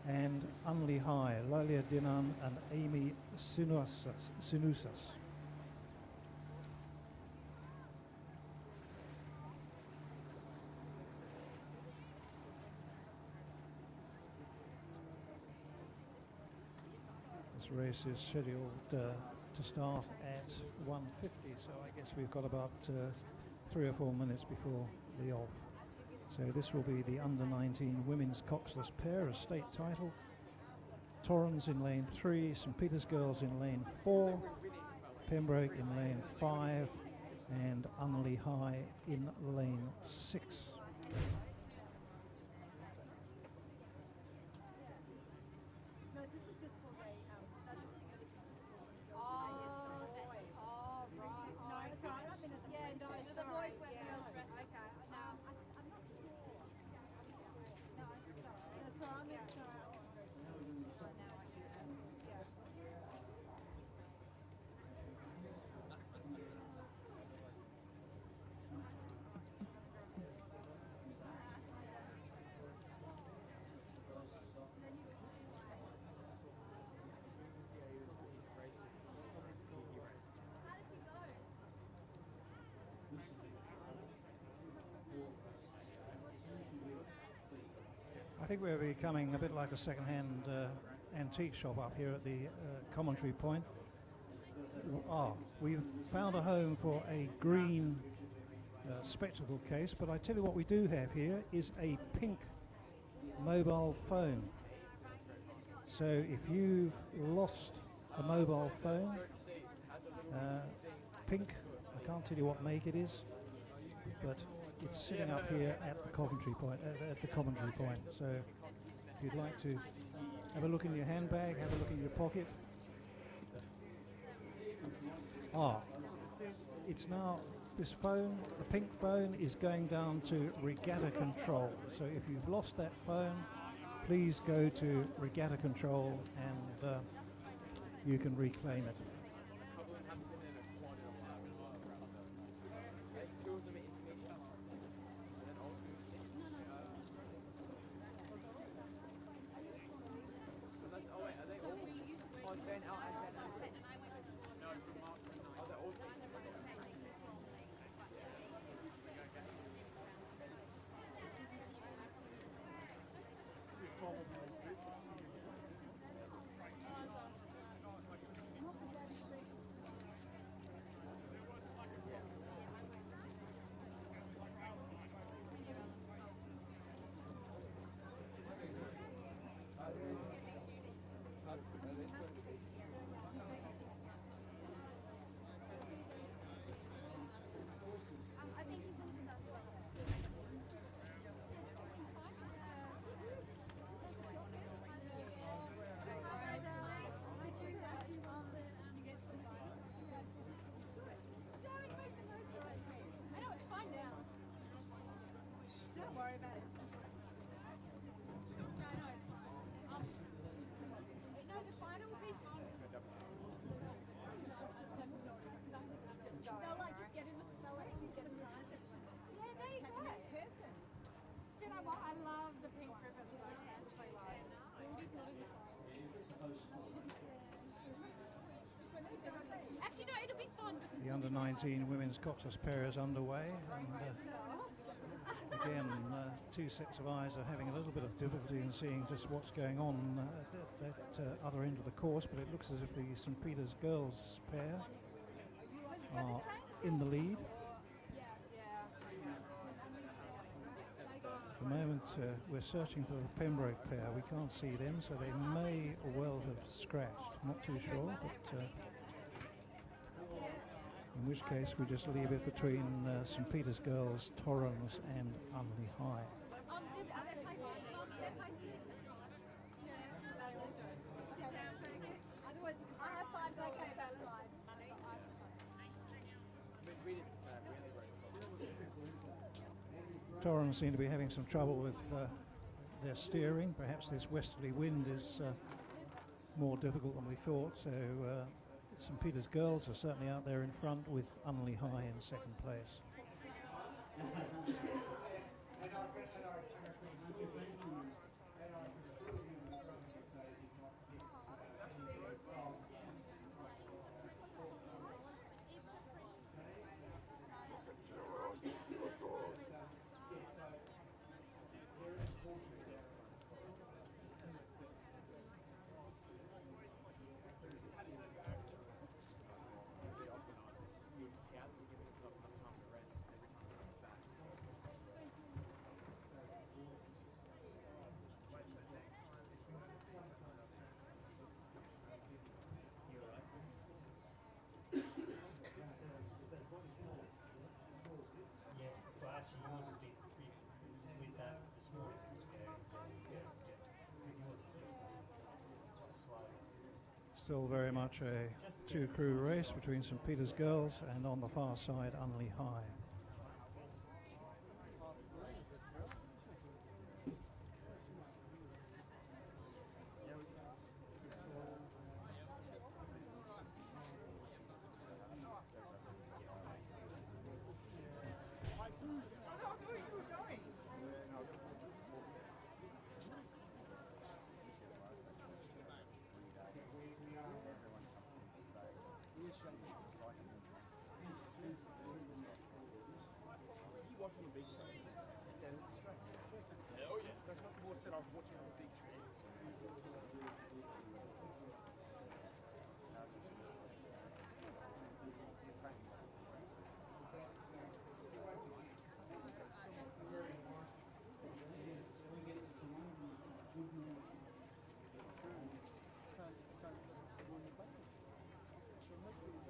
[SPEAKER 5] and Unley High, Lalia Dinan and Amy Sinusas. This race is scheduled to start at 1:50, so I guess we've got about 3 or 4 minutes before the off. So this will be the under-19 women's coxless pair, a state title. Torrens in lane 3, St Peter's Girls in lane 4, Pembroke in lane 5, and Unley High in lane 6. I think we're becoming a bit like a second-hand antique shop up here at the commentary point. We've found a home for a green spectacle case, but I tell you what we do have here is a pink mobile phone. So if you've lost a mobile phone, pink, I can't tell you what make it is, but it's sitting up here at the commentary point. So if you'd like to have a look in your handbag, have a look in your pocket. It's now, this phone, the pink phone, is going down to regatta control. So if you've lost that phone, please go to regatta control and you can reclaim it.
[SPEAKER 3] I think he's into that as well. I know, it's fine now. Don't worry about it. No, no, it's fine. No, the final will be fine. They'll like just get him. They'll like just get him. Yeah, there you go. Do you know what? I love the pink ribbons. I actually like. Actually, no, it'll be fun.
[SPEAKER 5] The under-19 women's coxless pair is underway, and again, two sets of eyes are having a little bit of difficulty in seeing just what's going on at that other end of the course, but it looks as if the St Peter's girls pair are in the lead. At the moment, we're searching for the Pembroke pair. We can't see them, so they may well have scratched. Not too sure, but in which case we just leave it between St Peter's girls, Torrens and Unley High. Torrens seem to be having some trouble with their steering. Perhaps this westerly wind is more difficult than we thought, so St Peter's girls are certainly out there in front with Unley High in second place. Still very much a two-crew race between St Peter's girls and on the far side Unley High.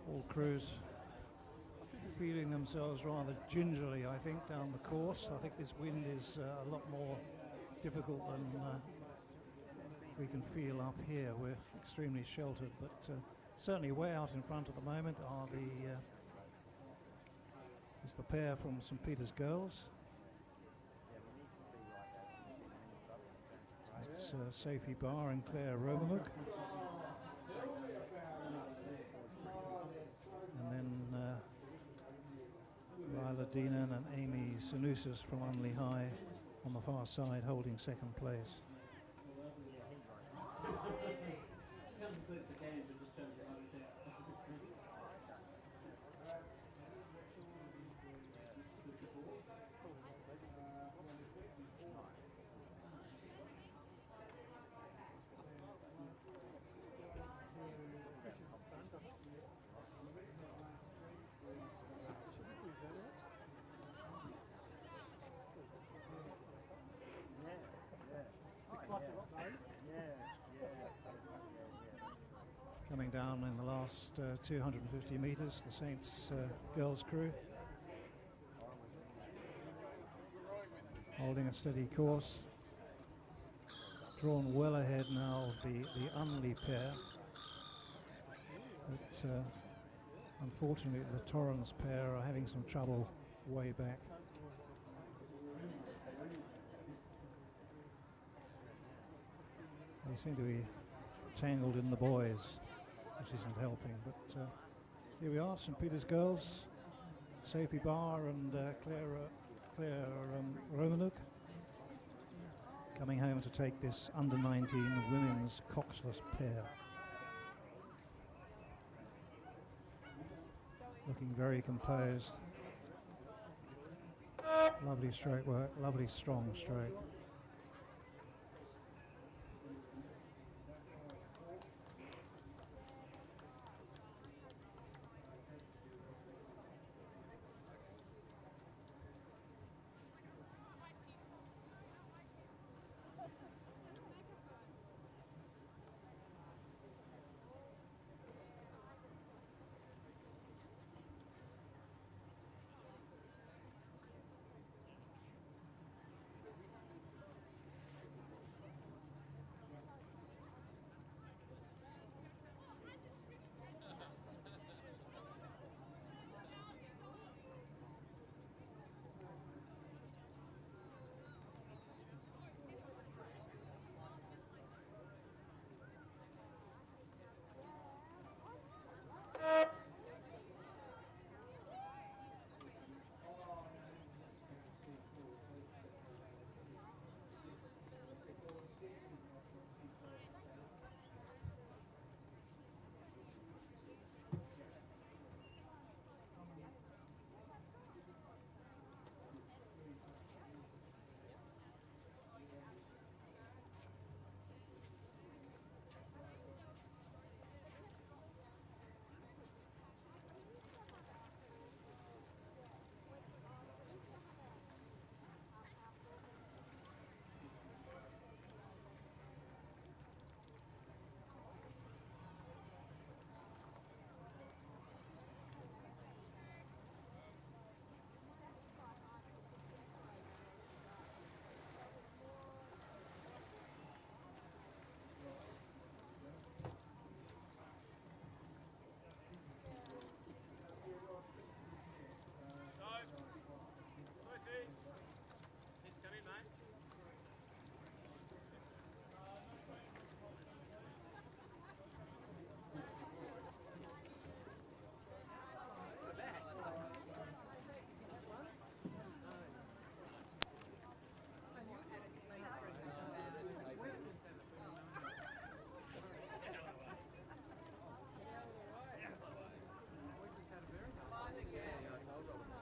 [SPEAKER 5] All crews feeling themselves rather gingerly, I think, down the course. I think this wind is a lot more difficult than we can feel up here. We're extremely sheltered, but certainly way out in front at the moment are is the pair from St Peter's girls. It's Sophie Barr and Claire Romanuk. And then Lila Deenan and Amy Sanusis from Unley High on the far side holding second place. coming down in the last 250 metres, the Saints girls crew. Holding a steady course. Drawn well ahead now of the Unley pair. But unfortunately the Torrens pair are having some trouble way back. They seem to be tangled in the boys, which isn't helping. But here we are, St Peter's girls, Sophie Barr and Claire Romanuk, coming home to take this under-19 women's coxless pair. Looking very composed. Lovely stroke work, lovely strong stroke.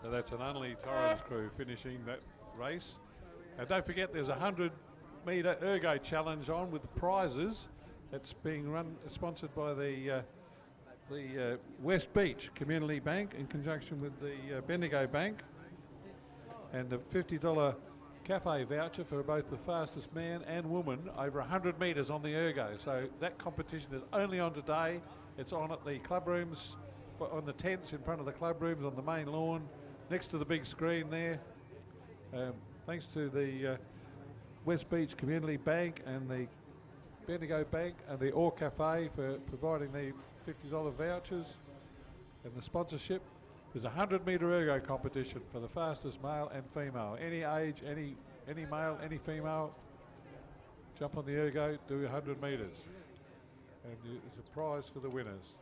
[SPEAKER 6] So that's an Unley Torrens crew finishing that race. And don't forget there's a 100-metre ergo challenge on with the prizes. It's being run, sponsored by the West Beach Community Bank in conjunction with the Bendigo Bank. And a $50 cafe voucher for both the fastest man and woman over 100 metres on the ergo. So that competition is only on today. It's on at the club rooms, on the tents in front of the club rooms on the main lawn, next to the big screen there. Thanks to the West Beach Community Bank and the Bendigo Bank and the Orr Cafe for providing the $50 vouchers and the sponsorship. There's a 100-metre ergo competition for the fastest male and female. Any age, any male, any female, jump on the ergo, do 100 metres. And there's a prize for the winners.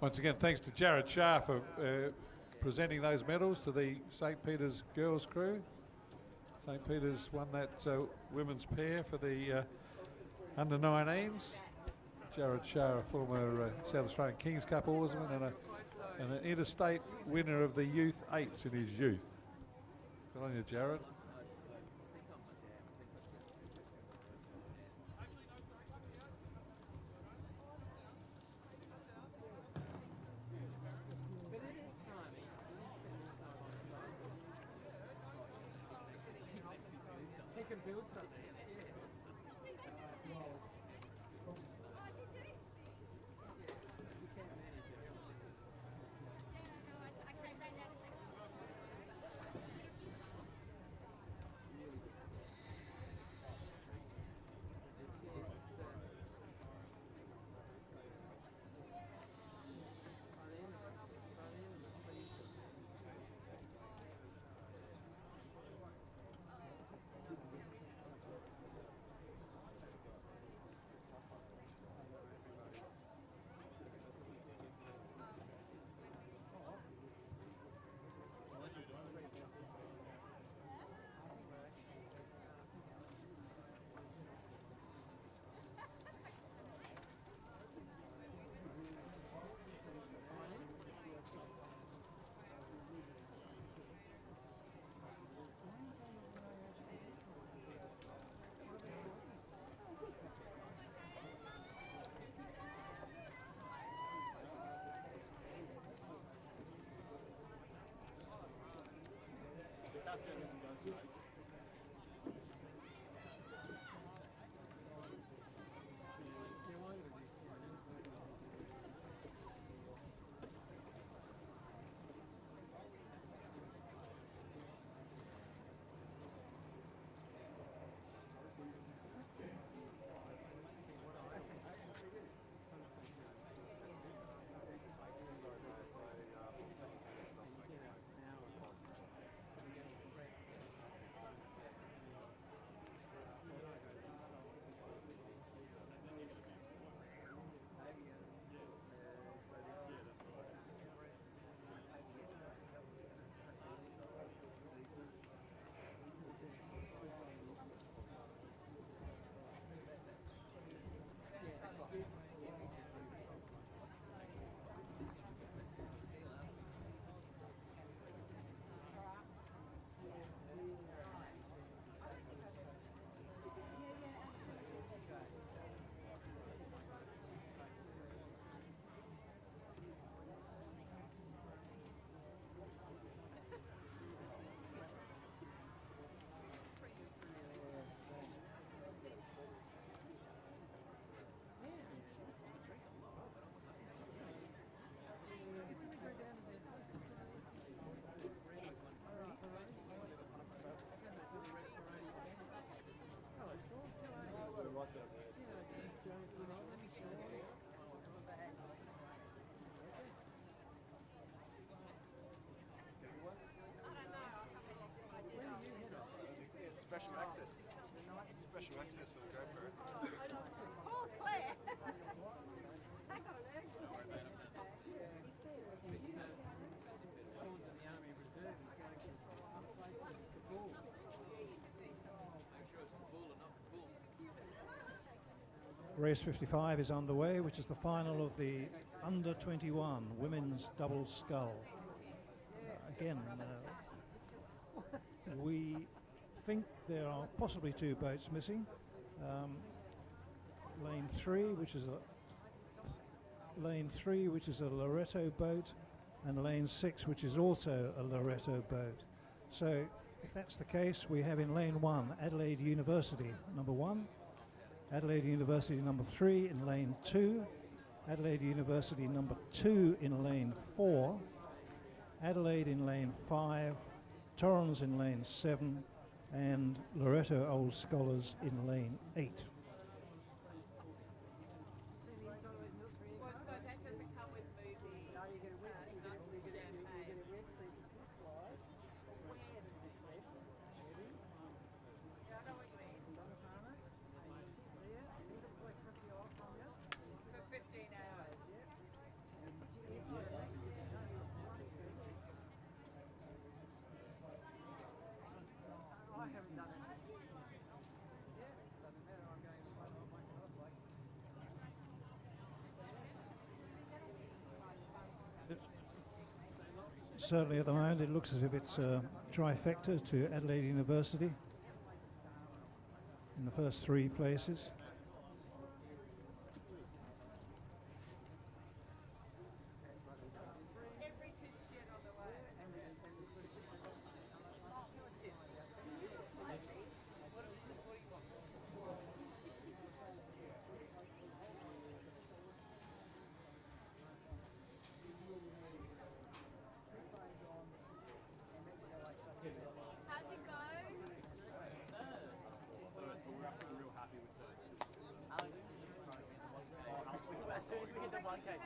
[SPEAKER 6] Once again, thanks to Jared Shah for presenting those medals to the St Peter's girls crew. St Peter's won that women's pair for the under-19s. Jared Shah, a former South Australian Kings Cup oarsman and an interstate winner of the Youth 8s in his youth. Good on you, Jared.
[SPEAKER 1] build something. You can't manage it.
[SPEAKER 9] Special access. Special access for the GoPro.
[SPEAKER 3] Oh, Claire! I got an urge.
[SPEAKER 1] Sean's in the Army Reserve. He's going to play the ball.
[SPEAKER 5] Race 55 is underway, which is the final of the under 21 women's double scull. Again, we think there are possibly two boats missing. Lane 3, which is a Loreto boat, and lane 6, which is also a Loreto boat. So if that's the case, we have in lane 1 Adelaide University number 1, Adelaide University number 3 in lane 2, Adelaide University number 2 in lane 4, Adelaide in lane 5, Torrens in lane 7, and Loreto Old Scholars in lane 8.
[SPEAKER 3] Well, so that doesn't come with movie. No, you get a wet seat. You get a wet seat with this slide. Where? Yeah, I know what you mean. On a harness, and you sit there, and you look across the aisle from you. For 15 hours. Yeah. And you get back there, you know, you're bloody good. I haven't done it. Yeah, doesn't matter. I'm going to play my club like.
[SPEAKER 5] Certainly at the moment it looks as if it's a trifecta to Adelaide University in the first 3 places.
[SPEAKER 3] Every tin shed on the way.
[SPEAKER 1] okay.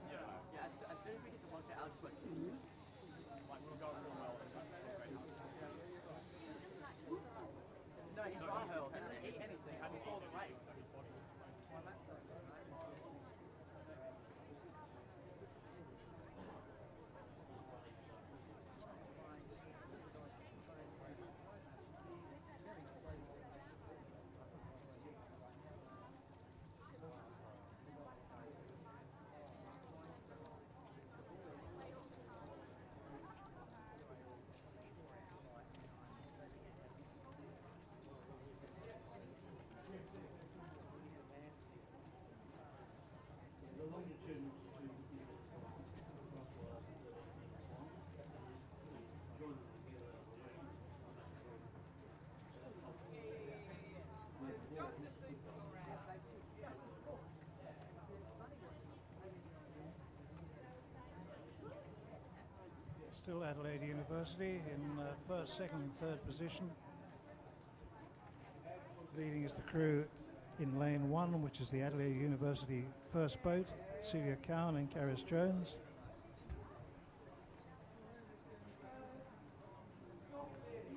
[SPEAKER 1] Yeah, as soon as we hit the one I'll just went. Like, we'll go real well. No, he dry hurled. He didn't eat anything before the race.
[SPEAKER 3] Well, that's okay, right?
[SPEAKER 2] The longitude
[SPEAKER 5] Still Adelaide University in first, second and third position. Leading is the crew in lane 1, which is the Adelaide University first boat, Celia Cowan and Karis Jones.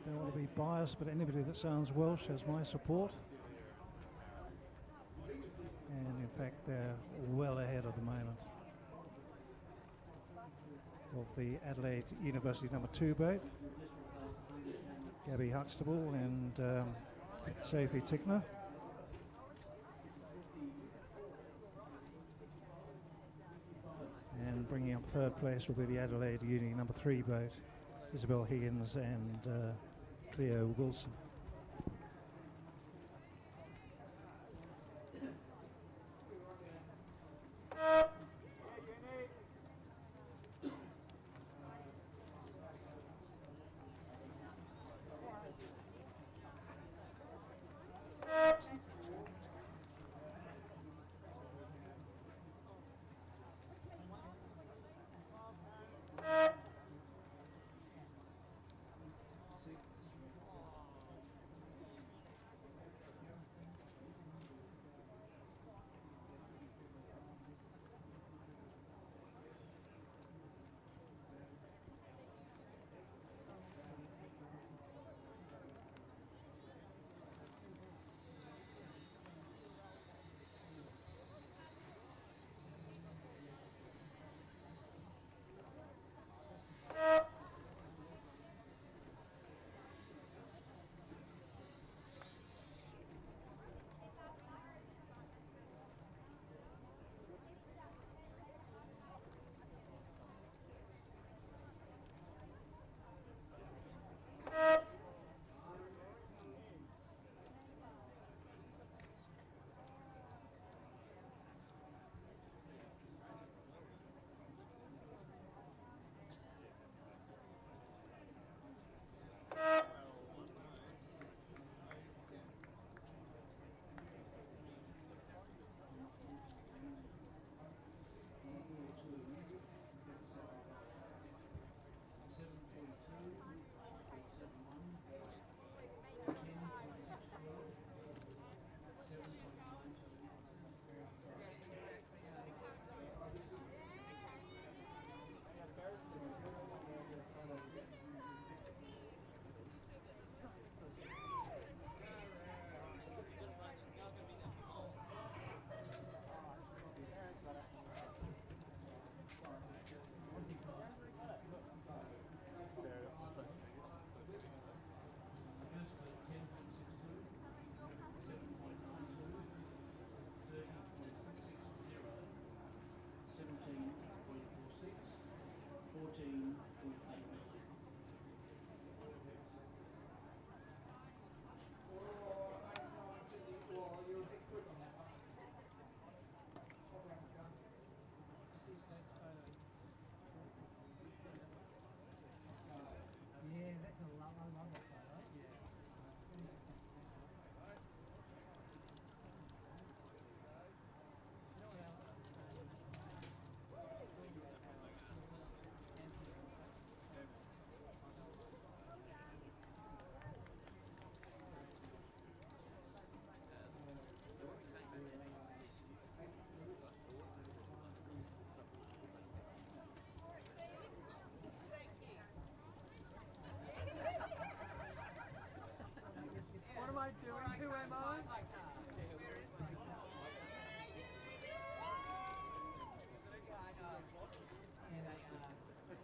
[SPEAKER 5] Don't want to be biased, but anybody that sounds Welsh has my support. And in fact, they're well ahead at the moment of the Adelaide University number 2 boat, Gabby Huxtable and Sophie Tickner. And bringing up third place will be the Adelaide Uni number 3 boat, Isabel Higgins and Cleo Wilson.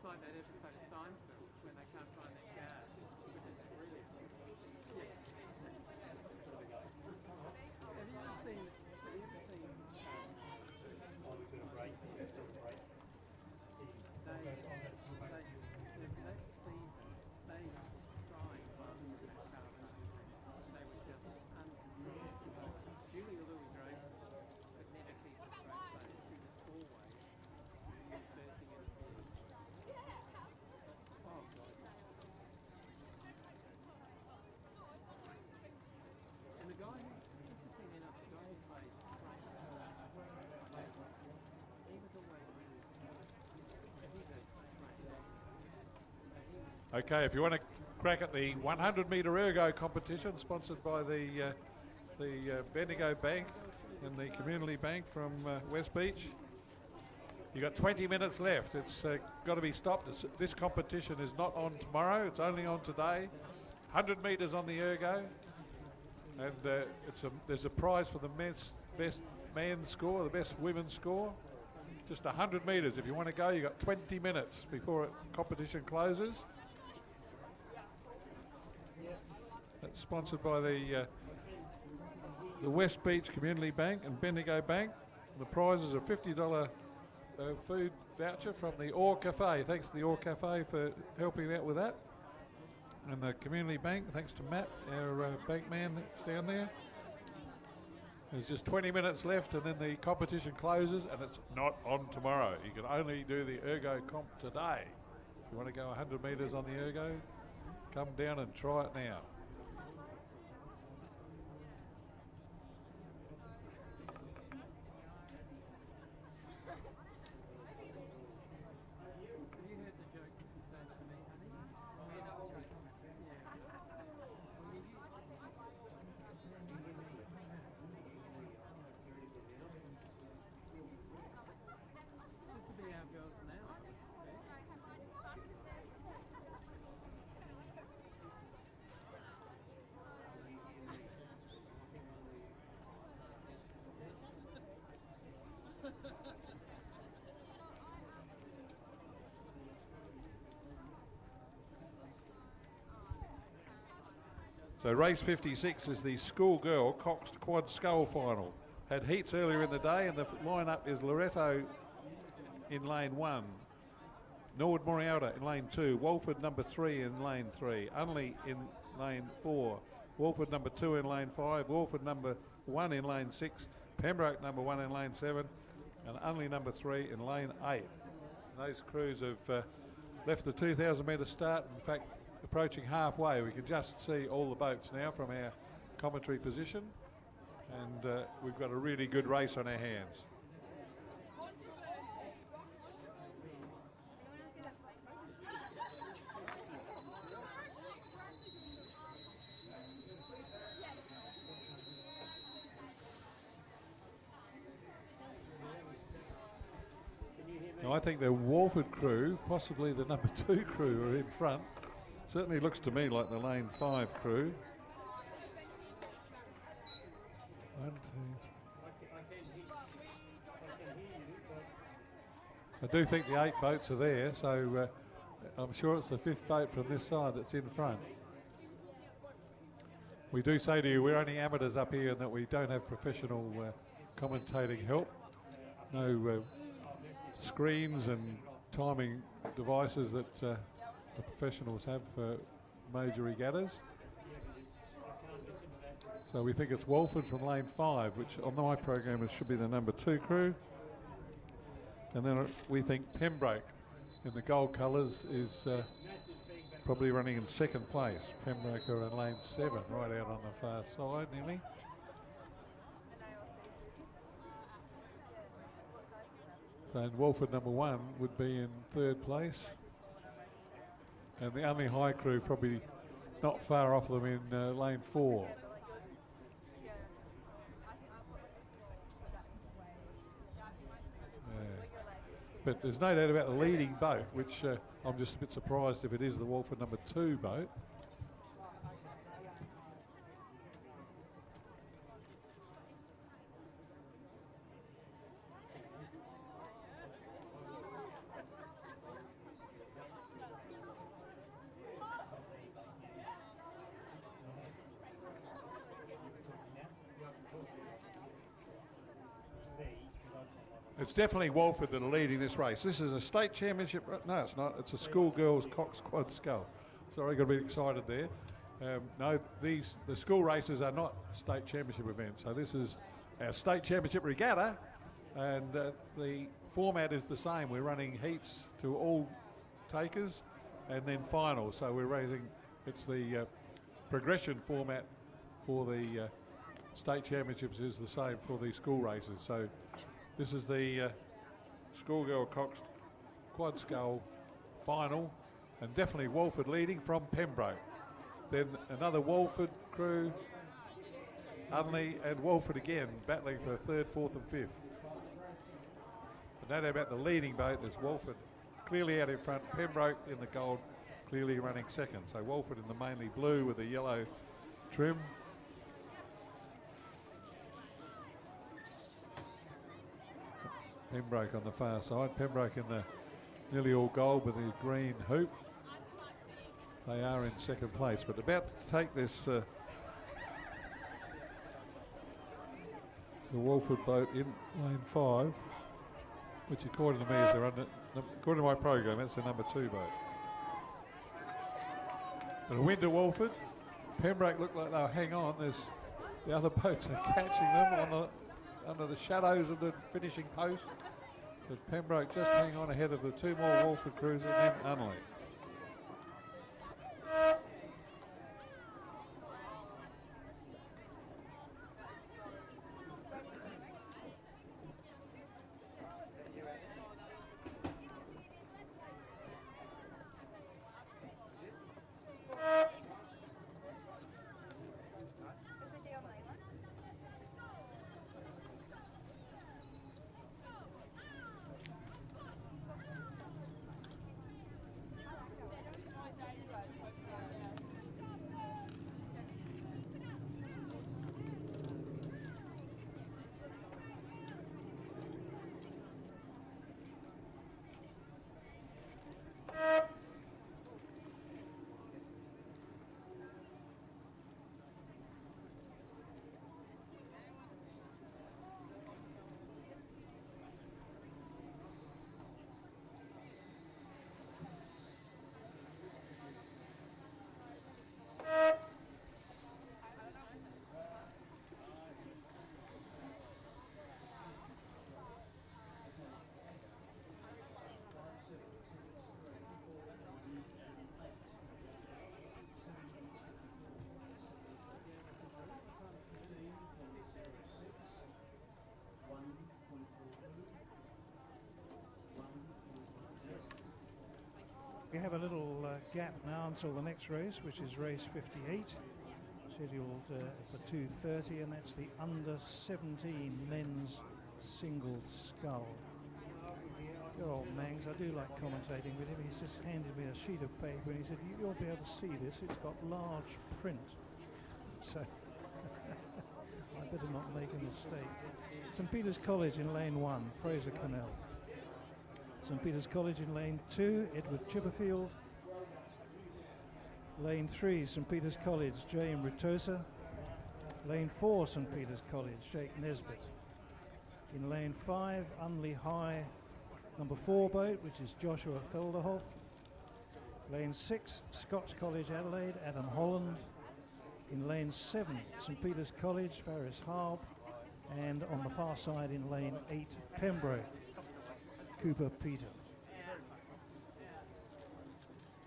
[SPEAKER 10] It's like that episode of Seinfeld when they can't find their car, which is really yeah. Have you ever seen?
[SPEAKER 4] Oh, we've got a break. We've got a break. See,
[SPEAKER 10] That season, they tried rather than that car, they were just uncontrollable. Julia Louis-Dreyfus could never keep a straight face. She was always dispersing in tears. Oh, God. And the guy who, interesting enough, the guy who plays Frank, he was always really smart. He's a great actor.
[SPEAKER 6] Okay, if you want to crack at the 100-metre ergo competition, sponsored by the Bendigo Bank and the Community Bank from West Beach. You got 20 minutes left. It's got to be stopped. This competition is not on tomorrow. It's only on today. 100 metres on the ergo, and there's a prize for the best men's score, the best women's score. Just 100 metres. If you want to go, you got 20 minutes before competition closes. That's sponsored by the West Beach Community Bank and Bendigo Bank. The prize is a $50 food voucher from the Orr Cafe. Thanks to the Orr Cafe for helping out with that. And the Community Bank, thanks to Matt, our bank man that's down there. There's just 20 minutes left and then the competition closes, and it's not on tomorrow. You can only do the ergo comp today. If you want to go 100 metres on the ergo, come down and try it now. So race 56 is the schoolgirl Cox Quad Scull final. Had heats earlier in the day, and the lineup is Loretto in lane 1, Norwood Morialta in lane 2, Walford number 3 in lane 3, Unley in lane 4, Walford number 2 in lane 5, Walford number 1 in lane 6, Pembroke number 1 in lane 7, and Unley number 3 in lane 8. Those crews have left the 2,000 metre start. In fact, approaching halfway. We can just see all the boats now from our commentary position, and we've got a really good race on our hands. Now I think the Walford crew, possibly the number 2 crew, are in front. Certainly looks to me like the lane 5 crew. 1, 2. I do think the 8 boats are there, so I'm sure it's the 5th boat from this side that's in front. We do say to you, we're only amateurs up here and that we don't have professional commentating help. No screens and timing devices that the professionals have for major regattas. So we think it's Walford from lane 5, which on my program should be the number 2 crew. And then we think Pembroke in the gold colours is probably running in 2nd place. Pembroke are in lane 7, right out on the far side nearly. So and Walford number 1 would be in 3rd place. And the only high crew probably not far off them in lane 4. But there's no doubt about the leading boat, which I'm just a bit surprised if it is the Walford number 2 boat. It's definitely Walford that are leading this race. This is a state championship. No, it's not. It's a schoolgirls Cox Quad Scull. Sorry, got a bit excited there. No, the school races are not state championship events. So this is our state championship regatta, and the format is the same. We're running heats to all takers, and then finals. So we're raising. It's the progression format for the state championships is the same for the school races. So this is the schoolgirl Cox Quad Scull final, and definitely Walford leading from Pembroke. Then another Walford crew, Unley and Walford again, battling for third, fourth and fifth. But no doubt about the leading boat, there's Walford clearly out in front, Pembroke in the gold, clearly running second. So Walford in the mainly blue with the yellow trim. That's Pembroke on the far side. Pembroke in the nearly all gold with the green hoop. They are in second place, but about to take this the Walford boat in lane 5, which according to me is according to my program, that's the number 2 boat. And a wind to Walford. Pembroke look like they'll hang on. The other boats are catching them under the shadows of the finishing post. But Pembroke just hang on ahead of the 2 more Walford crews and then Unley.
[SPEAKER 5] We have a little gap now until the next race, which is race 58, scheduled for 2:30, and that's the under-17 men's single scull. Good old Mangs, I do like commentating with him. He's just handed me a sheet of paper and he said, "You'll be able to see this, it's got large print." So I better not make a mistake. St Peter's College in lane 1, Fraser Connell. St Peter's College in lane 2, Edward Chipperfield. Lane 3, St Peter's College, James Rutosa. Lane 4, St Peter's College, Jake Nesbitt. In lane 5, Unley High, number 4 boat, which is Joshua Felderhoff. Lane 6, Scots College Adelaide, Adam Holland. In lane 7, St Peter's College, Faris Harb. And on the far side in lane 8, Pembroke, Cooper Peter.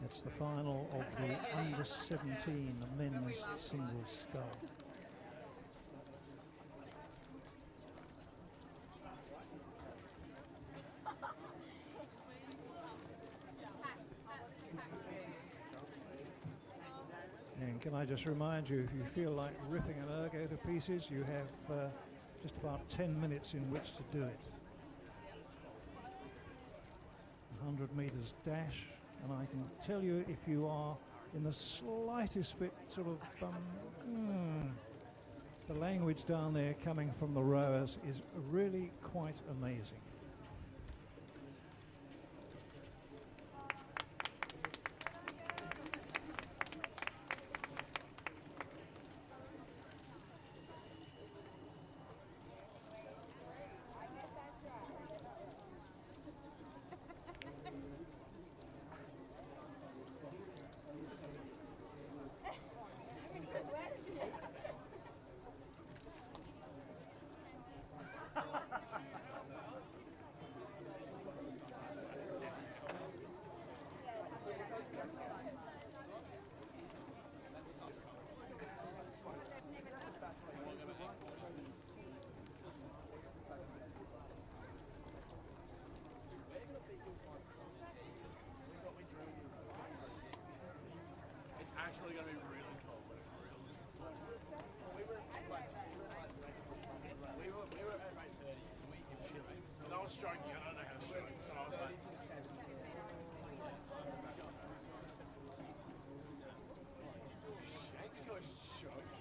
[SPEAKER 5] That's the final of the under-17 men's single scull. And can I just remind you, if you feel like ripping an ergo to pieces, you have just about 10 minutes in which to do it. 100 meters dash, and I can tell you, if you are in the slightest bit sort of the language down there coming from the rowers is really quite amazing.
[SPEAKER 9] was stroking, I don't know how to stroke, so I was like... Shake goes choke.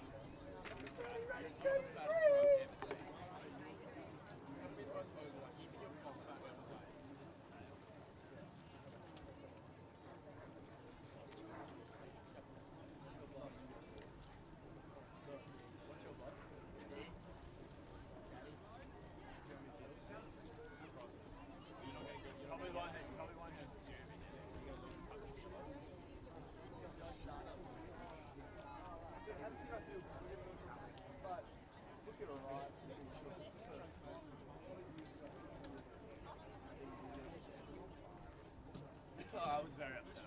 [SPEAKER 9] I was very upset.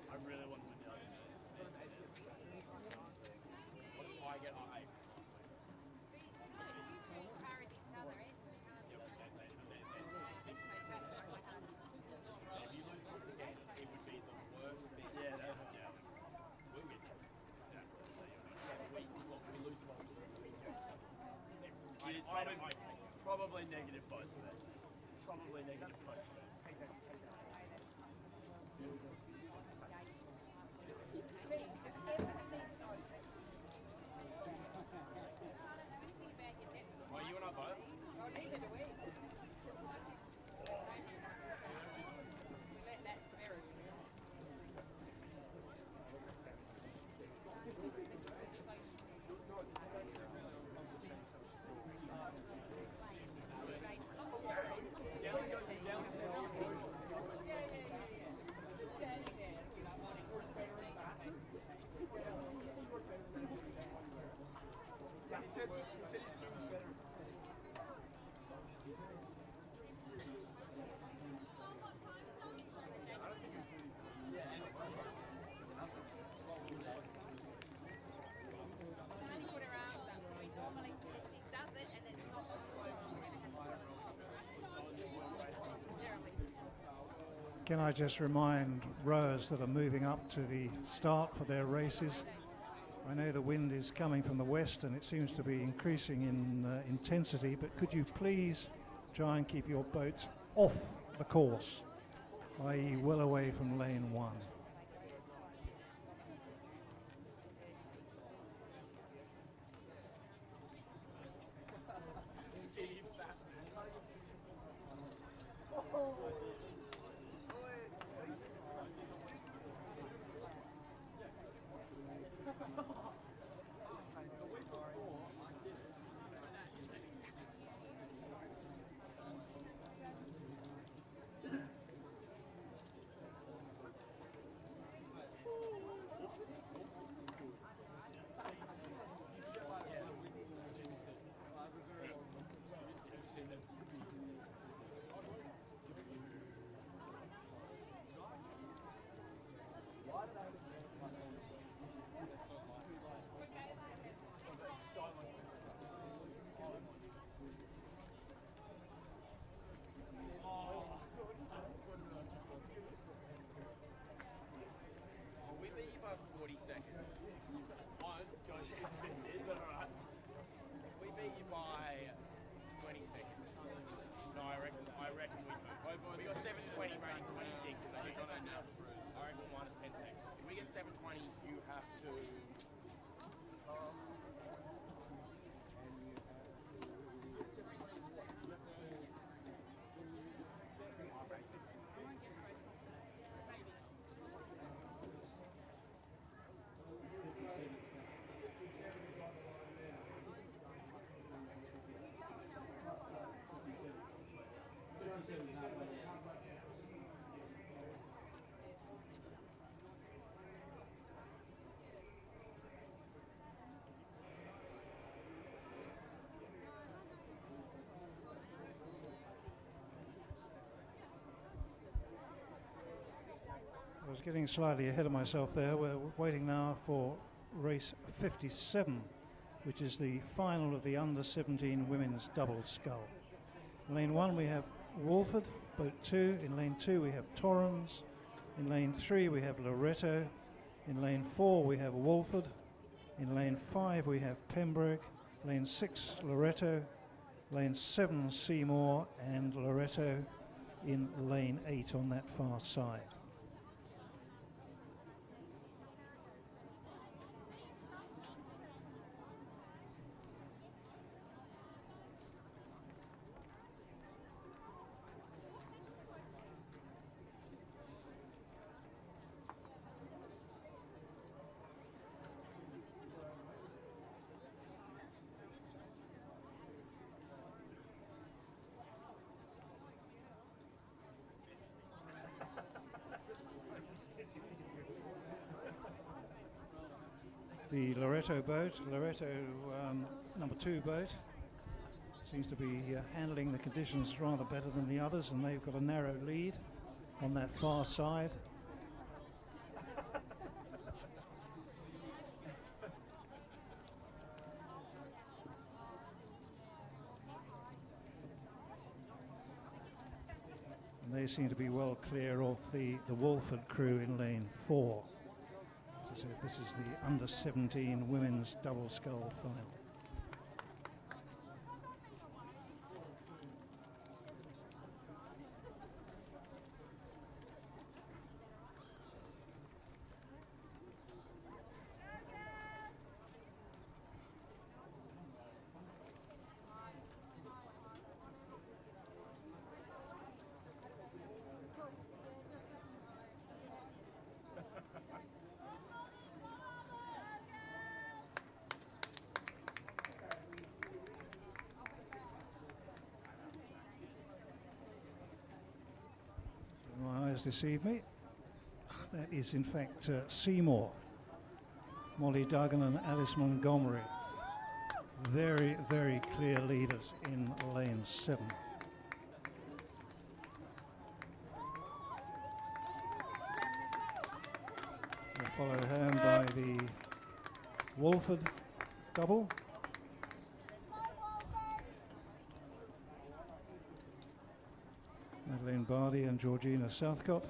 [SPEAKER 9] I really want to win the argument. What if I get R8? If you lose once again, it would be the worst thing. Yeah, that would be. We'll get you. Exactly. We lose once. It's probably negative votes for that. Probably negative votes for that. Well, you and I both?
[SPEAKER 3] Oh, neither do we. Let that vary.
[SPEAKER 5] Can I just remind rowers that are moving up to the start for their races? I know the wind is coming from the west and it seems to be increasing in intensity, but could you please try and keep your boats off the course, i.e. well away from lane 1? was getting slightly ahead of myself there. We're waiting now for race 57, which is the final of the under-17 women's double scull. In lane 1 we have Walford, boat 2. In lane 2 we have Torrens. In lane 3 we have Loretto. In lane 4 we have Walford. In lane 5 we have Pembroke. Lane 6 Loretto. Lane 7 Seymour, and Loretto in lane 8 on that far side. The Loretto boat, Loretto number 2 boat, seems to be handling the conditions rather better than the others, and they've got a narrow lead on that far side. And they seem to be well clear of the Walford crew in lane 4. So this is the under-17 women's double scull final. My eyes deceive me. That is in fact Seymour, Molly Duggan and Alice Montgomery. Very, very clear leaders in lane 7. They're followed home by the Walford double. Madeleine Bardi and Georgina Southcott.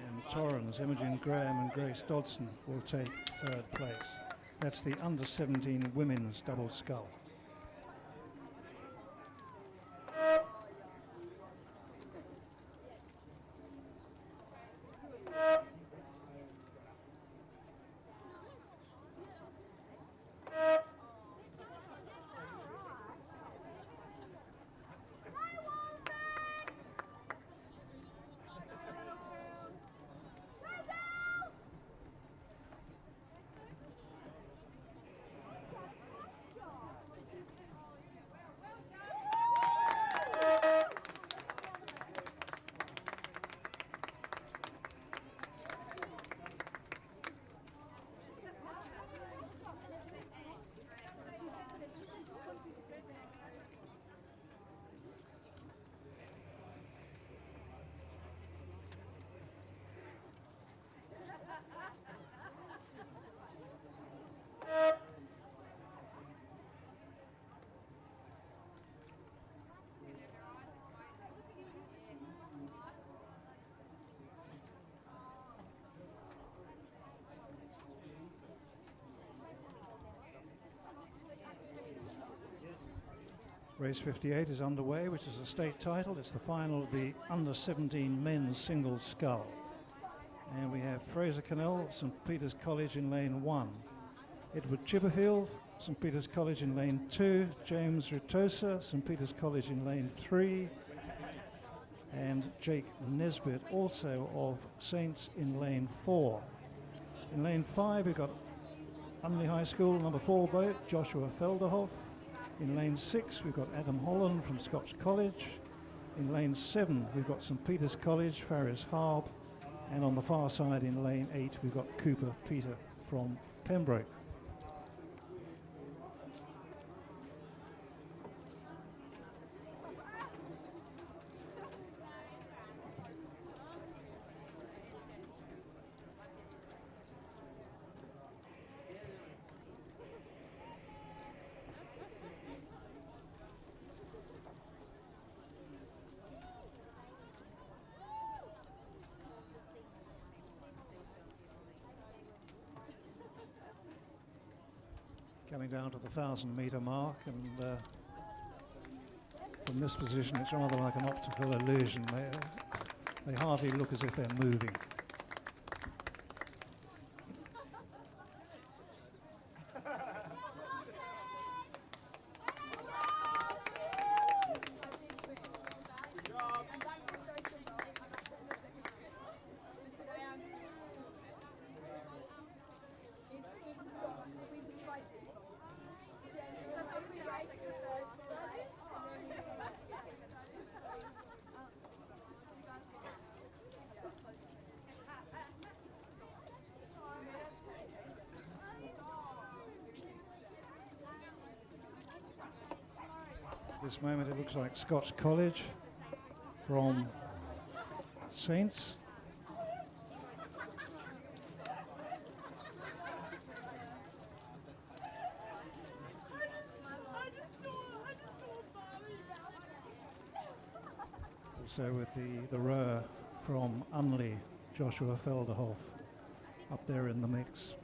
[SPEAKER 5] And Torrens, Imogen Graham and Grace Dodson will take 3rd place. That's the under-17 women's double scull. Race 58 is underway, which is a state title. It's the final of the under-17 men's single scull. And we have Fraser Cannell, St Peter's College in lane 1. Edward Chipperfield, St Peter's College in lane 2. James Ritosa, St Peter's College in lane 3. And Jake Nesbitt, also of Saints, in lane 4. In lane 5 we've got Unley High School number 4 boat, Joshua Felderhoff. In lane 6 we've got Adam Holland from Scotch College. In lane 7 we've got St Peter's College, Faris Harb. And on the far side in lane 8 we've got Cooper Peter from Pembroke. coming down to the 1,000-metre mark, and from this position it's rather like an optical illusion. They hardly look as if they're moving. At this moment it looks like Scotch College from Saints. Also with the rower from Unley, Joshua Felderhoff, up there in the mix.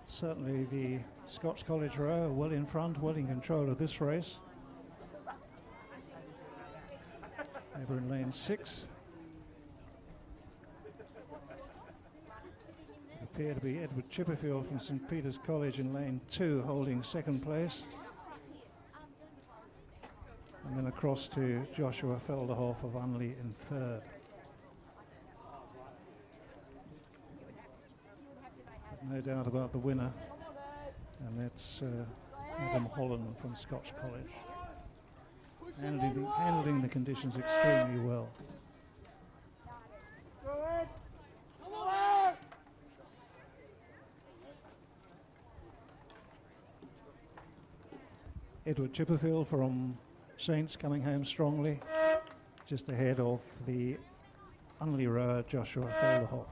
[SPEAKER 5] Certainly the Scotch College rower well in front, well in control of this race. Over in lane 6. It appeared to be Edward Chipperfield from St Peter's College in lane 2 holding second place. And then across to Joshua Felderhoff of Unley in third. No doubt about the winner, and that's Adam Holland from Scotch College. Handling the conditions extremely well. Edward Chipperfield from Saints coming home strongly, just ahead of the Unley rower Joshua Felderhoff.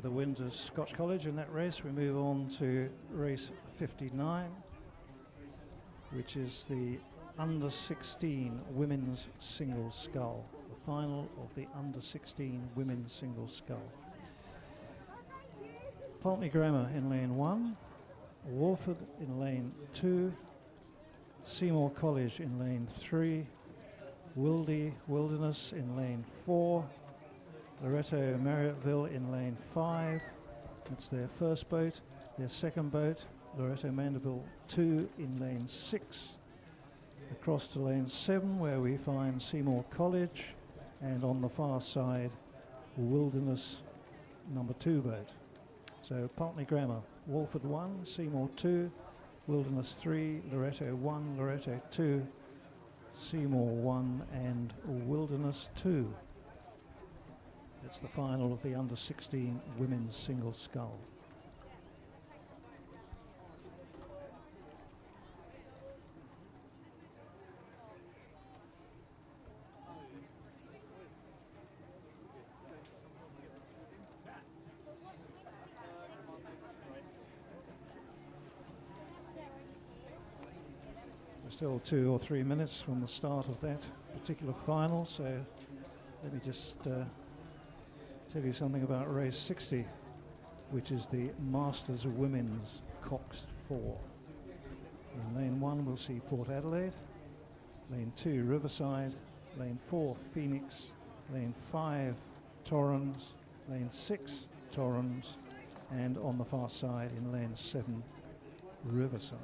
[SPEAKER 5] The wins of Scotch College in that race, we move on to race 59, which is the under-16 women's single scull, the final of the under-16 women's single scull. Pulteney Grammar in lane 1, Walford in lane 2, Seymour College in lane 3, Wildy Wilderness in lane 4, Loretto Marriotteville in lane 5. That's their first boat. Their second boat, Loretto Mandeville 2 in lane 6. across to lane 7 where we find Seymour College, and on the far side Wilderness number 2 boat. So Pulteney Grammar, Walford 1, Seymour 2, Wilderness 3, Loretto 1, Loretto 2, Seymour 1 and Wilderness 2. It's the final of the under 16 women's single scull. We're still 2 or 3 minutes from the start of that particular final, so let me just tell you something about race 60, which is the Masters of Women's Cox 4. In lane 1 we'll see Port Adelaide, lane 2 Riverside, lane 4 Phoenix, lane 5 Torrens, lane 6 Torrens, and on the far side in lane 7 Riverside.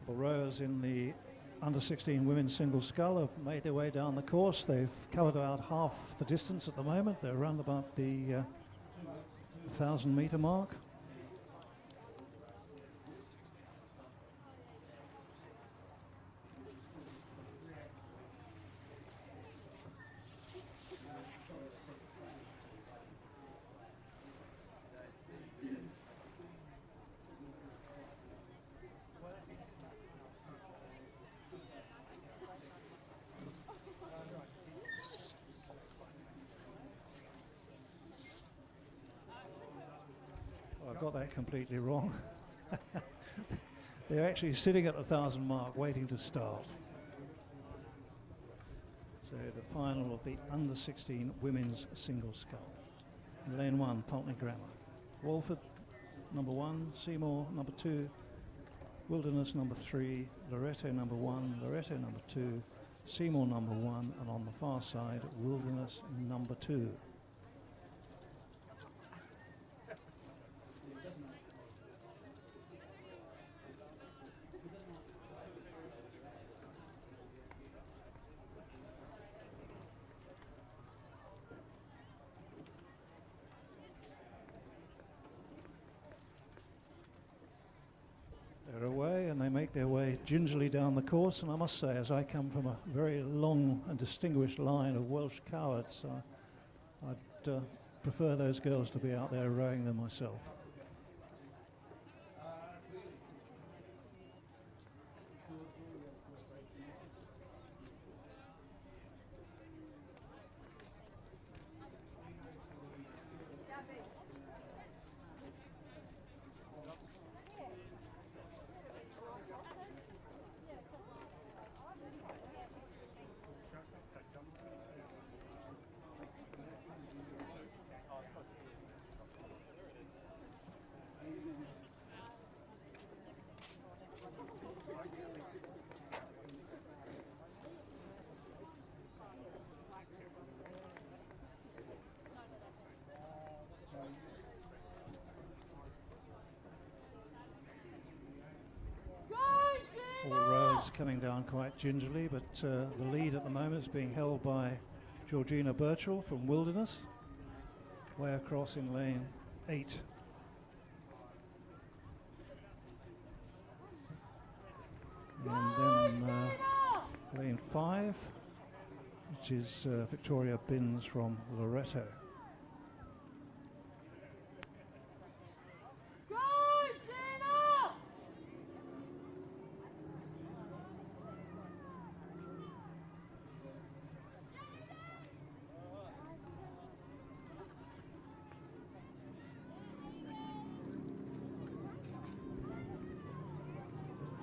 [SPEAKER 5] The rowers in the under 16 women's single scull have made their way down the course. They've covered about half the distance at the moment. They're around about the 1,000 metre mark. I've got that completely wrong. They're actually sitting at the 1,000 mark waiting to start. So the final of the under 16 women's single scull. In lane 1, Pulteney Grammar. Walford number 1, Seymour number 2, Wilderness number 3, Loretto number 1, Loretto number 2, Seymour number 1, and on the far side Wilderness number 2. They're away and they make their way gingerly down the course, and I must say, as I come from a very long and distinguished line of Welsh cowards, I'd prefer those girls to be out there rowing them myself. All rows coming down quite gingerly, but the lead at the moment is being held by Georgina Birchall from Wilderness, way across in lane 8. And then lane 5, which is Victoria Binns from Loretto.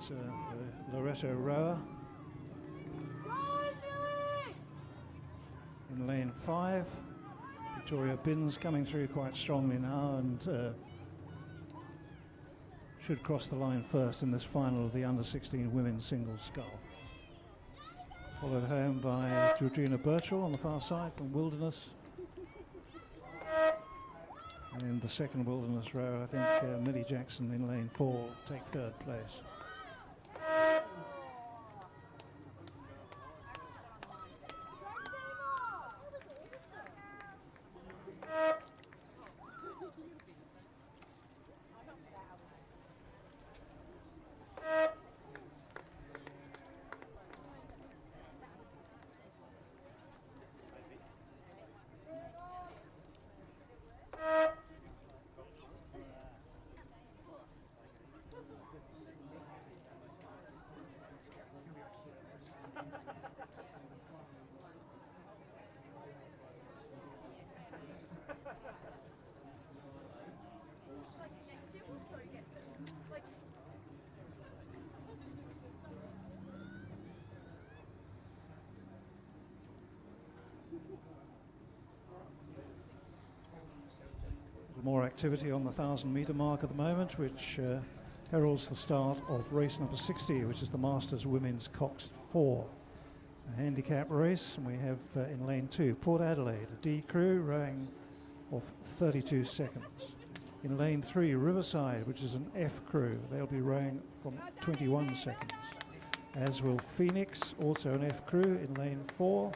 [SPEAKER 5] The Loretto rower In lane 5, Victoria Binns coming through quite strongly now and should cross the line first in this final of the under-16 women's single scull. Followed home by Georgina Birchall on the far side from Wilderness. And in the second Wilderness row, I think Millie Jackson in lane 4 will take third place. More activity on the 1,000-metre mark at the moment, which heralds the start of race number 60, which is the Masters Women's Cox 4. A handicap race, and we have in lane 2, Port Adelaide, a D crew rowing of 32 seconds. In lane 3, Riverside, which is an F crew, they'll be rowing from 21 seconds. As will Phoenix, also an F crew in lane 4.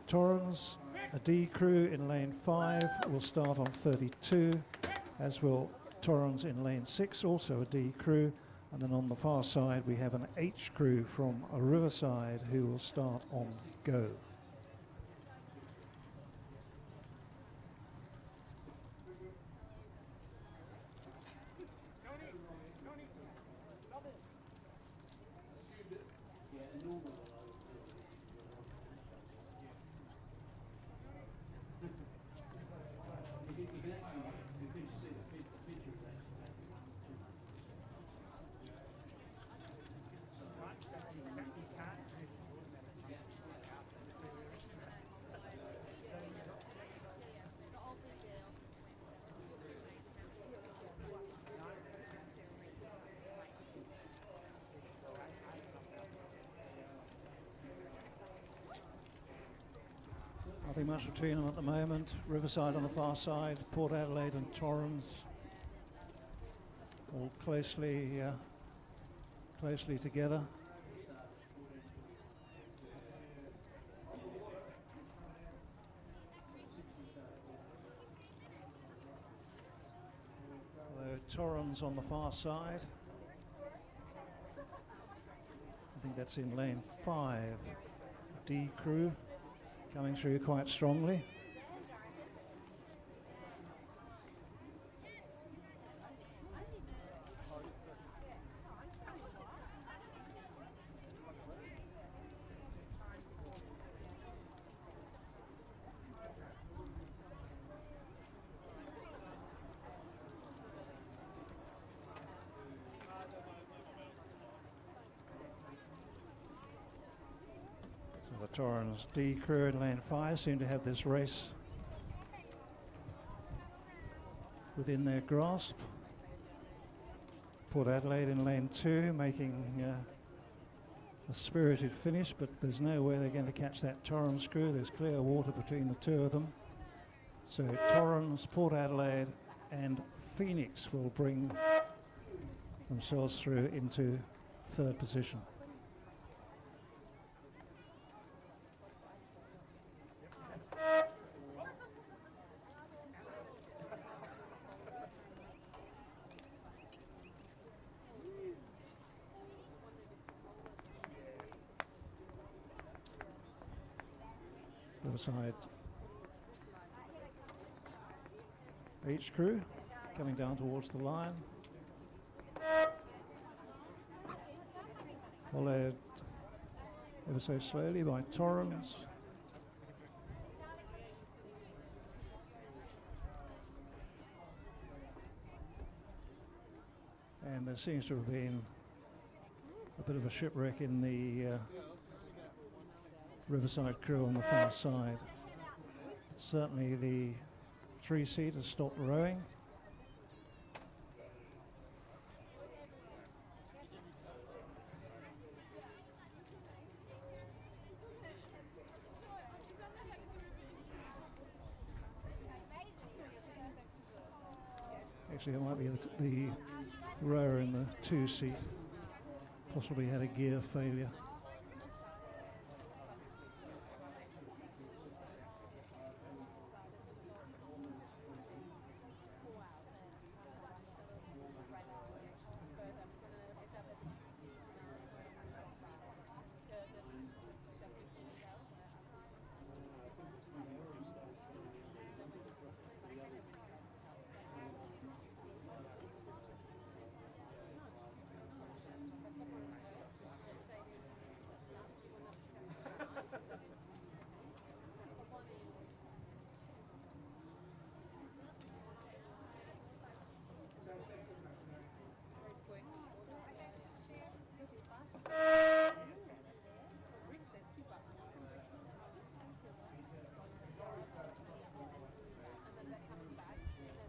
[SPEAKER 5] Torrens, a D crew in lane 5 will start on 32, as will Torrens in lane 6, also a D crew. And then on the far side we have an H crew from a Riverside who will start on go. Nothing much between them at the moment. Riverside on the far side, Port Adelaide and Torrens all closely together. Although Torrens on the far side, I think that's in lane 5. D crew coming through quite strongly. The Torrens D crew in lane 5 seem to have this race within their grasp. Port Adelaide in lane 2 making a spirited finish, but there's no way they're going to catch that Torrens crew. There's clear water between the two of them. So Torrens, Port Adelaide and Phoenix will bring themselves through into third position. Riverside H crew coming down towards the line, followed ever so slowly by Torrens. And there seems to have been a bit of a shipwreck in the Riverside crew on the far side. Certainly the 3-seat has stopped rowing. Actually, it might be the rower in the 2-seat possibly had a gear failure.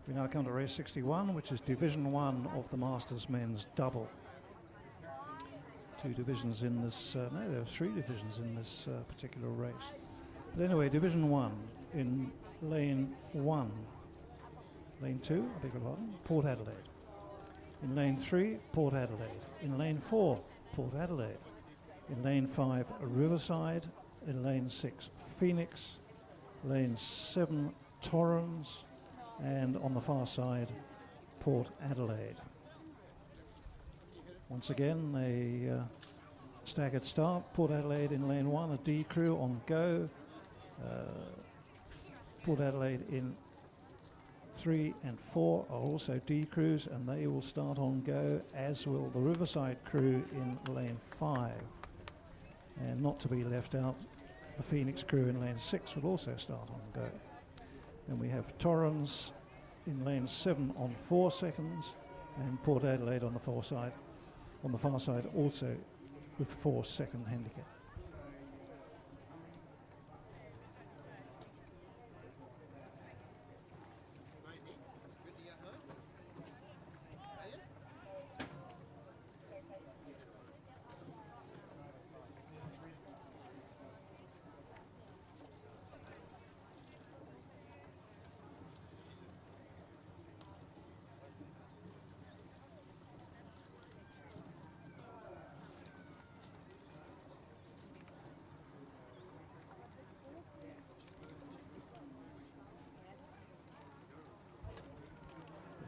[SPEAKER 5] We now come to race 61, which is Division 1 of the Masters Men's Double. Two divisions in this, no, there are 3 divisions in this particular race. But anyway, Division 1 in lane 1. Lane 2, I beg your pardon, Port Adelaide. In lane 3, Port Adelaide. In lane 4, Port Adelaide. In lane 5, Riverside. In lane 6, Phoenix. Lane 7, Torrens. And on the far side, Port Adelaide. Once again, a staggered start. Port Adelaide in lane 1, a D crew on go. Port Adelaide in 3 and 4 are also D crews, and they will start on go, as will the Riverside crew in lane 5. And not to be left out, the Phoenix crew in lane 6 will also start on go. Then we have Torrens in lane 7 on 4 seconds, and Port Adelaide on the far side also with 4-second handicap.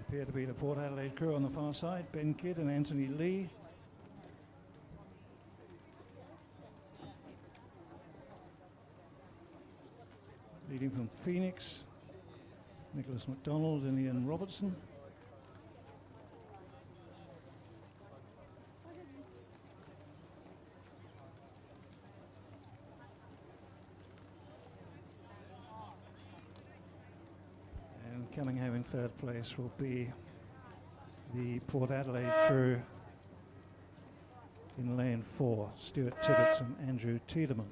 [SPEAKER 5] Appear to be the Port Adelaide crew on the far side, Ben Kidd and Anthony Lee. Leading from Phoenix, Nicholas McDonald and Ian Robertson. Coming home in 3rd place will be the Port Adelaide crew in lane 4, Stuart Tibbetts and Andrew Tiedemann.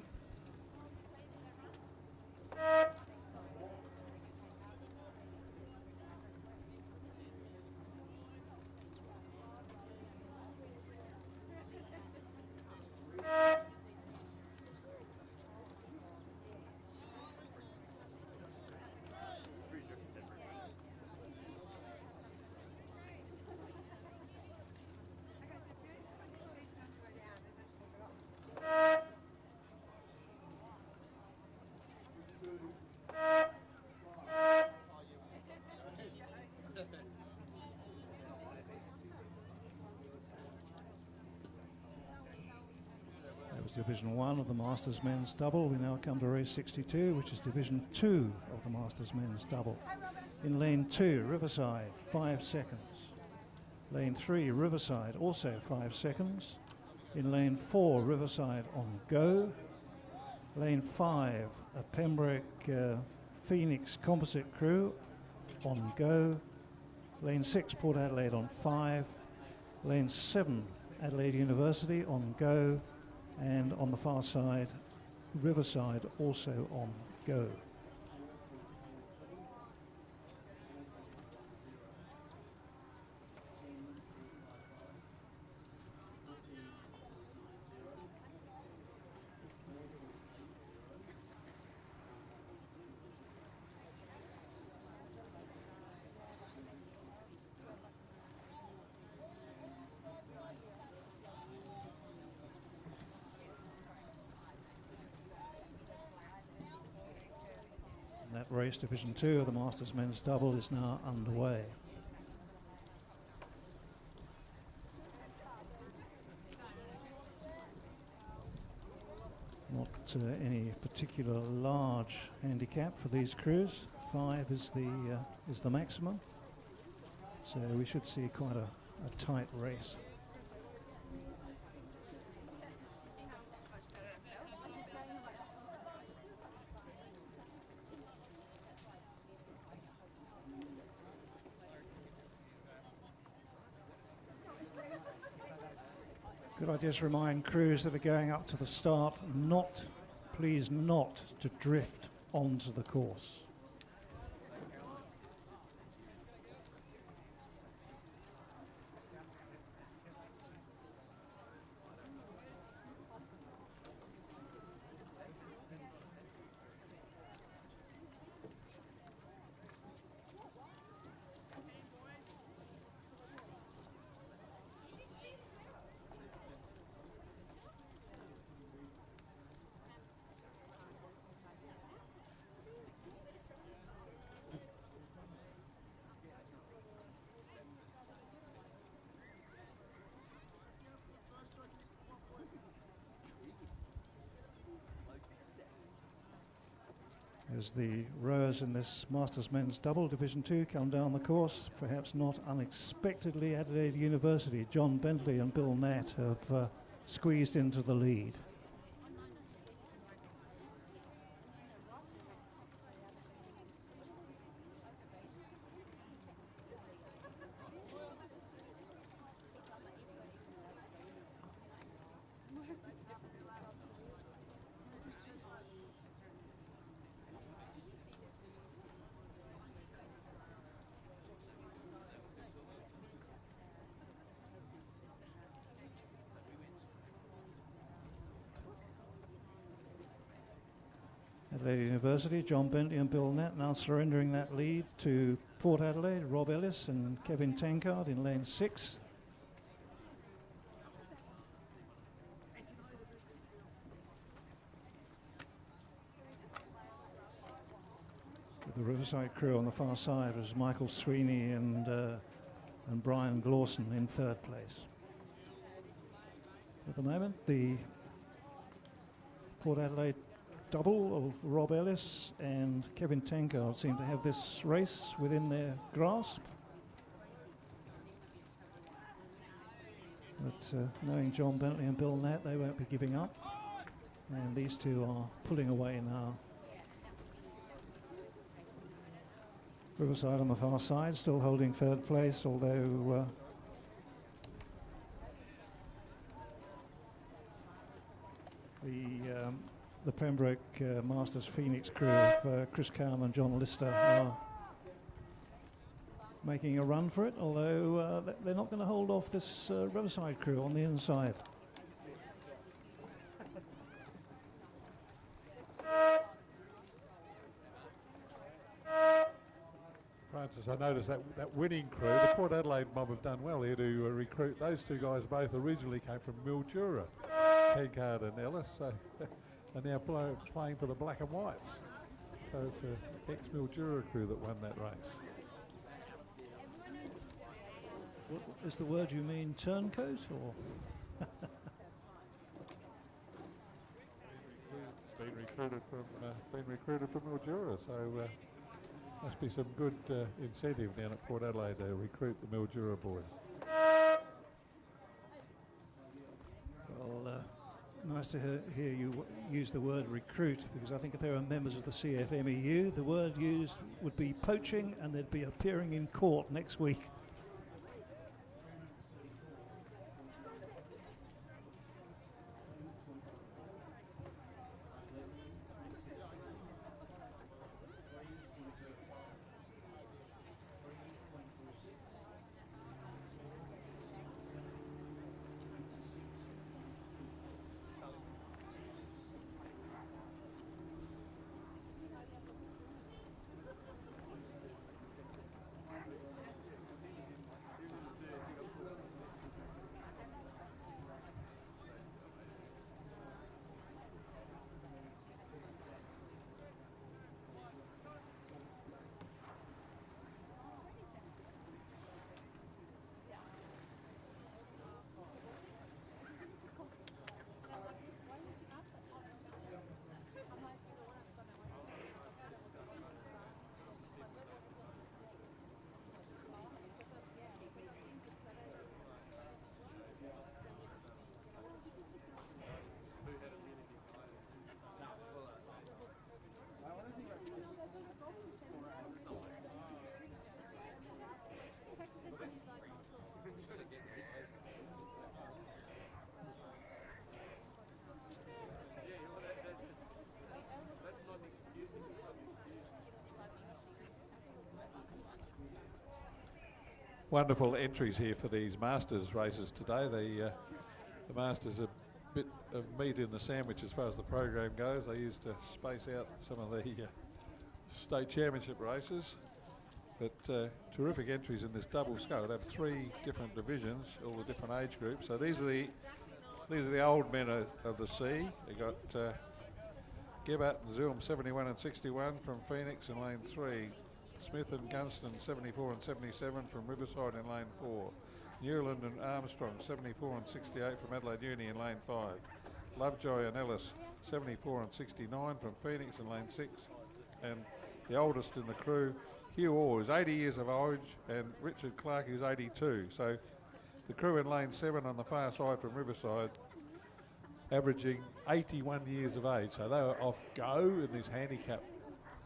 [SPEAKER 5] Division 1 of the Masters Men's Double. We now come to race 62, which is Division 2 of the Masters Men's Double. In lane 2, Riverside, 5 seconds. Lane 3, Riverside, also 5 seconds. In lane 4, Riverside on go. Lane 5, a Pembroke Phoenix composite crew on go. Lane 6, Port Adelaide on 5. Lane 7, Adelaide University on go. And on the far side, Riverside also on go. That race, Division 2 of the Masters Men's Double, is now underway. Not any particular large handicap for these crews. 5 is the maximum, so we should see quite a tight race. Could I just remind crews that are going up to the start please not to drift onto the course. As the rowers in this Masters Men's Double Division 2 come down the course, perhaps not unexpectedly, Adelaide University, John Bentley and Bill Natt have squeezed into the lead. Adelaide University, John Bentley and Bill Natt now surrendering that lead to Port Adelaide, Rob Ellis and Kevin Tankard in lane 6. With the Riverside crew on the far side was Michael Sweeney and Brian Glawson in 3rd place. At the moment, the Port Adelaide double of Rob Ellis and Kevin Tankard seem to have this race within their grasp. But knowing John Bentley and Bill Natt, they won't be giving up. And these two are pulling away now. Riverside on the far side, still holding 3rd place, although the Pembroke Masters Phoenix crew of Chris Calm and John Lister are making a run for it, although they're not going to hold off this Riverside crew on the inside.
[SPEAKER 6] Francis, I noticed that winning crew, the Port Adelaide mob have done well here to recruit. Those two guys both originally came from Mildura, Tankard and Ellis, so are now playing for the Black and Whites. So it's an ex-Mildura crew that won that race.
[SPEAKER 5] What is the word you mean, turncoat or?
[SPEAKER 6] Been recruited from Mildura, so must be some good incentive down at Port Adelaide to recruit the Mildura boys.
[SPEAKER 5] Well, nice to hear you use the word recruit, because I think if there are members of the CFMEU, the word used would be poaching, and they'd be appearing in court next week.
[SPEAKER 6] wonderful entries here for these Masters races today. The Masters are a bit of meat in the sandwich as far as the program goes. They used to space out some of the state championship races. But terrific entries in this double scull. They have 3 different divisions, all the different age groups. So these are the old men of the sea. They got Gebhardt and Zulm 71 and 61 from Phoenix in lane 3. Smith and Gunston 74 and 77 from Riverside in lane 4. Newland and Armstrong 74 and 68 from Adelaide Uni in lane 5. Lovejoy and Ellis 74 and 69 from Phoenix in lane 6. And the oldest in the crew, Hugh Orr, is 80 years of age, and Richard Clark is 82. So the crew in lane 7 on the far side from Riverside, averaging 81 years of age. So they were off go in this handicap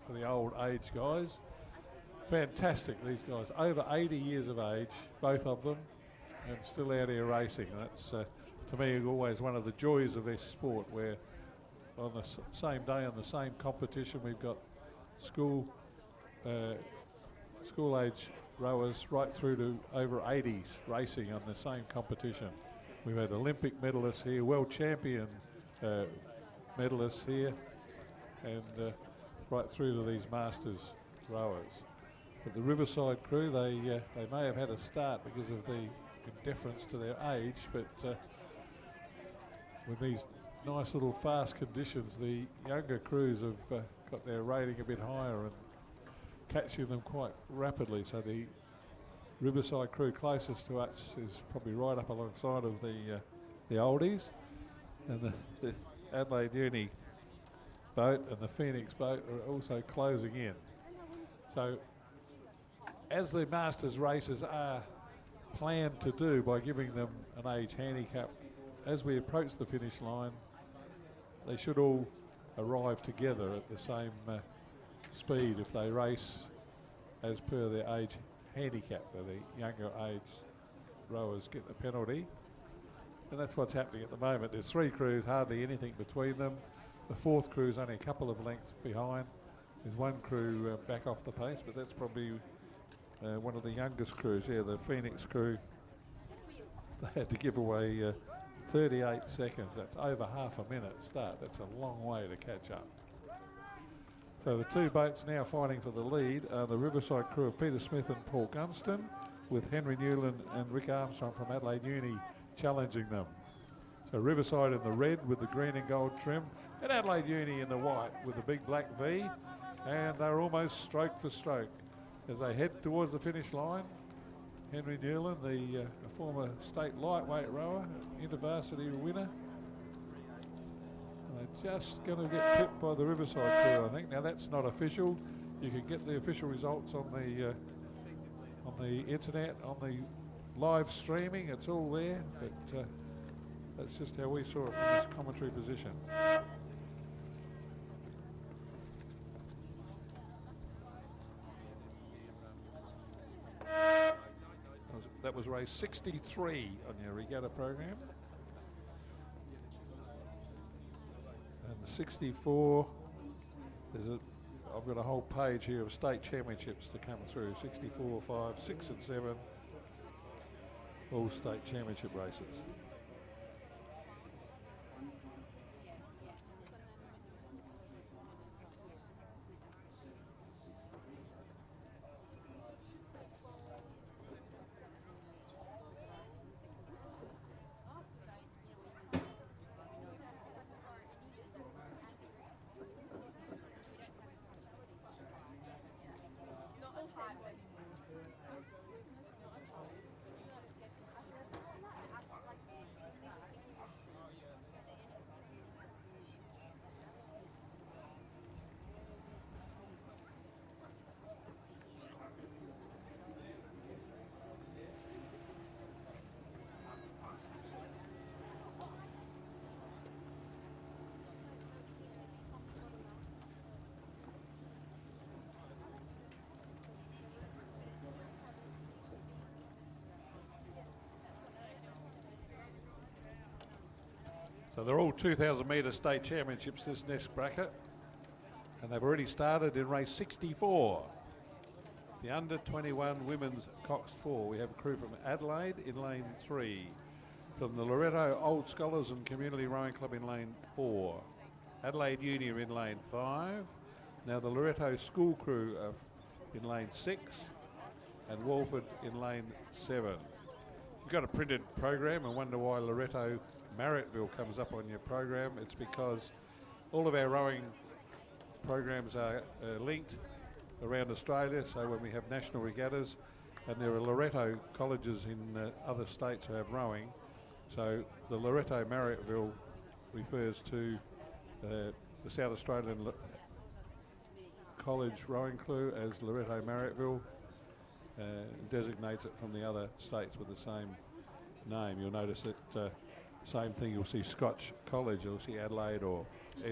[SPEAKER 6] for the old age guys. Fantastic, these guys. Over 80 years of age, both of them, and still out here racing. That's, to me, always one of the joys of this sport, where on the same day, on the same competition, we've got school age rowers right through to over 80s racing on the same competition. We've had Olympic medalists here, world champion medalists here, and right through to these Masters rowers. But the Riverside crew, they may have had a start because of the deference to their age, but with these nice little fast conditions, the younger crews have got their rating a bit higher and catching them quite rapidly. So the Riverside crew closest to us is probably right up alongside of the oldies, and the Adelaide Uni boat and the Phoenix boat are also closing in. So as the Masters races are planned to do by giving them an age handicap, as we approach the finish line, they should all arrive together at the same speed if they race as per their age handicap. The younger age rowers get the penalty, and that's what's happening at the moment. There's 3 crews, hardly anything between them. The 4th crew is only a couple of lengths behind. There's 1 crew back off the pace, but that's probably one of the youngest crews here, the Phoenix crew. They had to give away 38 seconds. That's over half a minute start. That's a long way to catch up. So the 2 boats now fighting for the lead are the Riverside crew of Peter Smith and Paul Gunston, with Henry Newland and Rick Armstrong from Adelaide Uni challenging them. So Riverside in the red with the green and gold trim, and Adelaide Uni in the white with the big black V, and they're almost stroke for stroke as they head towards the finish line. Henry Newland, the former state lightweight rower, InterVarsity winner. They're just going to get pipped by the Riverside crew, I think. Now that's not official. You can get the official results on the internet, on the live streaming. It's all there, but that's just how we saw it from this commentary position. That was race 63 on your regatta program. And 64, I've got a whole page here of state championships to come through. 64, 5, 6 and 7, all state championship races. So they're all 2,000 metre state championships, this next bracket. And they've already started in race 64. The under-21 women's Cox 4. We have a crew from Adelaide in lane 3. From the Loretto Old Scholars and Community Rowing Club in lane 4. Adelaide Uni are in lane 5. Now the Loretto School Crew are in lane 6. And Walford in lane 7. You've got a printed program and wonder why Loretto Marrittville comes up on your program. It's because all of our rowing programs are linked around Australia, so when we have national regattas, and there are Loretto colleges in other states who have rowing, so the Loretto Marrittville refers to the South Australian College Rowing Crew as Loretto Marrittville, designates it from the other states with the same name. You'll notice that same thing, you'll see Scotch College, you'll see Adelaide or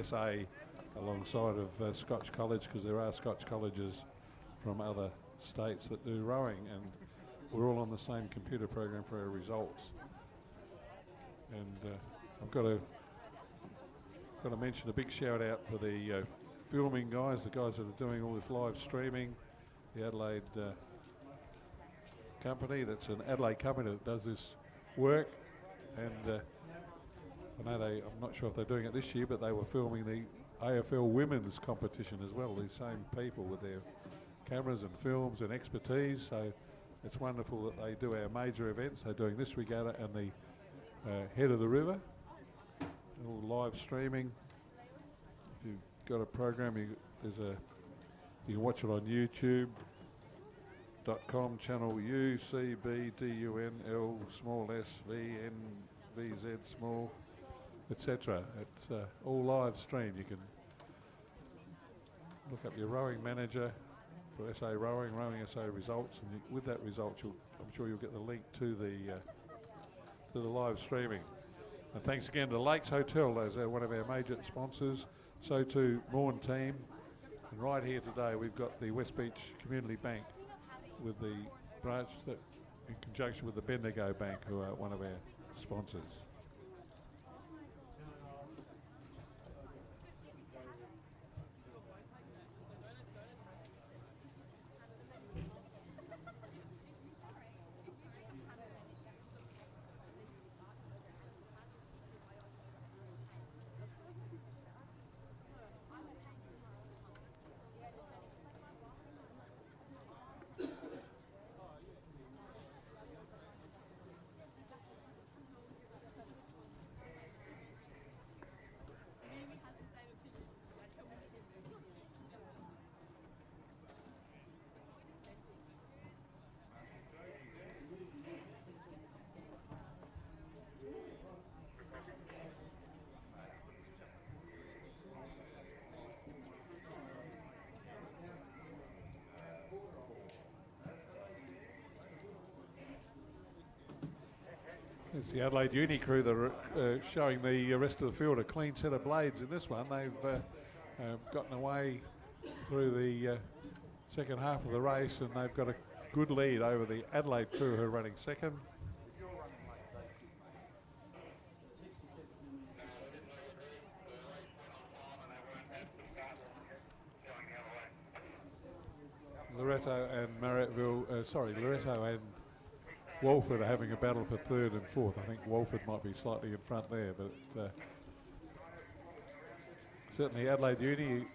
[SPEAKER 6] SA alongside of Scotch College, because there are Scotch colleges from other states that do rowing, and we're all on the same computer program for our results. And I've got to mention a big shout out for the filming guys, the guys that are doing all this live streaming, the Adelaide company, that's an Adelaide company that does this work, and I know I'm not sure if they're doing it this year, but they were filming the AFL women's competition as well, these same people with their cameras and films and expertise, so it's wonderful that they do our major events. They're doing this regatta and the Head of the River, all live streaming. If you've got a program, you can watch it on YouTube.com, channel UCBDUNL small SVNVZ small, etc. It's all live streamed. You can look up your rowing manager for SA Rowing SA results, and with that result, I'm sure you'll get the link to the live streaming. And thanks again to Lakes Hotel as one of our major sponsors. So too Morn team, and right here today we've got the West Beach Community Bank with the branch that, in conjunction with the Bendigo Bank, who are one of our sponsors. It's the Adelaide Uni crew that are showing the rest of the field a clean set of blades in this one. They've gotten away through the second half of the race, and they've got a good lead over the Adelaide crew who are running second. Loretto and Loretto and Walford are having a battle for third and fourth. I think Walford might be slightly in front there, but certainly Adelaide Uni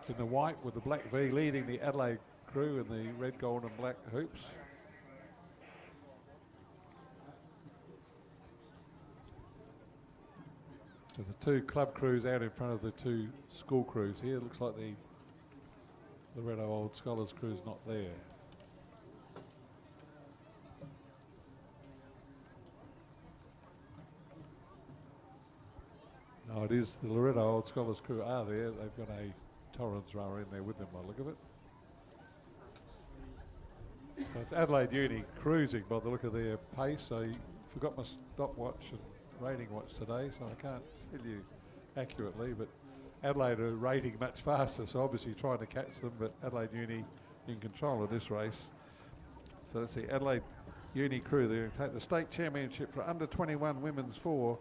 [SPEAKER 6] in the white with the black V leading the Adelaide crew in the red, gold and black hoops. So the two club crews out in front of the two school crews here. It looks like the Loretto Old Scholars crew is not there. No, it is the Loretto Old Scholars crew are there. They've got a Torrens rower in there with them by the look of it. So it's Adelaide Uni cruising by the look of their pace. I forgot my stopwatch and rating watch today, so I can't tell you accurately, but Adelaide are rating much faster, so obviously trying to catch them, but Adelaide Uni in control of this race. So that's the Adelaide Uni crew. They're going to take the state championship for under 21 women's 4.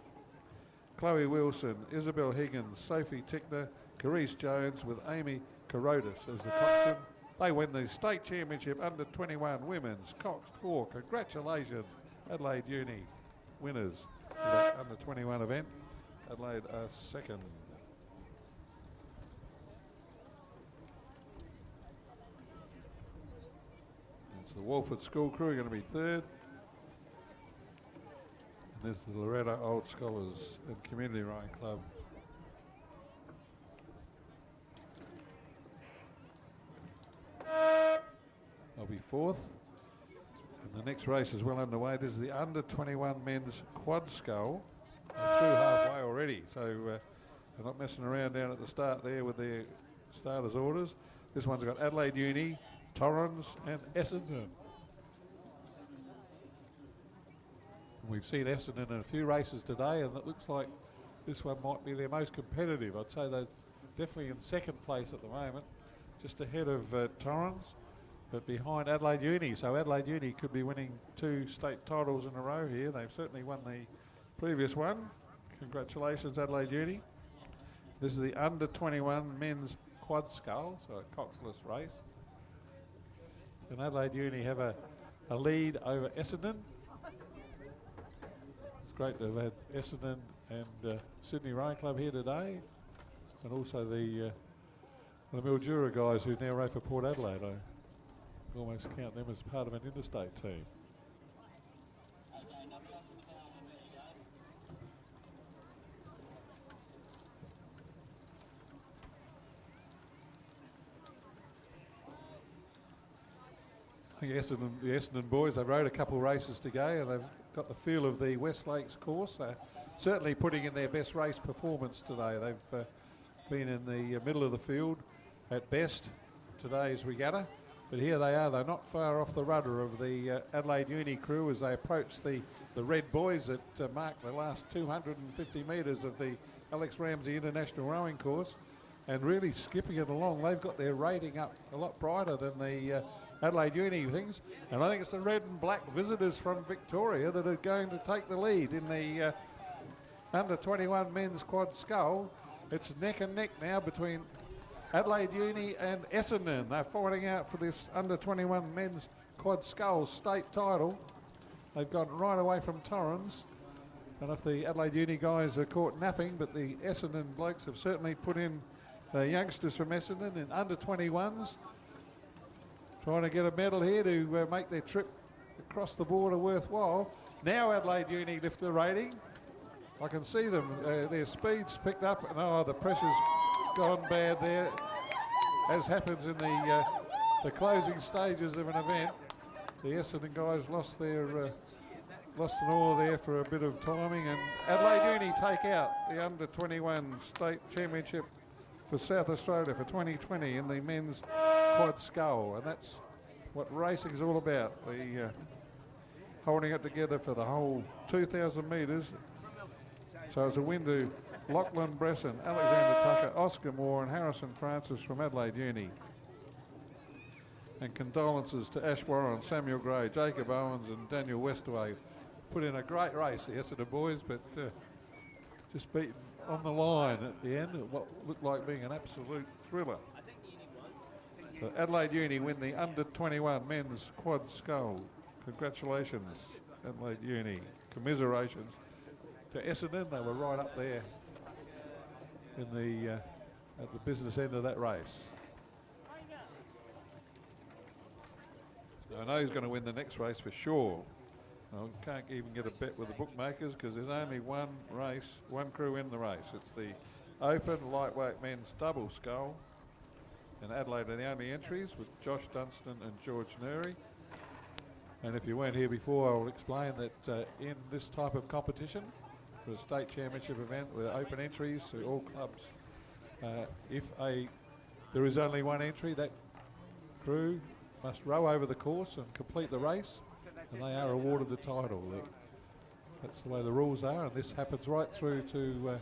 [SPEAKER 6] Chloe Wilson, Isabel Higgins, Sophie Tickner, Carice Jones with Amy Carotis as the coxswain. They win the state championship under 21 women's Cox 4. Congratulations, Adelaide Uni winners for that under 21 event. Adelaide are second. It's the Walford School Crew going to be third. And there's the Loretto Old Scholars and Community Rowing Club. They'll be fourth. And the next race is well underway. This is the under 21 men's quad scull. They're through halfway already, so they're not messing around down at the start there with their starters' orders. This one's got Adelaide Uni, Torrens and Essendon. We've seen Essendon in a few races today, and it looks like this one might be their most competitive. I'd say they're definitely in second place at the moment, just ahead of Torrens, but behind Adelaide Uni. So Adelaide Uni could be winning 2 state titles in a row here. They've certainly won the previous one. Congratulations, Adelaide Uni. This is the under 21 men's quad scull, so a coxless race. And Adelaide Uni have a lead over Essendon. It's great to have had Essendon and Sydney Rowing Club here today, and also the Mildura guys who now row for Port Adelaide. I almost count them as part of an interstate team. I think the Essendon boys, they've rowed a couple of races today and they've got the feel of the West Lakes course. Certainly putting in their best race performance today. They've been in the middle of the field at best today's regatta, but here they are. They're not far off the rudder of the Adelaide Uni crew as they approach the red buoys that mark the last 250 metres of the Alex Ramsey International Rowing Course, and really skipping it along. They've got their rating up a lot brighter than the Adelaide Uni things, and I think it's the red and black visitors from Victoria that are going to take the lead in the under 21 men's quad scull. It's neck and neck now between Adelaide Uni and Essendon. They're fighting out for this under 21 men's quad scull state title. They've gone right away from Torrens, and if the Adelaide Uni guys are caught napping, but the Essendon blokes have certainly put in the youngsters from Essendon in under 21s, trying to get a medal here to make their trip across the border worthwhile. Now Adelaide Uni lift the rating. I can see them, their speed's picked up, and the pressure's gone bad there, as happens in the closing stages of an event. The Essendon guys lost an oar there for a bit of timing, and Adelaide Uni take out the under 21 state championship for South Australia for 2020 in the men's quad scull, and that's what racing is all about. The holding it together for the whole 2,000 metres. So it's a win to Lachlan Bresson, Alexander Tucker, Oscar Moore and Harrison Francis from Adelaide Uni. And condolences to Ash Warren, Samuel Gray, Jacob Owens and Daniel Westaway. Put in a great race, the Essendon boys, but just beaten on the line at the end, what looked like being an absolute thriller. So Adelaide Uni win the under 21 men's quad scull. Congratulations, Adelaide Uni. Commiserations to Essendon. They were right up there in the at the business end of that race. So I know he's going to win the next race for sure. I can't even get a bet with the bookmakers because there's only one race, one crew in the race. It's the open lightweight men's double scull, and Adelaide are the only entries with Josh Dunstan and George Nuri. And if you weren't here before, I'll explain that in this type of competition, for a state championship event with open entries to all clubs, if there is only one entry, that crew must row over the course and complete the race, and they are awarded the title. That's the way the rules are, and this happens right through to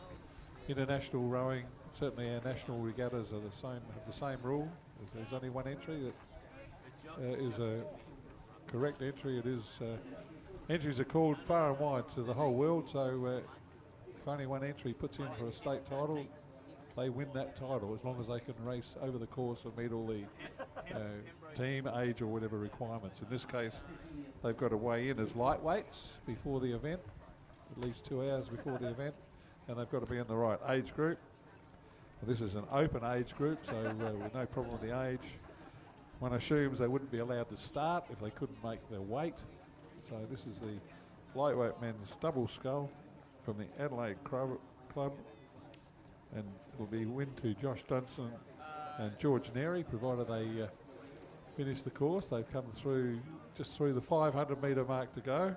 [SPEAKER 6] international rowing. Certainly our national regattas are have the same rule. There's only one entry that is a correct entry. It is entries are called far and wide to the whole world, so if only one entry puts in for a state title, they win that title as long as they can race over the course and meet all the team, age or whatever requirements. In this case, they've got to weigh in as lightweights before the event, at least 2 hours before the event, and they've got to be in the right age group. Well, this is an open age group, so with no problem with the age. One assumes they wouldn't be allowed to start if they couldn't make their weight. So this is the lightweight men's double scull from the Adelaide Club, and it'll be win to Josh Dunstan and George Neri, provided they finish the course. They've come through just through the 500 metre mark to go.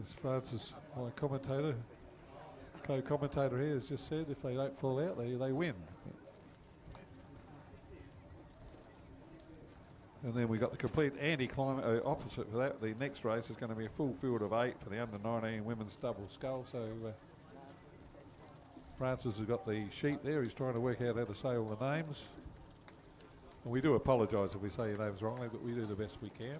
[SPEAKER 6] As Francis, my commentator, co-commentator here, has just said, if they don't fall out, they win. And then we got the complete anti-climate opposite for that. The next race is going to be a full field of 8 for the under-19 women's double scull. So Francis has got the sheet there. He's trying to work out how to say all the names. And we do apologise if we say your names wrongly, but we do the best we can.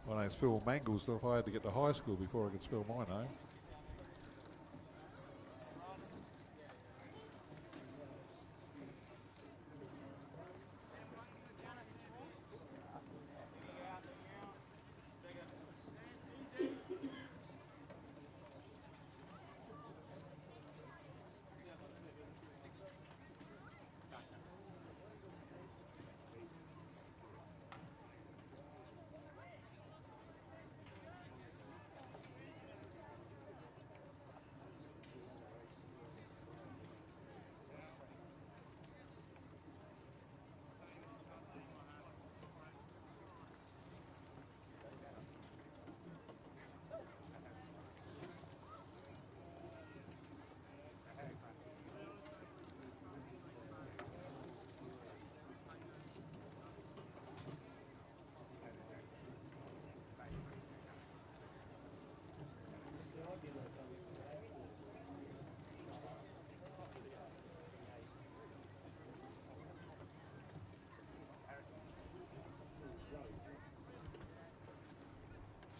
[SPEAKER 6] My name's Phil Mangles, so if I had to get to high school before I could spell my name.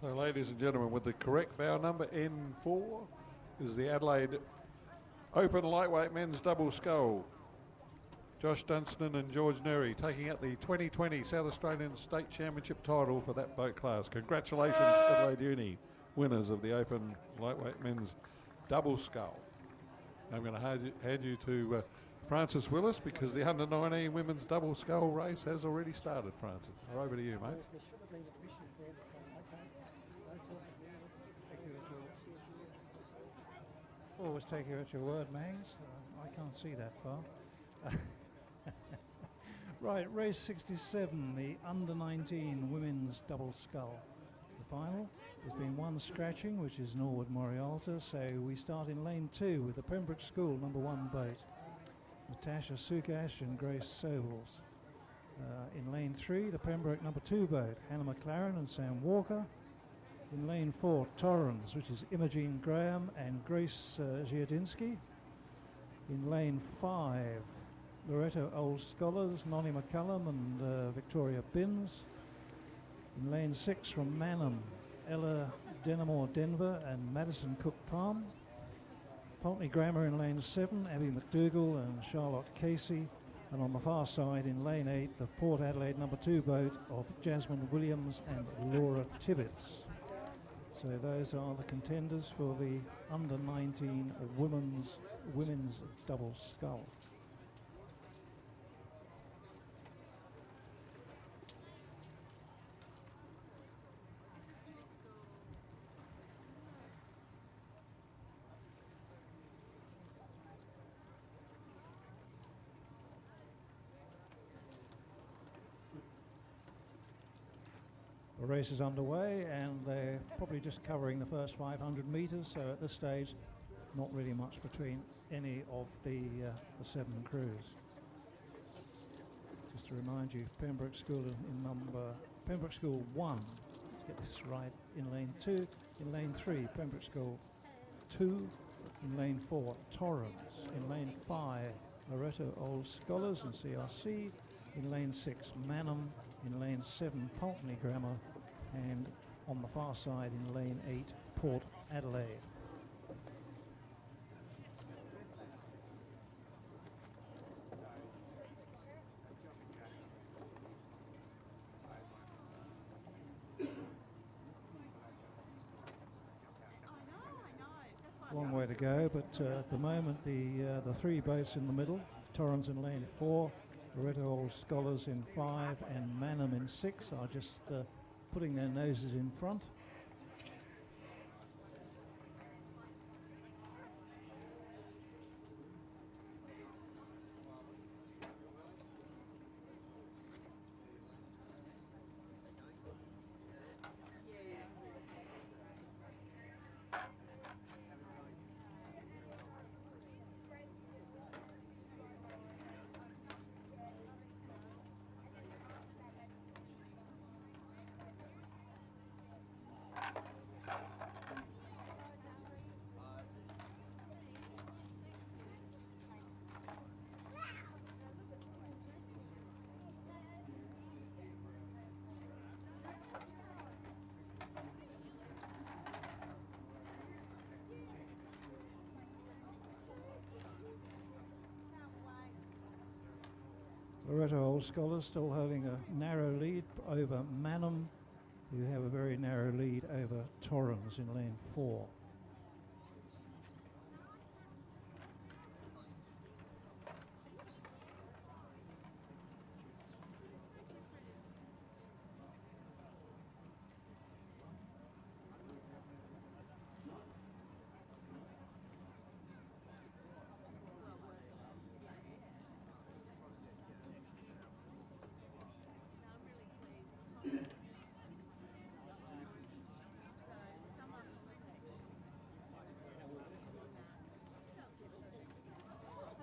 [SPEAKER 6] So, ladies and gentlemen, with the correct bow number N4 is the Adelaide Open Lightweight Men's Double Scull. Josh Dunstan and George Neri taking out the 2020 South Australian State Championship title for that boat class. Congratulations, Adelaide Uni, winners of the Open Lightweight Men's Double Scull. I'm going to hand you to Francis Willis, because the under-19 women's double scull race has already started. Francis, over to you, mate.
[SPEAKER 5] Always take you at your word, Mangs. I can't see that far. Right, race 67, the under-19 women's double scull. The final, there's been one scratching, which is Norwood Morialta, so we start in lane 2 with the Pembroke School #1 boat, Natasha Sukash and Grace Sobels. In lane 3, the Pembroke #2 boat, Hannah McLaren and Sam Walker. In lane 4, Torrens, which is Imogene Graham and Grace Giadinsky. In lane 5, Loretto Old Scholars, Nonny McCullum and Victoria Binns. In lane 6 from Manham, Ella Denimore Denver and Madison Cook Palm. Pulteney Grammar in lane 7, Abby McDougall and Charlotte Casey. And on the far side in lane 8, the Port Adelaide #2 boat of Jasmine Williams and Laura Tibbetts. So those are the contenders for the under-19 women's double scull. The race is underway and they're probably just covering the first 500 metres, so at this stage not really much between any of the 7 crews. Just to remind you, Pembroke School Pembroke School 1, let's get this right, in lane 2, in lane 3 Pembroke School 2, in lane 4 Torrens, in lane 5 Loretto Old Scholars and CRC, in lane 6 Manham, in lane 7 Pulteney Grammar, and on the far side in lane 8 Port Adelaide. Long way to go, but at the moment the three boats in the middle, Torrens in lane 4, Loretto Old Scholars in 5 and Manham in 6 are just putting their noses in front. Loretto Old Scholars still holding a narrow lead over Manham, who have a very narrow lead over Torrens in lane 4.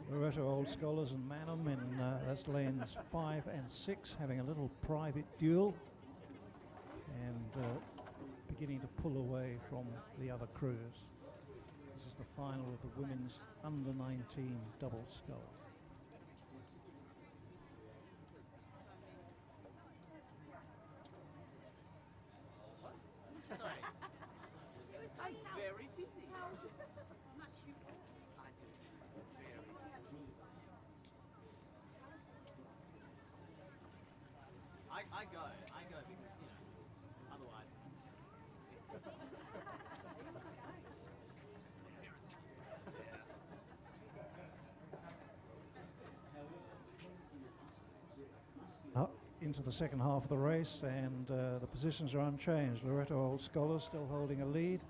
[SPEAKER 5] Loretto Old Scholars and Manham in that's lanes 5 and 6 having a little private duel and beginning to pull away from the other crews. This is the final of the women's under 19 double scull.
[SPEAKER 9] Very busy. I go because, you know, otherwise.
[SPEAKER 5] Into the second half of the race, and the positions are unchanged. Loretto Old Scholars still holding a lead,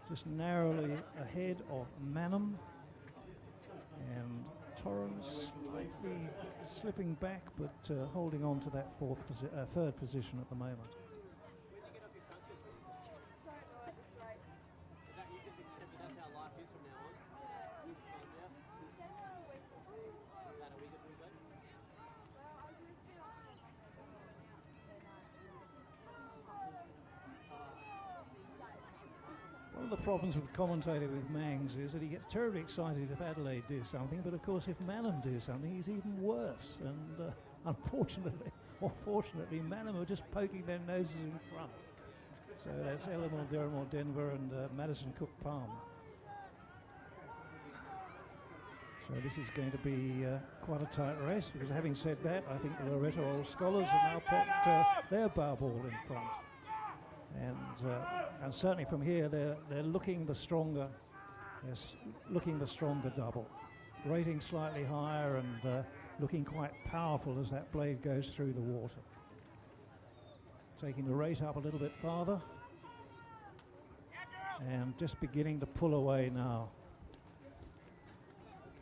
[SPEAKER 5] just narrowly ahead of Manham, and Torrens slightly slipping back, but holding on to that third position at the moment. One of the problems with the commentator with Mangs is that he gets terribly excited if Adelaide do something, but of course if Manham do something, he's even worse. And unfortunately, or fortunately, Manham are just poking their noses in front. So that's Elmore, Derrimore, Denver, and Madison Cook Palm. So this is going to be quite a tight race, because having said that, I think the Loretto Old Scholars have now put their bar ball in front. And certainly from here, they're looking the stronger, looking the stronger double, rating slightly higher and looking quite powerful as that blade goes through the water. Taking the rate up a little bit farther, and just beginning to pull away now.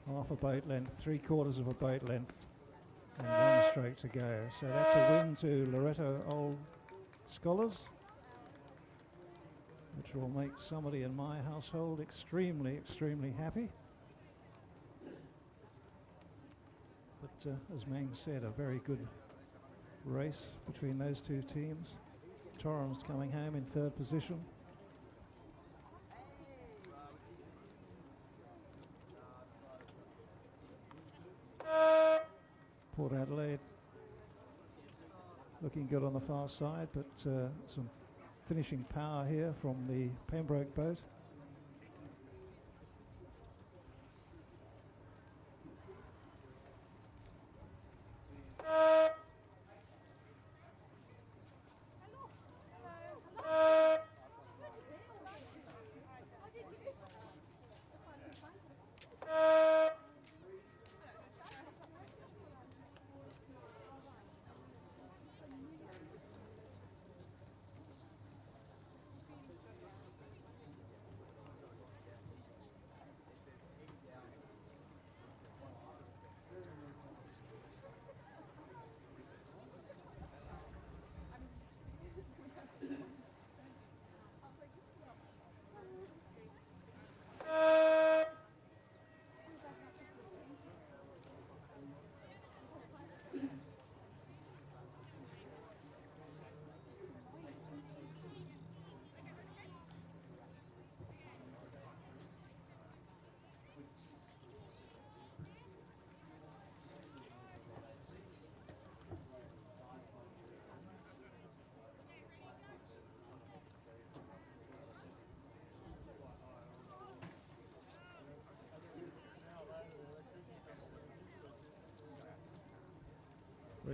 [SPEAKER 5] Half a boat length, 3/4 of a boat length, and one stroke to go. So that's a win to Loretto Old Scholars, which will make somebody in my household extremely, extremely happy. But as Mang said, a very good race between those two teams. Torrens coming home in third position. Port Adelaide looking good on the far side, but some finishing power here from the Pembroke boat.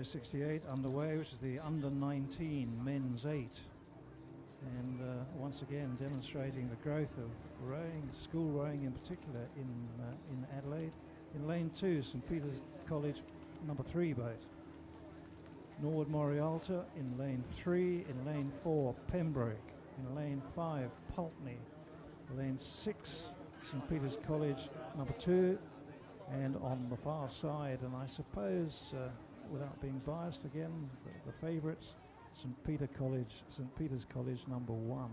[SPEAKER 5] Race 68 underway, which is the under 19 men's 8. And once again demonstrating the growth of rowing, school rowing in particular in Adelaide. In lane 2, St Peter's College number 3 boat. Norwood Morialta in lane 3. In lane 4, Pembroke. In lane 5, Pulteney. Lane 6, St Peter's College number 2. And on the far side, and I suppose without being biased again, the favourites, St Peter's College number 1.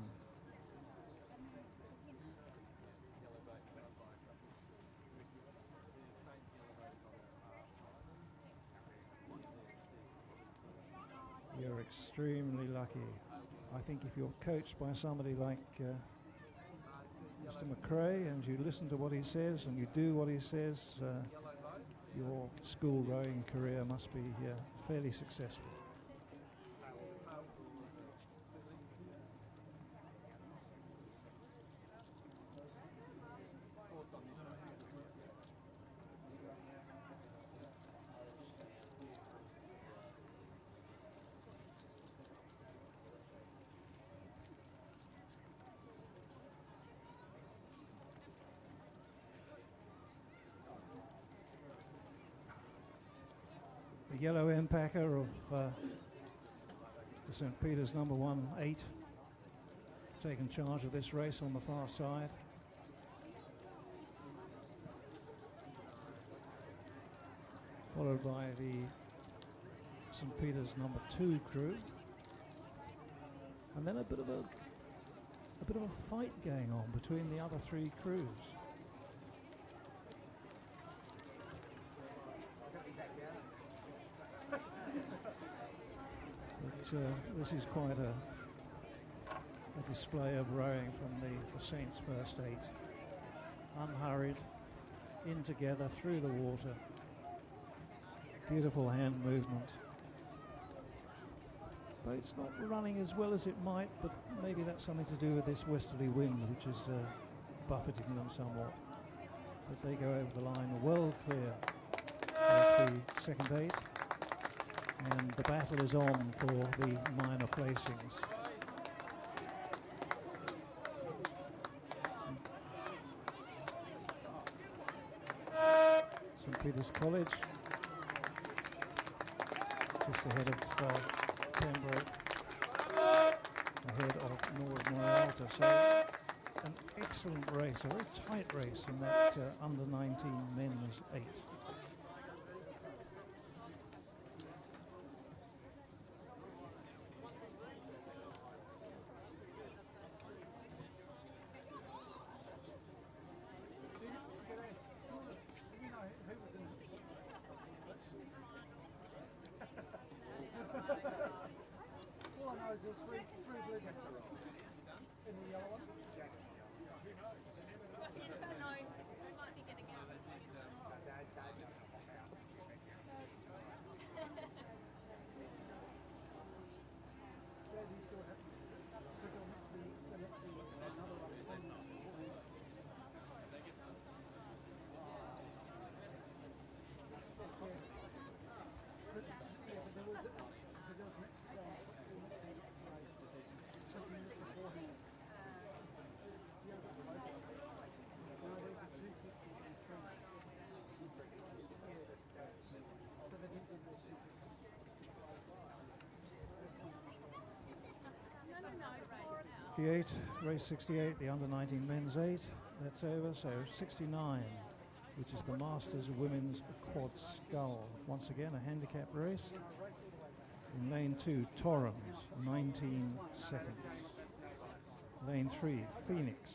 [SPEAKER 5] You're extremely lucky. I think if you're coached by somebody like Mr. McRae and you listen to what he says and you do what he says, your school rowing career must be fairly successful. The yellow empacker of the St Peter's number 1 8 taking charge of this race on the far side. Followed by the St Peter's number 2 crew. And then a bit of a fight going on between the other 3 crews. This is quite a display of rowing from the Saints' first 8. Unhurried, in together, through the water. Beautiful hand movement. Boat's not running as well as it might, but maybe that's something to do with this westerly wind, which is buffeting them somewhat. But they go over the line well clear of the second 8. And the battle is on for the minor placings. St Peter's College just ahead of Pembroke, ahead of Norwood Morialta. So an excellent race, a very tight race in that under 19 men's 8.
[SPEAKER 3] All I know is there's three blue guests in the yellow one.
[SPEAKER 11] No, we might be getting out.
[SPEAKER 3] Yeah, do you still have because the next two another one is
[SPEAKER 5] Race 68, the under 19 men's 8. That's over. So 69, which is the Masters of Women's Quad Scull. Once again, a handicap race. In lane 2, Torrens, 19 seconds. Lane 3, Phoenix,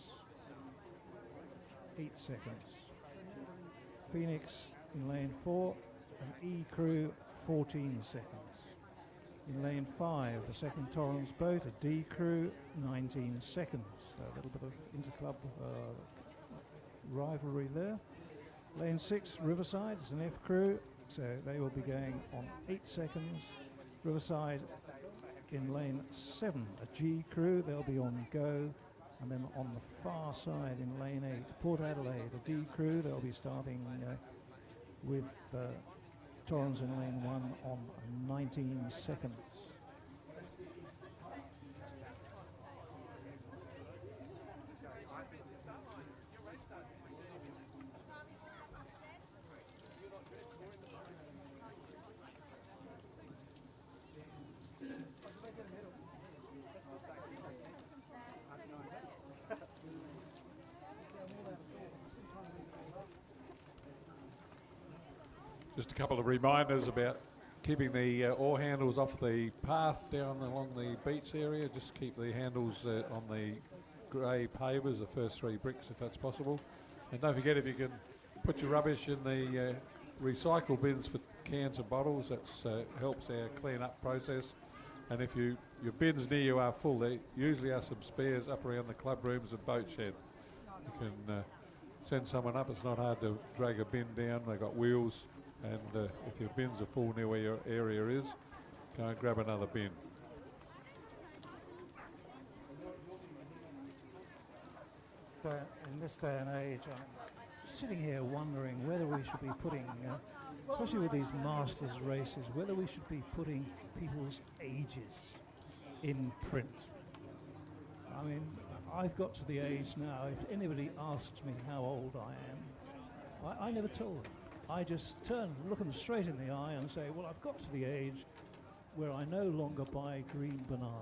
[SPEAKER 5] 8 seconds. Phoenix in lane 4, an E crew, 14 seconds. In lane 5, the second Torrens boat, a D crew, 19 seconds. So a little bit of interclub rivalry there. Lane 6, Riverside, is an F crew, so they will be going on 8 seconds. Riverside in lane 7, a G crew, they'll be on go. And then on the far side in lane 8, Port Adelaide, a D crew, they'll be starting with Torrens in lane 1 on 19 seconds.
[SPEAKER 6] Just a couple of reminders about keeping the oar handles off the path down along the beach area. Just keep the handles on the grey pavers, the first 3 bricks if that's possible. And don't forget, if you can put your rubbish in the recycle bins for cans and bottles, that helps our clean up process. And if your bins near you are full, there usually are some spares up around the club rooms and boat shed. You can send someone up. It's not hard to drag a bin down. They've got wheels. And if your bins are full near where your area is, go and grab another bin.
[SPEAKER 5] In this day and age, I'm sitting here wondering whether we should be putting, especially with these Masters races, whether we should be putting people's ages in print. I mean, I've got to the age now, if anybody asks me how old I am, I never tell them. I just turn, look them straight in the eye and say, well, I've got to the age where I no longer buy green bananas.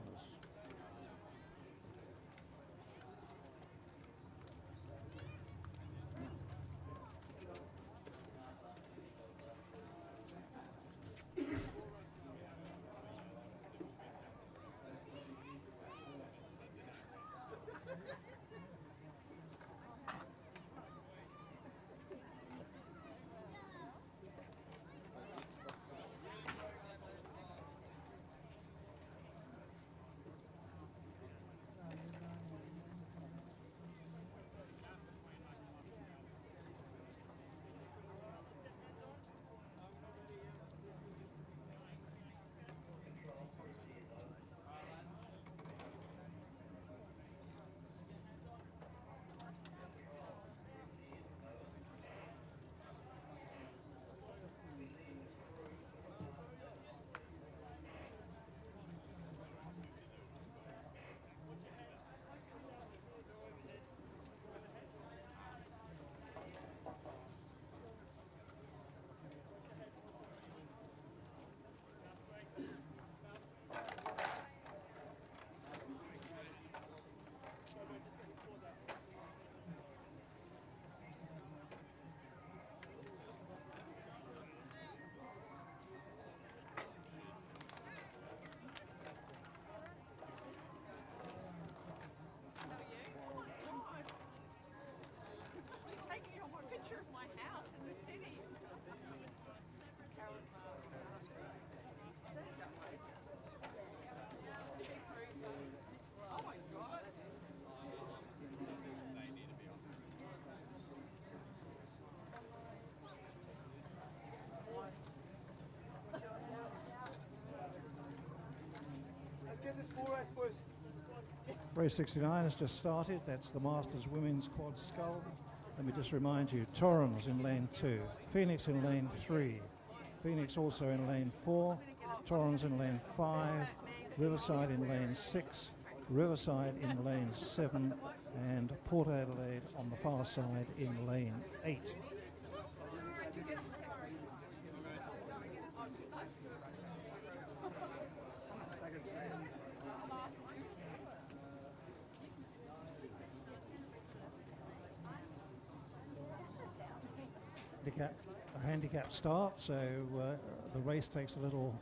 [SPEAKER 5] Race 69 has just started. That's the Masters Women's Quad Scull. Let me just remind you, Torrens in lane 2, Phoenix in lane 3, Phoenix also in lane 4, Torrens in lane 5, Riverside in lane 6, Riverside in lane 7, and Port Adelaide on the far side in lane 8. A handicap start, so the race takes a little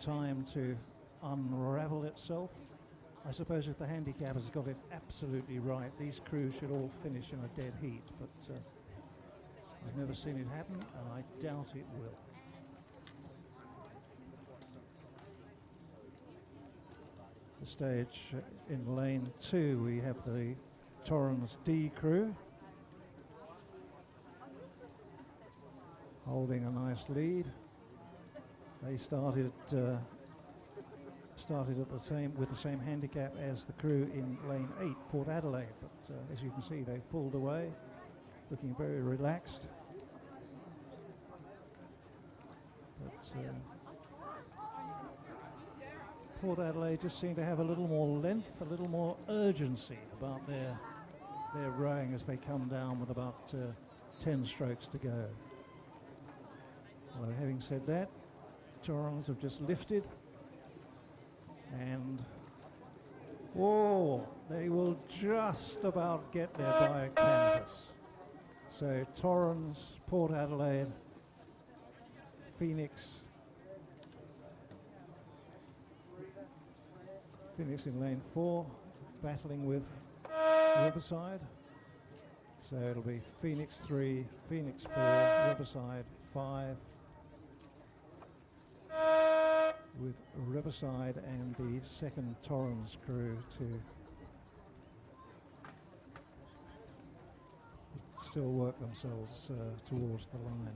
[SPEAKER 5] time to unravel itself. I suppose if the handicap has got it absolutely right, these crews should all finish in a dead heat, but I've never seen it happen, and I doubt it will. The stage in lane 2, we have the Torrens D crew, holding a nice lead. They started with the same handicap as the crew in lane 8, Port Adelaide, but as you can see, they've pulled away, looking very relaxed. Port Adelaide just seem to have a little more length, a little more urgency about their rowing as they come down with about 10 strokes to go. Although having said that, Torrens have just lifted and whoa, they will just about get there by a canvas. So Torrens, Port Adelaide, Phoenix in lane 4, battling with Riverside. So it'll be Phoenix 3, Phoenix 4, Riverside 5, with Riverside and the second Torrens crew to still work themselves towards the line.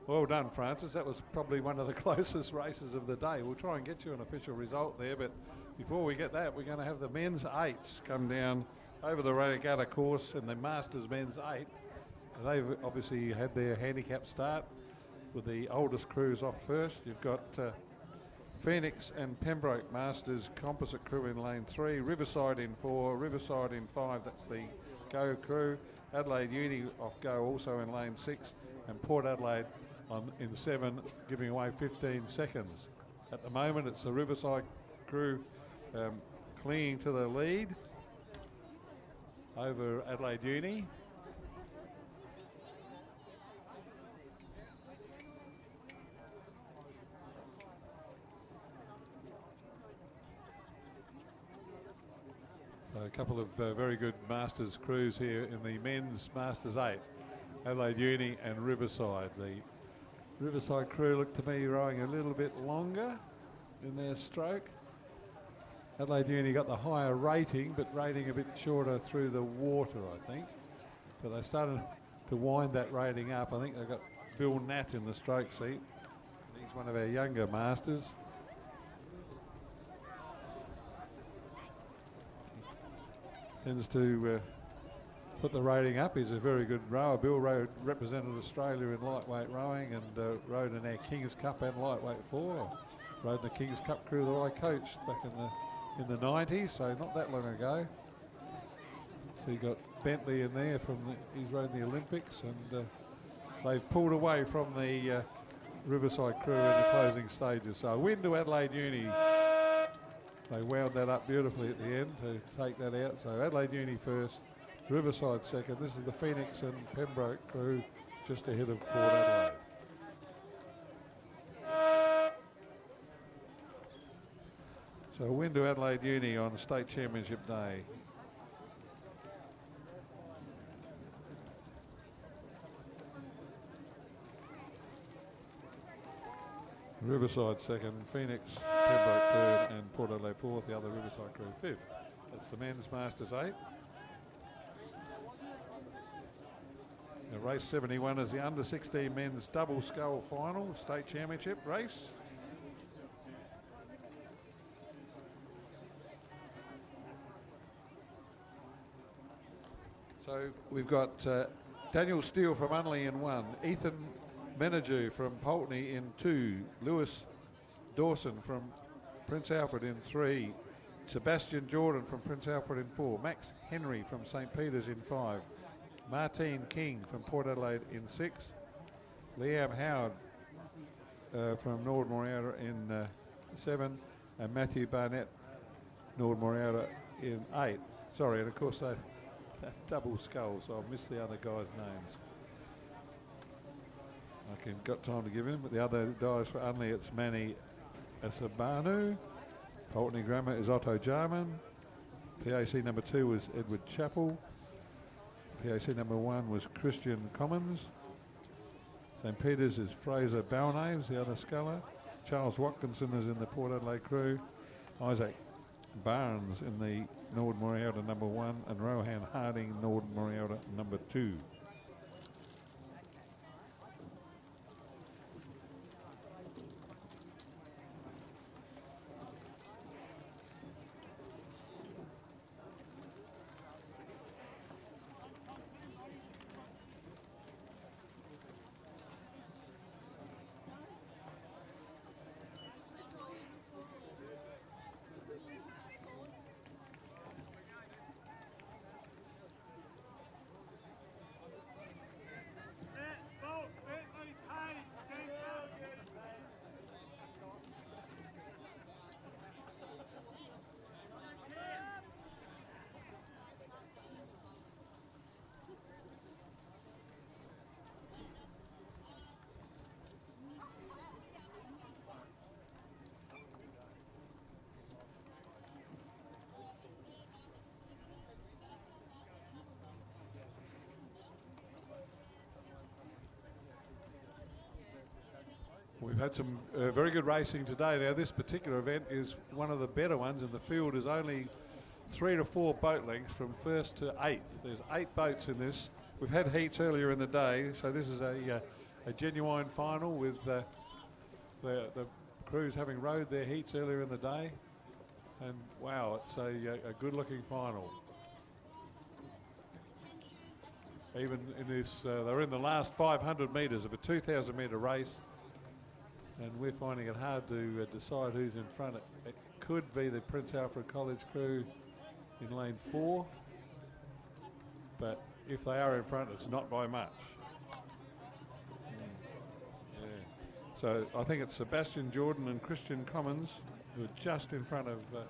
[SPEAKER 6] Well done, Francis. That was probably one of the closest races of the day. We'll try and get you an official result there, but before we get that, we're going to have the men's 8s come down over the regatta course in the Masters men's 8. They've obviously had their handicap start with the oldest crews off first. You've got Phoenix and Pembroke Masters composite crew in lane 3, Riverside in 4, Riverside in 5, that's the Go crew, Adelaide Uni off Go also in lane 6, and Port Adelaide in 7, giving away 15 seconds. At the moment, it's the Riverside crew clinging to the lead over Adelaide Uni. So a couple of very good Masters crews here in the men's Masters 8. Adelaide Uni and Riverside. The Riverside crew look to me rowing a little bit longer in their stroke. Adelaide Uni got the higher rating, but rating a bit shorter through the water, I think. But they started to wind that rating up. I think they've got Bill Nat in the stroke seat. He's one of our younger Masters. Tends to put the rating up. He's a very good rower. Bill represented Australia in lightweight rowing and rowed in our King's Cup and lightweight 4. Rowed in the King's Cup crew that I coached back in the 90s, so not that long ago. So you got Bentley in there he's rowed in the Olympics, and they've pulled away from the Riverside crew in the closing stages. So a win to Adelaide Uni. They wound that up beautifully at the end to take that out. So Adelaide Uni first, Riverside second. This is the Phoenix and Pembroke crew just ahead of Port Adelaide. So a win to Adelaide Uni on State Championship Day. Riverside second, Phoenix, Pembroke third, and Port Adelaide fourth, the other Riverside crew fifth. That's the men's Masters 8. Now, race 71 is the under 16 men's double scull final, state championship race. So we've got Daniel Steele from Unley in 1, Ethan Menadue from Pulteney in 2, Lewis Dawson from Prince Alfred in 3, Sebastian Jordan from Prince Alfred in 4, Max Henry from St Peters in 5, Martine King from Port Adelaide in 6, Liam Howard from Nord Moriata in 7, and Matthew Barnett, Nord Moriata in 8. Sorry, and of course they double scull, so I've missed the other guys' names. Got time to give him, but the other guys for Unley, it's Manny Asabanu. Pulteney Grammar is Otto Jarman. PAC number 2 was Edward Chappell. PAC number 1 was Christian Commons. St Peters is Fraser Balnaves, the other sculler. Charles Watkinson is in the Port Adelaide crew. Isaac Barnes in the Nord Moriata number 1, and Rohan Harding, Nord Moriata number 2. We've had some very good racing today. Now this particular event is one of the better ones, and the field is only 3 to 4 boat lengths from first to 8th. There's 8 boats in this. We've had heats earlier in the day, so this is a genuine final with the crews having rowed their heats earlier in the day. And wow, it's a good looking final. Even in this, they're in the last 500 metres of a 2,000 metre race, and we're finding it hard to decide who's in front. It could be the Prince Alfred College crew in lane 4, but if they are in front, it's not by much. Yeah. So I think it's Sebastian Jordan and Christian Commons who are just in front of the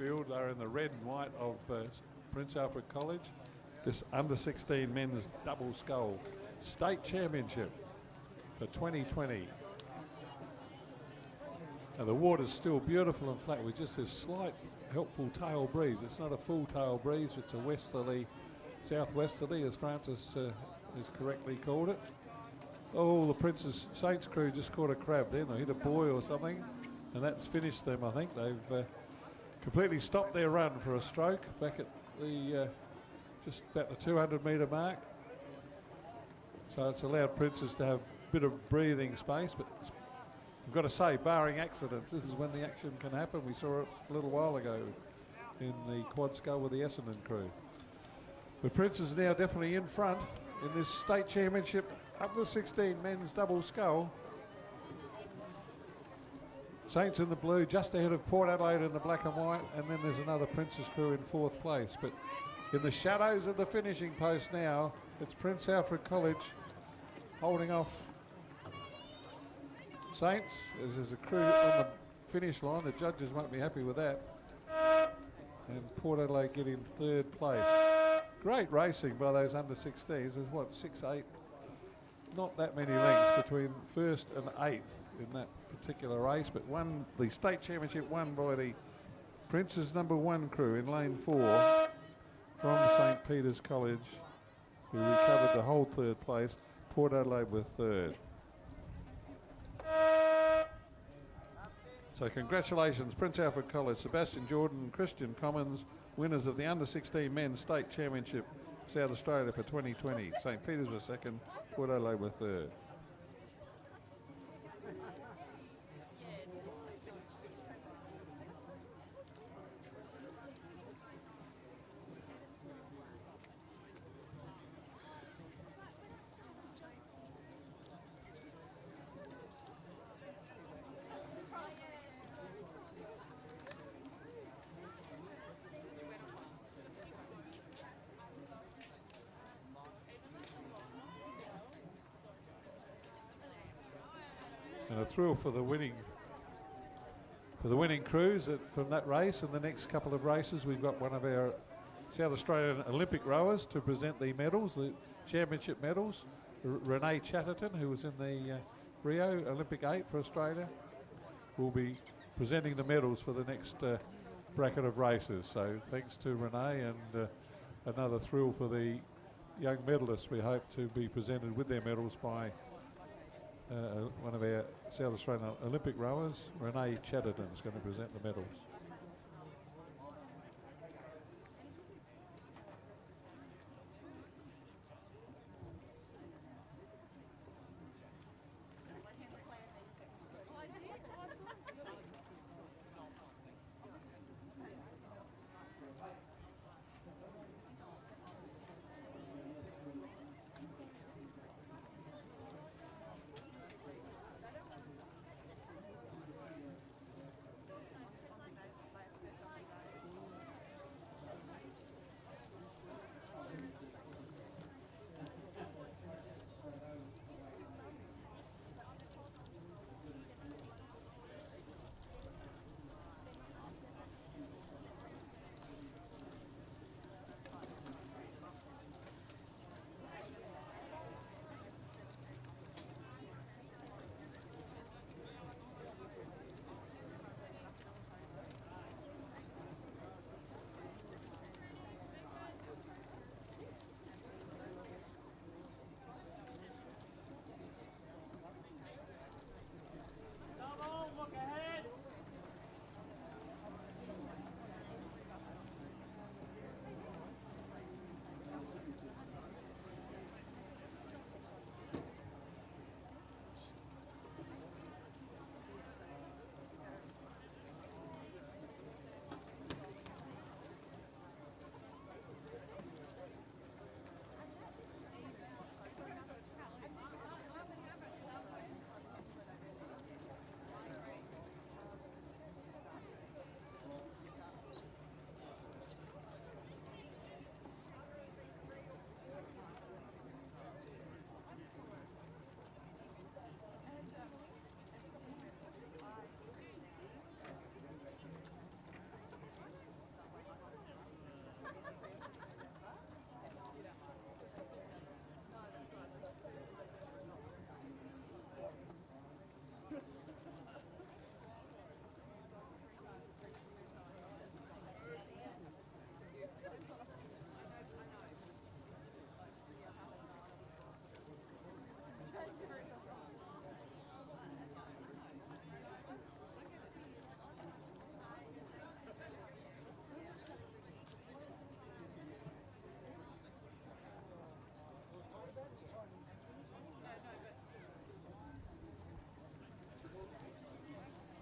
[SPEAKER 6] field. They're in the red and white of Prince Alfred College. This under-16 men's double scull state championship for 2020. Now the water's still beautiful and flat with just this slight helpful tail breeze. It's not a full tail breeze, it's a westerly, southwesterly, as Francis has correctly called it. Oh, the Princess Saints crew just caught a crab then. They hit a buoy or something, and that's finished them, I think. They've completely stopped their run for a stroke back at the just about the 200 metre mark. So it's allowed Princess to have a bit of breathing space, but I've got to say, barring accidents, this is when the action can happen. We saw it a little while ago in the quad scull with the Essendon crew. The Princess is now definitely in front in this state championship under 16 men's double scull. Saints in the blue, just ahead of Port Adelaide in the black and white, and then there's another Princess crew in 4th place. But in the shadows of the finishing post now, it's Prince Alfred College holding off Saints. There's a crew on the finish line. The judges won't be happy with that. And Port Adelaide getting 3rd place. Great racing by those under 16s. There's what, 6, 8, not that many lengths between 1st and 8th in that particular race, but the state championship won by the Prince's #1 crew in lane 4 from St. Peter's College, who recovered to hold 3rd place. Port Adelaide with 3rd. So congratulations, Prince Alfred College, Sebastian Jordan and Christian Commons, winners of the under-16 men's state championship, South Australia for 2020. St. Peter's was 2nd, Port Adelaide were 3rd. And a thrill for the winning crews from that race. And the next couple of races, we've got one of our South Australian Olympic rowers to present the medals, the championship medals. Renee Chatterton, who was in the Rio Olympic 8 for Australia, will be presenting the medals for the next bracket of races. So thanks to Renee, and another thrill for the young medalists. We hope to be presented with their medals by one of our South Australian Olympic rowers. Renee Chatterton is going to present the medals.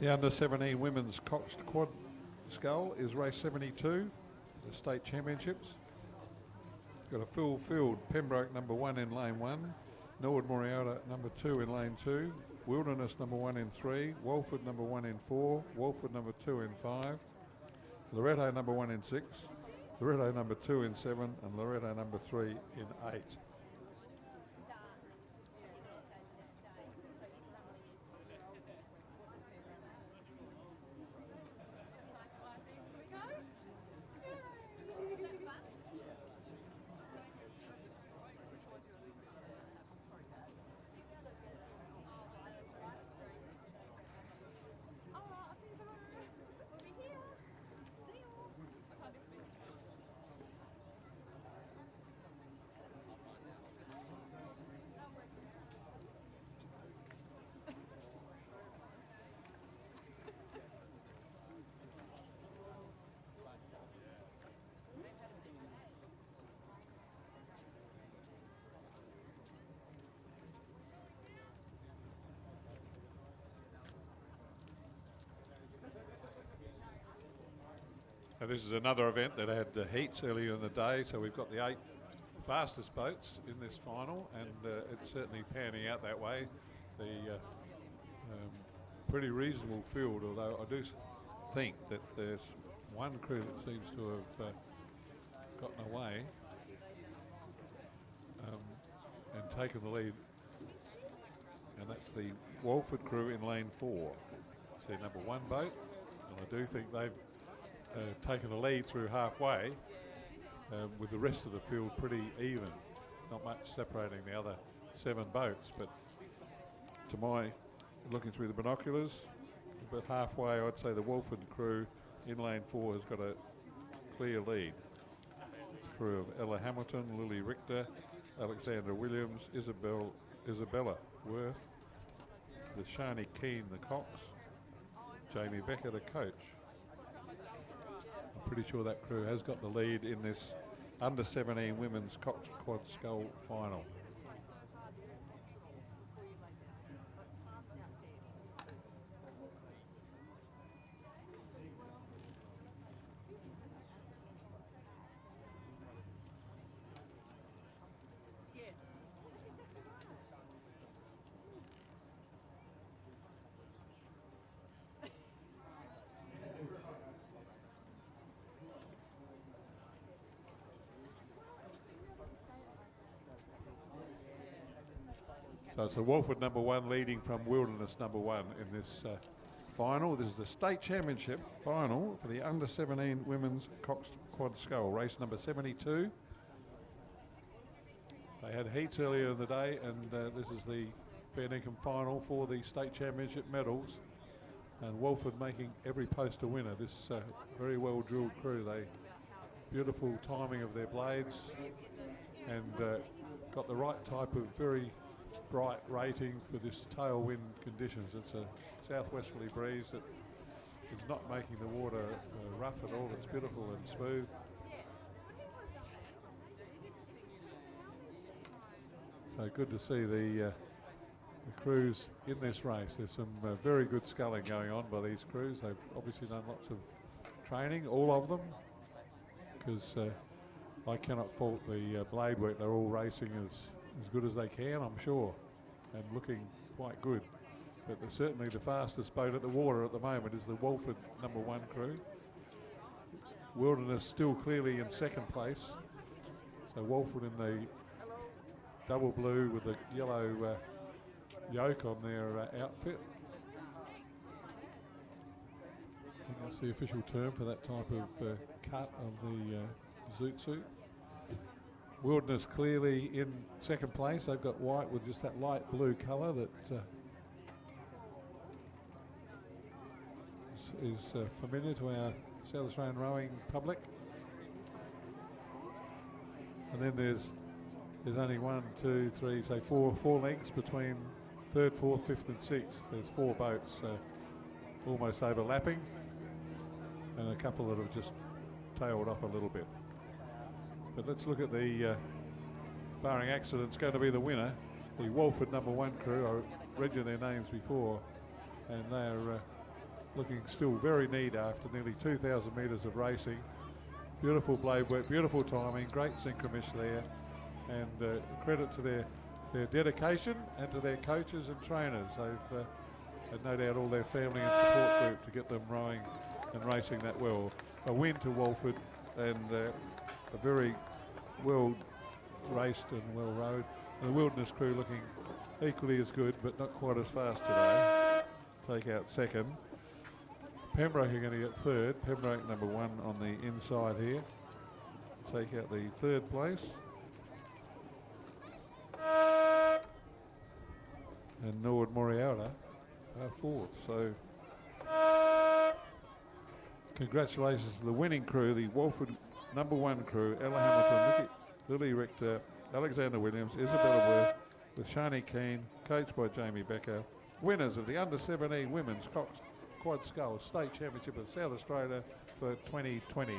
[SPEAKER 6] The under-17 women's Coxed Quad Scull is race 72, the state championships. Got a full field. Pembroke number 1 in lane 1, Norwood Moriota number 2 in lane 2, Wilderness number 1 in 3, Walford number 1 in 4, Walford number 2 in 5, Loretto number 1 in 6, Loretto number 2 in 7, and Loretto number 3 in 8. Now this is another event that had heats earlier in the day, so we've got the 8 fastest boats in this final, and it's certainly panning out that way. The pretty reasonable field, although I do think that there's one crew that seems to have gotten away and taken the lead, and that's the Walford crew in lane 4. It's their number 1 boat, and I do think they've taken the lead through halfway, with the rest of the field pretty even. Not much separating the other 7 boats, but to my looking through the binoculars, about halfway I'd say the Walford crew in lane 4 has got a clear lead. It's a crew of Ella Hamilton, Lily Richter, Alexandra Williams, Isabella Worth, with Shani Keane the cox, Jamie Becker the coach. Pretty sure that crew has got the lead in this under-17 women's Coxed Quad Scull final. So it's the Walford number 1 leading from Wilderness number 1 in this final. This is the state championship final for the under-17 women's Coxed Quad Scull, race number 72. They had heats earlier in the day, and this is the Fair Dinkum final for the state championship medals. And Walford making every post a winner. This very well drilled crew. They beautiful timing of their blades, and got the right type of very bright rating for this tailwind conditions. It's a southwesterly breeze that is not making the water rough at all. It's beautiful and smooth. So good to see the crews in this race. There's some very good sculling going on by these crews. They've obviously done lots of training, all of them, because I cannot fault the blade work. They're all racing as good as they can, I'm sure, and looking quite good. But certainly the fastest boat at the water at the moment is the Walford number 1 crew. Wilderness still clearly in 2nd place. So Walford in the double blue with the yellow yoke on their outfit. I think that's the official term for that type of cut of the zoot suit. Wilderness clearly in 2nd place. They've got white with just that light blue colour that is familiar to our South Australian rowing public. And then there's only 1, 2, 3, say four lengths between 3rd, 4th, 5th and 6th. There's 4 boats almost overlapping, and a couple that have just tailed off a little bit. But let's look at the, barring accidents, going to be the winner, the Walford number 1 crew. I read you their names before, and they're looking still very neat after nearly 2,000 metres of racing. Beautiful blade work, beautiful timing, great synchromish there, and credit to their dedication and to their coaches and trainers. They've and no doubt all their family and support group to get them rowing and racing that well. A win to Walford, and a very well raced and well rowed. And the Wilderness Crew looking equally as good, but not quite as fast today. Take out second. Pembroke are going to get third. Pembroke number 1 on the inside here. Take out the third place. And Norwood Moriarta are fourth. So congratulations to the winning crew, the Walford number 1 crew, Ella Hamilton, Lily Richter, Alexander Williams, Isabella Worth, with Shani Keane, coached by Jamie Becker. Winners of the Under-17 Women's Cox Quad Sculls State Championship of South Australia for 2020.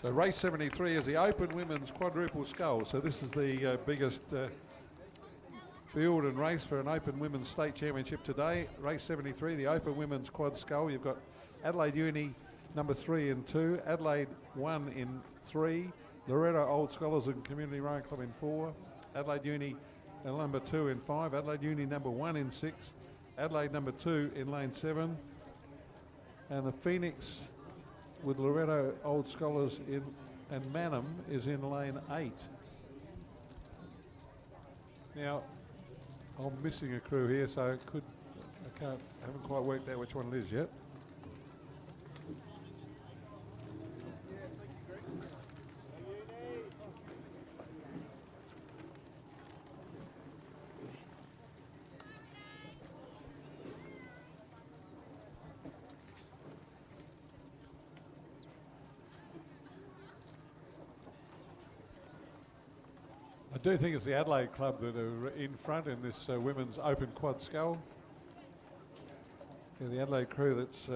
[SPEAKER 6] So race 73 is the Open Women's Quadruple Scull. So this is the biggest field and race for an Open Women's State Championship today. Race 73, the Open Women's Quad Scull. You've got Adelaide Uni number 3 and 2, Adelaide 1 in 3, Loretto Old Scholars and Community Rowing Club in 4, Adelaide Uni number 2 in 5, Adelaide Uni number 1 in 6, Adelaide number 2 in lane 7, and the Phoenix with Loretto Old Scholars in and Manham is in lane 8. Now, I'm missing a crew here, so haven't quite worked out which one it is yet. I do think it's the Adelaide club that are in front in this women's open quad scull. Yeah, the Adelaide crew that's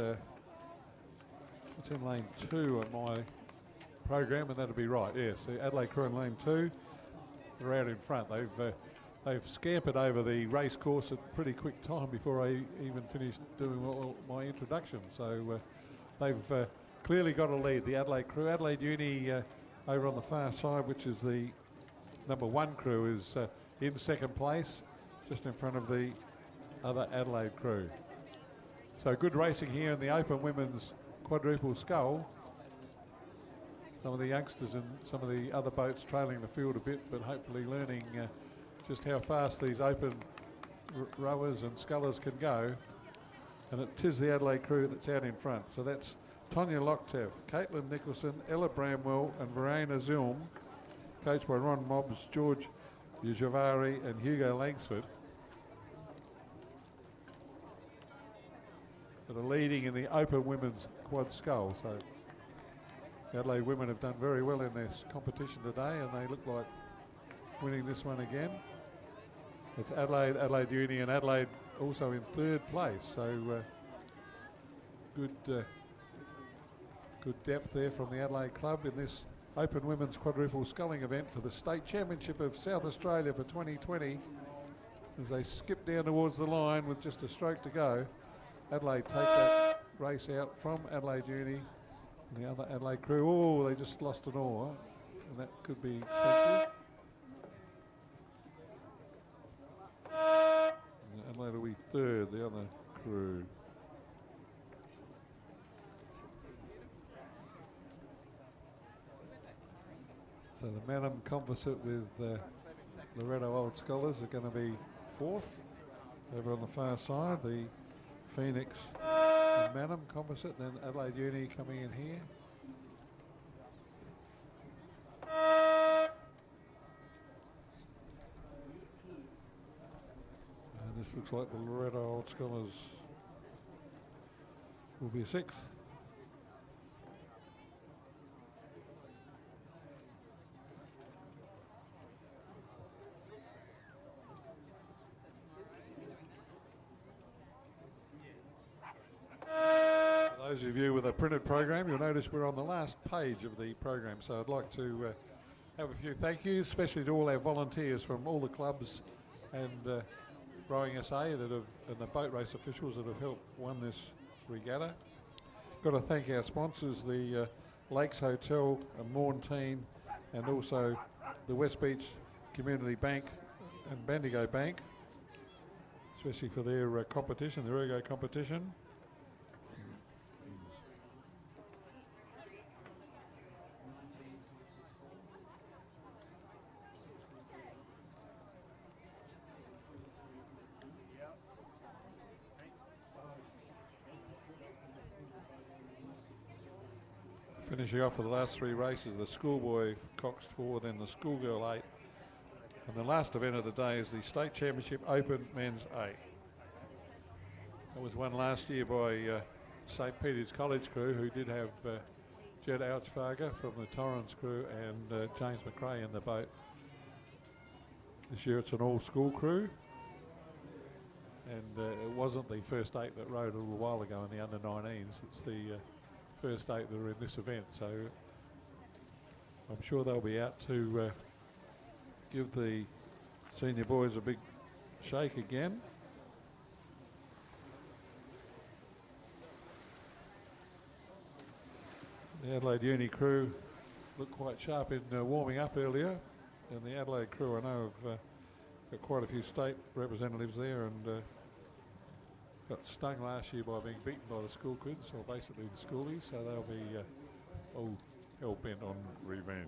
[SPEAKER 6] in lane 2 on my program, and that'll be right. Yes, the Adelaide crew in lane 2 are out in front. They've scampered over the race course at pretty quick time before I even finished doing my introduction. So they've clearly got a lead. The Adelaide crew, Adelaide Uni over on the far side, which is the number 1 crew, is in second place, just in front of the other Adelaide crew. So good racing here in the Open Women's Quadruple Scull. Some of the youngsters and some of the other boats trailing the field a bit, but hopefully learning just how fast these open rowers and scullers can go. And it is the Adelaide crew that's out in front. So that's Tonya Loktev, Caitlin Nicholson, Ella Bramwell and Verena Zulm, coached by Ron Mobbs, George Ujavari and Hugo Langsford, that are leading in the Open Women's Quad Scull. So the Adelaide women have done very well in this competition today, and they look like winning this one again. It's Adelaide, Adelaide Uni and Adelaide also in third place. So good depth there from the Adelaide Club in this Open Women's Quadruple Sculling event for the State Championship of South Australia for 2020. As they skip down towards the line with just a stroke to go, Adelaide take that race out from Adelaide Uni. And the other Adelaide crew, oh, they just lost an oar, and that could be expensive. And Adelaide will be third, the other crew. So the Madam Composite with Loretto Old Scholars are going to be fourth. Over on the far side, the Phoenix and Madam Composite, then Adelaide Uni coming in here. And this looks like the Loretto Old Scholars will be sixth. Those of you with a printed program, you'll notice we're on the last page of the program, so I'd like to have a few thank yous, especially to all our volunteers from all the clubs and Rowing SA that have, and the boat race officials that have helped won this regatta. Got to thank our sponsors, the Lakes Hotel, Mornteen, and also the West Beach Community Bank and Bendigo Bank, especially for their competition, the Ergo competition. Finishing off with the last three races, the Schoolboy Cox 4, then the Schoolgirl 8. And the last event of the day is the State Championship Open Men's 8. That was won last year by St. Peter's College crew, who did have Jed Ouchfager from the Torrens crew and James McRae in the boat. This year it's an all-school crew. And it wasn't the first 8 that rode a little while ago in the under-19s. It's the first 8 that are in this event, so I'm sure they'll be out to give the senior boys a big shake again. The Adelaide Uni crew looked quite sharp in warming up earlier, and the Adelaide crew I know have got quite a few state representatives there and got stung last year by being beaten by the school kids, or basically the schoolies, so they'll be all hell-bent on revenge.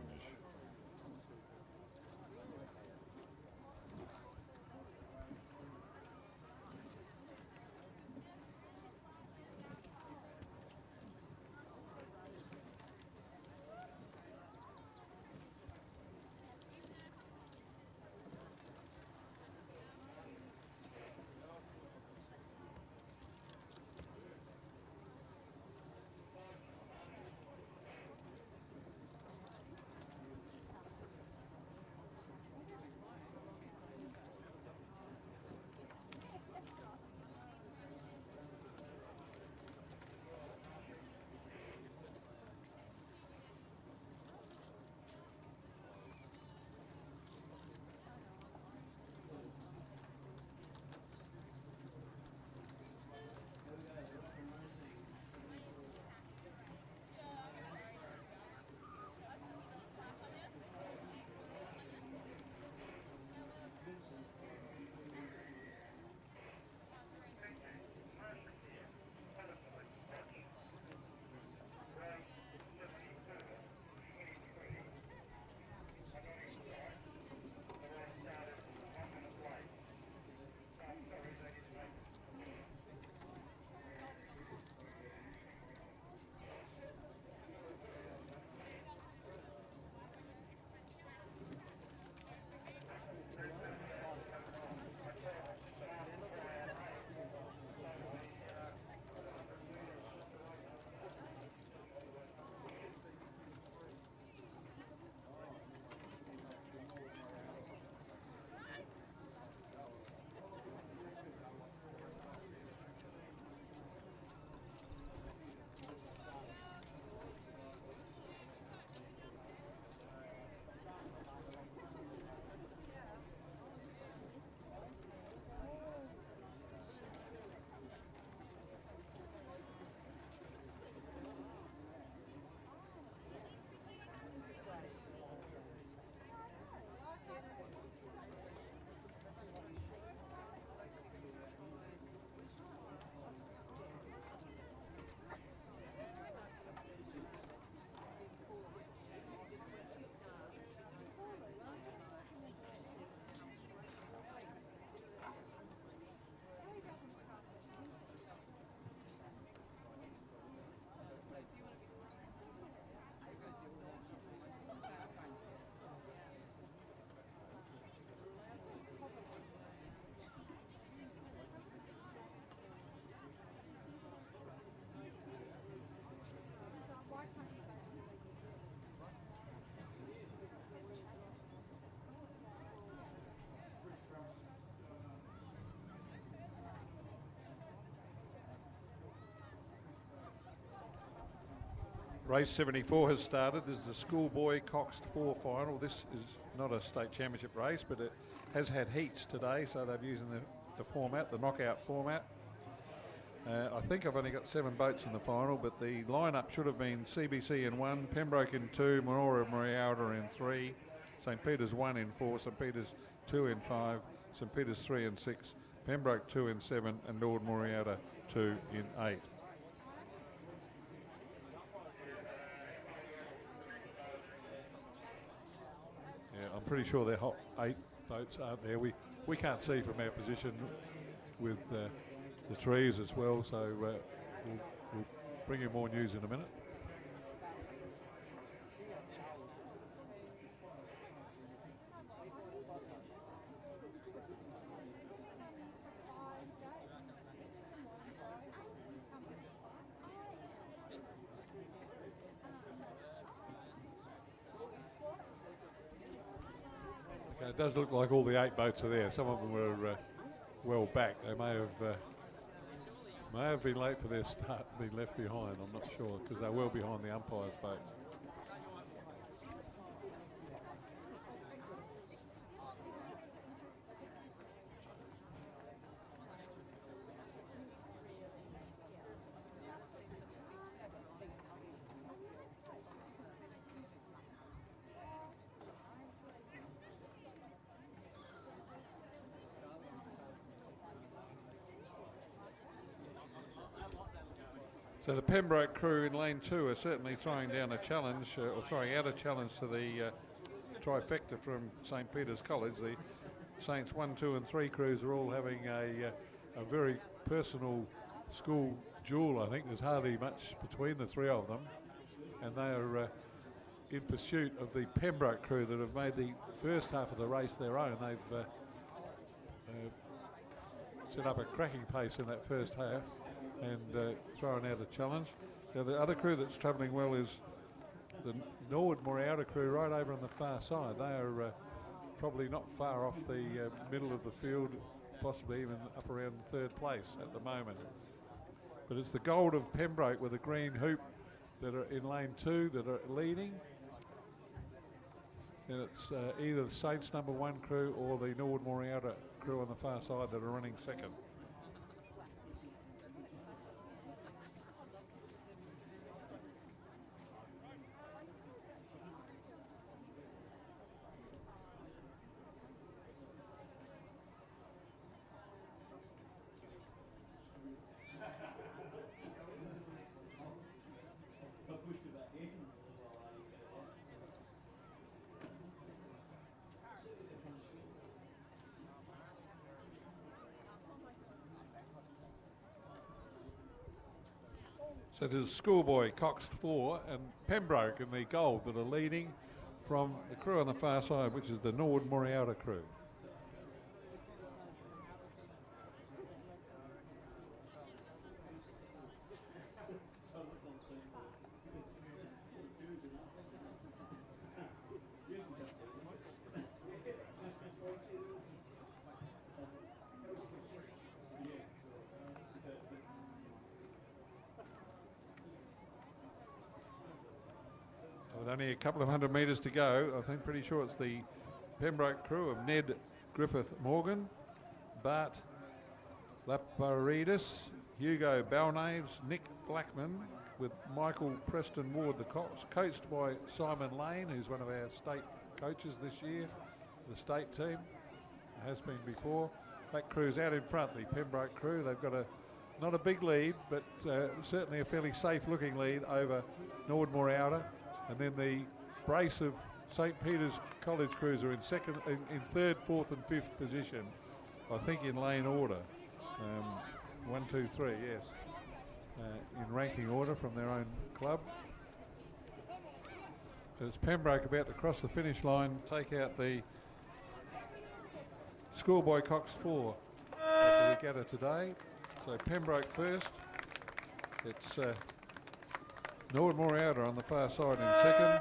[SPEAKER 6] Race 74 has started. This is the Schoolboy Cox 4 final. This is not a state championship race, but it has had heats today, so they're using the format, the knockout format. I think I've only got 7 boats in the final, but the lineup should have been CBC in 1, Pembroke in 2, Monora Morialda in 3, St Peter's 1 in 4, St Peter's 2 in 5, St Peter's 3 in 6, Pembroke 2 in 7, and Lord Morialda 2 in 8. Yeah, I'm pretty sure they're hot 8 boats aren't there. We can't see from our position with the trees as well, so we'll bring you more news in a minute. Okay, it does look like all the 8 boats are there. Some of them were well back. They may have been late for their start and been left behind. I'm not sure, because they're well behind the umpire's boat. So the Pembroke crew in lane 2 are certainly throwing down a challenge, or throwing out a challenge to the trifecta from St Peter's College. The Saints 1, 2 and 3 crews are all having a very personal school duel. I think there's hardly much between the 3 of them, and they are in pursuit of the Pembroke crew that have made the first half of the race their own. They've set up a cracking pace in that first half and throwing out a challenge. Now the other crew that's travelling well is the Norwood Morialda crew right over on the far side. They are probably not far off the middle of the field, possibly even up around 3rd place at the moment. But it's the Gold of Pembroke with a green hoop that are in lane 2 that are leading. And it's either the Saints number 1 crew or the Norwood Morialda crew on the far side that are running second. So there's Schoolboy, Cox 4 and Pembroke in the gold that are leading from the crew on the far side, which is the Norwood Morialda crew. With only a couple of 100 metres to go, I think pretty sure it's the Pembroke crew of Ned Griffith Morgan, Bart Laparidis, Hugo Balnaves, Nick Blackman, with Michael Preston Ward, the coached by Simon Lane, who's one of our state coaches this year, the state team, has been before. That crew's out in front, the Pembroke crew. They've got not a big lead, but certainly a fairly safe looking lead over Norwood Morialda. And then the brace of St Peter's College crews are in 3rd, 4th and 5th position, I think in lane order. 1, 2, 3, yes. In ranking order from their own club. As Pembroke about to cross the finish line, take out the Schoolboy Cox 4 at the regatta today. So Pembroke first. It's Norwood Morialda on the far side in second,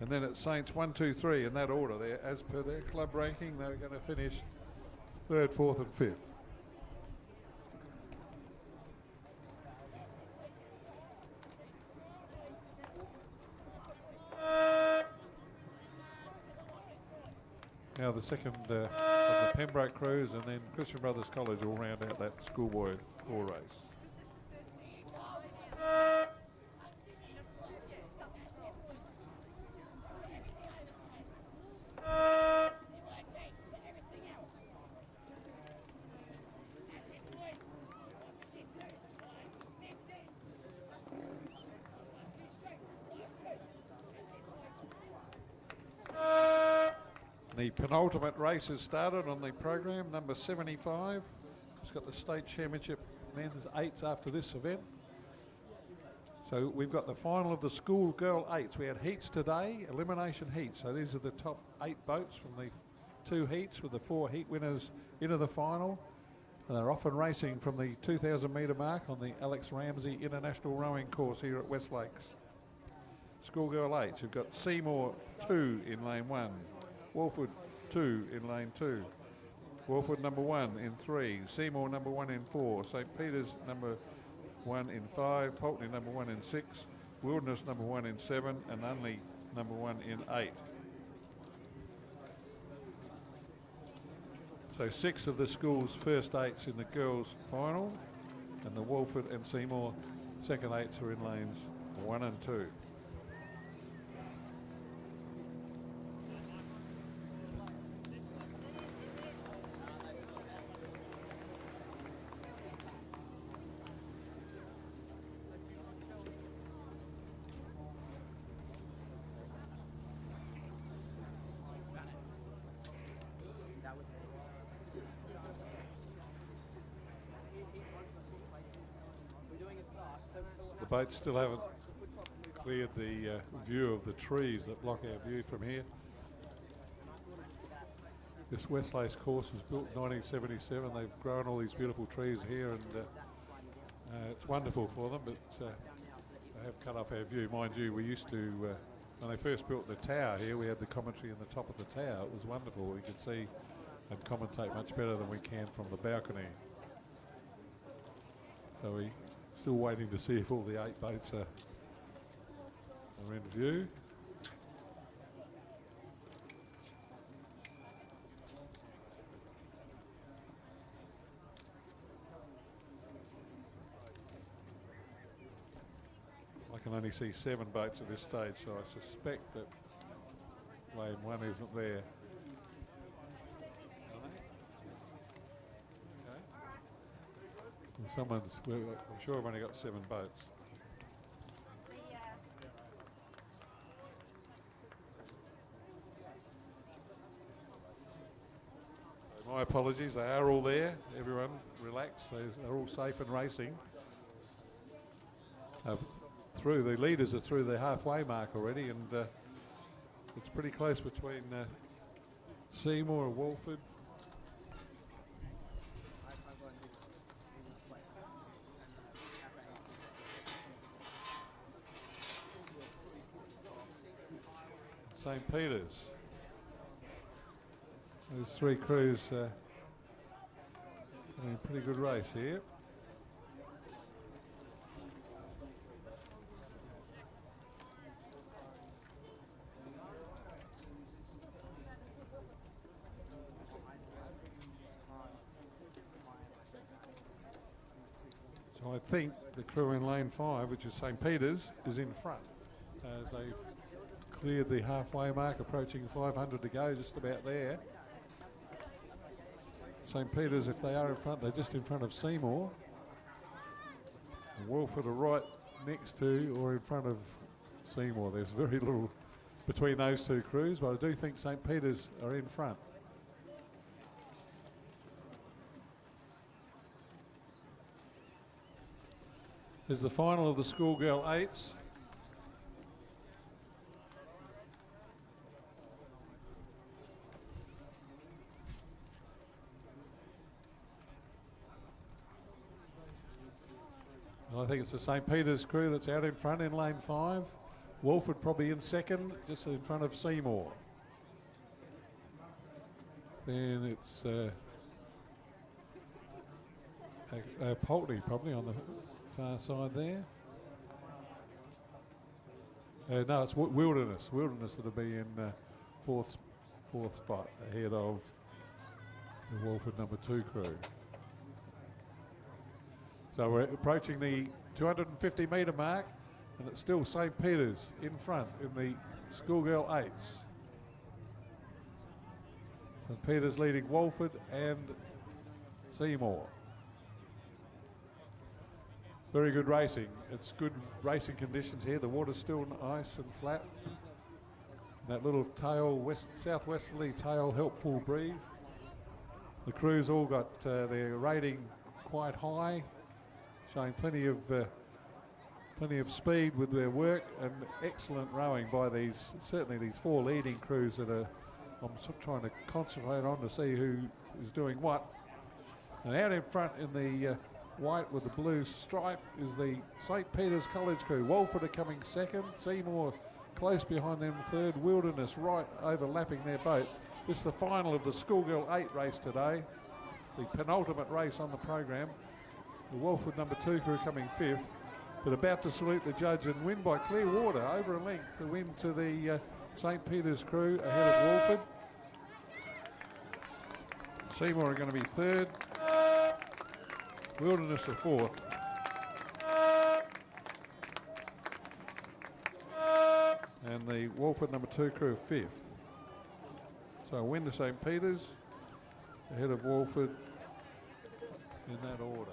[SPEAKER 6] and then it's Saints 1, 2, 3 in that order there. As per their club ranking, they're going to finish 3rd, 4th and 5th. Now the second of the Pembroke Crews, and then Christian Brothers College will round out that schoolboy four race. The penultimate race has started on the program, number 75. It's got the state championship men's eights after this event. So we've got the final of the school girl eights. We had heats today, elimination heats. So these are the top 8 boats from the 2 heats with the 4 heat winners into the final. And they're off and racing from the 2,000 metre mark on the Alex Ramsey International Rowing Course here at West Lakes. Schoolgirl eights, we've got Seymour 2 in lane 1. Walford 2 in lane 2. Walford number 1 in 3. Seymour number 1 in 4. St. Peter's number 1 in 5. Pulteney number 1 in 6. Wilderness number 1 in 7. And Unley number 1 in 8. So 6 of the school's first 8s in the girls' final. And the Walford and Seymour second 8s are in lanes 1 and 2. The boats still haven't cleared the view of the trees that block our view from here. This West Lakes course was built in 1977. They've grown all these beautiful trees here, and it's wonderful for them, but they have cut off our view. Mind you, we used to, when they first built the tower here, we had the commentary in the top of the tower. It was wonderful. We could see and commentate much better than we can from the balcony. So we still waiting to see if all the 8 boats are in view. I can only see 7 boats at this stage, so I suspect that lane 1 isn't there. I'm sure I've only got 7 boats. My apologies, they are all there. Everyone relax, they're all safe and racing. Through, the leaders are through the halfway mark already, and it's pretty close between Seymour and Walford. St. Peter's. Those 3 crews having a pretty good race here. So I think the crew in lane 5, which is St. Peter's, is in front as they've cleared the halfway mark, approaching 500 to go, just about there. St. Peter's, if they are in front, they're just in front of Seymour. And Walford are right next to or in front of Seymour. There's very little between those 2 crews, but I do think St. Peter's are in front. There's the final of the schoolgirl 8s. I think it's the St. Peter's crew that's out in front in lane 5. Walford probably in second, just in front of Seymour. Then it's Pulteney probably on the far side there. No, it's Wilderness. Wilderness that'll be in fourth 4th spot ahead of the Walford number 2 crew. So we're approaching the 250 metre mark, and it's still St. Peter's in front in the schoolgirl 8s. St. Peter's leading Walford and Seymour. Very good racing. It's good racing conditions here. The water's still nice and flat. That little tail, southwesterly tail, helpful breeze. The crew's all got their rating quite high, showing plenty of speed with their work and excellent rowing by certainly these 4 leading crews that I'm trying to concentrate on to see who is doing what. And out in front in the white with the blue stripe is the St. Peter's College crew. Walford are coming 2nd, Seymour close behind them 3rd, Wilderness right overlapping their boat. This is the final of the schoolgirl 8 race today, the penultimate race on the program. The Walford number 2 crew coming 5th, but about to salute the judge and win by clear water over a length. The win to the St. Peter's crew ahead of Walford. Seymour are going to be 3rd, Wilderness are 4th. And the Walford number 2 crew 5th. So a win to St. Peter's ahead of Walford in that order.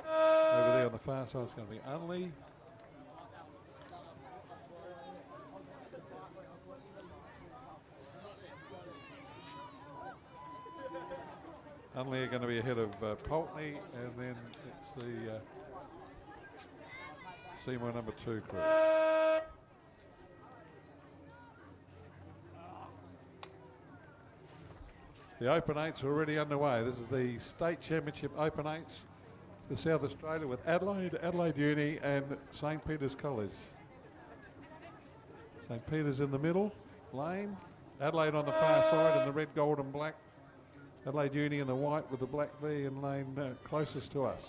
[SPEAKER 6] Over there on the far side it's going to be Unley. Unley are going to be ahead of Pulteney, and then it's the Seymour number 2 crew. The Open 8s are already underway. This is the State Championship Open 8s for South Australia with Adelaide Uni and St. Peter's College. St. Peter's in the middle lane, Adelaide on the far side in the red, gold and black. Adelaide Uni in the white with the black V in lane closest to us.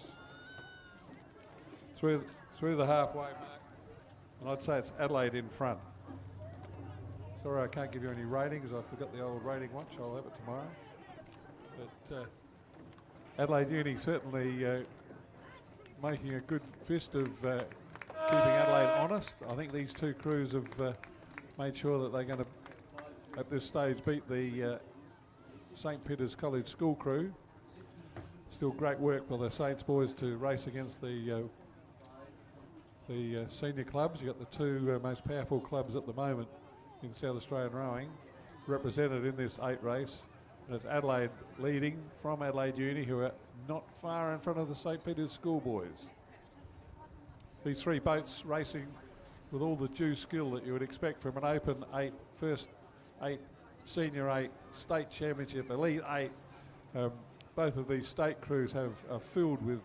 [SPEAKER 6] Through the halfway mark, and I'd say it's Adelaide in front. Sorry I can't give you any ratings. I forgot the old rating watch. I'll have it tomorrow. But Adelaide Uni certainly making a good fist of keeping Adelaide honest. I think these 2 crews have made sure that they're going to, at this stage, beat the St. Peter's College school crew. Still great work by the Saints boys to race against the senior clubs. You've got the 2 most powerful clubs at the moment in South Australian rowing represented in this 8 race. And it's Adelaide leading from Adelaide Uni, who are not far in front of the St. Peter's schoolboys. These 3 boats racing with all the due skill that you would expect from an Open 8, First 8, Senior 8, State Championship, Elite 8. Both of these state crews are filled with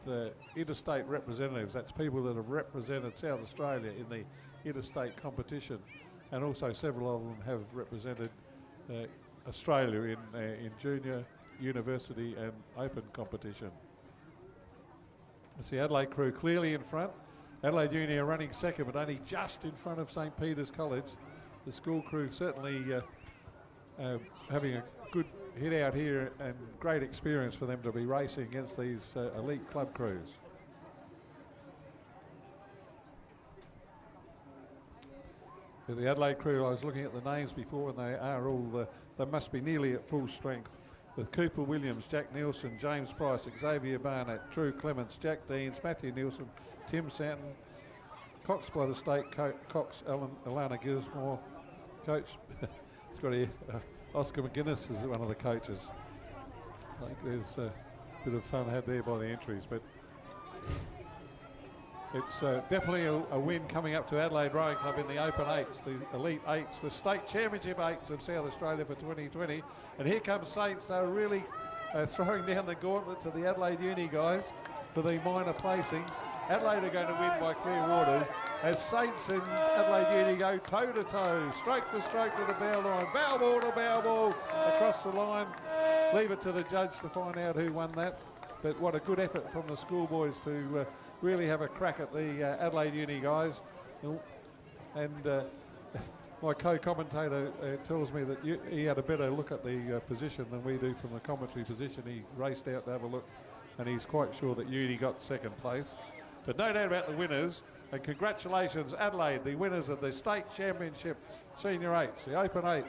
[SPEAKER 6] interstate representatives. That's people that have represented South Australia in the interstate competition. And also several of them have represented Australia in junior, university and open competition. It's the Adelaide crew clearly in front. Adelaide Uni are running 2nd, but only just in front of St. Peter's College. The school crew certainly having a good hit out here and great experience for them to be racing against these elite club crews. For the Adelaide crew, I was looking at the names before, and they are all, they must be nearly at full strength. With Cooper Williams, Jack Nielsen, James Price, Xavier Barnett, Drew Clements, Jack Deans, Matthew Nielsen, Tim Santon, Cox by the state, Cox, Alana Gismore, coach, it's got here, Oscar McGuinness is one of the coaches. I think there's a bit of fun had there by the entries, but it's definitely a win coming up to Adelaide Rowing Club in the Open 8s, the Elite 8s, the State Championship 8s of South Australia for 2020. And here comes Saints. They're really throwing down the gauntlet to the Adelaide Uni guys for the minor placings. Adelaide are going to win by clear water as Saints and Adelaide Uni go toe-to-toe, stroke for stroke to the bow line, bow ball to bow ball across the line. Leave it to the judge to find out who won that. But what a good effort from the schoolboys to really have a crack at the Adelaide Uni guys. And my co-commentator tells me that he had a better look at the position than we do from the commentary position. He raced out to have a look, and he's quite sure that Uni got second place. But no doubt about the winners, and congratulations Adelaide, the winners of the State Championship Senior 8s, the Open 8s.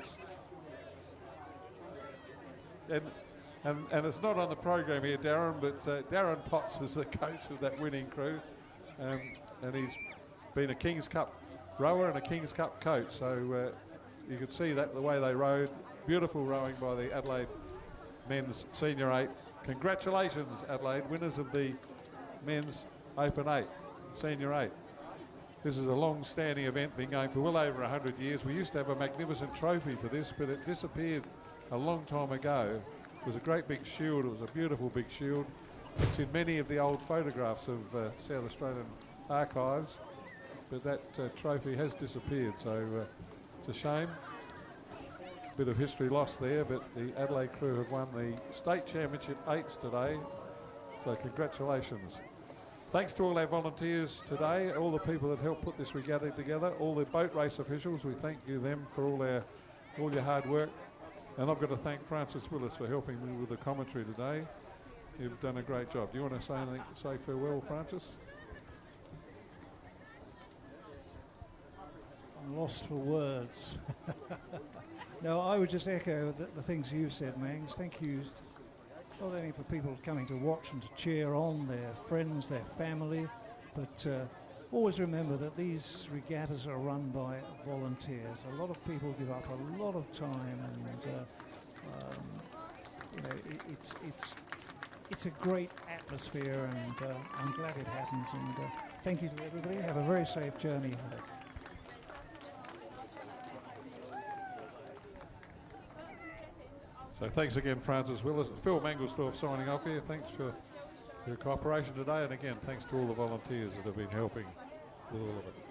[SPEAKER 6] And it's not on the program here, Darren, but Darren Potts is the coach of that winning crew, and he's been a King's Cup rower and a King's Cup coach, so you could see that the way they rode. Beautiful rowing by the Adelaide men's Senior 8. Congratulations Adelaide, winners of the men's Open 8, Senior 8. This is a long-standing event, been going for well over 100 years. We used to have a magnificent trophy for this, but it disappeared a long time ago. It was a great big shield, it was a beautiful big shield. It's in many of the old photographs of South Australian archives, but that trophy has disappeared, so it's a shame. Bit of history lost there, but the Adelaide crew have won the State Championship 8s today, so congratulations. Thanks to all our volunteers today, all the people that helped put this regatta together, all the boat race officials, we thank you them for all your hard work. And I've got to thank Francis Willis for helping me with the commentary today. You've done a great job. Do you want to say anything, say farewell, Francis?
[SPEAKER 5] I'm lost for words. No, I would just echo the things you've said, Mangs. Thank you, not only for people coming to watch and to cheer on their friends, their family, but always remember that these regattas are run by volunteers. A lot of people give up a lot of time, and you know, it's a great atmosphere, and I'm glad it happens. And thank you to everybody. Have a very safe journey ahead.
[SPEAKER 6] So thanks again, Francis Willis. Phil Mangelsdorf signing off here. Thanks for your cooperation today, and again, thanks to all the volunteers that have been helping with all of it.